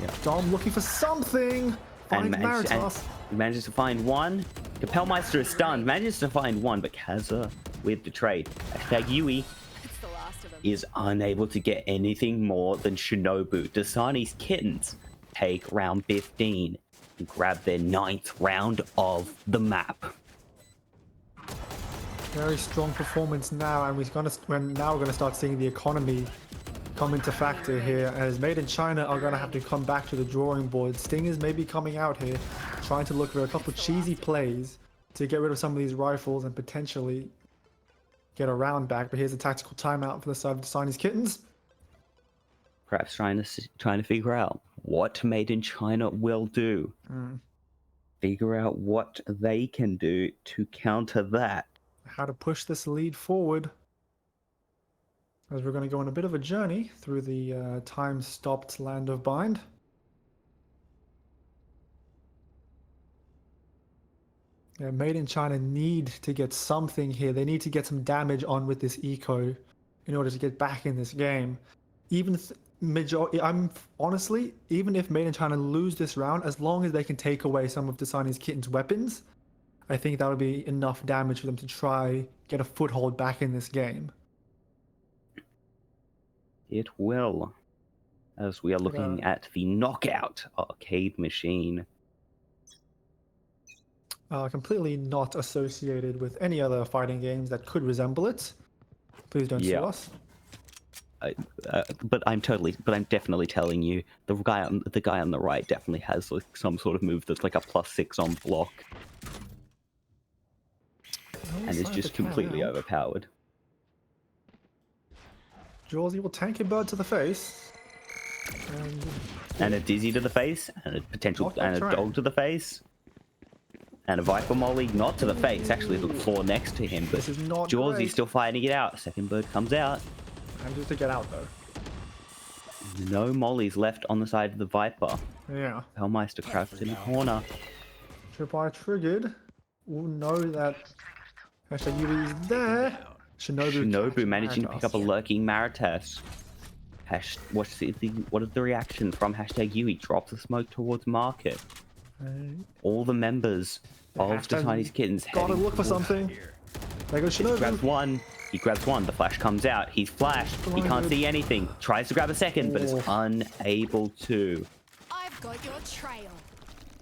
Yep. Dom looking for something. Finds Maritas. Manages to find one. Capelmeister is stunned. Manages to find one, but Kaza with the trade. Hashtag Yui It's the last of them. is unable to get anything more than Shinobu. Dasani's Kittens take round 15 and grab their 9th round of the map. Very strong performance now, and now we're gonna start seeing the economy come into factor here, as Made in China are gonna have to come back to the drawing board. Sting is maybe coming out here, trying to look for a couple cheesy plays to get rid of some of these rifles and potentially get a round back. But here's a tactical timeout for the side of Dasani's Kittens. Perhaps trying to figure out what Made in China will do. Figure out what they can do to counter that. How to push this lead forward, as we're going to go on a bit of a journey through the time-stopped land of Bind. Yeah, Made in China need to get something here. They need to get some damage on with this eco in order to get back in this game. I'm honestly, even if Made in China lose this round, as long as they can take away some of Dasani's Kitten's weapons, I think that would be enough damage for them to try get a foothold back in this game. It will, as we are looking at the Knockout arcade machine. Completely not associated with any other fighting games that could resemble it. Please don't sue us. But I'm definitely telling you, the guy on the right definitely has like some sort of move that's like a +6 on block. And is just completely overpowered. Jawsy will tank a bird to the face. And a Dizzy to the face, and a dog to the face. And a Viper Molly not to the face, actually to the floor next to him. But This is not Jawsy's great. still fighting it out. Second bird comes out. And just to get out though. No mollies left on the side of the Viper. Yeah. Hellmeister crouched in the corner. Tripwire triggered. We'll know that hashtag Yui is there. Shinobu managing to pick up a lurking Maritas. What is the reaction from hashtag Yui? Drops the smoke towards market. All the members of the Chinese Kittens Gotta look for something. There goes Shinobu. He grabs one. The flash comes out. He's flashed. He can't see anything. Tries to grab a second, but is unable to. I've got your trail.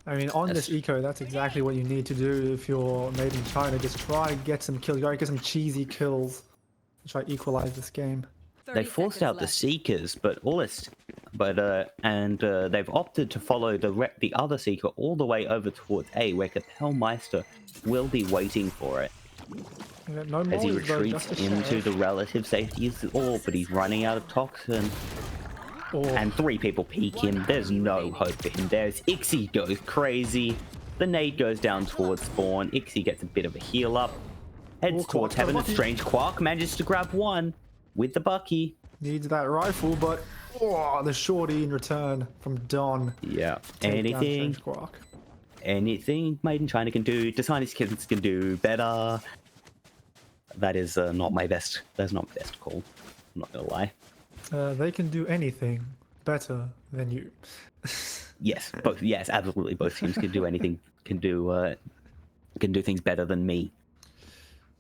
I mean, on this eco, that's exactly what you need to do if you're Made in China. Just try and get some kills. You gotta get some cheesy kills to try to equalize this game. They forced out the Seekers, but they've opted to follow the other Seeker all the way over towards A, where Capelmeister will be waiting for it. No As he mollies, though, retreats just a into share. the relative safety of the orb, but he's running out of toxin. And 3 people peek him. There's no hope for him. There's Ixie goes crazy. The nade goes down towards spawn. Ixie gets a bit of a heal up. Heads towards heaven. A Strange Quark manages to grab one with the Bucky. Needs that rifle, but the shorty in return from Don. Yeah. Take down Anything Made in China can do, Dasani's Kittens can do better. That is not my best. That's not my best call. I'm not gonna lie. They can do anything better than you. Yes, absolutely. Both teams can do anything. Can do things better than me.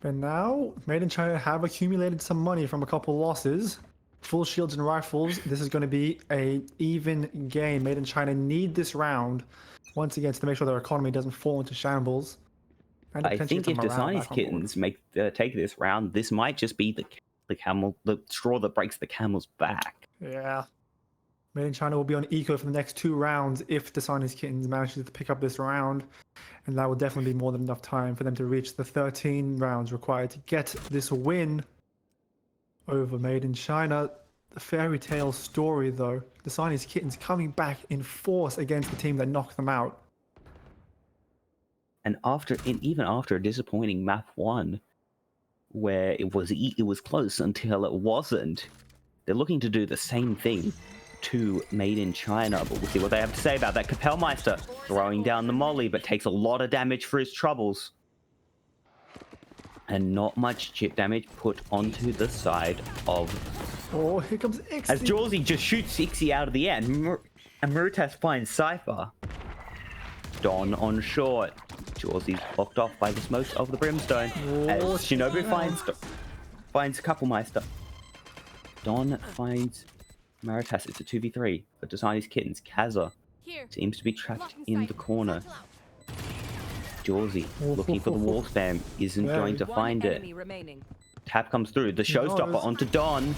But now, Made in China have accumulated some money from a couple losses. Full shields and rifles. This is going to be a even game. Made in China need this round once again to make sure their economy doesn't fall into shambles. And I think if Dasani's Kittens take this round, this might just be the straw that breaks the camel's back. Yeah. Made in China will be on eco for the next 2 rounds if the Siamese Kittens manages to pick up this round. And that will definitely be more than enough time for them to reach the 13 rounds required to get this win over Made in China. The fairy tale story, though. The Siamese Kittens coming back in force against the team that knocked them out. And even after a disappointing map 1, where it was close until it wasn't, they're looking to do the same thing to Made in China, but we'll see what they have to say about that. Kapellmeister throwing down the molly, but takes a lot of damage for his troubles. And not much chip damage put onto the side of... Oh, here comes Ixie. As Jawsy just shoots Ixie out of the air, and Marutas finds Cypher. Don on short. Jawsy's blocked off by the smoke of the brimstone. As Shinobu finds Kapellmeister. Don finds Marutas. It's a 2v3 for Designer's Kittens. Kaza seems to be trapped in the corner. Jawsy looking for the wall spam, isn't going to find it. Tap comes through, the showstopper onto Don.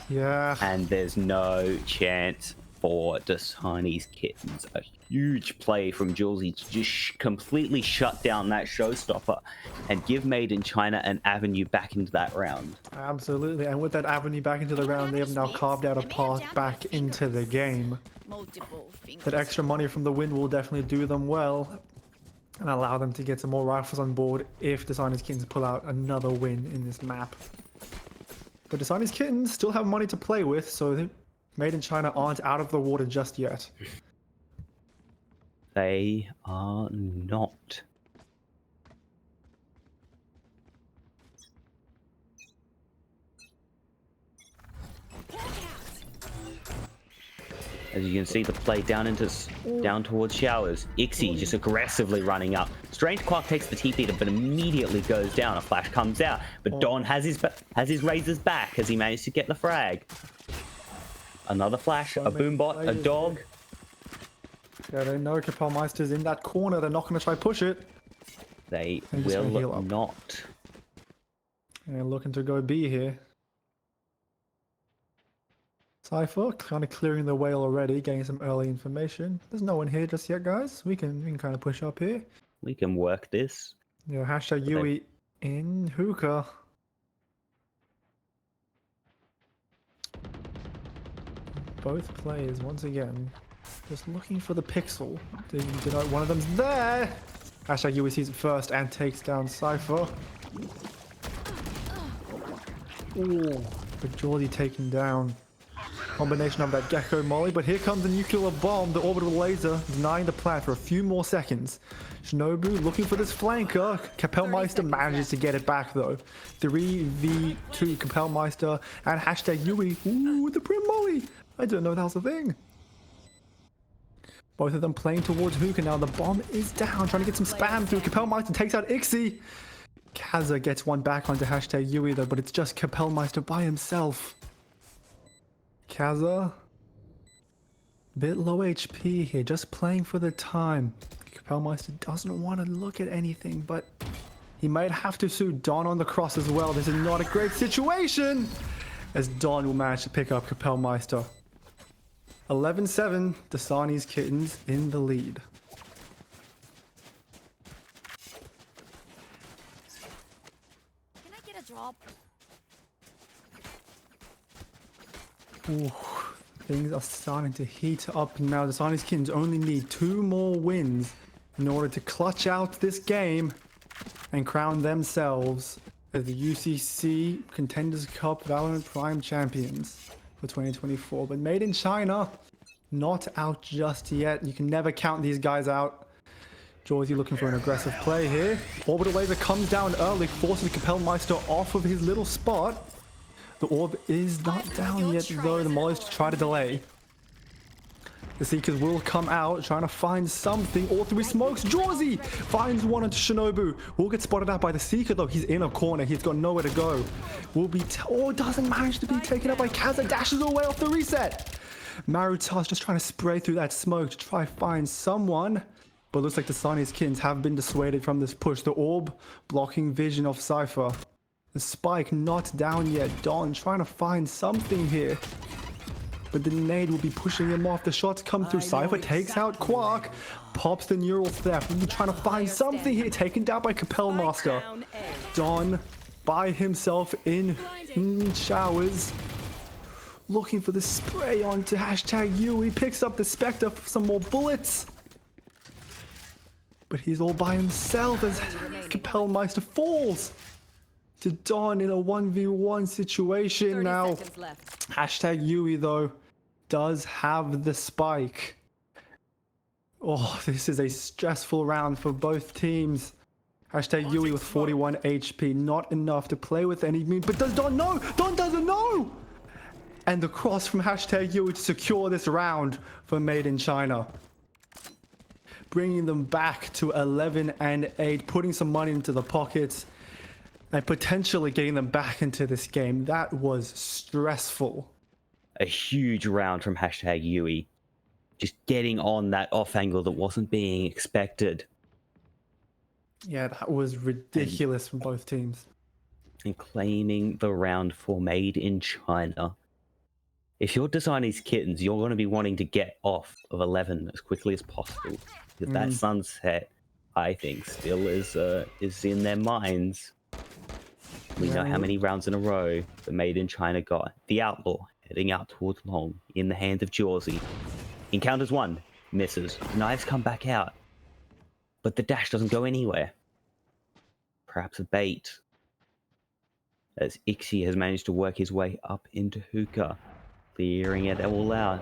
Yeah. And there's no chance for Dasani's Kittens. A huge play from Jawsy to just completely shut down that showstopper and give Made in China an avenue back into that round. Absolutely, and with that avenue back into the round, they have now carved out a path back into the game. That extra money from the win will definitely do them well and allow them to get some more rifles on board if Designer's Kittens pull out another win in this map. But Designer's Kittens still have money to play with, so Made in China aren't out of the water just yet. They are not. As you can see, the play down towards showers. Ixie just aggressively running up. Strange Quark takes the TP, but immediately goes down. A flash comes out, but Don has his razors back as he managed to get the frag. Another flash, a boombot, a dog. Yeah, they know Kapellmeister's in that corner. They're not going to try push it. They will not. And they're looking to go B here. Cypher kind of clearing the way already, getting some early information. There's no one here just yet, guys. We can kind of push up here. We can work this. Yeah, hashtag Yui in hookah. Both players once again just looking for the pixel. One of them's there. Hashtag Yui sees it first and takes down Cypher. Ooh, but Geordie taken down. Combination of that Gecko Molly, but here comes the nuclear bomb, the orbital laser, denying the plant for a few more seconds. Shinobu looking for this flanker. Kapellmeister manages to get it back though. 3v2 Kapellmeister and hashtag Yui. Ooh, the Prim Molly. I didn't know that was a thing. Both of them playing towards hookah now. The bomb is down, trying to get some spam through. Kapellmeister takes out Ixie. Kaza gets one back onto hashtag Yui though, but it's just Kapellmeister by himself. Kaza, bit low HP here, just playing for the time. Kapellmeister doesn't want to look at anything, but he might have to suit Don on the cross as well. This is not a great situation, as Don will manage to pick up Kapellmeister. 11-7, Dasani's Kittens in the lead. Can I get a drop? Ooh, things are starting to heat up now. The Siamese Kittens only need 2 more wins in order to clutch out this game and crown themselves as the UCC Contenders Cup VALORANT Prime Champions for 2024. But Made in China, not out just yet. You can never count these guys out. Jawsy looking for an aggressive play here. Orbital laser comes down early, forces Kapellmeister off of his little spot. The orb is not down yet though, the Molly's to try to delay. The Seekers will come out, trying to find something. All 3 smokes. Jawsy finds one onto Shinobu. Will get spotted out by the Seeker though. He's in a corner. He's got nowhere to go. Will be... doesn't manage to be taken out by Kaza. Dashes away off the reset. Marutas just trying to spray through that smoke to try to find someone. But looks like the Siamese Kittens have been dissuaded from this push. The orb blocking vision of Cypher. The spike not down yet. Don trying to find something here. but the nade will be pushing him off. The shots come through. Cypher takes out Quark, pops the neural theft. We're trying to find something here, taken down by Capel Master. Don by himself in showers, looking for the spray onto #Yui. Picks up the Spectre for some more bullets, but he's all by himself as Capel Meister falls to Don in a 1v1 situation. Now #Yui though does have the spike. Oh, this is a stressful round for both teams. #Yui with 41 HP, not enough to play with any mean, but does Don know? Don doesn't know! And the cross from #Yui to secure this round for Made in China, bringing them back to 11-8, putting some money into the pockets and potentially getting them back into this game. That was stressful. A huge round from #Yui, just getting on that off angle that wasn't being expected. Yeah, that was ridiculous from both teams. And claiming the round for Made in China. If you're designing these kittens, you're going to be wanting to get off of 11 as quickly as possible. Because that sunset, I think, still is in their minds. We know how many rounds in a row the Made in China got. The Outlaw heading out towards Long in the hands of Jawsy. Encounters one, misses. Knives come back out. But the dash doesn't go anywhere. Perhaps a bait. As Ixie has managed to work his way up into Hookah. Clearing it all out.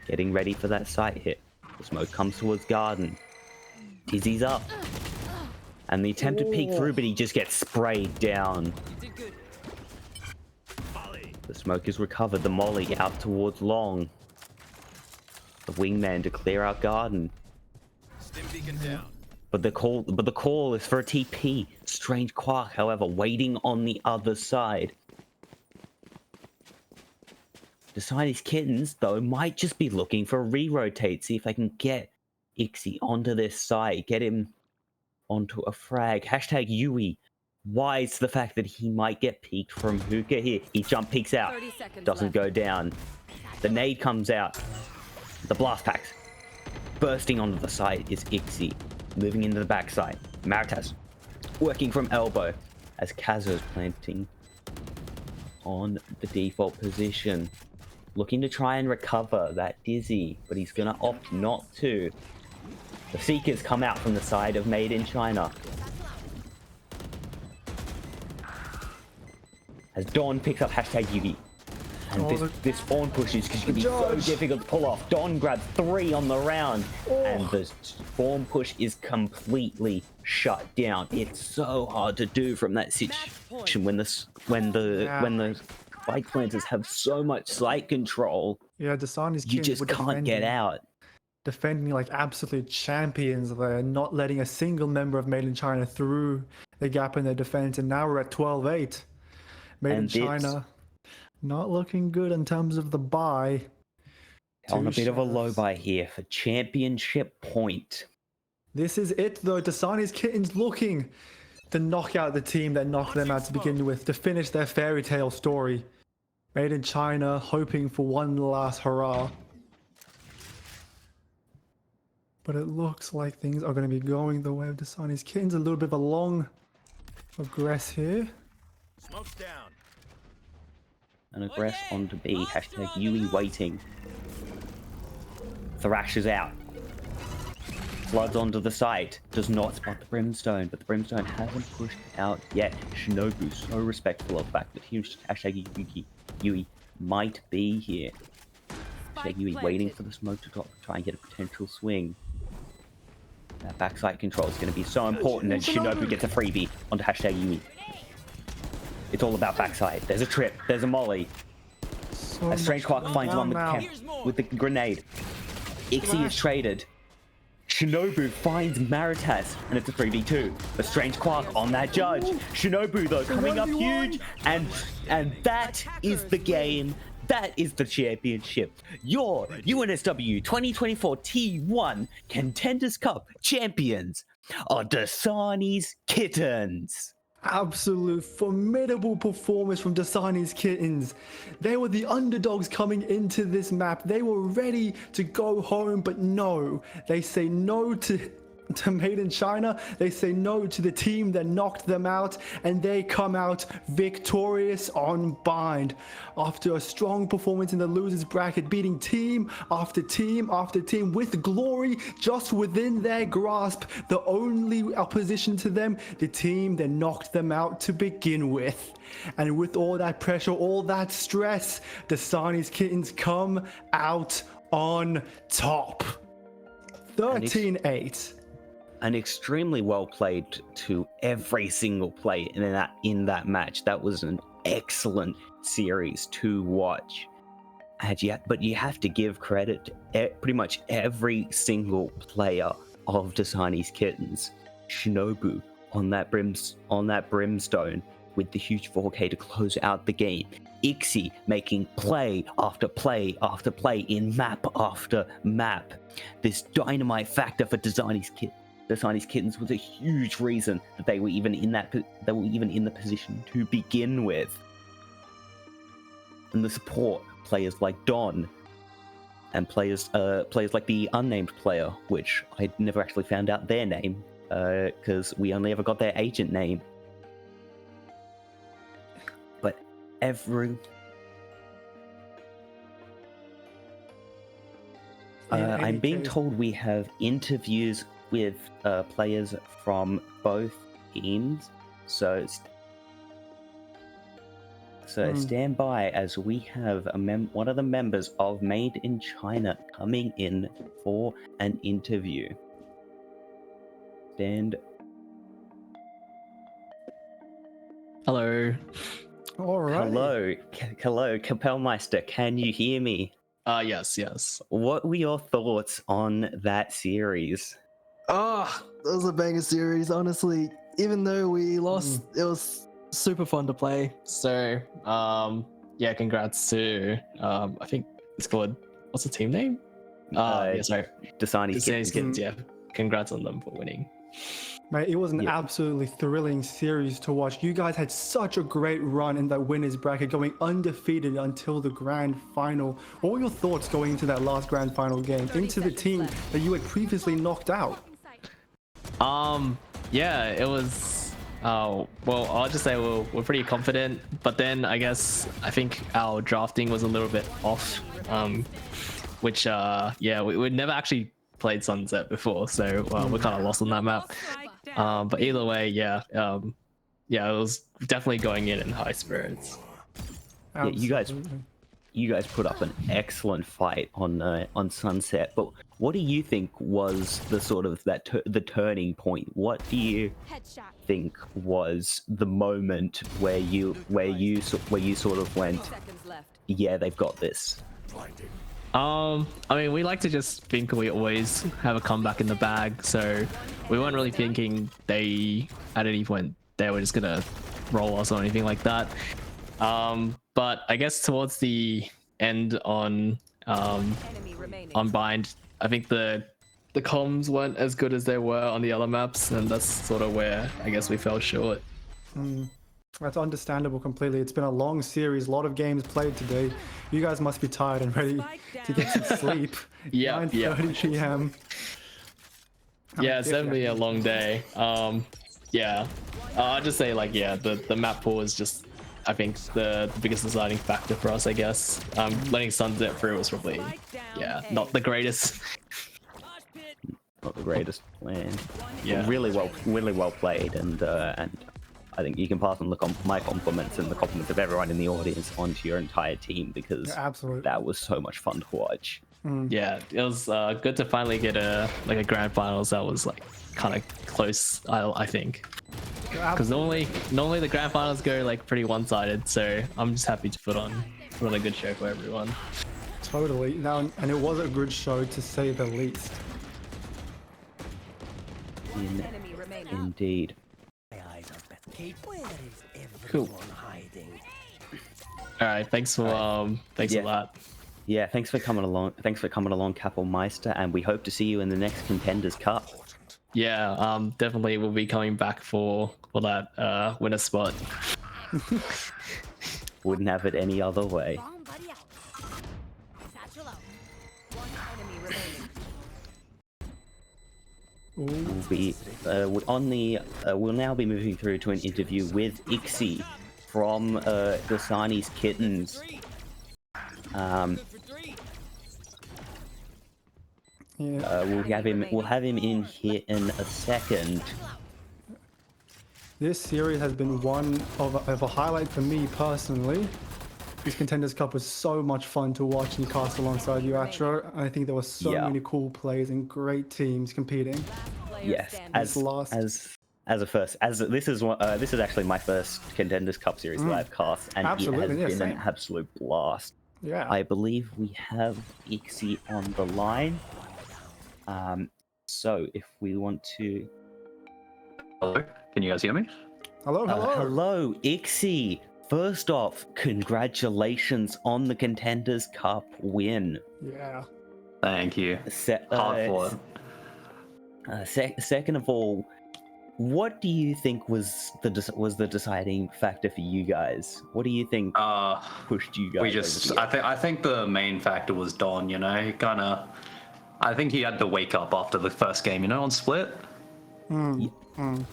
Getting ready for that sight hit. The smoke comes towards Garden. Dizzy's up. And the attempt to peek through, but he just gets sprayed down. The smoke is recovered. The molly out towards Long. The wingman to clear out Garden. But the call is for a TP. Strange Quark, however, waiting on the other side. Designer's Kittens, though, might just be looking for a re-rotate, see if they can get Ixie onto this side, get him onto a frag. #Yui, wise to the fact that he might get peeked from Hookah here. He jump peeks out, doesn't go down. The nade comes out. The blast packs. Bursting onto the side is Ixie, moving into the backside. Maritas working from elbow as Kazo's planting on the default position. Looking to try and recover that Dizzy, but he's gonna opt not to. The Seekers come out from the side of Made in China. As Dawn picks up #Yui. And this spawn push is going to be so difficult to pull off. Don grabs 3 on the round, and the spawn push is completely shut down. It's so hard to do from that situation when the spike planters have so much sight control. Yeah, Dasani's you just can't get out. Defending like absolute champions there, not letting a single member of Made in China through the gap in their defense, and now we're at 12-8. Made in China. Not looking good in terms of the buy. On a bit of a low buy here for championship point. This is it though. Dasani's Kittens looking to knock out the team that knocked them out to begin with, to finish their fairy tale story. Made in China, hoping for one last hurrah. But it looks like things are going to be going the way of Dasani's Kittens. A little bit of a long aggress here. Smoke's down. And aggress onto B. #Yui waiting. Thrash is out. Floods onto the site. Does not spot the Brimstone, but the Brimstone hasn't pushed out yet. Shinobu so respectful of the fact that huge #Yui might be here. #Yui waiting for the smoke to drop to try and get a potential swing. That backside control is going to be so important, and Shinobu gets a freebie onto #Yui. It's all about backside. There's a trip. There's a molly. A Strange Quark finds one with the grenade. Ixie is traded. Shinobu finds Maritas, and it's a 3v2. A Strange Quark on that judge. Shinobu, though, coming up huge, and that is the game. That is the championship. Your UNSW 2024 T1 Contenders Cup champions are Dasani's Kittens. absolute formidable performance from Dasani's Kittens. They were the underdogs coming into this map. They were ready to go home, but no, they say no to Made in China. They say no to the team that knocked them out, and they come out victorious on Bind after a strong performance in the losers bracket, beating team after team after team with glory just within their grasp. The only opposition to them, the team that knocked them out to begin with. And with all that pressure, all that stress, Dasani's Kittens come out on top. 13-8. And extremely well played to every single play in that match. That was an excellent series to watch. But you have to give credit to pretty much every single player of Dasani's Kittens. Shinobu on that brimstone with the huge 4K to close out the game. Ixie making play after play after play in map after map. This dynamite factor for Dasani's Kittens was a huge reason that they were even in the position to begin with. And the support players like Don and players like the unnamed player, which I never actually found out their name because we only ever got their agent name. But I'm being told we have interviews with players from both teams, so stand by as we have one of the members of Made in China coming in for an interview. Hello. All right. Hello, Kapellmeister. Can you hear me? Yes. What were your thoughts on that series? That was a banger series, honestly. Even though we lost, it was super fun to play. So, yeah, congrats to, I think it's called, what's the team name? Dasani's Kittens, yeah. Congrats on them for winning. Mate, it was an absolutely thrilling series to watch. You guys had such a great run in that winners bracket, going undefeated until the grand final. What were your thoughts going into that last grand final game, into the team that you had previously knocked out? Yeah, it was, well, I'll just say we're pretty confident, but then I think our drafting was a little bit off, which, yeah, we'd never actually played Sunset before, so we're kind of lost on that map. But either way, yeah, it was definitely going in high spirits. Yeah, you guys put up an excellent fight on Sunset. But what do you think was the sort of the turning point? What do you think was the moment where you sort of went, yeah, they've got this? I mean, we like to just think we always have a comeback in the bag, so we weren't really thinking at any point they were just gonna roll us or anything like that. But I guess towards the end on Bind, I think the comms weren't as good as they were on the other maps, and that's sort of where I guess we fell short. That's understandable completely. It's been a long series, a lot of games played today. You guys must be tired and ready to get some sleep. 9:30 p.m. Yeah, it's definitely a long day. Yeah, I'll just say the map pool is just, I think, the biggest deciding factor for us, I guess. Letting Sunset through was probably, not the greatest. Not the greatest plan. Yeah, really well played, and I think you can pass on my compliments and the compliments of everyone in the audience onto your entire team, because that was so much fun to watch. Yeah, it was good to finally get a grand finals that was kind of close, I think. Because normally the grand finals go pretty one-sided, so I'm just happy to put on a good show for everyone. Totally. Now, and it was a good show, to say the least. Indeed. Cool. All right, thanks for that. Yeah, thanks for coming along. Thanks for coming along, Kapellmeister, and we hope to see you in the next Contenders Cup. yeah, definitely will be coming back for that winner spot. Wouldn't have it any other way. Bomb buddy out. Satchel out. One enemy remaining. We'll be we'll now be moving through to an interview with Ixie from Dasani's Kittens. We'll have him in here in a second. This series has been one of a highlight for me personally. This Contenders Cup was so much fun to watch and cast alongside you, Atro. I think there were so many cool players and great teams competing. Yes, this is actually my first Contenders Cup series that I've cast, and it has been an absolute blast. Yeah, I believe we have Ixie on the line. So if we want to, hello, can you guys hear me? Hello, hello, hello, Ixie. First off, congratulations on the Contenders Cup win. Yeah. Thank you. Hard fought. Second of all, what do you think was the deciding factor for you guys? What do you think pushed you guys? I think the main factor was Don. You know, I think he had to wake up after the first game. You know, on Split. Yeah.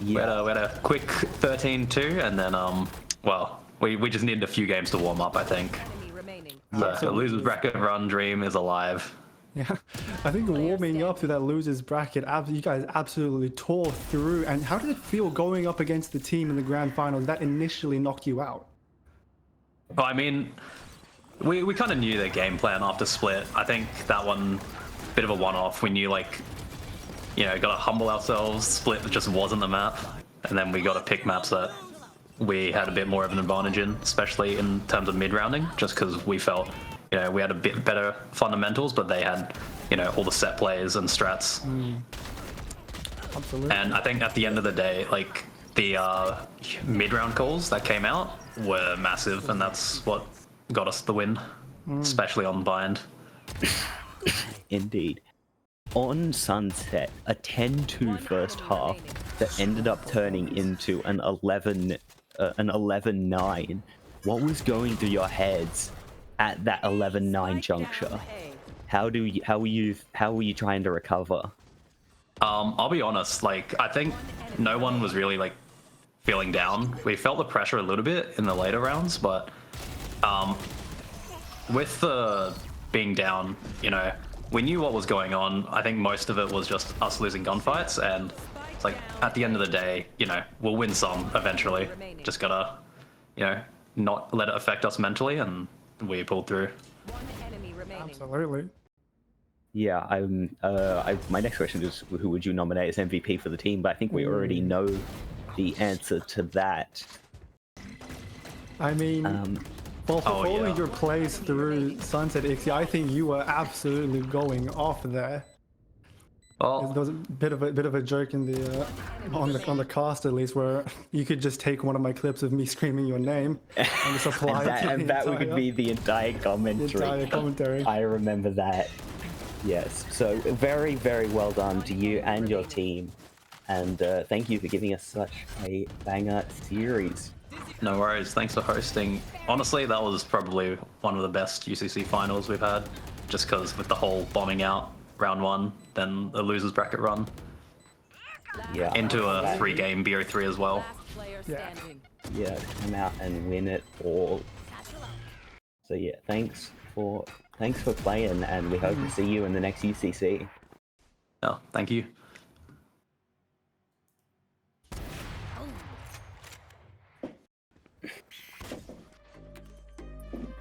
We had a quick 13-2, and then well, we just needed a few games to warm up. I think. The losers bracket run dream is alive. Yeah, I think warming up to that losers bracket, you guys absolutely tore through. And how did it feel going up against the team in the grand finals that initially knocked you out? Well, I mean, we kind of knew their game plan after Split. I think that one, bit of a one-off. We knew, like, you know, got to humble ourselves. Split just wasn't the map, and then we got to pick maps that we had a bit more of an advantage in, especially in terms of mid-rounding, just because we felt, you know, we had a bit better fundamentals, but they had, you know, all the set plays and strats. Absolutely. And I think at the end of the day, like, the mid-round calls that came out were massive, and that's what got us the win, especially on Bind. Indeed. On Sunset, a 10-2 first half that ended up turning into an 11-9. What was going through your heads at that 11-9 juncture? How were you trying to recover? I'll be honest, like, I think no one was really, like, feeling down. We felt the pressure a little bit in the later rounds, but with the being down, you know, we knew what was going on. I think most of it was just us losing gunfights, and it's like, at the end of the day, you know, we'll win some eventually. Just gotta, you know, not let it affect us mentally, and we pulled through. Absolutely. Yeah, my next question is, who would you nominate as MVP for the team? But I think we already know the answer to that. I mean, well, for following your plays through Sunset Ixie, I think you were absolutely going off there. Well, there was a bit of a joke in the on the cast, at least, where you could just take one of my clips of me screaming your name and just apply and that would be the entire commentary. The entire commentary. I remember that. Yes. So very, very well done to you and your team, and thank you for giving us such a banger series. No worries. Thanks for hosting. Honestly, that was probably one of the best UCC finals we've had, just because with the whole bombing out round one, then the losers bracket run. Yeah. Into a 3-game BO3 as well. Yeah. Yeah, come out and win it all. So yeah, thanks for playing, and we hope to see you in the next UCC. Oh, thank you.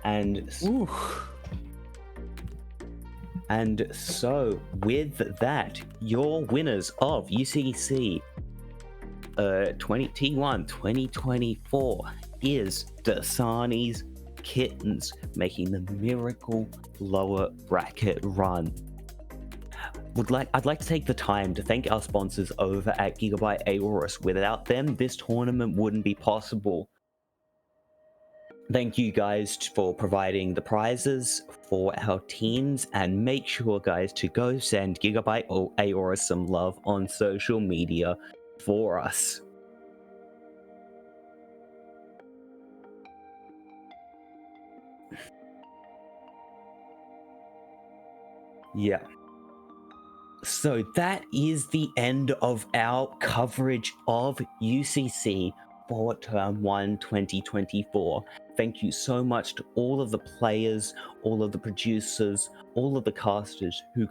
And so, with that, your winners of UCC T1 2024 is Dasani's Kittens, making the miracle lower bracket run. I'd like to take the time to thank our sponsors over at Gigabyte Aorus. Without them, this tournament wouldn't be possible. Thank you guys for providing the prizes for our teams, and make sure, guys, to go send Gigabyte or Aora some love on social media for us. Yeah. So that is the end of our coverage of UCC for Term 1 2024. Thank you so much to all of the players, all of the producers, all of the casters who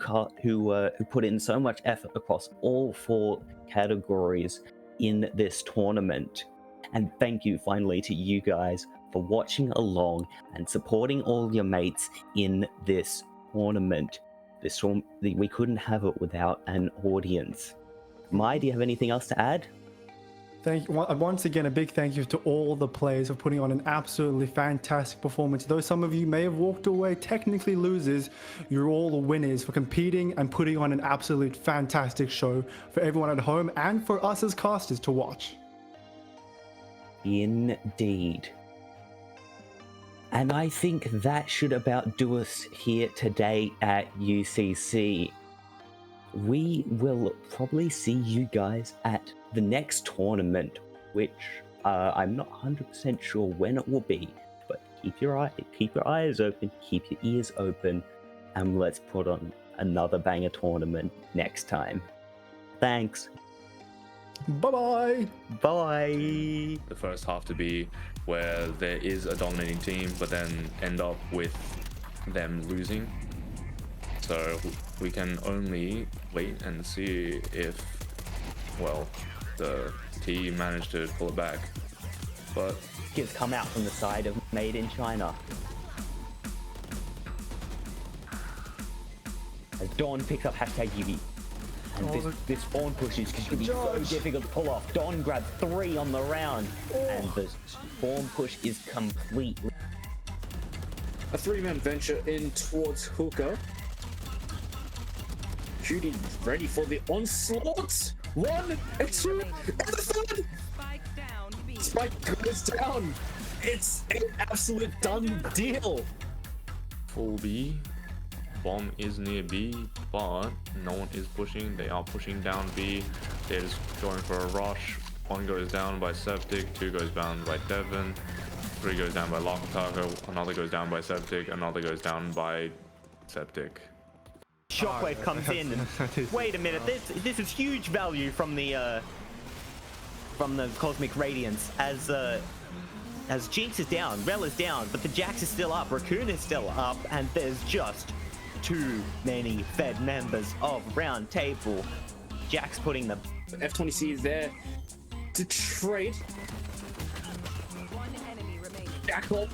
put in so much effort across all 4 categories in this tournament. And thank you finally to you guys for watching along and supporting all your mates in this tournament. We couldn't have it without an audience. Mai, do you have anything else to add? Thank you. Once again, a big thank you to all the players for putting on an absolutely fantastic performance. Though some of you may have walked away technically losers, you're all the winners for competing and putting on an absolute fantastic show for everyone at home and for us as casters to watch. Indeed. And I think that should about do us here today at UCC. We will probably see you guys at the next tournament, which I'm not 100% sure when it will be, but keep your eyes open, keep your ears open, and let's put on another banger tournament next time. Thanks. Bye-bye. Bye. The first half to be where there is a dominating team, but then end up with them losing. So we can only wait and see if, well, the team managed to pull it back. But Kids come out from the side of Made in China. As Dawn picks up hashtag UV. And this spawn push is going to be so difficult to pull off. Dawn grabs 3 on the round, and the spawn push is complete. A 3-man venture in towards Hookah. Judy ready for the onslaught. 1 and 2 and the 3rd. Spike goes down. It's an absolute done deal. full B. Bomb is near B, but no one is pushing. They are pushing down B. They're just going for a rush. 1 goes down by Septic, 2 goes down by Devon, 3 goes down by Lakotaka, another goes down by Septic, another goes down by Septic. Shockwave comes in and wait a minute, this is huge value from the Cosmic Radiance as Jinx is down, Rel is down, but the Jax is still up, Raccoon is still up, and there's just too many Fed members of Round Table. Jax putting the F20C is there to trade. Jackal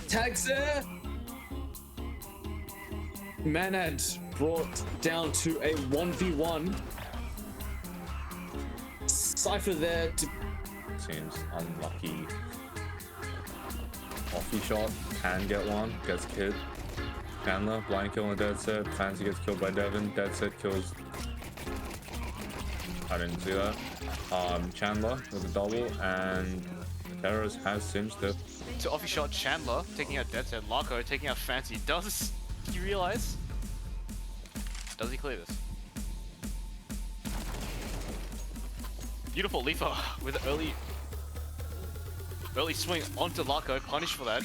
tags there. Manad brought down to a 1v1. Cypher there to... Seems unlucky. Offie shot, can get one, gets killed. Chandler, blind kill on the dead set. Fancy gets killed by Devon. Dead set kills. I didn't see that. Chandler with a double, and Terrors has cinched it. To Offie shot Chandler, taking out dead set. Larko taking out Fancy. Does he realize? Does he clear this? Beautiful Leafa with an early swing onto Larko, punished for that.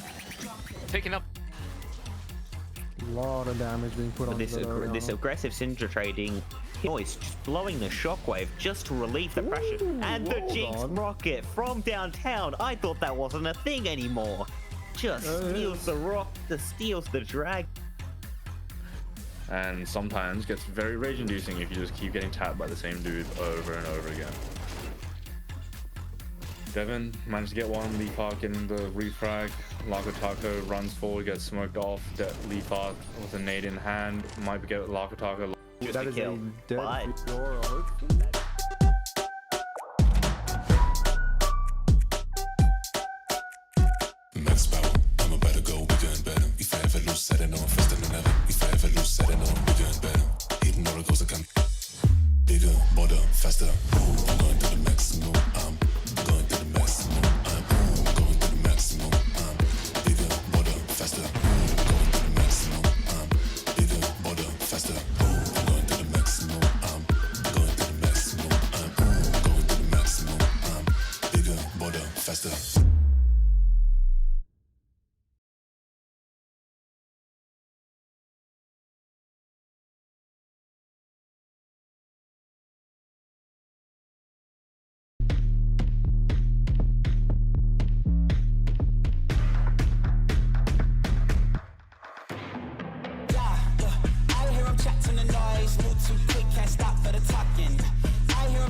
Taking up. A lot of damage being put on this aggressive Syndra trading. Noise just blowing the shockwave just to relieve the pressure. And the Jinx rocket from downtown. I thought that wasn't a thing anymore. Just steals the rock, steals the drag. And sometimes gets very rage-inducing if you just keep getting tapped by the same dude over and over again. Devon managed to get one. Leafheart getting the refrag. Lakotaka runs forward, gets smoked off. Leafheart with a nade in hand might get Lakotaka. That is a dead Fiora. Max power, I'm about to go bigger and better. If I ever lose, set it on faster than ever. If I ever lose, set it on bigger and better. Hitting all the goals I can. Bigger, bolder, faster. Ooh, I'm going to the maximum. I'm going to the maximum. I'm going to the maximum. I'm bigger, bolder, faster. Going to the maximum.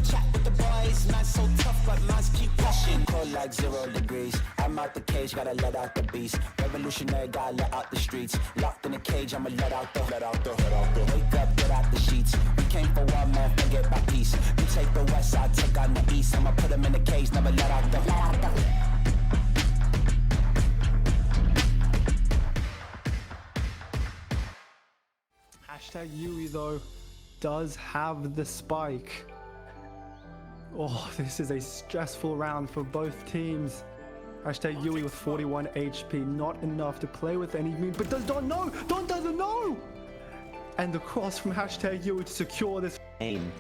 I'm chat with the boys, man so tough, but man's keep pushing. Cold like 0 degrees. I'm out the cage, gotta let out the beast. Revolutionary, gotta let out the streets. Locked in a cage, I'ma let out the. Wake up, get out the sheets. We came for one man, forget about peace. You take the west side, take on the east. I'ma put them in the cage, never let out the. Hashtag Yui though does have the spike. Oh, this is a stressful round for both teams. Hashtag Yui with 41 HP, not enough to play with any mean, but does Don know? Don doesn't know! And the cross from hashtag Yui to secure this Aim.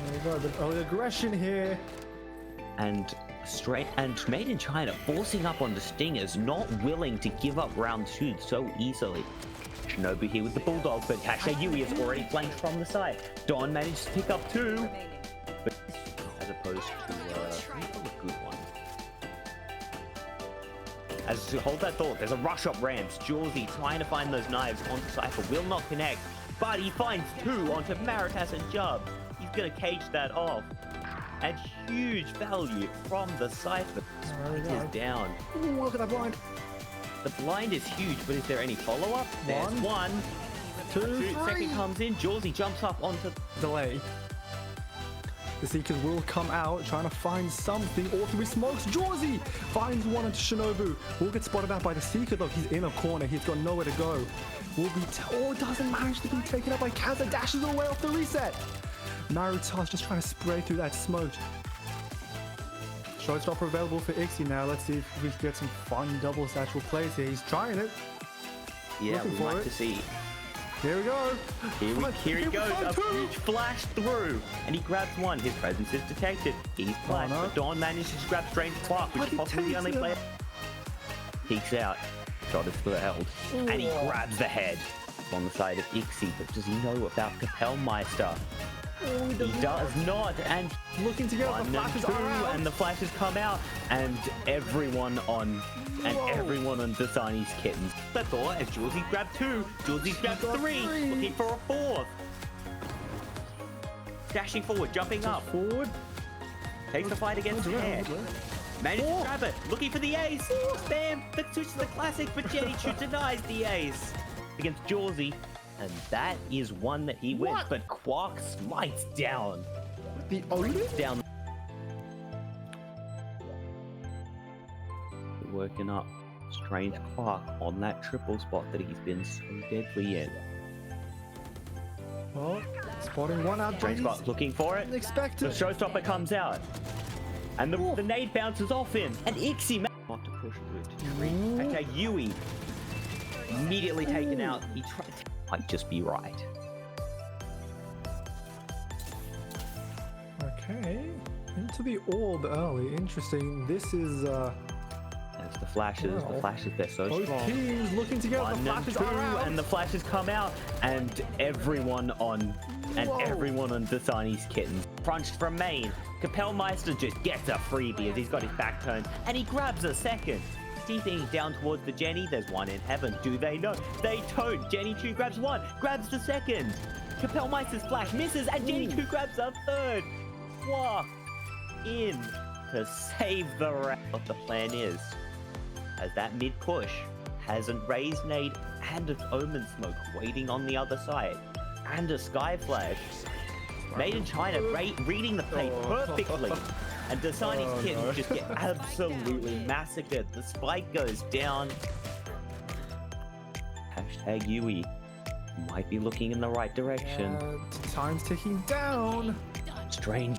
There we go, the early aggression here. And Made in China forcing up on the Stingers, not willing to give up round 2 so easily. Shinobu here with the Bulldog, but hashtag Yui is already flanked from the side. Don managed to pick up 2. But as opposed to a good one. As to hold that thought, there's a rush up ramps. Jawsy trying to find those knives onto Cypher, will not connect, but he finds 2 onto Maritas and Jub. He's gonna cage that off. And huge value from the Cypher. Is down. Ooh, look at that blind. The blind is huge, but is there any follow-up? There's 1, 2, 3. Second comes in. Jawsy jumps up onto delay. The Seekers will come out, trying to find something. All 3 smokes. Jawsy finds 1 onto Shinobu. Will get spotted out by the Seeker though. He's in a corner. He's got nowhere to go. Will be doesn't manage to be taken up by Kaza. Dashes away off the reset. Naruto's just trying to spray through that smoke. Showstopper available for Ixie now. Let's see if we can get some fun double satchel plays here. He's trying it. Yeah, we'd like to see. Here we go. Here he goes. A huge flash through. And he grabs 1. His presence is detected. He's flashed. But Dawn manages to grab Strange Clark, which is possibly the only player. Peeks out. Shot is still held. And he grabs the head on the side of Ixie. But does he know about Kapellmeister? He does not, and looking together, 1 the flashes and 2, are out. and the flashes come out, and everyone on Dasani's kittens. That's all, as Jawsy grabbed 2, Jawsy grabbed 3, looking for a 4th. Dashing forward, jumping up. Forward. Takes the fight against head. Manages to grab it, looking for the ace. Spam, the switch to the classic, but Jenny Chu denies the ace against Jawsy. And that is one that he wins, but Quark smites down. The only down. Working up Strange Quark on that triple spot that he's been so deadly in. Well, spotting 1 out. Strange Quark looking for it. Expected. The Showstopper comes out. And the nade bounces off him. And Ixie not to push through to 3. Okay, Yui immediately taken out. He tried to might just be right. Okay, into the orb early. Interesting. This is As the flashes, they're so both strong. teams looking together. 1 The flashes and 2, are out. and the flashes come out, and everyone on Dasani's kittens. Crunched from main. Kapellmeister just gets a freebie as he's got his back turned, and he grabs a second. TPing down towards the Jenny. There's 1 in heaven. Do they know? They don't. Jenny Chu grabs 1, grabs the second. Kapellmeister's flash misses, and Jenny Chu grabs a 3rd. Walk in to save the round. What the plan is, as that mid push has a raised nade and an omen smoke waiting on the other side, and a sky flash. Made in China, reading the play perfectly. And Dasani's kittens just get absolutely massacred. The spike goes down. Hashtag Yui might be looking in the right direction. Time's ticking down. Strange.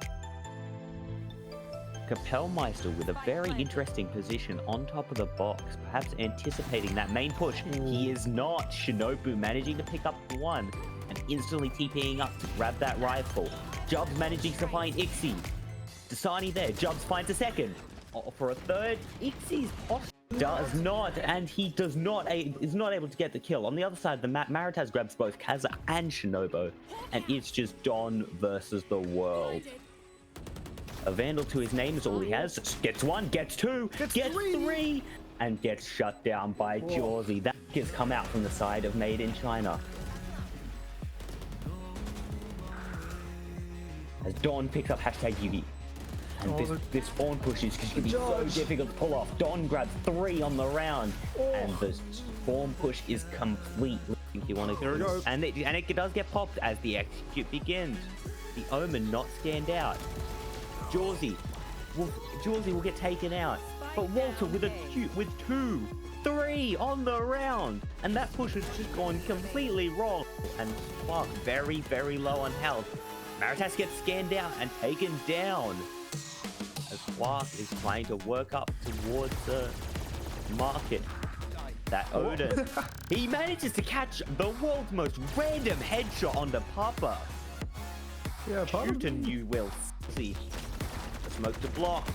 Kapellmeister with a very interesting position on top of the box, perhaps anticipating that main push. He is not. Shinobu managing to pick up 1 and instantly TPing up to grab that rifle. Jubs managing to find Ixie. Dasani there. Jubs finds a 2nd. For a 3rd, Ixie's does not, and he is not able to get the kill. On the other side, the Maritas grabs both Kaza and Shinobu, and it's just Don versus the world. A Vandal to his name is all he has. Gets 1, gets 2, gets 3, and gets shut down by Jawsy. That has come out from the side of Made in China. as Don picks up hashtag UV. And this spawn push is going to be so difficult to pull off. Don grabs 3 on the round, and the spawn push is complete. You want to Here we go. And it does get popped as the execute begins. The Omen not scanned out. Jawsy will get taken out, but Walter with 2, 3 on the round, and that push has just gone completely wrong. And Spark very, very low on health. Maritas gets scanned out and taken down, as Spark is trying to work up towards the market. That Odin, he manages to catch the world's most random headshot onto Papa. Yeah, Papa. Shooting, you will see. The smoke to block.